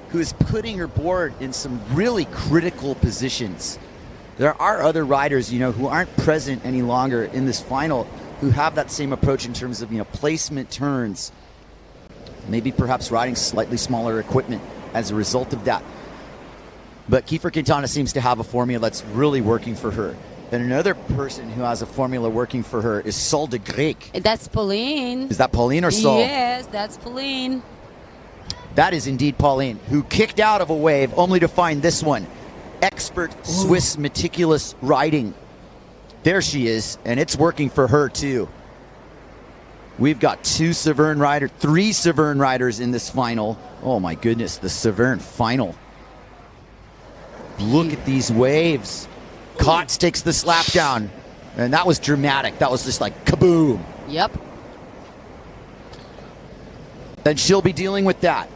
Speaker 7: who is putting her board in some really critical positions. There are other riders, who aren't present any longer in this final who have that same approach in terms of, placement turns. Maybe perhaps riding slightly smaller equipment as a result of that. But Kiefer-Quintana seems to have a formula that's really working for her. And another person who has a formula working for her is Sol de Greek.
Speaker 9: That's Pauline.
Speaker 7: Is that Pauline or Sol?
Speaker 9: Yes, that's Pauline.
Speaker 7: That is indeed Pauline, who kicked out of a wave only to find this one. Expert Swiss meticulous riding. There she is, and it's working for her too. We've got three Severn riders in this final. Oh my goodness, the Severn final. Look at these waves. Kotz takes the slap down, and that was dramatic. That was just like kaboom.
Speaker 9: Yep.
Speaker 7: And she'll be dealing with that.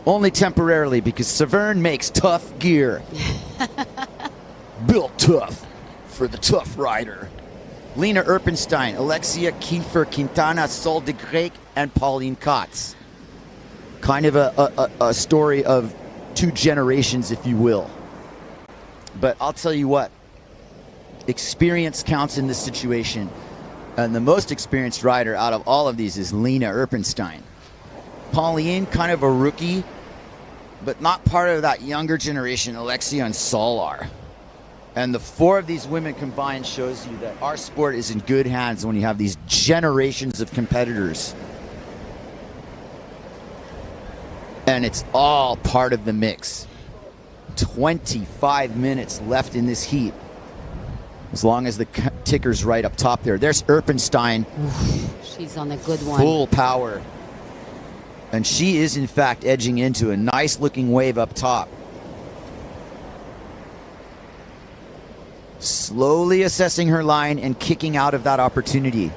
Speaker 7: Only temporarily, because Severn makes tough gear. Built tough for the tough rider. Lena Erpenstein, Alexia Kiefer-Quintana, Sol de Greek, and Pauline Kotz. Kind of a story of two generations, if you will. But I'll tell you what, experience counts in this situation. And the most experienced rider out of all of these is Lena Erpenstein. Pauline, kind of a rookie, but not part of that younger generation, Alexia and Solar. And the four of these women combined shows you that our sport is in good hands when you have these generations of competitors. And it's all part of the mix. 25 minutes left in this heat. As long as the ticker's right up top there. There's Erpenstein.
Speaker 9: She's on a good one.
Speaker 7: Full power. And she is, in fact, edging into a nice-looking wave up top. Slowly assessing her line and kicking out of that opportunity.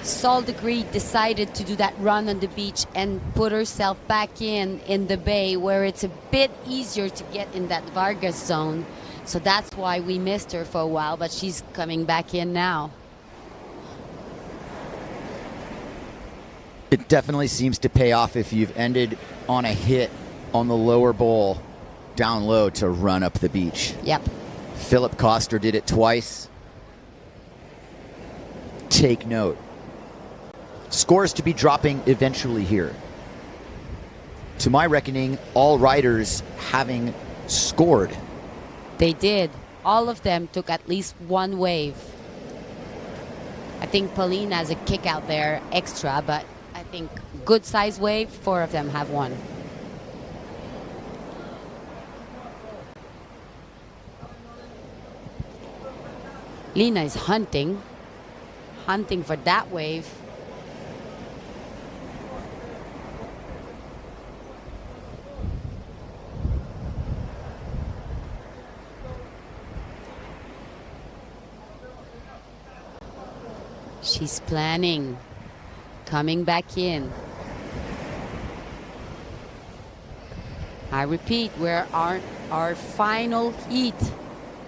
Speaker 9: Sol Degree decided to do that run on the beach and put herself back in the bay where it's a bit easier to get in that Vargas zone. So that's why we missed her for a while, but she's coming back in now.
Speaker 7: It definitely seems to pay off if you've ended on a hit on the lower bowl down low to run up the beach.
Speaker 9: Yep.
Speaker 7: Philip Koster did it twice. Take note. Scores to be dropping eventually here. To my reckoning, all riders having scored.
Speaker 9: They did. All of them took at least one wave. I think Pauline has a kick out there extra, but I think good size wave, 4 of them have one. Lena is hunting for that wave. She's planning, coming back in. I repeat, we're our final heat.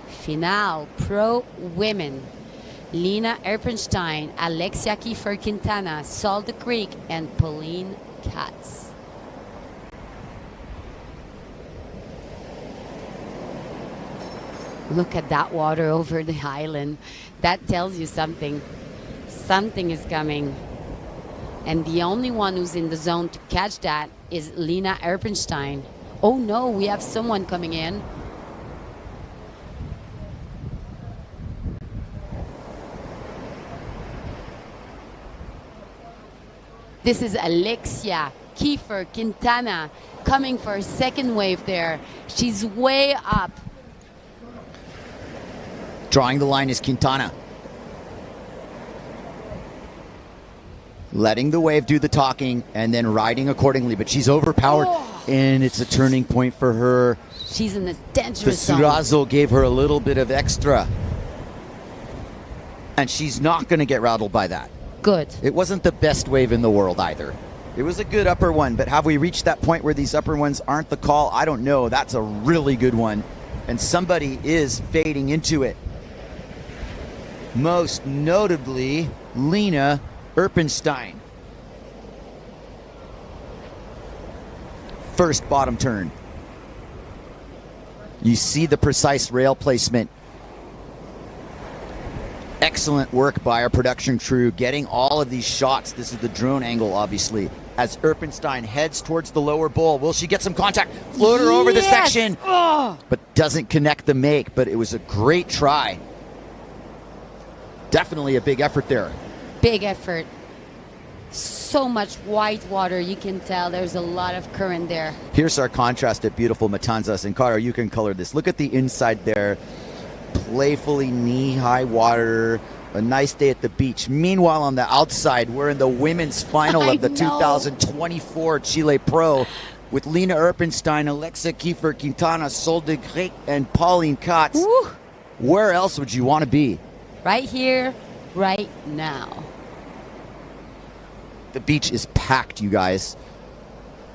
Speaker 9: Finale, pro women. Lena Erpenstein, Alexia Kiefer-Quintana, Sol de Creek, and Pauline Katz. Look at that water over the island. That tells you something. Something is coming. And the only one who's in the zone to catch that is Lena Erpenstein. Oh no, we have someone coming in. This is Alexia Kiefer-Quintana coming for a second wave there. She's way up.
Speaker 7: Drawing the line is Quintana. Letting the wave do the talking and then riding accordingly, but she's overpowered, and it's a turning point for her.
Speaker 9: She's in the dangerous zone.
Speaker 7: The Surazo gave her a little bit of extra, and she's not going to get rattled by that.
Speaker 9: Good.
Speaker 7: It wasn't the best wave in the world either. It was a good upper one, but have we reached that point where these upper ones aren't the call? I don't know. That's a really good one, and somebody is fading into it. Most notably, Lena Erpenstein. First bottom turn. You see the precise rail placement. Excellent work by our production crew getting all of these shots. This is the drone angle, obviously, as Erpenstein heads towards the lower bowl. Will she get some contact? Floater over the section, but doesn't connect the make, but it was a great try. Definitely a big effort there.
Speaker 9: Big effort. So much white water, you can tell there's a lot of current there.
Speaker 7: Here's our contrast at beautiful Matanzas. And Caro, you can color this. Look at the inside there. Playfully knee-high water. A nice day at the beach. Meanwhile, on the outside, we're in the women's final of the 2024 Chile Pro with Lena Erpenstein, Alexia Kiefer-Quintana, Sol de Creek, and Pauline Katz.
Speaker 9: Woo.
Speaker 7: Where else would you want to be?
Speaker 9: Right here, right now.
Speaker 7: The beach is packed, you guys.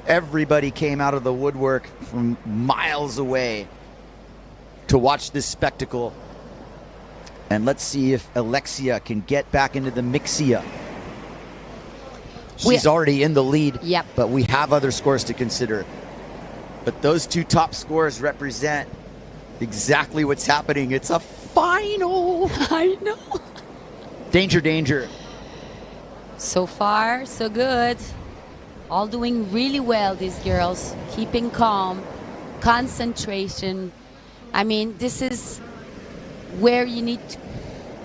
Speaker 7: Everybody came out of the woodwork from miles away to watch this spectacle. And let's see if Alexia can get back into the mixia. She's already in the lead.
Speaker 9: Yep.
Speaker 7: But we have other scores to consider. But those two top scores represent exactly what's happening. It's a final.
Speaker 9: I know.
Speaker 7: Danger, danger.
Speaker 9: So far, so good. All doing really well, these girls. Keeping calm, concentration. I mean, this is where you need to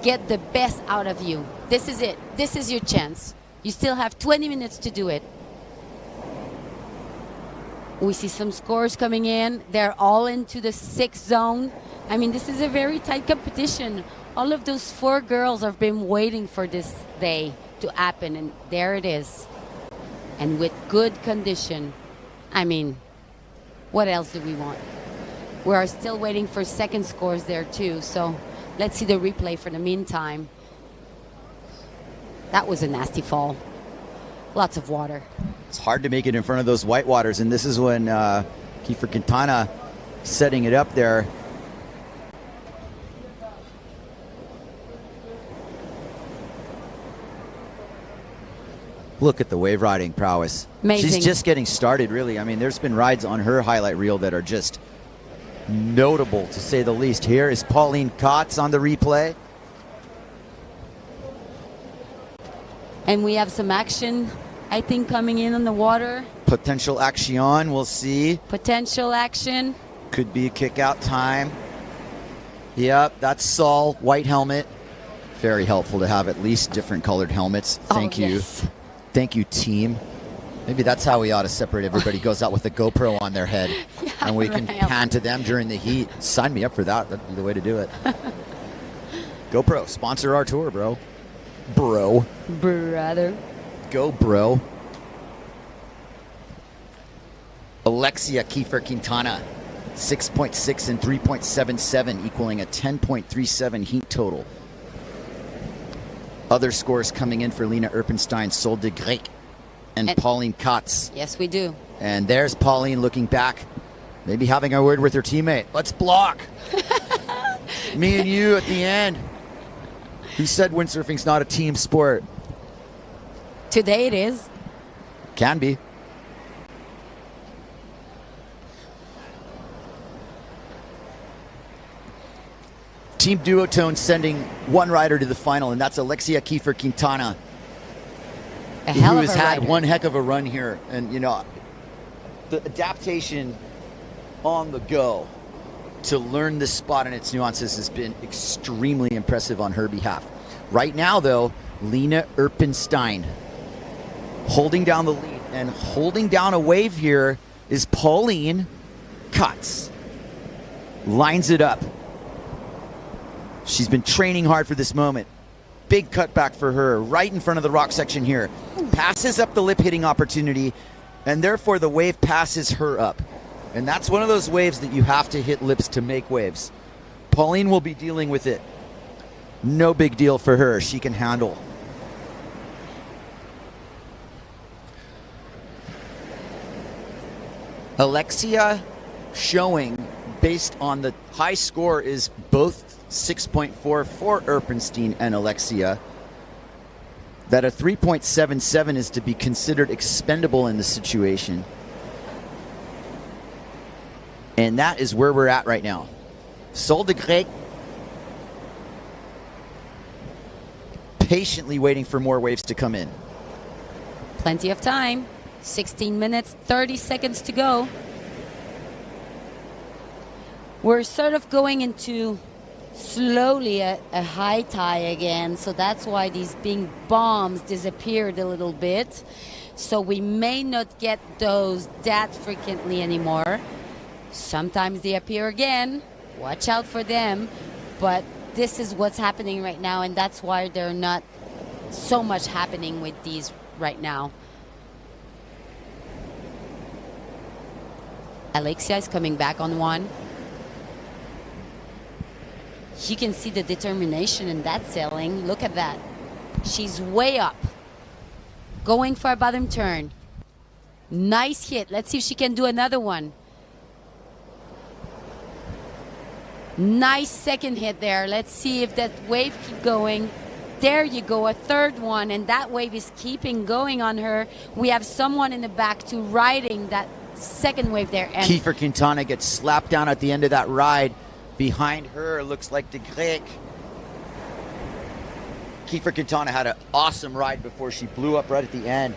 Speaker 9: get the best out of you. This is it. This is your chance. You still have 20 minutes to do it. We see some scores coming in. They're all into the 6 zone. I mean, this is a very tight competition. All of those 4 girls have been waiting for this day to happen, and there it is. And with good condition. I mean, what else do we want? We are still waiting for second scores there too, so let's see the replay for the meantime. That was a nasty fall. Lots of water.
Speaker 7: It's hard to make it in front of those whitewaters, and this is when Kiefer Quintana setting it up there. Look at the wave riding prowess.
Speaker 9: Amazing.
Speaker 7: She's just getting started, really. I mean, there's been rides on her highlight reel that are just notable, to say the least. Here is Pauline Kotz on the replay.
Speaker 9: And we have some action, I think, coming in on the water.
Speaker 7: Potential action, we'll see.
Speaker 9: Potential action.
Speaker 7: Could be a kick out time. Yep, that's Saul, white helmet. Very helpful to have at least different colored helmets. Thank you.
Speaker 9: Yes.
Speaker 7: Thank you, team. Maybe that's how we ought to separate everybody. Goes out with a GoPro on their head.
Speaker 9: Yeah,
Speaker 7: and we can pan to them during the heat. Sign me up for that. That'd be the way to do it. GoPro, sponsor our tour, bro. Bro.
Speaker 9: Brother.
Speaker 7: Go, bro. Alexia Kiefer Quintana, 6.6 and 3.77, equaling a 10.37 heat total. Other scores coming in for Lena Erpenstein, Sol de Grec, and Pauline Kotz.
Speaker 9: Yes, we do.
Speaker 7: And there's Pauline looking back, maybe having a word with her teammate. Let's block. Me and you at the end. Who said windsurfing's not a team sport?
Speaker 9: Today it is.
Speaker 7: Can be. Team Duotone sending one rider to the final, and that's Alexia Kiefer Quintana, who has had one heck of a run here. And, you know, the adaptation on the go to learn this spot and its nuances has been extremely impressive on her behalf. Right now, though, Lena Erpenstein holding down the lead, and holding down a wave here is Pauline Kotz. Lines it up. She's been training hard for this moment. Big cutback for her, right in front of the rock section here. Passes up the lip hitting opportunity, and therefore the wave passes her up. And that's one of those waves that you have to hit lips to make waves. Pauline will be dealing with it. No big deal for her. She can handle. Alexia showing, based on the high score, is both 6.4 for Erpenstein and Alexia, that a 3.77 is to be considered expendable in this situation. And that is where we're at right now. Sol de Grec patiently waiting for more waves to come in.
Speaker 9: Plenty of time. 16 minutes, 30 seconds to go. We're sort of going into slowly a high tide again, so that's why these big bombs disappeared a little bit. So we may not get those that frequently anymore. Sometimes they appear again. Watch out for them. But this is what's happening right now, and that's why there are not so much happening with these right now. Alexia is coming back on one. You can see the determination in that sailing. Look at that. She's way up. Going for a bottom turn. Nice hit. Let's see if she can do another one. Nice second hit there. Let's see if that wave keeps going. There you go, a third one, and that wave is keeping going on her. We have someone in the back to riding that second wave there. And
Speaker 7: Kiefer Quintana gets slapped down at the end of that ride. Behind her looks like de Greyck. Kiefer Quintana had an awesome ride before she blew up right at the end.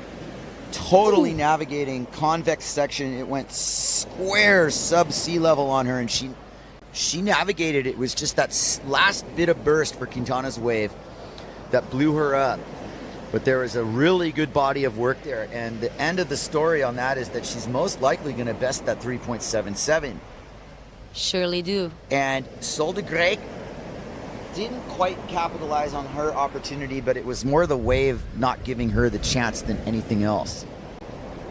Speaker 7: Totally navigating convex section. It went square sub sea level on her, and she navigated it. It was just that last bit of burst for Quintana's wave that blew her up. But there was a really good body of work there, and the end of the story on that is that she's most likely going to best that 3.77.
Speaker 9: Surely do.
Speaker 7: And Sol de Greyck didn't quite capitalize on her opportunity, but it was more the wave not giving her the chance than anything else.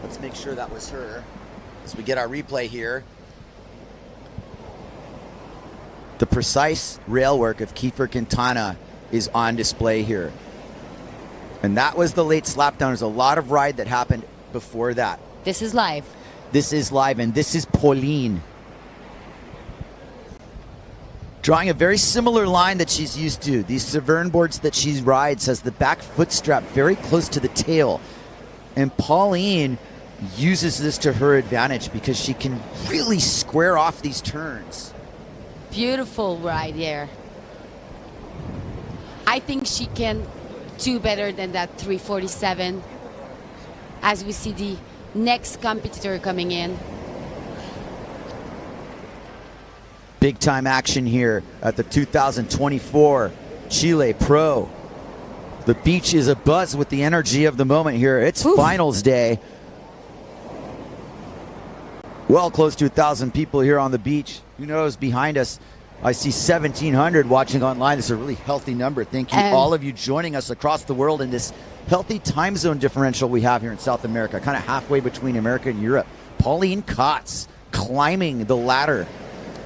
Speaker 7: Let's make sure that was her as we get our replay here. The precise rail work of Kiefer Quintana is on display here. And that was the late slapdown. There's a lot of ride that happened before that.
Speaker 9: This is live.
Speaker 7: This is live, and this is Pauline. Drawing a very similar line that she's used to. These Severn boards that she rides has the back foot strap very close to the tail. And Pauline uses this to her advantage because she can really square off these turns.
Speaker 9: Beautiful ride there. I think she can do better than that 347 as we see the next competitor coming in.
Speaker 7: Big time action here at the 2024 Chile Pro. The beach is abuzz with the energy of the moment here. It's finals day. Well close to 1,000 people here on the beach. Who knows behind us? I see 1,700 watching online. This is a really healthy number. Thank you, all of you joining us across the world in this healthy time zone differential we have here in South America, kind of halfway between America and Europe. Pauline Kotz climbing the ladder,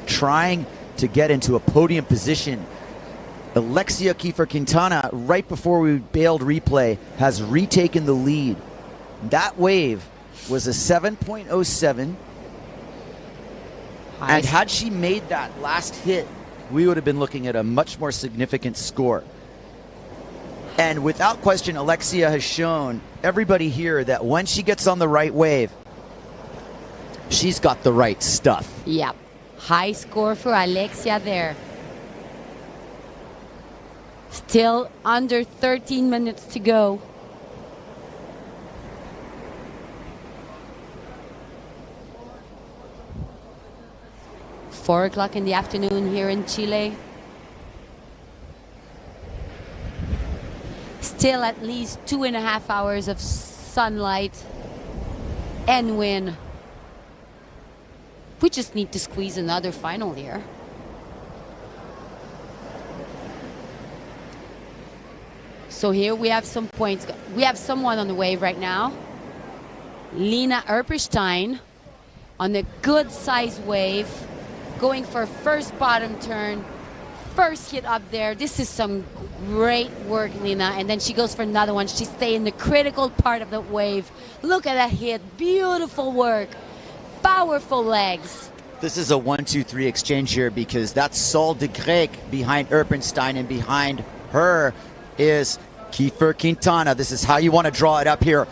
Speaker 7: trying to get into a podium position. Alexia Kiefer Quintana, right before we bailed replay, has retaken the lead. That wave was a 7.07. And had she made that last hit, we would have been looking at a much more significant score. And without question, Alexia has shown everybody here that when she gets on the right wave, she's got the right stuff.
Speaker 9: Yep. High score for Alexia there. Still under 13 minutes to go. Four o'clock in the afternoon here in Chile. Still at least 2.5 hours of sunlight and wind. We just need to squeeze another final here. So here we have some points. We have someone on the wave right now. Lena Erperstein on a good size wave, going for first bottom turn, first hit up there. This is some great work, Lena. And then she goes for another one. She stays in the critical part of the wave. Look at that hit. Beautiful work. Powerful legs.
Speaker 7: This is a 1-2-3 exchange here because that's Sol de Greyck behind Erpenstein, and behind her is Kiefer Quintana. This is how you want to draw it up here.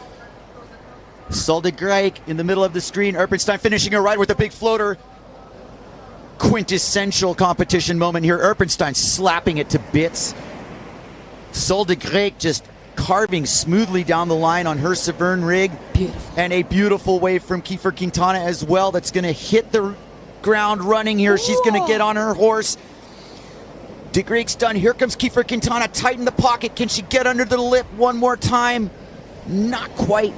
Speaker 7: Sol de Greyck in the middle of the screen. Erpenstein finishing her ride with a big floater. Quintessential competition moment here. Erpenstein slapping it to bits. Sol de Greyck just carving smoothly down the line on her Severn rig.
Speaker 9: Beautiful. And
Speaker 7: a beautiful wave from Kiefer Quintana as well that's going to hit the ground running here. She's going to get on her horse. De Greyck's done. Here comes Kiefer Quintana. Tighten the pocket. Can she get under the lip one more time? Not quite.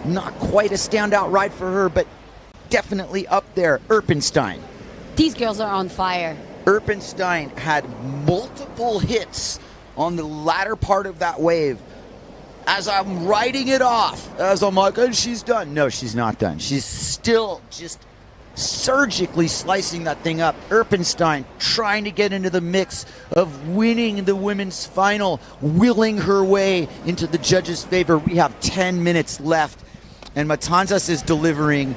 Speaker 7: Not quite a standout ride for her, but definitely up there. Erpenstein.
Speaker 9: These girls are on fire.
Speaker 7: Erpenstein had multiple hits on the latter part of that wave. As I'm writing it off, as I'm like, oh, she's done. No, she's not done. She's still just surgically slicing that thing up. Erpenstein trying to get into the mix of winning the women's final, willing her way into the judges' favor. We have 10 minutes left, and Matanzas is delivering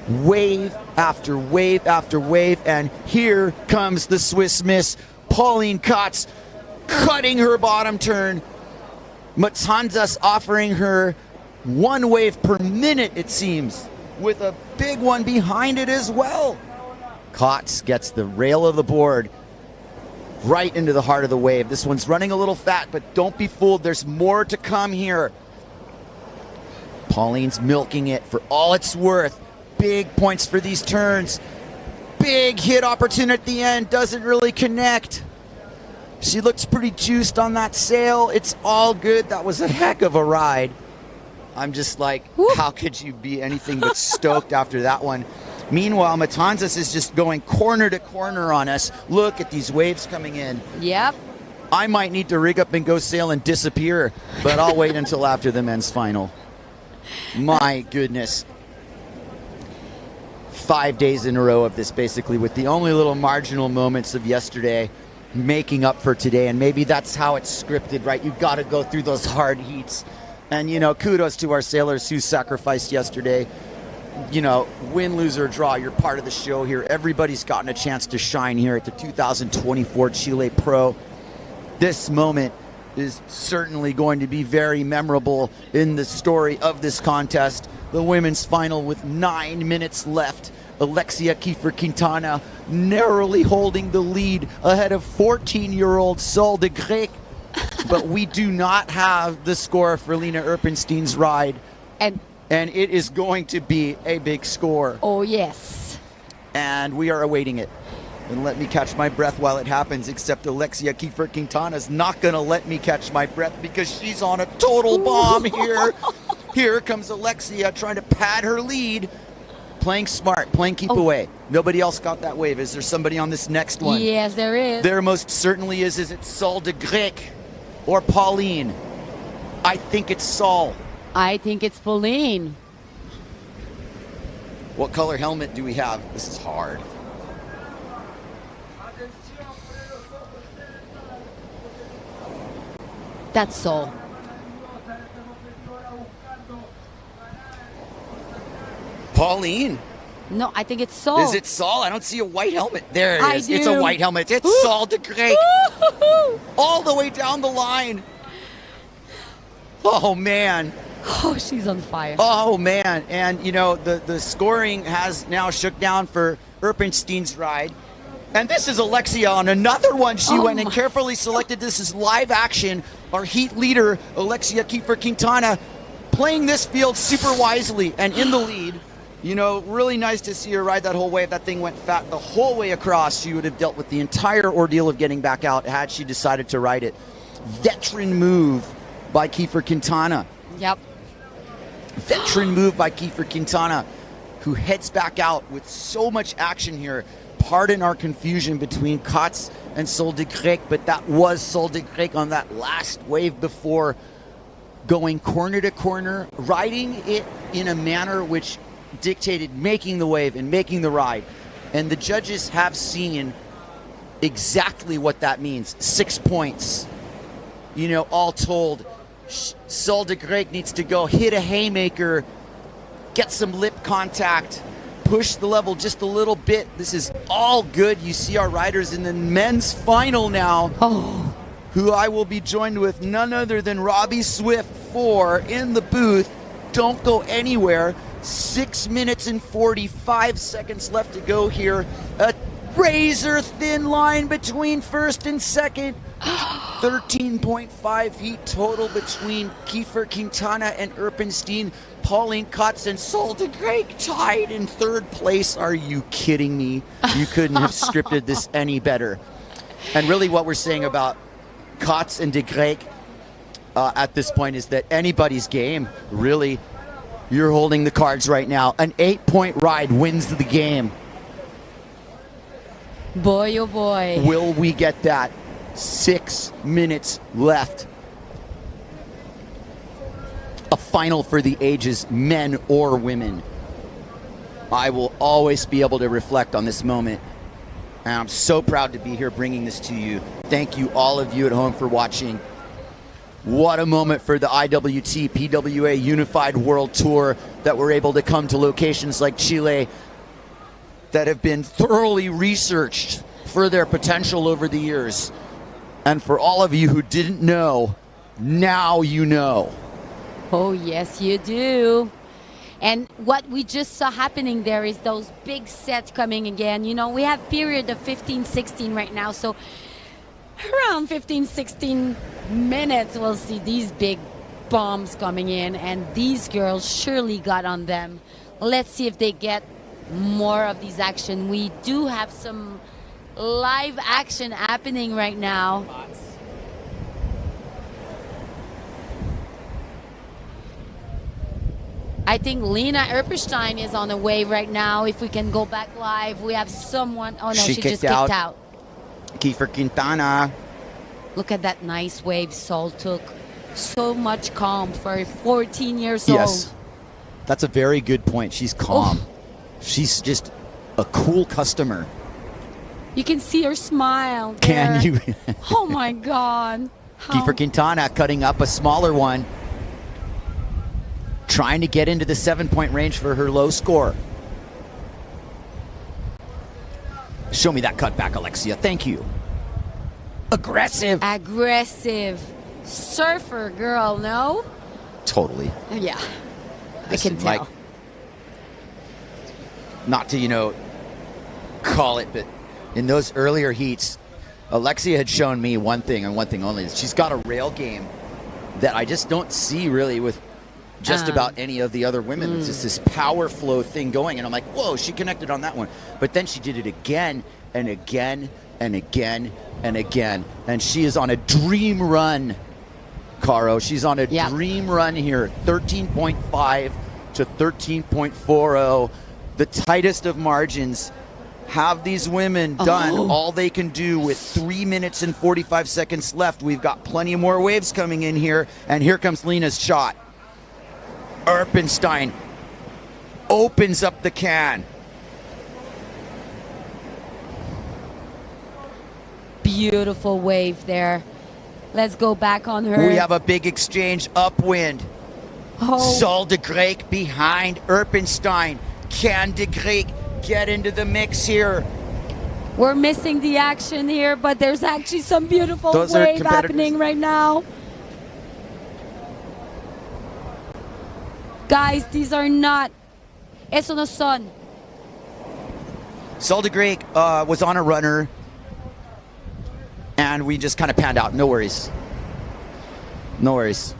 Speaker 7: wave after wave after wave, and here comes the Swiss Miss, Pauline Kotz, cutting her bottom turn, Matanzas offering her 1 wave per minute, it seems, with a big one behind it as well. Kotz gets the rail of the board right into the heart of the wave. This one's running a little fat, but don't be fooled. There's more to come here. Pauline's milking it for all it's worth. Big points for these turns. Big hit opportunity at the end. Doesn't really connect. She looks pretty juiced on that sail. It's all good. That was a heck of a ride. I'm just like, how could you be anything but stoked after that one? Meanwhile, Matanzas is just going corner to corner on us. Look at these waves coming in.
Speaker 9: Yep.
Speaker 7: I might need to rig up and go sail and disappear, but I'll wait until after the men's final. My goodness. 5 days in a row of this, basically, with the only little marginal moments of yesterday making up for today. And maybe that's how it's scripted, right? You've got to go through those hard heats. And, you know, kudos to our sailors who sacrificed yesterday. You know, win, lose, or draw, you're part of the show here. Everybody's gotten a chance to shine here at the 2024 Chile Pro. This moment is certainly going to be very memorable in the story of this contest. The women's final with 9 minutes left. Alexia Kiefer-Quintana narrowly holding the lead ahead of 14-year-old Sol de Grec. But we do not have the score for Lena Erpenstein's ride. And it is going to be a big score.
Speaker 9: Oh, yes.
Speaker 7: And we are awaiting it. And let me catch my breath while it happens, except Alexia Kiefer-Quintana is not going to let me catch my breath because she's on a total bomb here. Here comes Alexia trying to pad her lead. Playing smart, playing keep away. Nobody else got that wave. Is there somebody on this next one?
Speaker 9: Yes, there is.
Speaker 7: There most certainly is. Is it Sol de Grec or Pauline? I think it's Sol.
Speaker 9: I think it's Pauline.
Speaker 7: What color helmet do we have? This is hard.
Speaker 9: That's Sol.
Speaker 7: Pauline?
Speaker 9: No, I think it's Sol.
Speaker 7: Is it Sol? I don't see a white helmet. There it is.
Speaker 9: I do.
Speaker 7: It's a white helmet. It's Sol de Grec. All the way down the line. Oh, man.
Speaker 9: Oh, she's on fire.
Speaker 7: Oh, man. And, you know, the scoring has now shook down for Erpenstein's ride. And this is Alexia on another one. She went and carefully selected. This is live action. Our heat leader, Alexia Kiefer-Quintana, playing this field super wisely and in the lead. You know, really nice to see her ride that whole wave. That thing went fat the whole way across. She would have dealt with the entire ordeal of getting back out had she decided to ride it. Veteran move by Kiefer-Quintana.
Speaker 9: Yep.
Speaker 7: Veteran move by Kiefer-Quintana, who heads back out with so much action here. Pardon our confusion between Kotz and Sol de Grec, but that was Sol de Grec on that last wave before, going corner to corner, riding it in a manner which dictated making the wave and making the ride. And the judges have seen exactly what that means. 6 points. You know, all told, Sol de Grec needs to go hit a haymaker, get some lip contact, push the level just a little bit. This is all good. You see our riders in the men's final now, who I will be joined with none other than Robbie Swift 4 in the booth. Don't go anywhere. 6 minutes and 45 seconds left to go here. A razor thin line between first and second. 13.5 heat total between Kiefer-Quintana and Erpenstein. Pauline Kotz and Sol de Grec tied in third place. Are you kidding me? You couldn't have scripted this any better. And really what we're saying about Kotz and de Grec at this point is that anybody's game, really. You're holding the cards right now. An 8-point ride wins the game.
Speaker 9: Boy, oh boy.
Speaker 7: Will we get that? 6 minutes left. A final for the ages, men or women. I will always be able to reflect on this moment. And I'm so proud to be here bringing this to you. Thank you, all of you at home, for watching. What a moment for the IWT PWA Unified World Tour, that we're able to come to locations like Chile that have been thoroughly researched for their potential over the years. And for all of you who didn't know, Now you know.
Speaker 9: Oh, yes, you do. And what we just saw happening there is those big sets coming again. You know, we have period of 15, 16 right now. So around 15, 16 minutes, we'll see these big bombs coming in. And these girls surely got on them. Let's see if they get more of these action. We do have some live action happening right now. I think Lena Erpenstein is on the wave right now. If we can go back live, we have someone. Oh no, she just kicked out.
Speaker 7: Kiefer Quintana.
Speaker 9: Look at that nice wave Sol took. So much calm for 14 years old.
Speaker 7: Yes, that's a very good point. She's calm. Oh. She's just a cool customer.
Speaker 9: You can see her smile there.
Speaker 7: Can you?
Speaker 9: Oh my God.
Speaker 7: Kiefer Quintana cutting up a smaller one. Trying to get into the 7-point range for her low score. Show me that cutback, Alexia. Thank you. Aggressive.
Speaker 9: Aggressive. Surfer girl, no?
Speaker 7: Totally.
Speaker 9: Yeah.
Speaker 7: Listen,
Speaker 9: I can tell.
Speaker 7: Like, not to, call it, but in those earlier heats, Alexia had shown me one thing and one thing only. She's got a rail game that I just don't see really with just about any of the other women. It's just this power flow thing going. And I'm like, whoa, she connected on that one. But then she did it again and again and again and again. And she is on a dream run, Caro. She's on a dream run here. 13.5 to 13.40. The tightest of margins. Have these women done all they can do with 3 minutes and 45 seconds left? We've got plenty more waves coming in here. And here comes Lena's shot. Erpenstein opens up the can.
Speaker 9: Beautiful wave there. Let's go back on her.
Speaker 7: We have a big exchange upwind. Sol de Greyck behind Erpenstein. Can de Greyck get into the mix here?
Speaker 9: We're missing the action here, but there's actually some beautiful wave happening right now. Guys, these are not. Eso no son.
Speaker 7: Sol de Greyck was on a runner, and we just kind of panned out. No worries. No worries.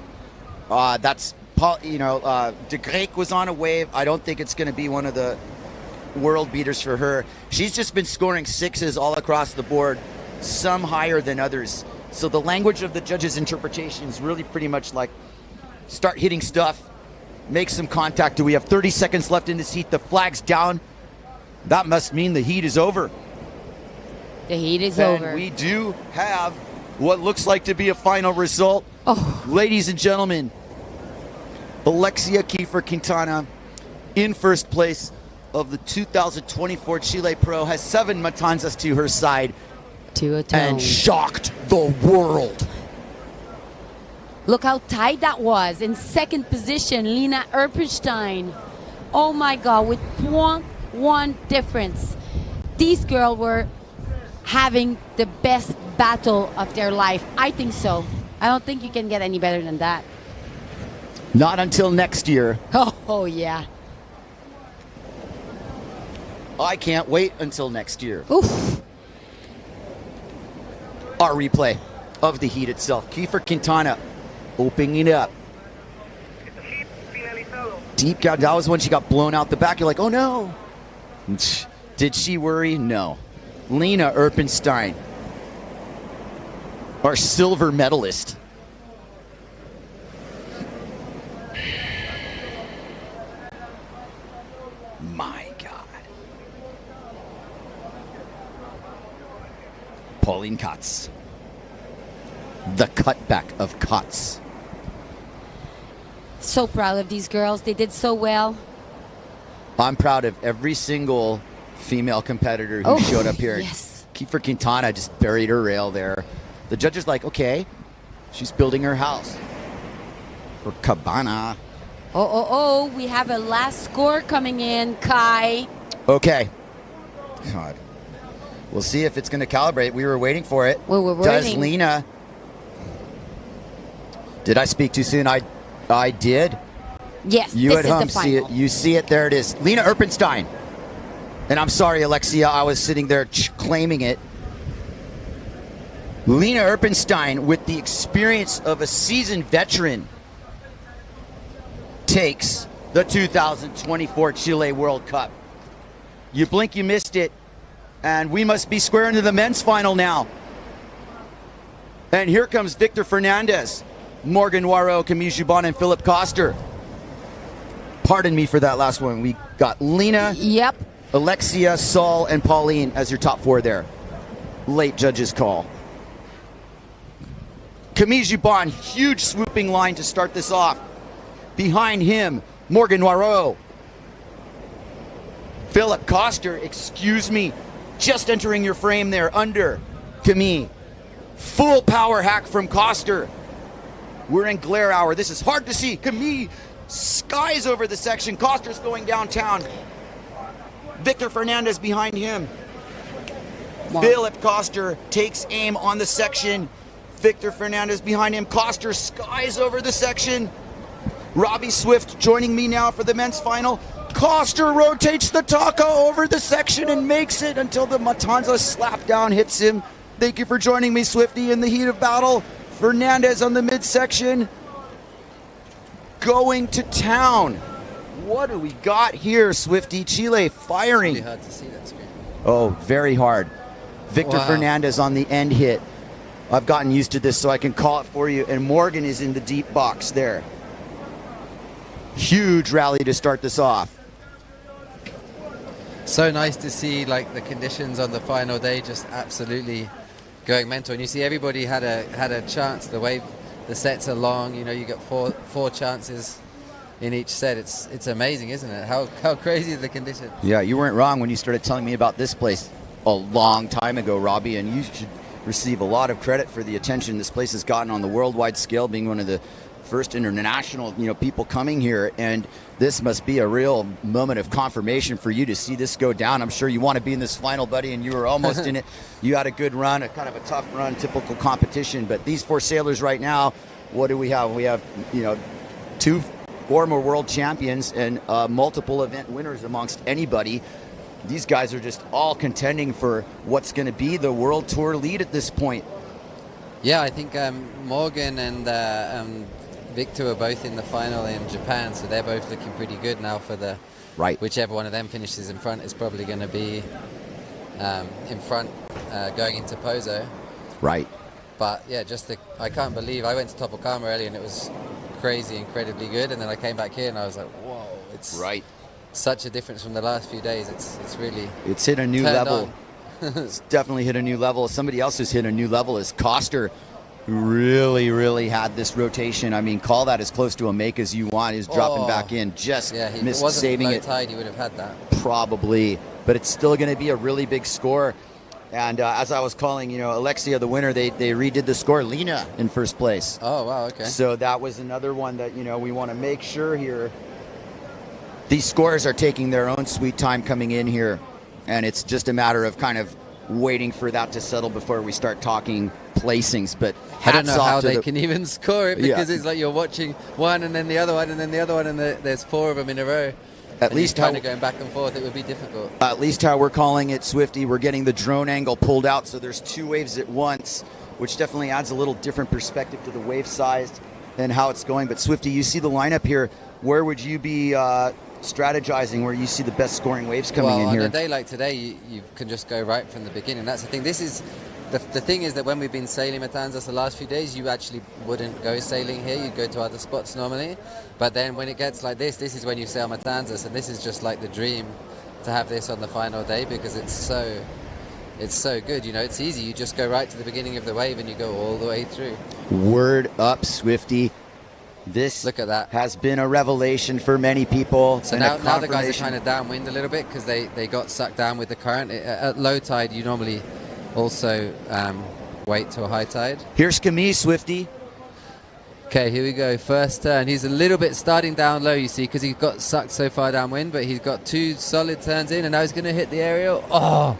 Speaker 7: That's, de Greyck was on a wave. I don't think it's going to be one of the world beaters for her. She's just been scoring sixes all across the board, some higher than others. So the language of the judges' interpretation is really pretty much like start hitting stuff. Make some contact. Do we have 30 seconds left in this heat? The flag's down. That must mean the heat is over.
Speaker 9: The heat is over.
Speaker 7: We do have what looks like to be a final result. Ladies and gentlemen, Alexia Kiefer Quintana in first place of the 2024 Chile Pro, has 7 Matanzas to her side. And shocked the world.
Speaker 9: Look how tight that was. In second position, Lena Erpenstein. Oh my God, with 0.1 difference. These girls were having the best battle of their life. I think so. I don't think you can get any better than that.
Speaker 7: Not until next year.
Speaker 9: Oh yeah.
Speaker 7: I can't wait until next year.
Speaker 9: Oof.
Speaker 7: Our replay of the heat itself. Kiefer Quintana opening it up. Deep down, that was when she got blown out the back. You're like, oh no. Did she worry? No. Lena Erpenstein, our silver medalist. My God. Pauline Katz. The cutback of Katz.
Speaker 9: So proud of these girls. They did so well.
Speaker 7: I'm proud of every single female competitor who showed up here.
Speaker 9: Yes.
Speaker 7: Kiefer Quintana just buried her rail there. The judge is like, okay, she's building her house. Or cabana.
Speaker 9: We have a last score coming in, Kai.
Speaker 7: Okay. God. We'll see if it's going to calibrate. We were waiting for it.
Speaker 9: We were waiting.
Speaker 7: Does Lena Did I speak too soon? I did.
Speaker 9: Yes,
Speaker 7: You
Speaker 9: this
Speaker 7: at
Speaker 9: is
Speaker 7: home
Speaker 9: the
Speaker 7: see
Speaker 9: final.
Speaker 7: it. You see it. There it is. Lena Erpenstein. And I'm sorry, Alexia, I was sitting there claiming it. Lena Erpenstein, with the experience of a seasoned veteran, takes the 2024 Chile World Cup. You blink, you missed it. And we must be square into the men's final now. And here comes Victor Fernandez, Morgan Noirot, Camille Jubin, and Philip Koster. Pardon me for that last one. We got Lena,
Speaker 9: Yep.
Speaker 7: Alexia, Saul, and Pauline as your top four there. Late judge's call. Camille Jubin, huge swooping line to start this off. Behind him, Morgan Noirot. Philip Koster, excuse me, just entering your frame there under Camille. Full power hack from Koster. We're in glare hour. This is hard to see. Camille skies over the section. Koster's going downtown. Victor Fernandez behind him.
Speaker 9: Wow.
Speaker 7: Philip Koster takes aim on the section. Victor Fernandez behind him. Koster skies over the section. Robbie Swift joining me now for the men's final. Koster rotates the Taka over the section and makes it until the Matanza slap down hits him. Thank you for joining me, Swifty, in the heat of battle. Fernandez on the midsection. Going to town. What do we got here, Swifty? Chile firing.
Speaker 8: Really hard to see that screen.
Speaker 7: Oh, very hard. Victor
Speaker 8: Wow.
Speaker 7: Fernandez on the end hit. I've gotten used to this so I can call it for you. And Morgan is in the deep box there. Huge rally to start this off.
Speaker 8: So nice to see like the conditions on the final day just absolutely going mental. And you see everybody had a chance. The way the sets are long, you know, you got four chances in each set. It's amazing, isn't it? How crazy are the conditions?
Speaker 7: Yeah, you weren't wrong when you started telling me about this place a long time ago, Robbie, and you should receive a lot of credit for the attention this place has gotten on the worldwide scale, being one of the first international, people coming here, and this must be a real moment of confirmation for you to see this go down. I'm sure you want to be in this final, buddy, and you were almost in it. You had a good run, a kind of a tough run, typical competition, but these four sailors right now, what do we have? We have, two former world champions and multiple event winners amongst anybody. These guys are just all contending for what's going to be the World Tour lead at this point.
Speaker 8: Yeah, I think Morgan and Victor are both in the final in Japan, so they're both looking pretty good now for the
Speaker 7: right.
Speaker 8: Whichever one of them finishes in front is probably going to be in front going into Pozo.
Speaker 7: Right.
Speaker 8: But yeah, I can't believe I went to Topocama earlier and it was crazy, incredibly good, and then I came back here and I was like, whoa, it's
Speaker 7: right.
Speaker 8: Such a difference from the last few days. It's really
Speaker 7: hit a new level. It's definitely hit a new level. Somebody else who's hit a new level is Koster. Really had this rotation. I mean, call that as close to a make as you want. He's dropping back in, just missed saving it.
Speaker 8: If it wasn't low tide, he would have had that.
Speaker 7: Probably, but it's still going to be a really big score. And as I was calling, Alexia the winner, they redid the score. Lena in first place.
Speaker 8: Oh, wow, okay.
Speaker 7: So that was another one that, we want to make sure here. These scores are taking their own sweet time coming in here. And it's just a matter of kind of waiting for that to settle before we start talking placings. But
Speaker 8: I don't know how they can even score it because it's like you're watching one and then the other one and then the other one and there's four of them in a row.
Speaker 7: At least
Speaker 8: kind of going back and forth, it would be difficult.
Speaker 7: At least how we're calling it, Swifty, we're getting the drone angle pulled out, so there's two waves at once, which definitely adds a little different perspective to the wave size and how it's going. But Swifty, you see the lineup here. Where would you be strategizing where you see the best scoring waves coming in here?
Speaker 8: On a day like today, you can just go right from the beginning. That's the thing. This is the thing is that when we've been sailing Matanzas the last few days, you actually wouldn't go sailing here. You'd go to other spots normally. But then when it gets like this is when you sail Matanzas, and this is just like the dream to have this on the final day because it's so good. It's easy. You just go right to the beginning of the wave and you go all the way through.
Speaker 7: Word up, Swifty. This
Speaker 8: Look at that.
Speaker 7: Has been a revelation for many people.
Speaker 8: So now the guys are kind of downwind a little bit because they got sucked down with the current. At low tide, you normally also wait to a high tide.
Speaker 7: Here's Camille, Swifty.
Speaker 8: Okay, here we go. First turn. He's a little bit starting down low, you see, because he got sucked so far downwind, but he's got two solid turns in, and now he's going to hit the aerial. Oh,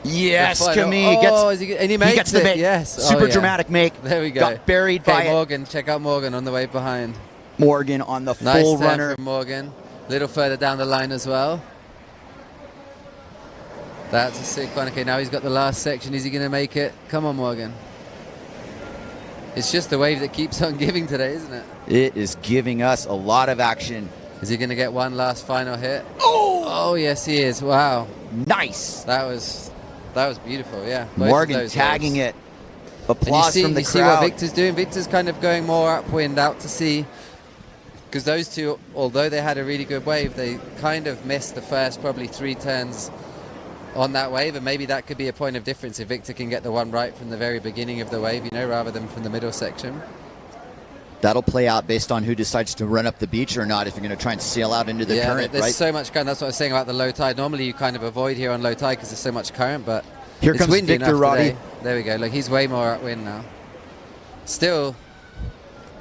Speaker 7: Yes,
Speaker 12: the final.
Speaker 7: Camille
Speaker 12: and he makes
Speaker 7: gets the
Speaker 12: it.
Speaker 7: make.
Speaker 12: Yes.
Speaker 7: Super dramatic make.
Speaker 12: There we go.
Speaker 7: Got buried by
Speaker 12: Morgan. Check out Morgan on the way behind.
Speaker 7: Morgan on the
Speaker 12: Nice
Speaker 7: full
Speaker 12: turn
Speaker 7: runner.
Speaker 12: from Morgan. A little further down the line as well. That's a sick one. Okay, now he's got the last section. Is he going to make it? Come on, Morgan. It's just the wave that keeps on giving today, isn't it?
Speaker 7: It is giving us a lot of action.
Speaker 12: Is he going to get one last final hit? Oh, yes, he is. Wow.
Speaker 7: Nice.
Speaker 12: That was beautiful, yeah.
Speaker 7: Morgan tagging it. Applause from the crowd.
Speaker 12: You see what Victor's doing? Victor's kind of going more upwind, out to sea. Because those two, although they had a really good wave, they kind of missed the first probably 3 turns on that wave, and maybe that could be a point of difference if Victor can get the one right from the very beginning of the wave, rather than from the middle section.
Speaker 7: That'll play out based on who decides to run up the beach or not, if you're going to try and sail out into the current,
Speaker 12: there's
Speaker 7: right?
Speaker 12: so much current. That's what I was saying about the low tide. Normally you kind of avoid here on low tide because there's so much current, but
Speaker 7: here
Speaker 12: it's
Speaker 7: comes
Speaker 12: windy
Speaker 7: Victor, Robbie.
Speaker 12: There we go. Look, he's way more upwind now. Still.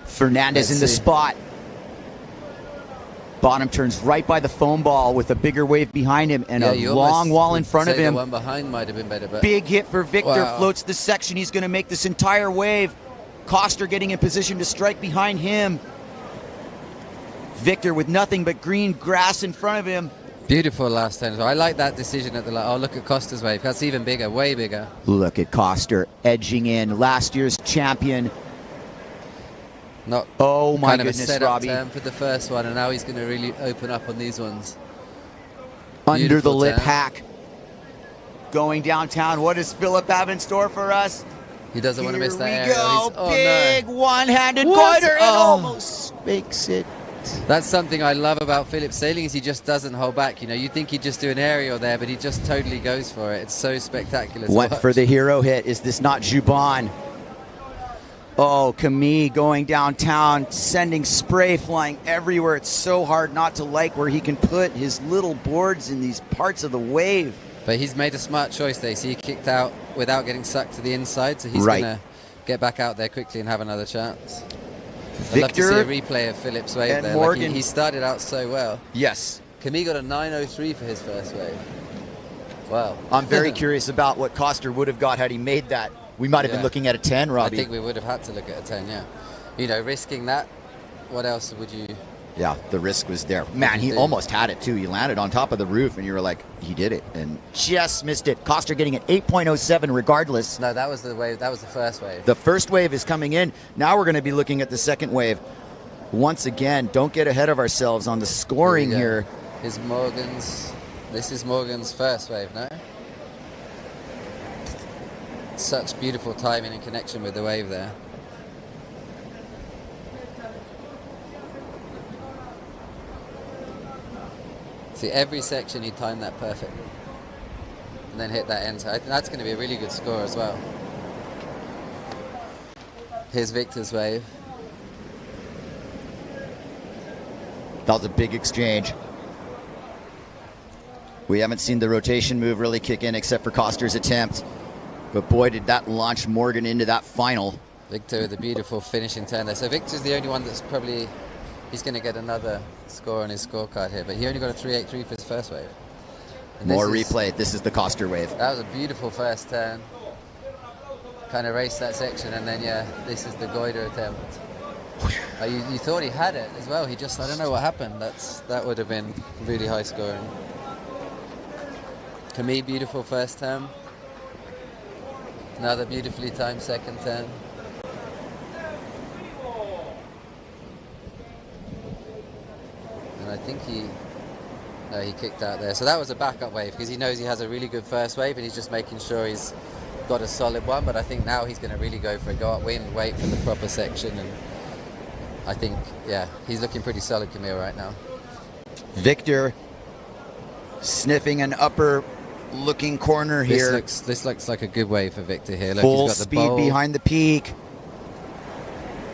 Speaker 7: Fernandez in the spot. Bottom turns right by the foam ball with a bigger wave behind him and a long wall in front of him.
Speaker 12: The one behind might have been better, but
Speaker 7: big hit for Victor.
Speaker 12: Wow.
Speaker 7: Floats the section. He's going to make this entire wave. Coster getting in position to strike behind him. Victor with nothing but green grass in front of him.
Speaker 12: Beautiful last turn. So I like that decision at the last. Oh, look at Costa's wave. That's even bigger, way bigger.
Speaker 7: Look at Coster edging in. Last year's champion.
Speaker 12: Not
Speaker 7: oh my
Speaker 12: kind
Speaker 7: goodness,
Speaker 12: of a set-up
Speaker 7: Robbie.
Speaker 12: turn for the first one, and now he's going to really open up on these ones.
Speaker 7: Under
Speaker 12: Beautiful
Speaker 7: the lip
Speaker 12: turn.
Speaker 7: hack. Going downtown. What does Philip have in store for us?
Speaker 12: He doesn't want to miss that
Speaker 7: Here
Speaker 12: area.
Speaker 7: we go.
Speaker 12: Oh,
Speaker 7: Big
Speaker 12: no.
Speaker 7: one-handed
Speaker 12: What?
Speaker 7: goiter and
Speaker 12: Oh.
Speaker 7: almost makes it.
Speaker 12: That's something I love about Philip sailing, is he just doesn't hold back. You think he'd just do an aerial there, but he just totally goes for it. It's so spectacular to
Speaker 7: Went
Speaker 12: watch.
Speaker 7: for the hero hit. Is this not Juban? Oh, Camille going downtown, sending spray flying everywhere. It's so hard not to like where he can put his little boards in these parts of the wave.
Speaker 12: But he's made a smart choice there. See, he kicked out without getting sucked to the inside, so he's
Speaker 7: Right.
Speaker 12: going to get back out there quickly and have another chance.
Speaker 7: Victor
Speaker 12: I'd love to see a replay of Philip's wave
Speaker 7: and
Speaker 12: there.
Speaker 7: Morgan.
Speaker 12: Like he started out so well.
Speaker 7: Yes.
Speaker 12: Camille got a 9.03 for his first wave. Wow.
Speaker 7: I'm very curious about what Coster would have got had he made that. We might have been looking at a 10, Robbie.
Speaker 12: I think we would have had to look at a 10, yeah. Risking that, what else would you...
Speaker 7: Yeah, the risk was there. Man, he almost had it, too. He landed on top of the roof, and you were like, he did it, and just missed it. Coster getting an 8.07 regardless.
Speaker 12: No, that was the wave. That was the first wave.
Speaker 7: The first wave is coming in. Now we're going to be looking at the second wave. Once again, don't get ahead of ourselves on the scoring here.
Speaker 12: This is Morgan's first wave, no? Such beautiful timing and connection with the wave there. See, every section he timed that perfect. And then hit that end. So I think that's going to be a really good score as well. Here's Victor's wave.
Speaker 7: That was a big exchange. We haven't seen the rotation move really kick in except for Coster's attempt. But boy, did that launch Morgan into that final.
Speaker 12: Victor with a beautiful finishing turn there. So Victor's the only one that's probably... He's going to get another score on his scorecard here. But he only got a 3.83 for his first wave. And
Speaker 7: More replay. This is the Coster wave.
Speaker 12: That was a beautiful first turn. Kind of raced that section, and then, this is the goiter attempt. You thought he had it as well. He just, I don't know what happened. That would have been really high scoring. Camille, beautiful first turn. Another beautifully timed second turn. And I think he kicked out there. So that was a backup wave because he knows he has a really good first wave and he's just making sure he's got a solid one. But I think now he's going to really go for it, go upwind, wait for the proper section. And I think, he's looking pretty solid, Camille, right now.
Speaker 7: Victor sniffing an upper looking corner here.
Speaker 12: This looks like a good wave for Victor here. Look,
Speaker 7: Full
Speaker 12: he's got the
Speaker 7: speed
Speaker 12: bowl.
Speaker 7: behind the peak.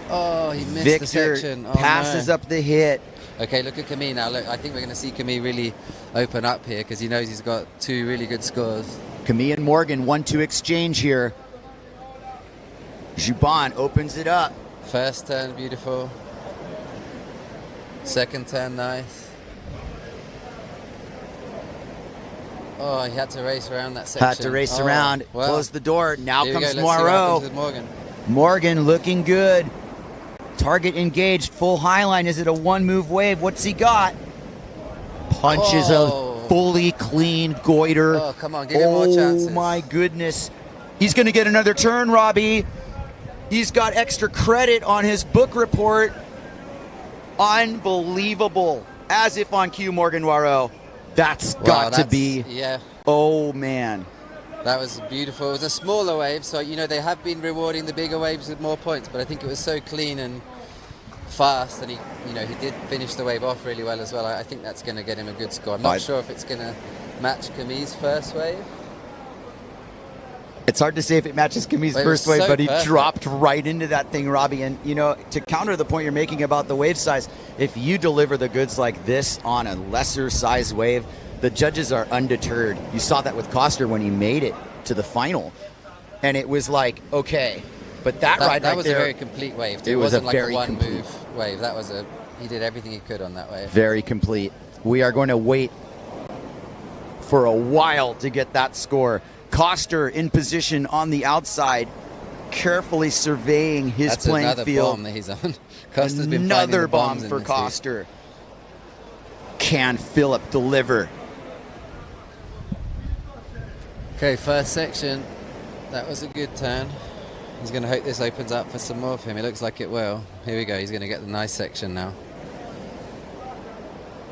Speaker 12: Oh, he missed
Speaker 7: Victor
Speaker 12: the section. Oh,
Speaker 7: passes
Speaker 12: no.
Speaker 7: up the hit.
Speaker 12: Okay, look at Camille now. Look, I think we're going to see Camille really open up here because he knows he's got two really good scores.
Speaker 7: Camille and Morgan 1-2 exchange here. Juban opens it up.
Speaker 12: First turn, beautiful. Second turn, nice. Oh, he had to race around that section.
Speaker 7: Had to race around,
Speaker 12: well,
Speaker 7: close the door. Now
Speaker 12: here we
Speaker 7: comes
Speaker 12: go. Let's see what
Speaker 7: Moreau.
Speaker 12: happens with Morgan.
Speaker 7: Morgan looking good. Target engaged, full highline. Is it a one-move wave? What's he got? Punches a fully clean goiter.
Speaker 12: Oh, come on, give him more chances.
Speaker 7: Oh, my goodness. He's going to get another turn, Robbie. He's got extra credit on his book report. Unbelievable. As if on cue, Morgan Moreau. That's got to be.
Speaker 12: Yeah.
Speaker 7: Oh, man.
Speaker 12: That was beautiful. It was a smaller wave, so, you know, they have been rewarding the bigger waves with more points, but I think it was so clean and fast, and he did finish the wave off really well as well. I think that's going to get him a good score. I'm not sure if it's going to match Camille's first wave.
Speaker 7: It's hard to say if it matches Camille's first wave, but he dropped right into that thing, Robbie. And, you know, to counter the point you're making about the wave size, if you deliver the goods like this on a lesser size wave, the judges are undeterred. You saw that with Koster when he made it to the final. And it was like, okay, but that ride
Speaker 12: that
Speaker 7: right
Speaker 12: was
Speaker 7: there,
Speaker 12: a very complete wave. It wasn't like a one-move wave. That was he did everything he could on that wave.
Speaker 7: Very complete. We are going to wait for a while to get that score. Koster in position on the outside, carefully surveying his
Speaker 12: That's
Speaker 7: playing
Speaker 12: another
Speaker 7: field.
Speaker 12: bomb that he's on. Koster's been
Speaker 7: Another
Speaker 12: finding the
Speaker 7: bomb
Speaker 12: bombs
Speaker 7: for
Speaker 12: in this
Speaker 7: Koster. Can Philip deliver?
Speaker 12: Okay, first section. That was a good turn. He's going to hope this opens up for some more for him. It looks like it will. Here we go. He's going to get the nice section now.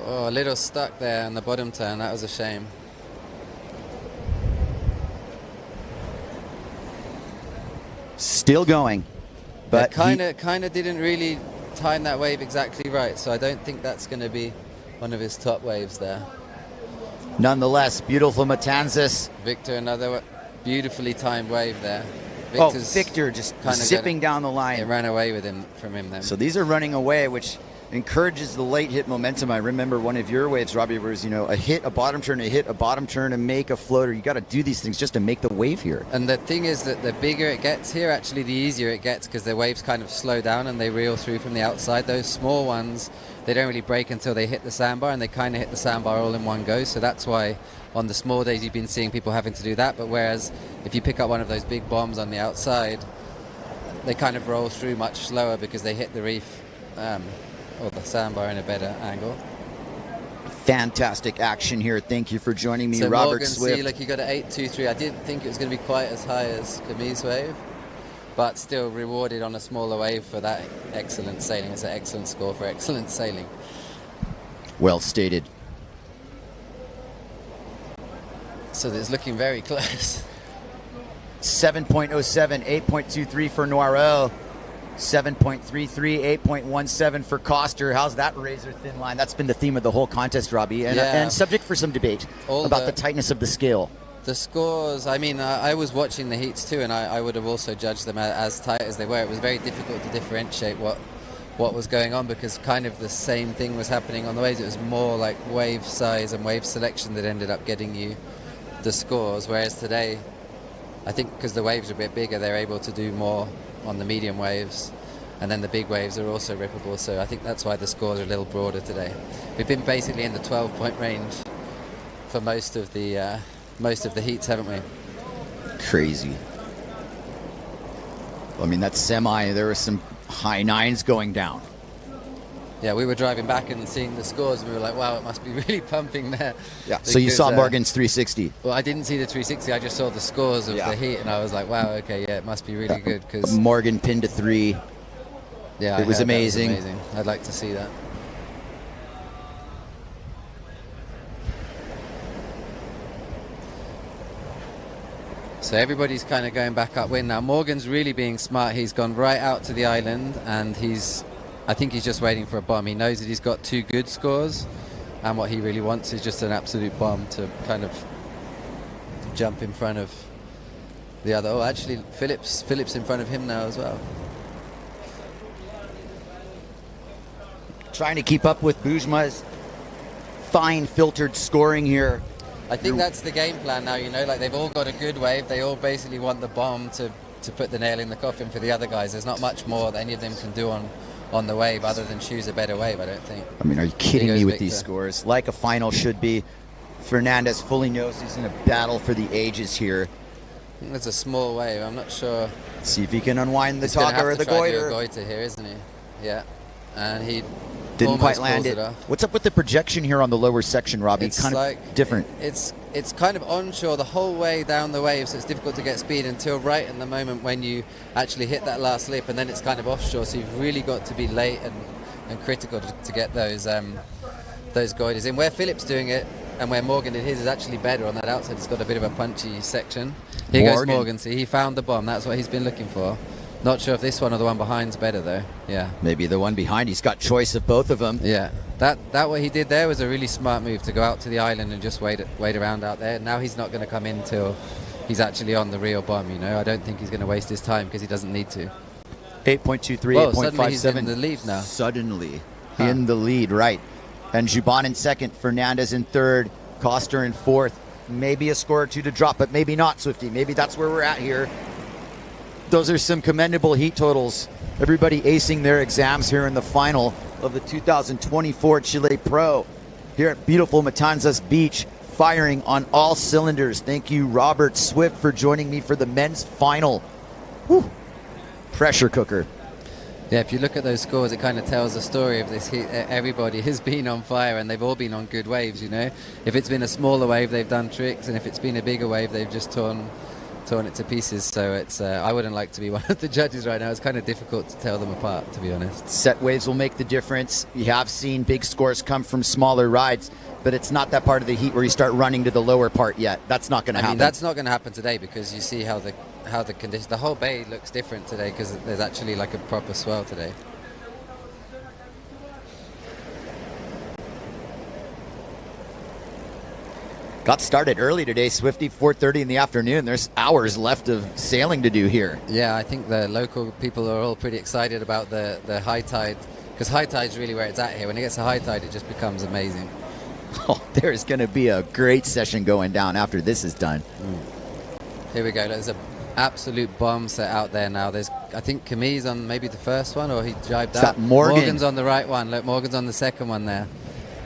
Speaker 12: Oh, a little stuck there on the bottom turn. That was a shame.
Speaker 7: Still going, but
Speaker 12: kind of didn't really time that wave exactly right. So I don't think that's going to be one of his top waves there.
Speaker 7: Nonetheless, beautiful Matanzas.
Speaker 12: Victor, another beautifully timed wave there.
Speaker 7: Victor just zipping down the line.
Speaker 12: It ran away with him from him then.
Speaker 7: So these are running away, which encourages the late hit momentum. I remember one of your waves, Robbie, was, a hit, a bottom turn, and make a floater. You got to do these things just to make the wave here.
Speaker 12: And the thing is that the bigger it gets here, actually the easier it gets, because the waves kind of slow down and they reel through from the outside. Those small ones, they don't really break until they hit the sandbar, and they kind of hit the sandbar all in one go. So that's why on the small days you've been seeing people having to do that. But whereas if you pick up one of those big bombs on the outside, they kind of roll through much slower because they hit the reef or the sandbar in a better angle.
Speaker 7: Fantastic action here. Thank you for joining me,
Speaker 12: so
Speaker 7: Robert
Speaker 12: Morgan,
Speaker 7: Swift.
Speaker 12: See, look, he got an 8.23. I didn't think it was going to be quite as high as Camille's wave, but still rewarded on a smaller wave for that excellent sailing. It's an excellent score for excellent sailing.
Speaker 7: Well stated.
Speaker 12: So it's looking very close.
Speaker 7: 7.07, 8.23 for Noirot. 7.33, 8.17 for Koster. How's that razor-thin line? That's been the theme of the whole contest, Robbie, and subject for some debate about the tightness of the scale.
Speaker 12: The scores, I mean, I was watching the heats too, and I would have also judged them as tight as they were. It was very difficult to differentiate what was going on, because kind of the same thing was happening on the waves. It was more like wave size and wave selection that ended up getting you the scores, whereas today, I think because the waves are a bit bigger, they're able to do more on the medium waves, and then the big waves are also rippable, so I think that's why the scores are a little broader today. We've been basically in the 12-point range for most of the heats, haven't we?
Speaker 7: Crazy. I mean, that semi, there were some high nines going down.
Speaker 12: Yeah, we were driving back and seeing the scores, and we were like, wow, it must be really pumping there.
Speaker 7: Yeah, so you saw Morgan's 360.
Speaker 12: Well, I didn't see the 360, I just saw the scores of the heat, and I was like, wow, okay, yeah, it must be really good. Because
Speaker 7: Morgan pinned to 3.
Speaker 12: Yeah,
Speaker 7: it was amazing.
Speaker 12: That was amazing. I'd like to see that. So everybody's kind of going back upwind now. Morgan's really being smart. He's gone right out to the island, and I think he's just waiting for a bomb. He knows that he's got 2 good scores, and what he really wants is just an absolute bomb to kind of jump in front of the other. Oh, actually, Philip's in front of him now as well.
Speaker 7: Trying to keep up with Bujma's fine filtered scoring here.
Speaker 12: I think that's the game plan now, like they've all got a good wave. They all basically want the bomb to put the nail in the coffin for the other guys. There's not much more that any of them can do on the wave other than choose a better wave, I don't think.
Speaker 7: I mean, are you kidding me with these scores? Like a final should be. Fernandez fully knows he's in a battle for the ages here.
Speaker 12: I think there's a small wave. I'm not sure.
Speaker 7: See if he can unwind the
Speaker 12: He's gonna
Speaker 7: Taka
Speaker 12: have
Speaker 7: or
Speaker 12: to
Speaker 7: the
Speaker 12: try to do a
Speaker 7: goiter.
Speaker 12: goiter here, isn't he? Yeah. And he
Speaker 7: Didn't quite
Speaker 12: almost
Speaker 7: land
Speaker 12: pulls
Speaker 7: it.
Speaker 12: off.
Speaker 7: What's up with the projection here on the lower section, Robbie?
Speaker 12: It's
Speaker 7: kind
Speaker 12: like
Speaker 7: of different.
Speaker 12: It's kind of onshore the whole way down the wave, so it's difficult to get speed until right in the moment when you actually hit that last lip, and then it's kind of offshore. So you've really got to be late and critical to get those goiters in. Where Philip's doing it and where Morgan did his is actually better on that outside. It's got a bit of a punchy section. Here goes Morgan. See, he found the bomb. That's what he's been looking for. Not sure if this one or the one behind's better though. Yeah.
Speaker 7: Maybe the one behind. He's got choice of both of them.
Speaker 12: Yeah. That what he did there was a really smart move to go out to the island and just wait around out there. Now he's not going to come in till he's actually on the real bomb. You know, I don't think he's going to waste his time because he doesn't need to.
Speaker 7: 8.23, 8.57.
Speaker 12: Suddenly he's in the lead now.
Speaker 7: Suddenly in the lead, right? And Juban in second, Fernandez in third, Koster in fourth. Maybe a score or two to drop, but maybe not, Swifty. Maybe that's where we're at here. Those are some commendable heat totals. Everybody acing their exams here in the final of the 2024 Chile Pro here at beautiful Matanzas Beach, firing on all cylinders. Thank you, Robert Swift, for joining me for the men's final. Whew. Pressure cooker.
Speaker 12: Yeah, if you look at those scores, it kind of tells the story of this heat. Everybody has been on fire, and they've all been on good waves, you know. If it's been a smaller wave, they've done tricks, and if it's been a bigger wave, they've just torn it to pieces. So it's I wouldn't like to be one of the judges right now. It's kind of difficult to tell them apart, to be honest.
Speaker 7: Set waves will make the difference. You have seen big scores come from smaller rides, but it's not that part of the heat where you start running to the lower part yet. That's not going to happen.
Speaker 12: I mean, that's not going to happen today because you see how the condition, the whole bay looks different today because there's actually like a proper swell today.
Speaker 7: Got started early today, Swifty, 4:30 in the afternoon. There's hours left of sailing to do here.
Speaker 12: Yeah, I think the local people are all pretty excited about the high tide, because high tide's really where it's at here. When it gets a high tide, it just becomes amazing.
Speaker 7: Oh, there's going to be a great session going down after this is done.
Speaker 12: Here we go. There's an absolute bomb set out there now. I think Camille's on maybe the first one, or he jibed out. Morgan's on the right one. Look, Morgan's on the second one there.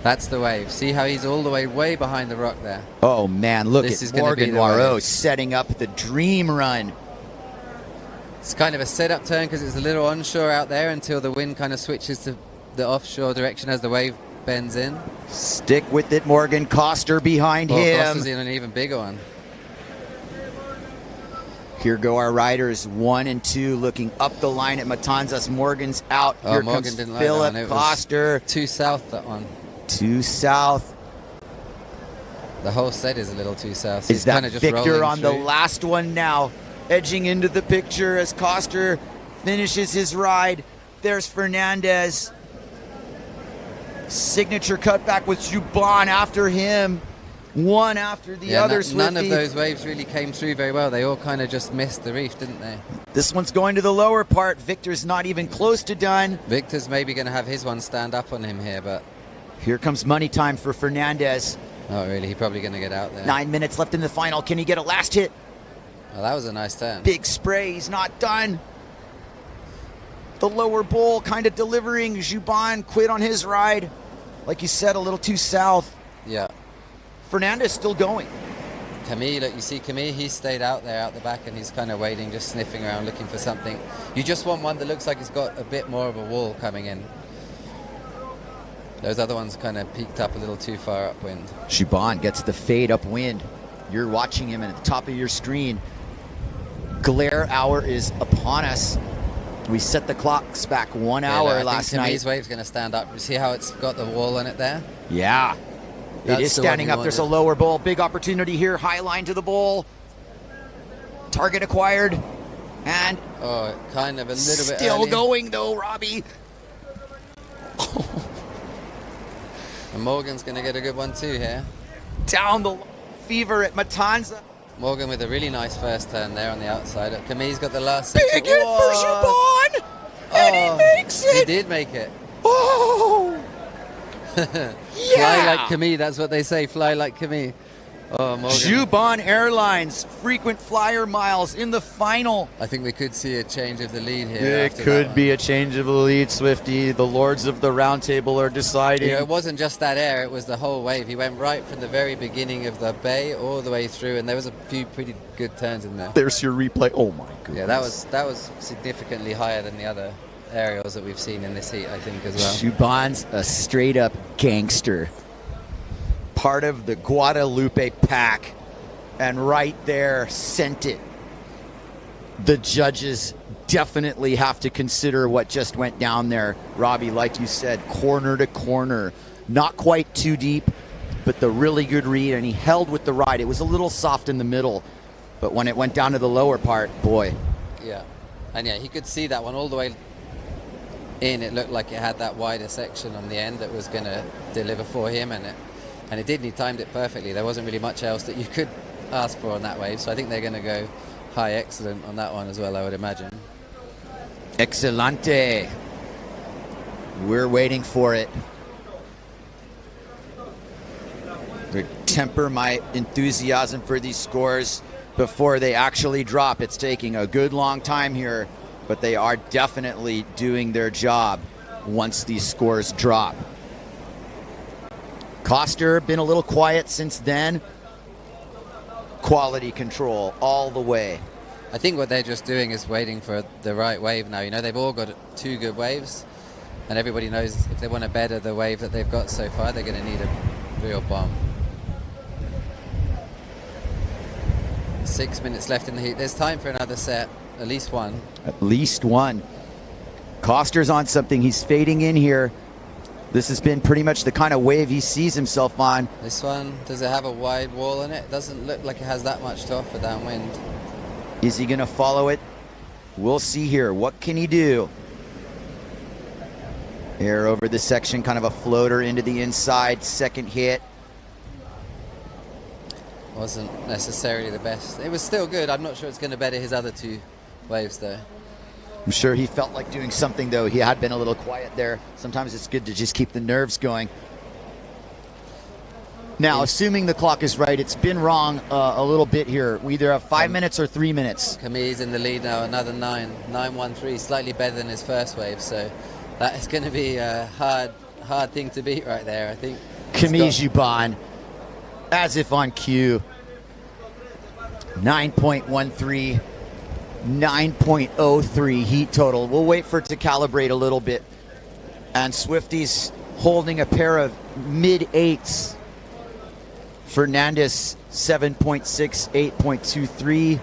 Speaker 12: That's the wave. See how he's all the way behind the rock there.
Speaker 7: Oh, man, look
Speaker 12: this
Speaker 7: at
Speaker 12: is
Speaker 7: Morgan Noirot setting up the dream run.
Speaker 12: It's kind of a setup turn because it's a little onshore out there until the wind kind of switches to the offshore direction as the wave bends in.
Speaker 7: Stick with it, Morgan. Koster behind him.
Speaker 12: Koster's in an even bigger one.
Speaker 7: Here go our riders, 1 and 2, looking up the line at Matanzas. Morgan's out. Here
Speaker 12: Morgan
Speaker 7: comes
Speaker 12: didn't
Speaker 7: Philip
Speaker 12: like that
Speaker 7: Koster.
Speaker 12: 2 south, that one.
Speaker 7: 2 south.
Speaker 12: The whole set is a little too south.
Speaker 7: Is that
Speaker 12: kind of just
Speaker 7: Victor on
Speaker 12: through.
Speaker 7: the last one now, edging into the picture as Koster finishes his ride. There's Fernandez. Signature cutback with Juban after him. One after the other, Swifty.
Speaker 12: None of those waves really came through very well. They all kind of just missed the reef, didn't they?
Speaker 7: This one's going to the lower part. Victor's not even close to done.
Speaker 12: Victor's maybe going to have his one stand up on him here, but...
Speaker 7: Here comes money time for Fernandez.
Speaker 12: Oh, really? He's probably going to get out there.
Speaker 7: 9 minutes left in the final. Can he get a last hit?
Speaker 12: Well, that was a nice turn.
Speaker 7: Big spray. He's not done. The lower bowl kind of delivering. Juban quit on his ride. Like you said, a little too south.
Speaker 12: Yeah.
Speaker 7: Fernandez still going.
Speaker 12: Camille, look, you see Camille, he stayed out there out the back and he's kind of waiting, just sniffing around, looking for something. You just want one that looks like it's got a bit more of a wall coming in. Those other ones kind of peaked up a little too far upwind.
Speaker 7: Juban gets the fade upwind. You're watching him at the top of your screen. Glare hour is upon us. We set the clocks back 1 hour last night.
Speaker 12: Camille's wave's going to stand up. You see how it's got the wall on it there?
Speaker 7: Yeah. It is standing up. There's a lower bowl. Big opportunity here. High line to the bowl. Target acquired. And
Speaker 12: oh, kind of a little bit
Speaker 7: still
Speaker 12: early.
Speaker 7: Going though, Robbie.
Speaker 12: And Morgan's going to get a good one too here.
Speaker 7: Down the fever at Matanza.
Speaker 12: Morgan with a really nice first turn there on the outside. Camille's got the last
Speaker 7: Big
Speaker 12: section.
Speaker 7: hit for Juban! And he makes it!
Speaker 12: He did make it.
Speaker 7: Oh!
Speaker 12: Fly like Camille, that's what they say. Fly like Camille. Oh, Morgan.
Speaker 7: Juban Airlines frequent flyer miles in the final.
Speaker 12: I think we could see a change of the lead here.
Speaker 7: It could be a change of the lead, Swifty. The lords of the round table are deciding.
Speaker 12: You know, it wasn't just that air, it was the whole wave. He went right from the very beginning of the bay all the way through, and there was a few pretty good turns in there.
Speaker 7: There's your replay. Oh my goodness.
Speaker 12: Yeah, that was significantly higher than the other aerials that we've seen in this heat, I think, as well.
Speaker 7: Juban's a straight up gangster. Part of the Guadalupe pack, and right there sent it. The judges definitely have to consider what just went down there, Robbie. Like you said, corner to corner, not quite too deep, but the really good read, and he held with the ride. It was a little soft in the middle, but when it went down to the lower part, boy.
Speaker 12: Yeah, and yeah, he could see that one all the way in. It looked like it had that wider section on the end that was going to deliver for him, and it did, and he timed it perfectly. There wasn't really much else that you could ask for on that wave, so I think they're going to go high excellent on that one as well, I would imagine.
Speaker 7: Excelente. We're waiting for it. To temper my enthusiasm for these scores before they actually drop. It's taking a good long time here, but they are definitely doing their job once these scores drop. Koster been a little quiet since then. Quality control all the way.
Speaker 12: I think what they're just doing is waiting for the right wave now. You know, they've all got two good waves, and everybody knows if they want to better the wave that they've got so far, they're going to need a real bomb. 6 minutes left in the heat. There's time for another set, at least one.
Speaker 7: At least one. Koster's on something. He's fading in here. This has been pretty much the kind of wave he sees himself on.
Speaker 12: This one, does it have a wide wall on it? Doesn't look like it has that much to offer downwind.
Speaker 7: Is he going to follow it? We'll see here. What can he do? Air over the section, kind of a floater into the inside. Second hit.
Speaker 12: Wasn't necessarily the best. It was still good. I'm not sure it's going to better his other two waves, though.
Speaker 7: I'm sure he felt like doing something, though. He had been a little quiet there. Sometimes it's good to just keep the nerves going. Now, assuming the clock is right, it's been wrong a little bit here. We either have 5 minutes or 3 minutes.
Speaker 12: Camille's in the lead now, another 9.13, slightly better than his first wave. So that is going to be a hard thing to beat right there, I think.
Speaker 7: Camille Juban, as if on cue. 9.13. 9.03 heat total. We'll wait for it to calibrate a little bit. And Swifty's holding a pair of mid-8s. Fernandez 7.6, 8.23.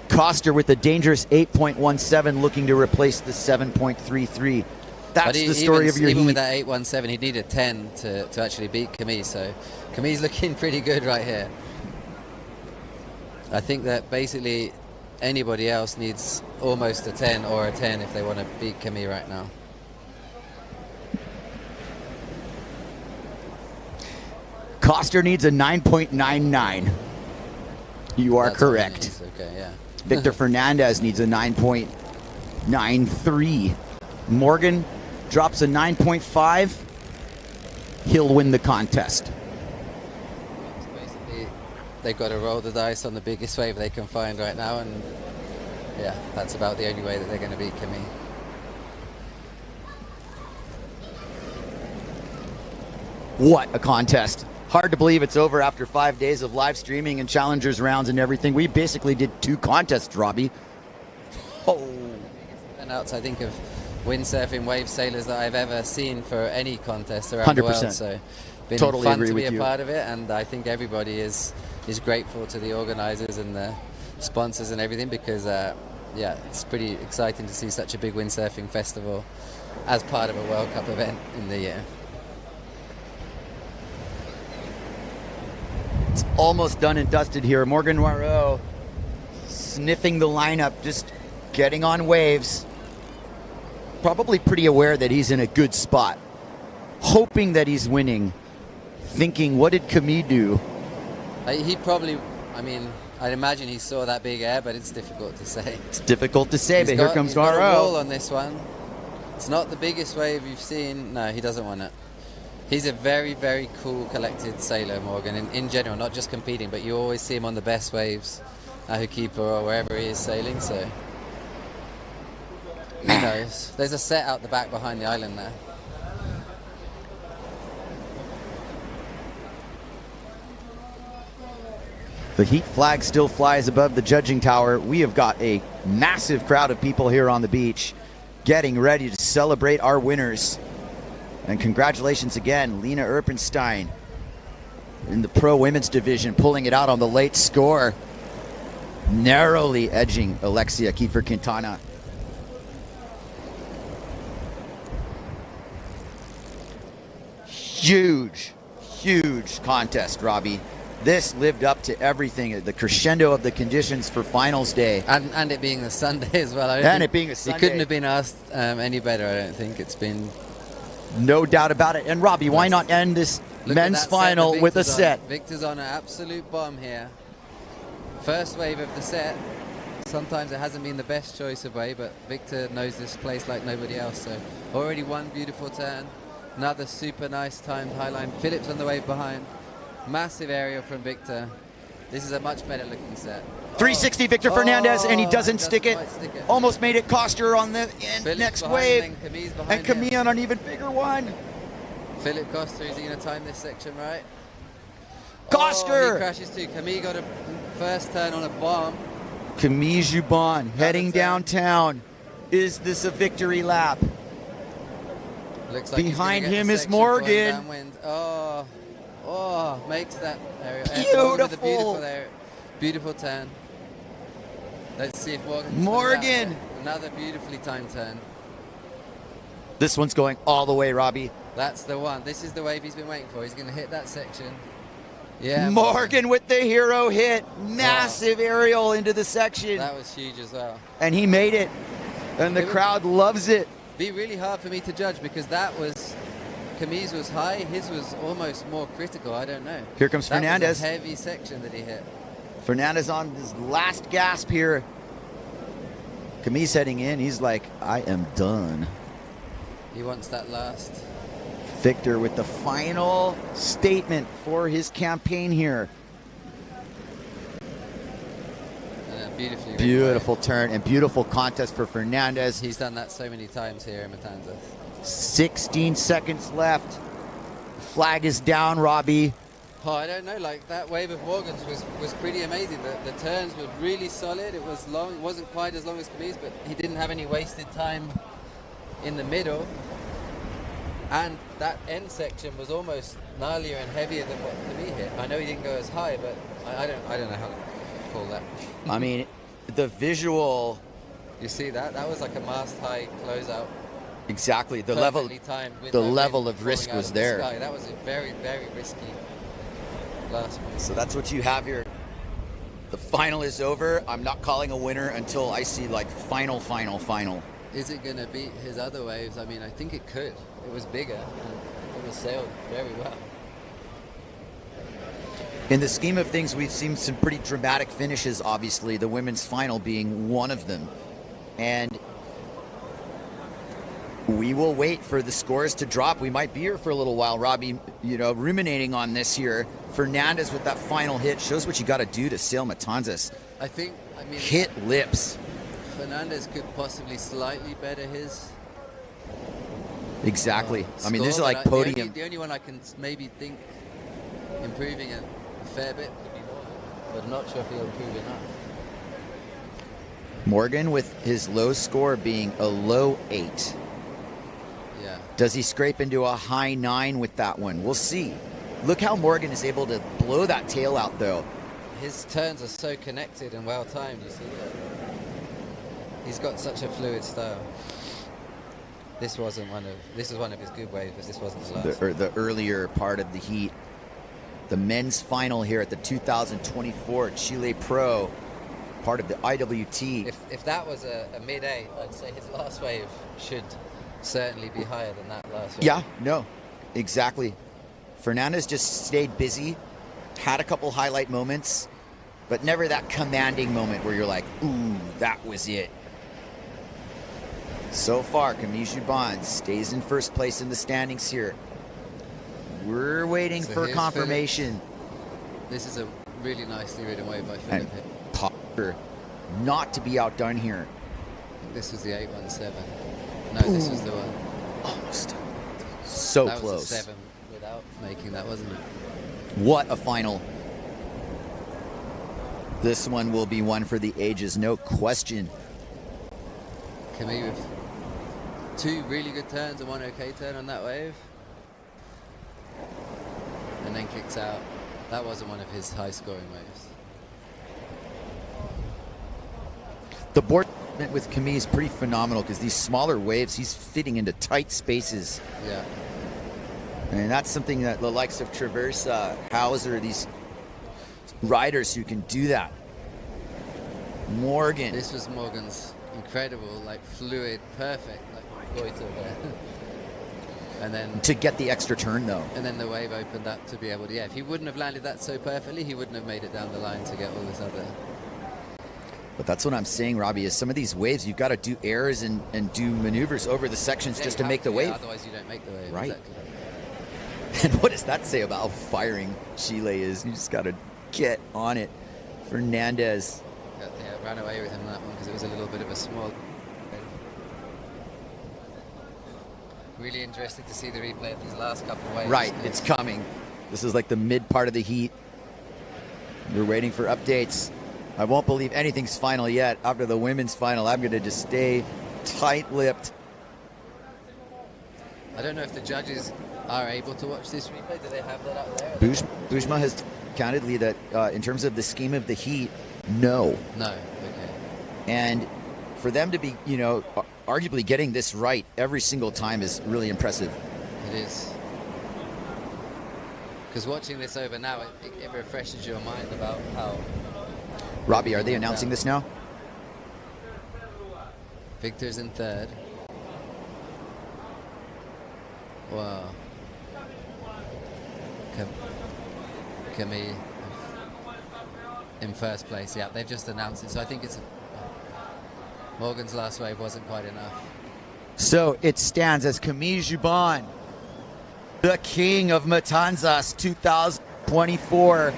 Speaker 7: Koster with a dangerous 8.17 looking to replace the 7.33. That's the story of your
Speaker 12: even
Speaker 7: heat.
Speaker 12: with that 8.17, he'd need a 10 to actually beat Camille. So Camille's looking pretty good right here. I think that basically anybody else needs almost a 10 or a 10 if they want to beat Camille right now.
Speaker 7: Koster needs a 9.99. You are correct.
Speaker 12: Okay, yeah.
Speaker 7: Victor Fernandez needs a 9.93. Morgan drops a 9.5. He'll win the contest.
Speaker 12: Basically, they've got to roll the dice on the biggest wave they can find right now, and yeah, that's about the only way that they're going to beat Camille.
Speaker 7: What a contest. Hard to believe it's over after 5 days of live streaming and challengers rounds and everything. We basically did 2 contests, Robbie. Oh.
Speaker 12: Turnouts, I think, of windsurfing wave sailors that I've ever seen for any contest around the world. So been
Speaker 7: totally
Speaker 12: fun
Speaker 7: agree
Speaker 12: to be
Speaker 7: with
Speaker 12: a
Speaker 7: you.
Speaker 12: part of it, and I think everybody is grateful to the organisers and the sponsors and everything, because yeah, it's pretty exciting to see such a big windsurfing festival as part of a World Cup event in the year.
Speaker 7: It's almost done and dusted here. Morgan Noirot sniffing the lineup, just getting on waves. Probably pretty aware that he's in a good spot. Hoping that he's winning. Thinking, what did Camille do?
Speaker 12: He probably, I mean, I'd imagine he saw that big air, but it's difficult to say.
Speaker 7: It's difficult to say, but here comes
Speaker 12: he's got a wall
Speaker 7: Noirot.
Speaker 12: on this one. It's not the biggest wave you've seen. No, he doesn't want it. He's a very, very cool, collected sailor, Morgan, in general, not just competing, but you always see him on the best waves at Hookieper or wherever he is sailing, so who knows? There's a set out the back behind the island there.
Speaker 7: The heat flag still flies above the judging tower. We have got a massive crowd of people here on the beach getting ready to celebrate our winners. And congratulations again, Lena Erpenstein in the pro women's division, pulling it out on the late score, narrowly edging Alexia Kiefer-Quintana. Huge, huge contest, Robbie. This lived up to everything, the crescendo of the conditions for finals day.
Speaker 12: And it being a Sunday as well.
Speaker 7: It being a Sunday.
Speaker 12: You couldn't have been asked any better, I don't think. It's been...
Speaker 7: No doubt about it. And Robbie, why not end this men's final with a set?
Speaker 12: Victor's on an absolute bomb here. First wave of the set. Sometimes it hasn't been the best choice of wave, but Victor knows this place like nobody else. So already one beautiful turn. Another super nice timed high line. Phillips on the wave behind. Massive aerial from Victor. This is a much better looking set.
Speaker 7: 360 Victor Fernandez, and he doesn't stick it. Almost made it cost her on the next wave. And Camille on an even bigger one.
Speaker 12: Philip Coster, is he going to time this section right?
Speaker 7: Coster!
Speaker 12: He crashes too. Camille got a first turn on a bomb.
Speaker 7: Camille Jubon heading downtown. Is this a victory lap?
Speaker 12: Looks like
Speaker 7: behind him is Morgan.
Speaker 12: Makes that area.
Speaker 7: Beautiful.
Speaker 12: Beautiful turn. Let's see if
Speaker 7: Morgan.
Speaker 12: Another beautifully timed turn.
Speaker 7: This one's going all the way, Robbie.
Speaker 12: That's the one. This is the wave he's been waiting for. He's going to hit that section. Yeah.
Speaker 7: Morgan with the hero hit. Massive aerial into the section.
Speaker 12: That was huge as well.
Speaker 7: And he made it. And the crowd loves it.
Speaker 12: Be really hard for me to judge because that was... Camille's was high, his was almost more critical, I don't know.
Speaker 7: Here comes Fernandez.
Speaker 12: That was a heavy section that he hit.
Speaker 7: Fernandez on his last gasp here. Camille's heading in, he's like, I am done.
Speaker 12: He wants that last.
Speaker 7: Victor with the final statement for his campaign here. Beautiful turn and beautiful contest for Fernandez.
Speaker 12: He's done that so many times here in Matanzas.
Speaker 7: 16 seconds left. Flag is down, Robbie.
Speaker 12: Oh, I don't know, like that wave of Morgan's was pretty amazing. The turns were really solid. It was long, it wasn't quite as long as Camille's, but he didn't have any wasted time in the middle. And that end section was almost gnarlier and heavier than what Camille hit. I know he didn't go as high, but I don't know how to call that.
Speaker 7: I mean, the visual.
Speaker 12: You see that? That was like a mast high closeout.
Speaker 7: Exactly. The level of risk was there.
Speaker 12: That was a very, very risky last one.
Speaker 7: So that's what you have here. The final is over. I'm not calling a winner until I see like final.
Speaker 12: Is it going to beat his other waves? I mean, I think it could. It was bigger and it was sailed very well.
Speaker 7: In the scheme of things, we've seen some pretty dramatic finishes, obviously, the women's final being one of them. And we will wait for the scores to drop. We might be here for a little while, Robbie, ruminating on this here. Fernandez with that final hit shows what you got to do to sail Matanzas.
Speaker 12: I mean,
Speaker 7: hit lips.
Speaker 12: Fernandez could possibly slightly better his.
Speaker 7: Exactly.
Speaker 12: Score,
Speaker 7: I mean, these are like podium.
Speaker 12: The only one I can maybe think improving it a fair bit would be Morgan, but I'm not sure if he'll improve enough.
Speaker 7: Morgan with his low score being a low 8.
Speaker 12: Yeah.
Speaker 7: Does he scrape into a high 9 with that one? We'll see. Look how Morgan is able to blow that tail out, though.
Speaker 12: His turns are so connected and well timed. You see that? He's got such a fluid style. This was one of his good waves, but this wasn't the last.
Speaker 7: The earlier part of the heat. The men's final here at the 2024 Chile Pro, part of the IWT.
Speaker 12: If that was a mid-8, I'd say his last wave should certainly be higher than that last wave.
Speaker 7: Yeah, no, exactly. Fernandez just stayed busy, had a couple highlight moments, but never that commanding moment where you're like, ooh, that was it. So far, Camille Jubon stays in first place in the standings here. We're waiting
Speaker 12: So
Speaker 7: for
Speaker 12: here's
Speaker 7: confirmation.
Speaker 12: This is a really nicely ridden wave by
Speaker 7: And
Speaker 12: Philip.
Speaker 7: Popper not to be outdone here.
Speaker 12: This was the 817. No, this was the one.
Speaker 7: Almost. So
Speaker 12: that
Speaker 7: close.
Speaker 12: Was a 7 without making that, wasn't it?
Speaker 7: What a final. This one will be one for the ages, no question.
Speaker 12: Camille with 2 really good turns and 1 okay turn on that wave. And then kicks out. That wasn't one of his high scoring waves.
Speaker 7: The board with Camille is pretty phenomenal because these smaller waves, he's fitting into tight spaces.
Speaker 12: Yeah.
Speaker 7: And that's something that the likes of Traversa, Hauser, these riders who can do that. Morgan.
Speaker 12: This was Morgan's incredible, like fluid, perfect, like Goiter there. And then
Speaker 7: To get the extra turn though.
Speaker 12: And then the wave opened up to be able to, if he wouldn't have landed that so perfectly, he wouldn't have made it down the line to get all this other.
Speaker 7: But that's what I'm saying, Robbie, is some of these waves, you've got to do errors and do maneuvers over the sections just to make the wave.
Speaker 12: Otherwise you don't make the wave.
Speaker 7: Right.
Speaker 12: Exactly.
Speaker 7: And what does that say about how firing Chile is? You just got to get on it. Fernandez.
Speaker 12: Yeah, ran away with him that one because it was a little bit of a small. Really interested to see the replay of these last couple of waves.
Speaker 7: Right, it's coming. This is like the mid part of the heat. We're waiting for updates. I won't believe anything's final yet. After the women's final, I'm going to just stay tight-lipped.
Speaker 12: I don't know if the judges are able to watch this replay. Do they have that up there?
Speaker 7: Bushma has candidly that in terms of the scheme of the heat, no.
Speaker 12: No, okay.
Speaker 7: And for them to be, you know, arguably getting this right every single time is really impressive.
Speaker 12: It is. Because watching this over now, it refreshes your mind about how...
Speaker 7: Robbie, are they announcing this now?
Speaker 12: Victor's in third. Wow. Camille in first place. Yeah, they've just announced it. So I think it's... Morgan's last wave wasn't quite enough.
Speaker 7: So it stands as Camille Juban, the king of Matanzas 2024.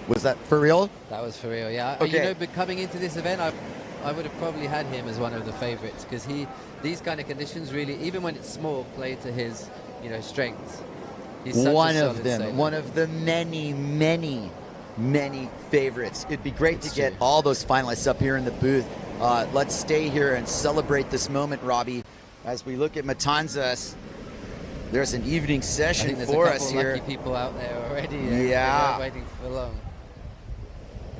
Speaker 7: Was that for real?
Speaker 12: That was for real, yeah.
Speaker 7: Okay.
Speaker 12: You know, but coming into this event, I would have probably had him as one of the favorites because these kind of conditions really, even when it's small, play to his, you know, strengths. He's such
Speaker 7: One
Speaker 12: a
Speaker 7: of
Speaker 12: solid
Speaker 7: them,
Speaker 12: sailor.
Speaker 7: one of the many, many, many favorites. It'd be great
Speaker 12: It's
Speaker 7: to get
Speaker 12: true.
Speaker 7: all those finalists up here in the booth. Let's stay here and celebrate this moment, Robbie, as we look at Matanzas. There's an evening
Speaker 12: I
Speaker 7: session
Speaker 12: think there's
Speaker 7: for
Speaker 12: a
Speaker 7: us
Speaker 12: couple
Speaker 7: here.
Speaker 12: lucky people out there already.
Speaker 7: Yeah.
Speaker 12: They weren't waiting for long.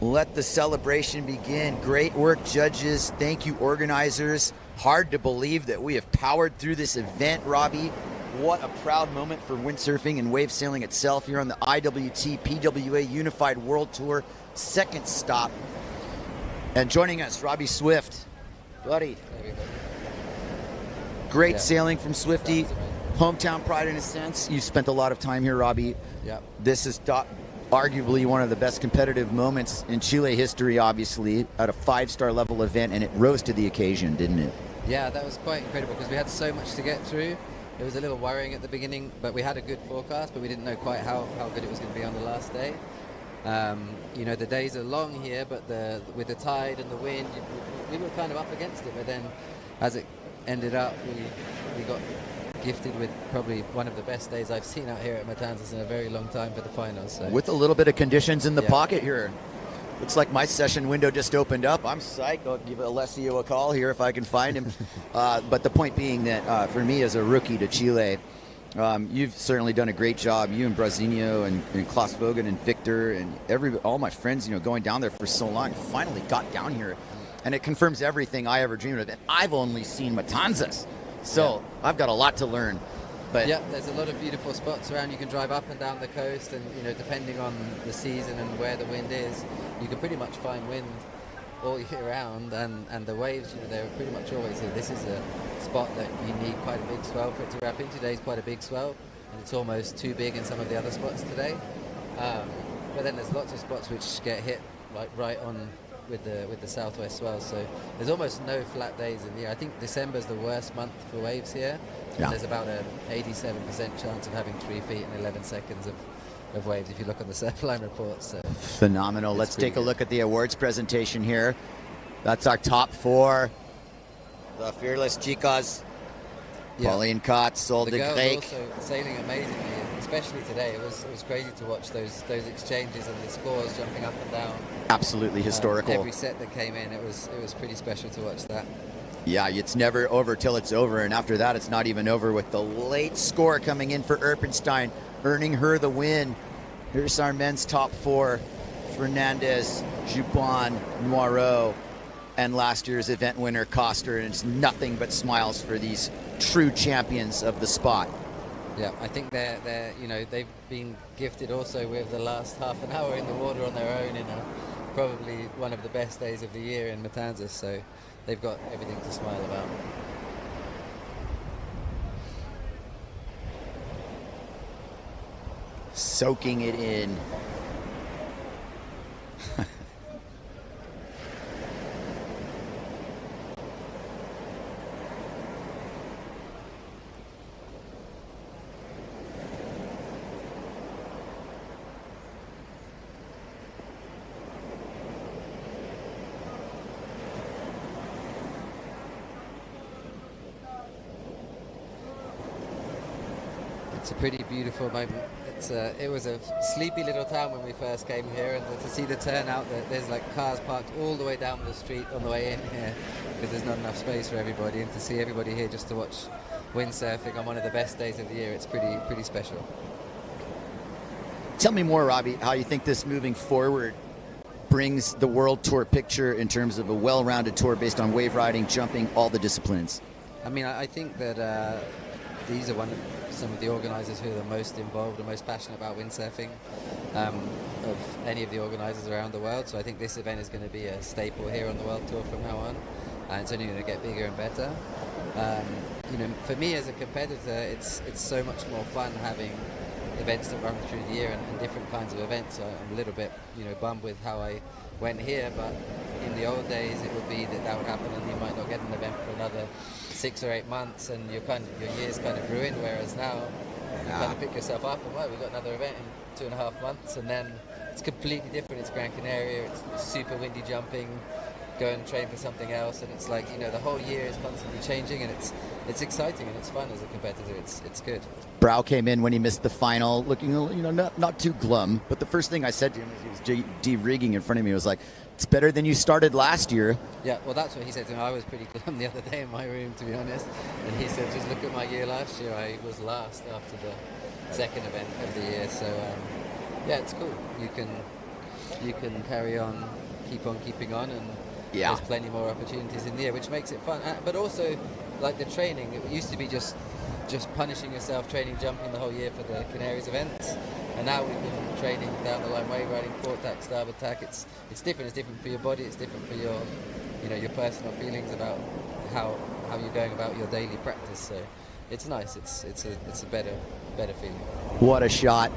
Speaker 7: Let the celebration begin. Great work, judges. Thank you, organizers. Hard to believe that we have powered through this event, Robbie. What a proud moment for windsurfing and wave sailing itself here on the IWT PWA Unified World Tour second stop. And joining us, Robbie Swift. Buddy. Great sailing from Swifty. Hometown pride in a sense. You've spent a lot of time here, Robbie.
Speaker 12: Yep.
Speaker 7: This is arguably one of the best competitive moments in Chile history, obviously, at a 5-star level event, and it rose to the occasion, didn't it?
Speaker 12: Yeah, that was quite incredible because we had so much to get through. It was a little worrying at the beginning, but we had a good forecast, but we didn't know quite how good it was going to be on the last day. You know, the days are long here, but with the tide and the wind, we were kind of up against it. But then, as it ended up, we got gifted with probably one of the best days I've seen out here at Matanzas in a very long time for the finals. So.
Speaker 7: With a little bit of conditions in the pocket here. Looks like my session window just opened up. I'm psyched. I'll give Alessio a call here if I can find him. But the point being that for me as a rookie to Chile, you've certainly done a great job. You and Brazinho and Klaus Vogen and Victor and all my friends, you know, going down there for so long, finally got down here. And it confirms everything I ever dreamed of. And I've only seen Matanzas. So I've got a lot to learn. But
Speaker 12: yeah, there's a lot of beautiful spots around. You can drive up and down the coast, and you know, depending on the season and where the wind is, you can pretty much find wind all year round. And the waves, you know, they're pretty much always here. This is a spot that you need quite a big swell for it to wrap in. Today's quite a big swell, and it's almost too big in some of the other spots today. But then there's lots of spots which get hit right on with the southwest swell. So there's almost no flat days in the year. I think December's the worst month for waves here.
Speaker 7: Yeah.
Speaker 12: There's about an 87% chance of having 3 feet and 11 seconds of waves if you look on the Surfline report. So
Speaker 7: phenomenal. Let's take a look at the awards presentation here. That's our top 4. The fearless chicas.
Speaker 12: Yeah.
Speaker 7: Pauline Kotz, Sol
Speaker 12: the
Speaker 7: de
Speaker 12: girls
Speaker 7: Greyk.
Speaker 12: also sailing amazingly, especially today. It was crazy to watch those exchanges and the scores jumping up and down.
Speaker 7: Absolutely historical.
Speaker 12: Every set that came in, it was pretty special to watch that.
Speaker 7: Yeah, it's never over till it's over, and after that, it's not even over with the late score coming in for Erpenstein, earning her the win. Here's our men's top 4: Fernandez, Jupon, Noirot, and last year's event winner Koster, and it's nothing but smiles for these true champions of the spot.
Speaker 12: Yeah, I think they're they've been gifted also with the last half an hour in the water on their own in probably one of the best days of the year in Matanzas, so they've got everything to smile about.
Speaker 7: Soaking it in.
Speaker 12: It's a pretty beautiful moment. It was a sleepy little town when we first came here, and to see the turnout, there's like cars parked all the way down the street on the way in here because there's not enough space for everybody, and to see everybody here just to watch windsurfing on one of the best days of the year, it's pretty special.
Speaker 7: Tell me more, Robbie, how you think this moving forward brings the World Tour picture in terms of a well-rounded tour based on wave riding, jumping, all the disciplines.
Speaker 12: I mean, I think that these are some of the organisers who are the most involved and most passionate about windsurfing of any of the organisers around the world. So I think this event is going to be a staple here on the World Tour from now on, and it's only going to get bigger and better. For me as a competitor, it's so much more fun having events that run through the year and different kinds of events. So I'm a little bit bummed with how I went here, but in the old days it would be that would happen and you might not get an event for another 6 or 8 months, and your year's kind of ruined. Whereas now you kind of pick yourself up and we've got another event in 2.5 months, and then it's completely different. It's Gran Canaria, it's super windy jumping, go and train for something else, and it's like the whole year is constantly changing, and it's exciting and it's fun as a competitor. It's good.
Speaker 7: Brow came in when he missed the final, looking not too glum. But the first thing I said to him as he was de-rigging in front of me was like, "It's better than you started last year."
Speaker 12: Yeah, well, that's what he said to me. I was pretty glum the other day in my room, to be honest. And he said, "Just look at my year last year. I was last after the second event of the year." So yeah, it's cool. You can carry on, keep on keeping on, and there's plenty more opportunities in the year, which makes it fun. But also, like the training, it used to be just punishing yourself, training jumping the whole year for the Canaries events, and now we've been training down the line, wave riding, port tack, starboard tack. It's different. It's different for your body. It's different for your your personal feelings about how you're going about your daily practice. So it's nice. It's a better feeling.
Speaker 7: What a shot!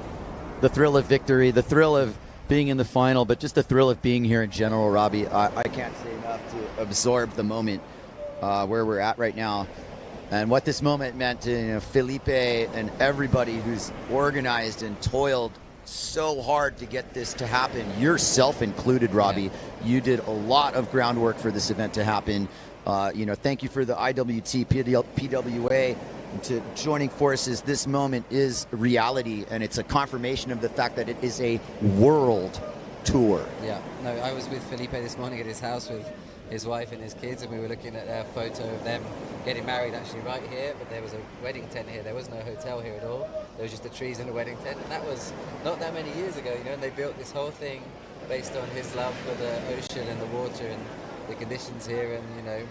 Speaker 7: The thrill of victory, the thrill of being in the final, but just the thrill of being here in general, Robbie. I can't say enough to absorb the moment where we're at right now, and what this moment meant to Felipe and everybody who's organized and toiled so hard to get this to happen, yourself included, Robbie. Yeah. You did a lot of groundwork for this event to happen. Thank you for the IWT, PWA, to joining forces. This moment is reality, and it's a confirmation of the fact that it is a world tour.
Speaker 12: Yeah, no, I was with Felipe this morning at his house with his wife and his kids, and we were looking at a photo of them getting married actually right here, but there was a wedding tent here. There was no hotel here at all. There was just the trees and a wedding tent, and that was not that many years ago, and they built this whole thing based on his love for the ocean and the water and the conditions here, and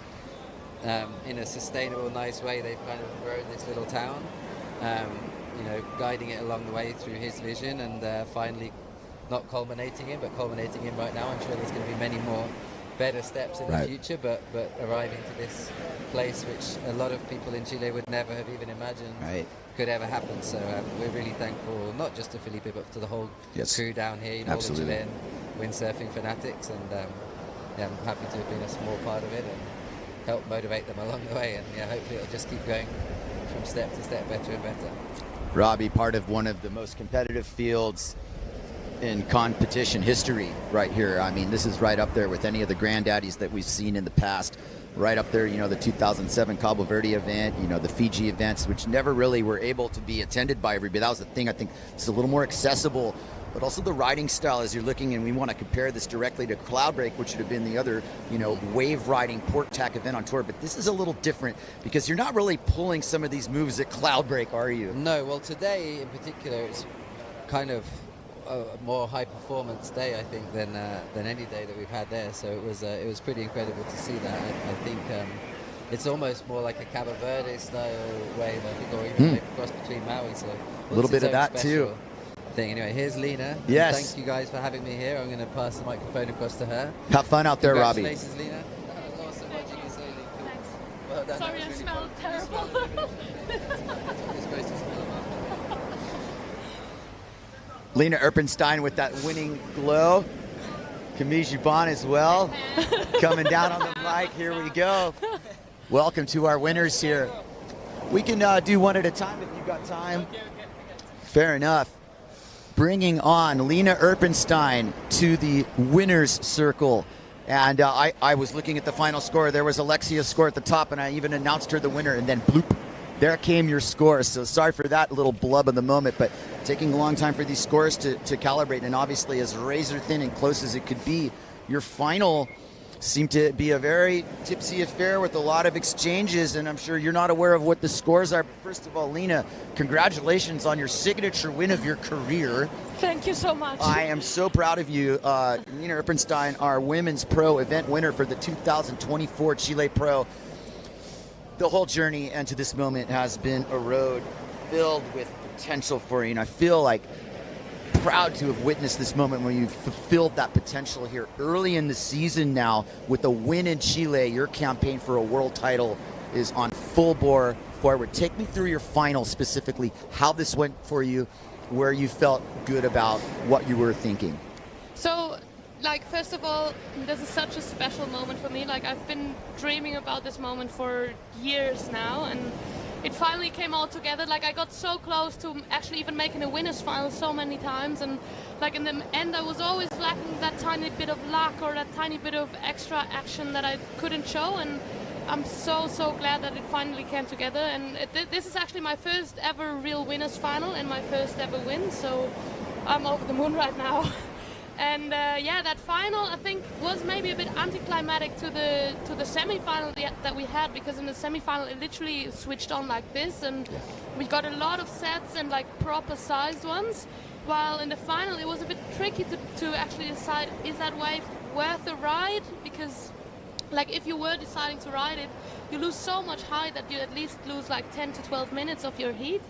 Speaker 12: in a sustainable, nice way, they've kind of grown this little town, guiding it along the way through his vision, and finally not culminating in, but culminating in right now. I'm sure there's going to be many more better steps in the future, but arriving to this place, which a lot of people in Chile would never have even imagined could ever happen. So we're really thankful, not just to Felipe, but to the whole crew down here, all the Chilean windsurfing fanatics, and yeah, I'm happy to have been a small part of it and help motivate them along the way. And yeah, hopefully it'll just keep going from step to step, better and better.
Speaker 7: Robbie, part of one of the most competitive fields in competition history right here. I mean, this is right up there with any of the granddaddies that we've seen in the past. Right up there, you know, the 2007 Cabo Verde event, you know, the Fiji events, which never really were able to be attended by everybody. That was the thing. I think it's a little more accessible, but also the riding style as you're looking, and we want to compare this directly to Cloudbreak, which would have been the other, you know, wave riding port tack event on tour. But this is a little different because you're not really pulling some of these moves at Cloudbreak, are you?
Speaker 12: No, well, today in particular, it's kind of a more high performance day, I think, than any day that we've had there. So it was pretty incredible to see that. I think it's almost more like a Cabo Verde style wave, I think, or even maybe cross between Maui. So
Speaker 7: a little bit of that too.
Speaker 12: Thing. Anyway, here's Lena.
Speaker 7: Yes.
Speaker 12: Thank you guys for having me here. I'm going to pass the microphone across to her.
Speaker 7: Have fun out there, Robbie.
Speaker 12: Congratulations, Lena. That was awesome watching you so cool.
Speaker 10: Thanks.
Speaker 12: Well done.
Speaker 10: Sorry, I smelled terrible.
Speaker 7: Lena Erpenstein with that winning glow. Camille Gibon as well. Coming down on the mic. Here we go. Welcome to our winners here. We can do one at a time if you've got time. Fair enough. Bringing on Lena Erpenstein to the winner's circle. And I was looking at the final score. There was Alexia's score at the top, and I even announced her the winner, and then bloop, there came your score. So sorry for that little blub in the moment, but taking a long time for these scores to calibrate, and obviously as razor thin and close as it could be, your final seemed to be a very tipsy affair with a lot of exchanges, and I'm sure you're not aware of what the scores are. First of all, Lena, congratulations on your signature win of your career.
Speaker 10: Thank you so much.
Speaker 7: I am so proud of you. Lena Erpenstein, our women's pro event winner for the 2024 Chile Pro. The whole journey and to this moment has been a road filled with potential for you, and I feel like proud to have witnessed this moment when you've fulfilled that potential here early in the season. Now with a win in Chile, your campaign for a world title is on full bore forward. Take me through your final, specifically how this went for you, where you felt good about what you were thinking.
Speaker 10: So, like, first of all, this is such a special moment for me. Like, I've been dreaming about this moment for years now, and it finally came all together. Like, I got so close to actually even making a winner's final so many times, and like in the end I was always lacking that tiny bit of luck or that tiny bit of extra action that I couldn't show, and I'm so glad that it finally came together. And this is actually my first ever real winner's final and my first ever win, so I'm over the moon right now. And yeah, that final I think was maybe a bit anticlimactic to the semi-final that we had, because in the semi-final it literally switched on like this, and we got a lot of sets and like proper sized ones, while in the final it was a bit tricky to actually decide, is that wave worth the ride? Because like if you were deciding to ride it, you lose so much height that you at least lose like 10 to 12 minutes of your heat.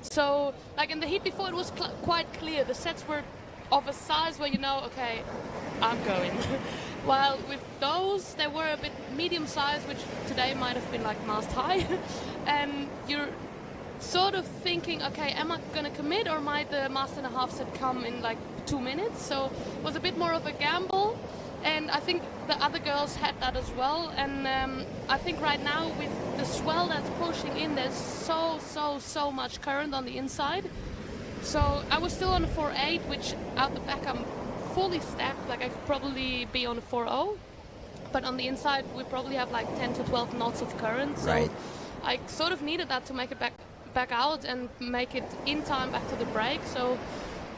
Speaker 10: So like in the heat before, it was quite clear the sets were of a size where you know, okay, I'm going. While with those, they were a bit medium size, which today might have been like mast high. And you're sort of thinking, okay, am I going to commit, or might the mast and a half set come in like 2 minutes? So it was a bit more of a gamble. And I think the other girls had that as well. And I think right now with the swell that's pushing in, there's so much current on the inside. So I was still on a 4.8, which out the back I'm fully stacked. Like I could probably be on a 4.0, but on the inside we probably have like 10 to 12 knots of current. So right. I sort of needed that to make it back out and make it in time back to the break. So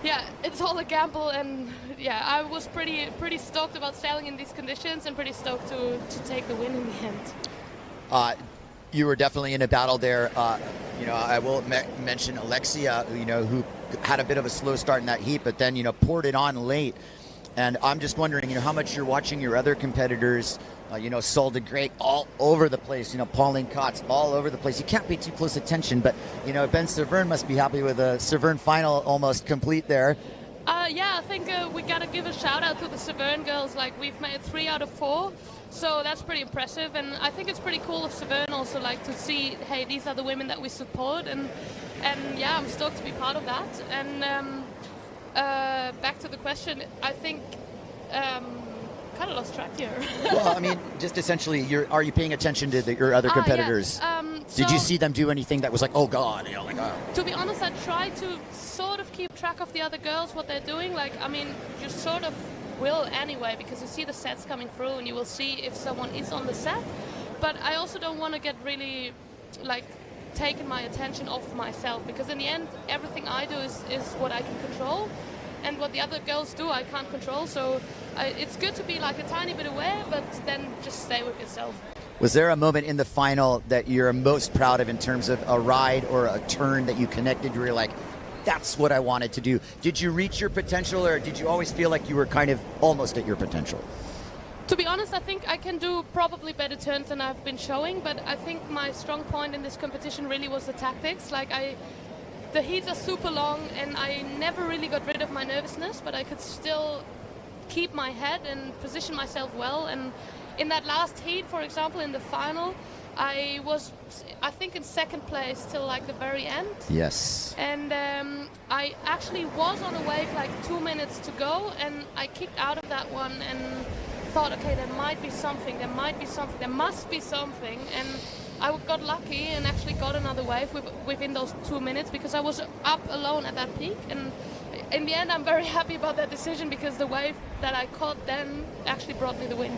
Speaker 10: yeah, it's all a gamble, and yeah, I was pretty stoked about sailing in these conditions and pretty stoked to take the win in the end.
Speaker 7: You were definitely in a battle there. You know, I will mention Alexia, you know, who had a bit of a slow start in that heat, but then, you know, poured it on late. And I'm just wondering, you know, how much you're watching your other competitors, you know, Sol de Grey all over the place, you know, Pauline Kotz all over the place. You can't pay too close attention, but, you know, Ben Severn must be happy with a Severn final almost complete there.
Speaker 10: Yeah, I think we got to give a shout out to the Severn girls. Like, we've made 3 out of 4. So that's pretty impressive, and I think it's pretty cool of Severn also, like, to see, hey, these are the women that we support, and yeah, I'm stoked to be part of that. And back to the question, I think kind of lost track here.
Speaker 7: Well, I mean, just essentially, are you paying attention to your other competitors?
Speaker 10: Yeah.
Speaker 7: Did you see them do anything that was like, oh God, you know, like, oh.
Speaker 10: To be honest, I try to sort of keep track of the other girls, what they're doing. Like, I mean, you sort of will anyway, because you see the sets coming through and you will see if someone is on the set. But I also don't want to get really, like, taking my attention off myself, because in the end, everything I do is what I can control. And what the other girls do, I can't control. So it's good to be like a tiny bit aware, but then just stay with yourself.
Speaker 7: Was there a moment in the final that you're most proud of in terms of a ride or a turn that you connected? You were like, that's what I wanted to do. Did you reach your potential, or did you always feel like you were kind of almost at your potential?
Speaker 10: To be honest, I think I can do probably better turns than I've been showing, but I think my strong point in this competition really was the tactics. Like, the heats are super long, and I never really got rid of my nervousness, but I could still keep my head and position myself well. And in that last heat, for example, in the final, I was, I think, in second place till like the very end.
Speaker 7: Yes.
Speaker 10: And I actually was on a wave like 2 minutes to go, and I kicked out of that one and thought, okay, there might be something, there must be something. And I got lucky and actually got another wave within those 2 minutes, because I was up alone at that peak. And in the end, I'm very happy about that decision, because the wave that I caught then actually brought me the win.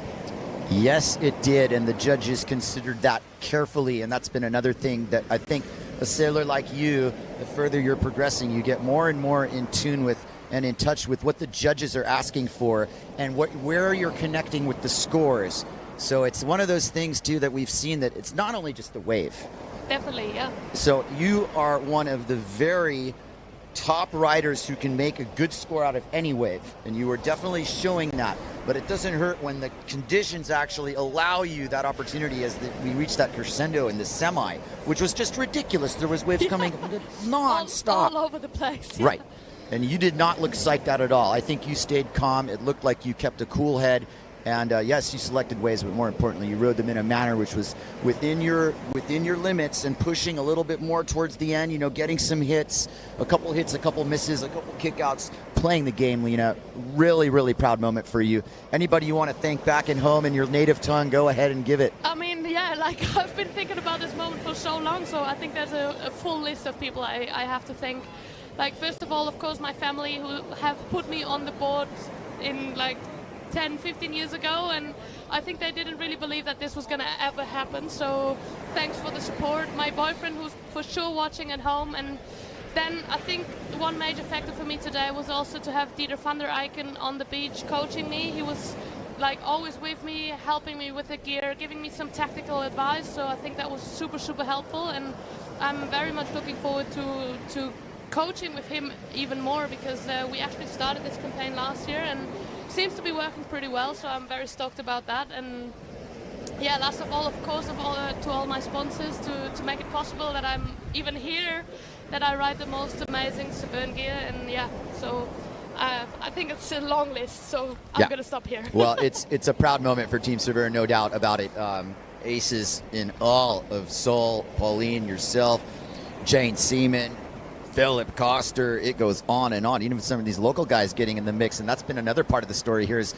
Speaker 7: Yes, it did, and the judges considered that carefully, and that's been another thing that I think a sailor like you, the further you're progressing, you get more and more in tune with and in touch with what the judges are asking for and where you're connecting with the scores. So it's one of those things, too, that we've seen, that it's not only just the wave.
Speaker 10: Definitely, yeah.
Speaker 7: So you are one of the very top riders who can make a good score out of any wave, and you are definitely showing that. But it doesn't hurt when the conditions actually allow you that opportunity, as we reached that crescendo in the semi, which was just ridiculous. There was waves coming non-stop.
Speaker 10: All over the place.
Speaker 7: Yeah. Right. And you did not look psyched out at all. I think you stayed calm. It looked like you kept a cool head. And yes, you selected waves, but more importantly, you rode them in a manner which was within your limits, and pushing a little bit more towards the end, you know, getting some hits, a couple hits, a couple misses, a couple kickouts, playing the game, Lena. Really, really proud moment for you. Anybody you want to thank back at home in your native tongue, go ahead and give it.
Speaker 10: I mean, yeah, like, I've been thinking about this moment for so long, so I think there's a full list of people I have to thank. Like, first of all, of course, my family, who have put me on the board in, like, 10, 15 years ago, and I think they didn't really believe that this was going to ever happen, so thanks for the support. My boyfriend, who's for sure watching at home, and then I think one major factor for me today was also to have Dieter van der Eycken on the beach coaching me. He was like always with me, helping me with the gear, giving me some tactical advice, so I think that was super, super helpful, and I'm very much looking forward to coaching with him even more, because we actually started this campaign last year and seems to be working pretty well, so I'm very stoked about that. And yeah, last of all, of course, to all my sponsors to make it possible that I'm even here, that I ride the most amazing Severn gear. And yeah, so I think it's a long list, so I'm going to stop here.
Speaker 7: Well, it's a proud moment for Team Severn, no doubt about it. Aces in all of Sol, Pauline, yourself, Jane Seaman, Philip Koster, it goes on and on. Even some of these local guys getting in the mix, and that's been another part of the story here is,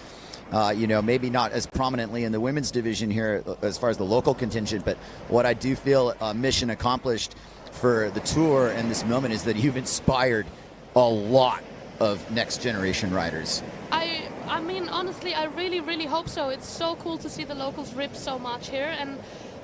Speaker 7: you know, maybe not as prominently in the women's division here as far as the local contingent, but what I do feel mission accomplished for the tour and this moment is that you've inspired a lot of next generation riders.
Speaker 10: I mean, honestly, I really, really hope so. It's so cool to see the locals rip so much here, and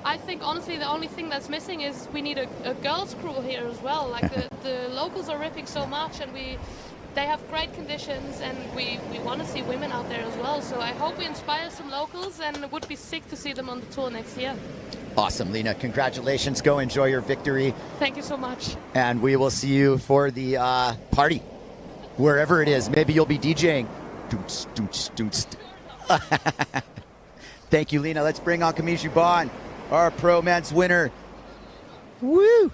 Speaker 10: I think, honestly, the only thing that's missing is we need a girls' crew here as well. Like, the locals are ripping so much, and they have great conditions, and we want to see women out there as well. So I hope we inspire some locals, and it would be sick to see them on the tour next year.
Speaker 7: Awesome, Lena. Congratulations. Go enjoy your victory.
Speaker 10: Thank you so much.
Speaker 7: And we will see you for the party, wherever it is. Maybe you'll be DJing. Thank you, Lena. Let's bring on Camille Jubon, our pro men's winner. Woo!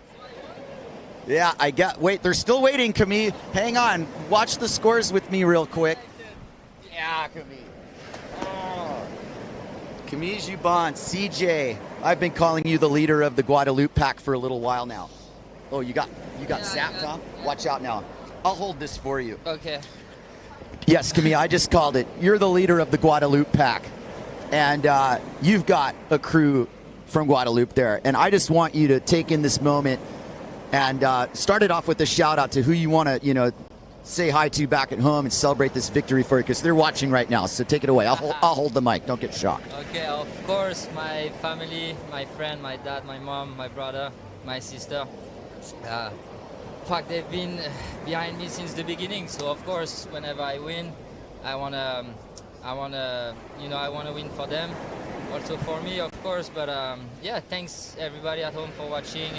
Speaker 7: Yeah, wait, they're still waiting, Camille. Hang on. Watch the scores with me real quick. Yeah, Camille. Oh. Camille Jubon, CJ. I've been calling you the leader of the Guadeloupe pack for a little while now. Oh, you got zapped, huh? Watch out now. I'll hold this for you.
Speaker 13: Okay.
Speaker 7: Yes, Camille, I just called it. You're the leader of the Guadeloupe pack, and you've got a crew from Guadeloupe there. And I just want you to take in this moment and start it off with a shout out to who you want to, say hi to back at home and celebrate this victory for you, because they're watching right now. So take it away. I'll hold the mic. Don't get shocked.
Speaker 13: Okay, of course, my family, my friend, my dad, my mom, my brother, my sister. In fact, they've been behind me since the beginning. So of course, whenever I win, I wanna win for them, also for me, of course. But yeah, thanks everybody at home for watching,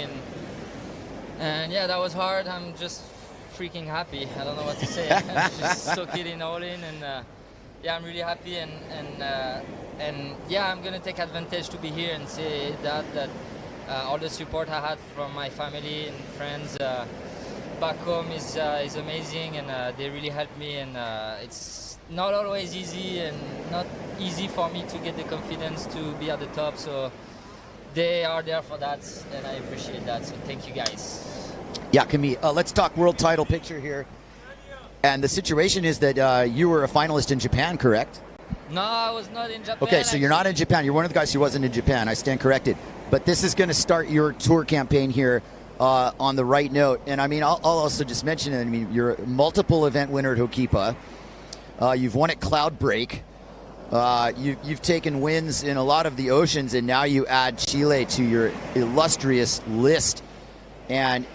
Speaker 13: and yeah, that was hard. I'm just freaking happy. I don't know what to say. I'm just so kidding all in, and yeah, I'm really happy, and yeah, I'm gonna take advantage to be here and say that all the support I had from my family and friends back home is amazing, and they really helped me, and it's not always easy and not easy for me to get the confidence to be at the top, so they are there for that, and I appreciate that, so thank you guys.
Speaker 7: Yeah, Camille, let's talk world title picture here. And the situation is that you were a finalist in Japan, correct?
Speaker 13: No, I was not in Japan.
Speaker 7: Okay, so you're not in Japan. You're one of the guys who wasn't in Japan. I stand corrected. But this is going to start your tour campaign here on the right note. And I mean, I'll also just mention it. I mean, you're a multiple event winner at Hokipa. You've won at Cloudbreak. You've taken wins in a lot of the oceans, and now you add Chile to your illustrious list. And,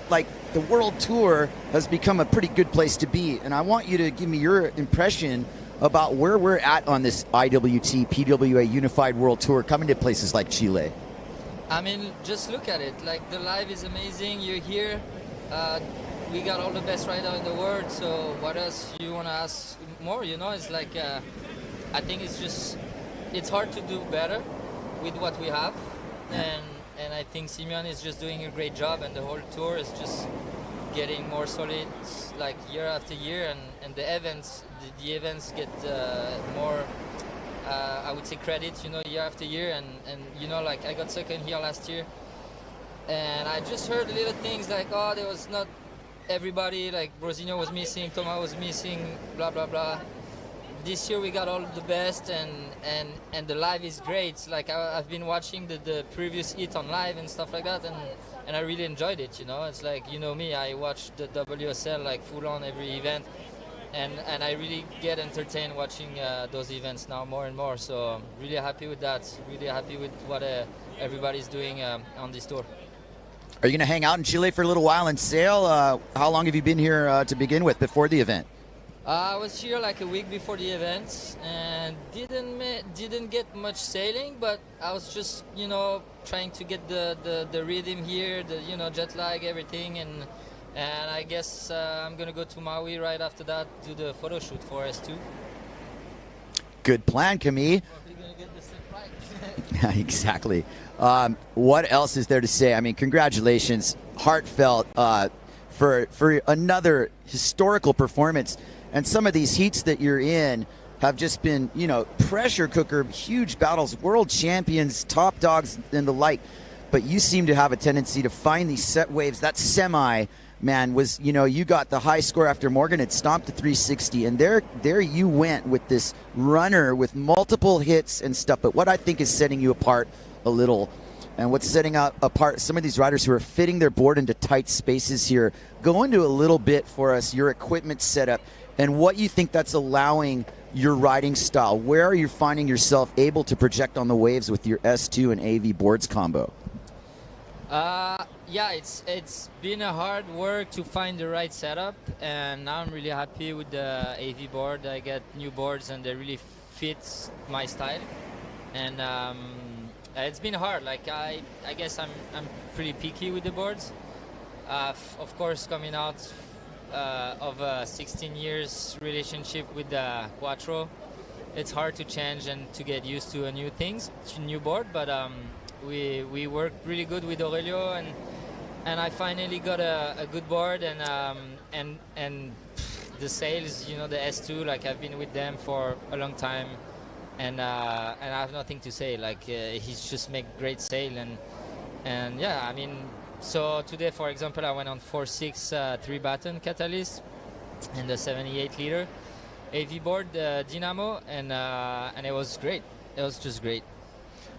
Speaker 7: like the World Tour has become a pretty good place to be. And I want you to give me your impression about where we're at on this IWT PWA Unified World Tour coming to places like Chile.
Speaker 13: I mean, just look at it. Like, the live is amazing. You're here. We got all the best riders in the world. So what else you want to ask more? It's like, I think it's hard to do better with what we have. And I think Simeon is just doing a great job, and the whole tour is just getting more solid, like year after year, and the events get more, I would say, credit, year after year, and like I got second here last year, and I just heard little things like, oh, there was not everybody, like Brosinho was missing, Thomas was missing, blah blah blah. This year we got all the best, and the live is great. Like I've been watching the previous heat on live and stuff like that, and I really enjoyed it. It's like, me, I watch the WSL like full on every event, and I really get entertained watching those events now more and more. So I'm really happy with that. Really happy with what everybody's doing on this tour.
Speaker 7: Are you going to hang out in Chile for a little while and sail? How long have you been here to begin with before the event?
Speaker 13: I was here like a week before the event and didn't get much sailing, but I was just trying to get the rhythm here, the jet lag, everything, and I guess I'm gonna go to Maui right after that, do the photo shoot for S2.
Speaker 7: Good plan, Camille.
Speaker 13: Probably gonna get the set right.
Speaker 7: Exactly. What else is there to say? I mean, congratulations, heartfelt for another historical performance. And some of these heats that you're in have just been, pressure cooker, huge battles, world champions, top dogs, and the like. But you seem to have a tendency to find these set waves. That semi, man, was, you got the high score after Morgan had stomped the 360. And there you went with this runner with multiple hits and stuff. But what I think is setting you apart a little, and what's setting apart some of these riders who are fitting their board into tight spaces here, go into a little bit for us, your equipment setup, and what you think that's allowing your riding style. Where are you finding yourself able to project on the waves with your S2 and AV boards combo?
Speaker 13: Yeah, it's been a hard work to find the right setup, and now I'm really happy with the AV board. I get new boards and they really fit my style, and it's been hard. Like I guess I'm pretty picky with the boards. Of course, coming out of a 16 years relationship with the Quattro, it's hard to change and to get used to new board, but we worked really good with Aurelio, and I finally got a good board, and the sails, the S2, like I've been with them for a long time, and I have nothing to say. Like he's just make great sail, and yeah, I mean. So today, for example, I went on 4.6 3-baton catalyst, and the 78 liter AV board Dynamo, and it was great. It was just great.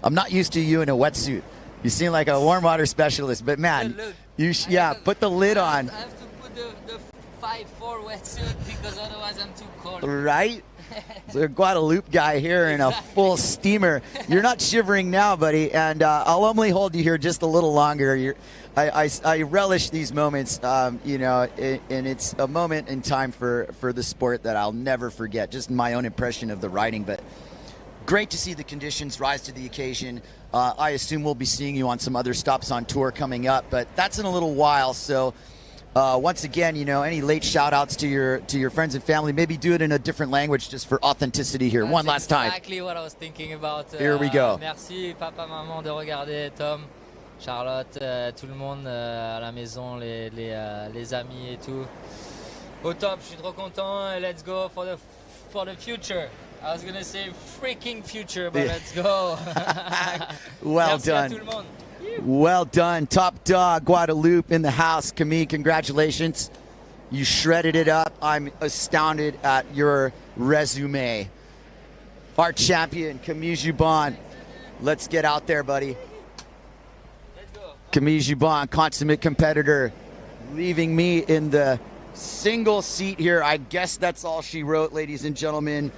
Speaker 7: I'm not used to you in a wetsuit. You seem like a warm water specialist, but man, put the lid on.
Speaker 13: I have to put the 5'4" wetsuit because otherwise I'm too cold.
Speaker 7: Right? So a Guadeloupe guy here in a full steamer. You're not shivering now, buddy, and I'll only hold you here just a little longer. I relish these moments, and it's a moment in time for the sport that I'll never forget. Just my own impression of the riding, but great to see the conditions rise to the occasion. I assume we'll be seeing you on some other stops on tour coming up, but that's in a little while. So once again, any late shout outs to your friends and family, maybe do it in a different language just for authenticity here.
Speaker 13: That's
Speaker 7: one last time.
Speaker 13: Exactly what I was thinking about.
Speaker 7: Here we go.
Speaker 13: Merci papa, maman de regarder, Tom, Charlotte, tout le monde à la maison, les amis et tout. Au top, je suis trop content. Let's go for the future. I was gonna say freaking future, but let's go.
Speaker 7: Well done. Well done. Top dog, Guadeloupe in the house. Camille, congratulations. You shredded it up. I'm astounded at your resume. Our champion, Camille Jubon. Let's get out there, buddy. Camille Jubon, consummate competitor, leaving me in the single seat here. I guess that's all she wrote, ladies and gentlemen.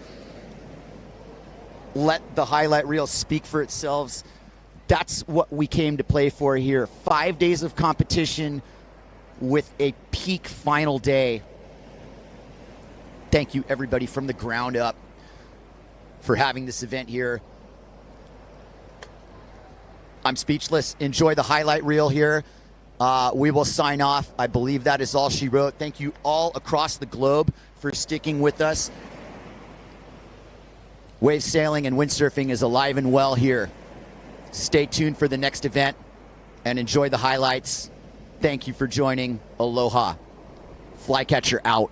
Speaker 7: Let the highlight reel speak for itself. That's what we came to play for here. 5 days of competition with a peak final day. Thank you, everybody, from the ground up for having this event here. I'm speechless. Enjoy the highlight reel here. We will sign off. I believe that is all she wrote. Thank you all across the globe for sticking with us. Wave sailing and windsurfing is alive and well here. Stay tuned for the next event and enjoy the highlights. Thank you for joining. Aloha. Flycatcher out.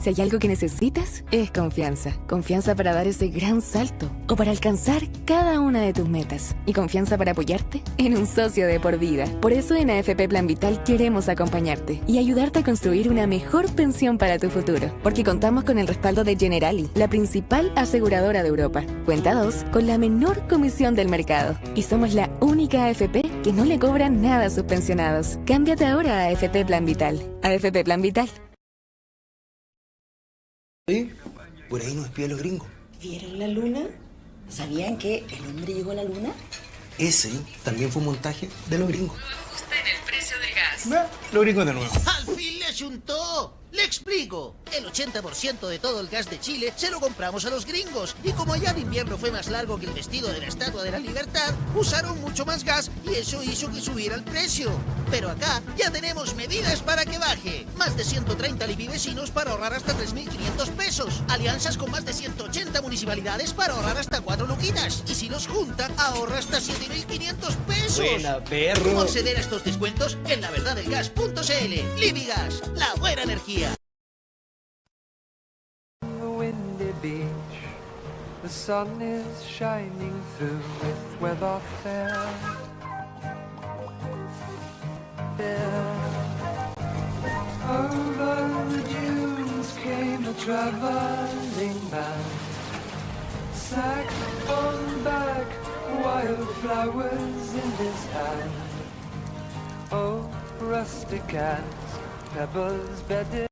Speaker 1: Si hay algo que necesitas, es confianza. Confianza para dar ese gran salto o para alcanzar cada una de tus metas. Y confianza para apoyarte en un socio de por vida. Por eso en AFP Plan Vital queremos acompañarte y ayudarte a construir una mejor pensión para tu futuro. Porque contamos con el respaldo de Generali, la principal aseguradora de Europa. Cuenta 2 con la menor comisión del mercado. Y somos la única AFP que no le cobra nada a sus pensionados. Cámbiate ahora a AFP Plan Vital. AFP Plan Vital.
Speaker 2: ¿Sí? Por ahí nos espían los gringos.
Speaker 3: ¿Vieron la luna? ¿Sabían que el hombre llegó a la luna?
Speaker 2: Ese también fue un montaje de los gringos.
Speaker 4: Ajuste en el precio del gas.
Speaker 2: Los gringos de nuevo.
Speaker 5: ¡Al fin le achuntó! Le explico. El 80% de todo el gas de Chile se lo compramos a los gringos. Y como allá el invierno fue más largo que el vestido de la Estatua de la Libertad, usaron mucho más gas y eso hizo que subiera el precio. Pero acá ya tenemos medidas para que baje. Más de 130 libivecinos para ahorrar hasta 3.500 pesos. Alianzas con más de 180 municipalidades para ahorrar hasta 4 luquitas. Y si los junta, ahorra hasta 7.500 pesos.
Speaker 2: Buena, perro.
Speaker 5: ¿Cómo acceder a estos descuentos? En laverdadelgas.cl. Libigas, la buena energía.
Speaker 6: Beach, the sun is shining through with weather fair. Over the dunes came a traveling band, saxophone back, wildflowers in his hand. Oh, rustic as pebbles bedded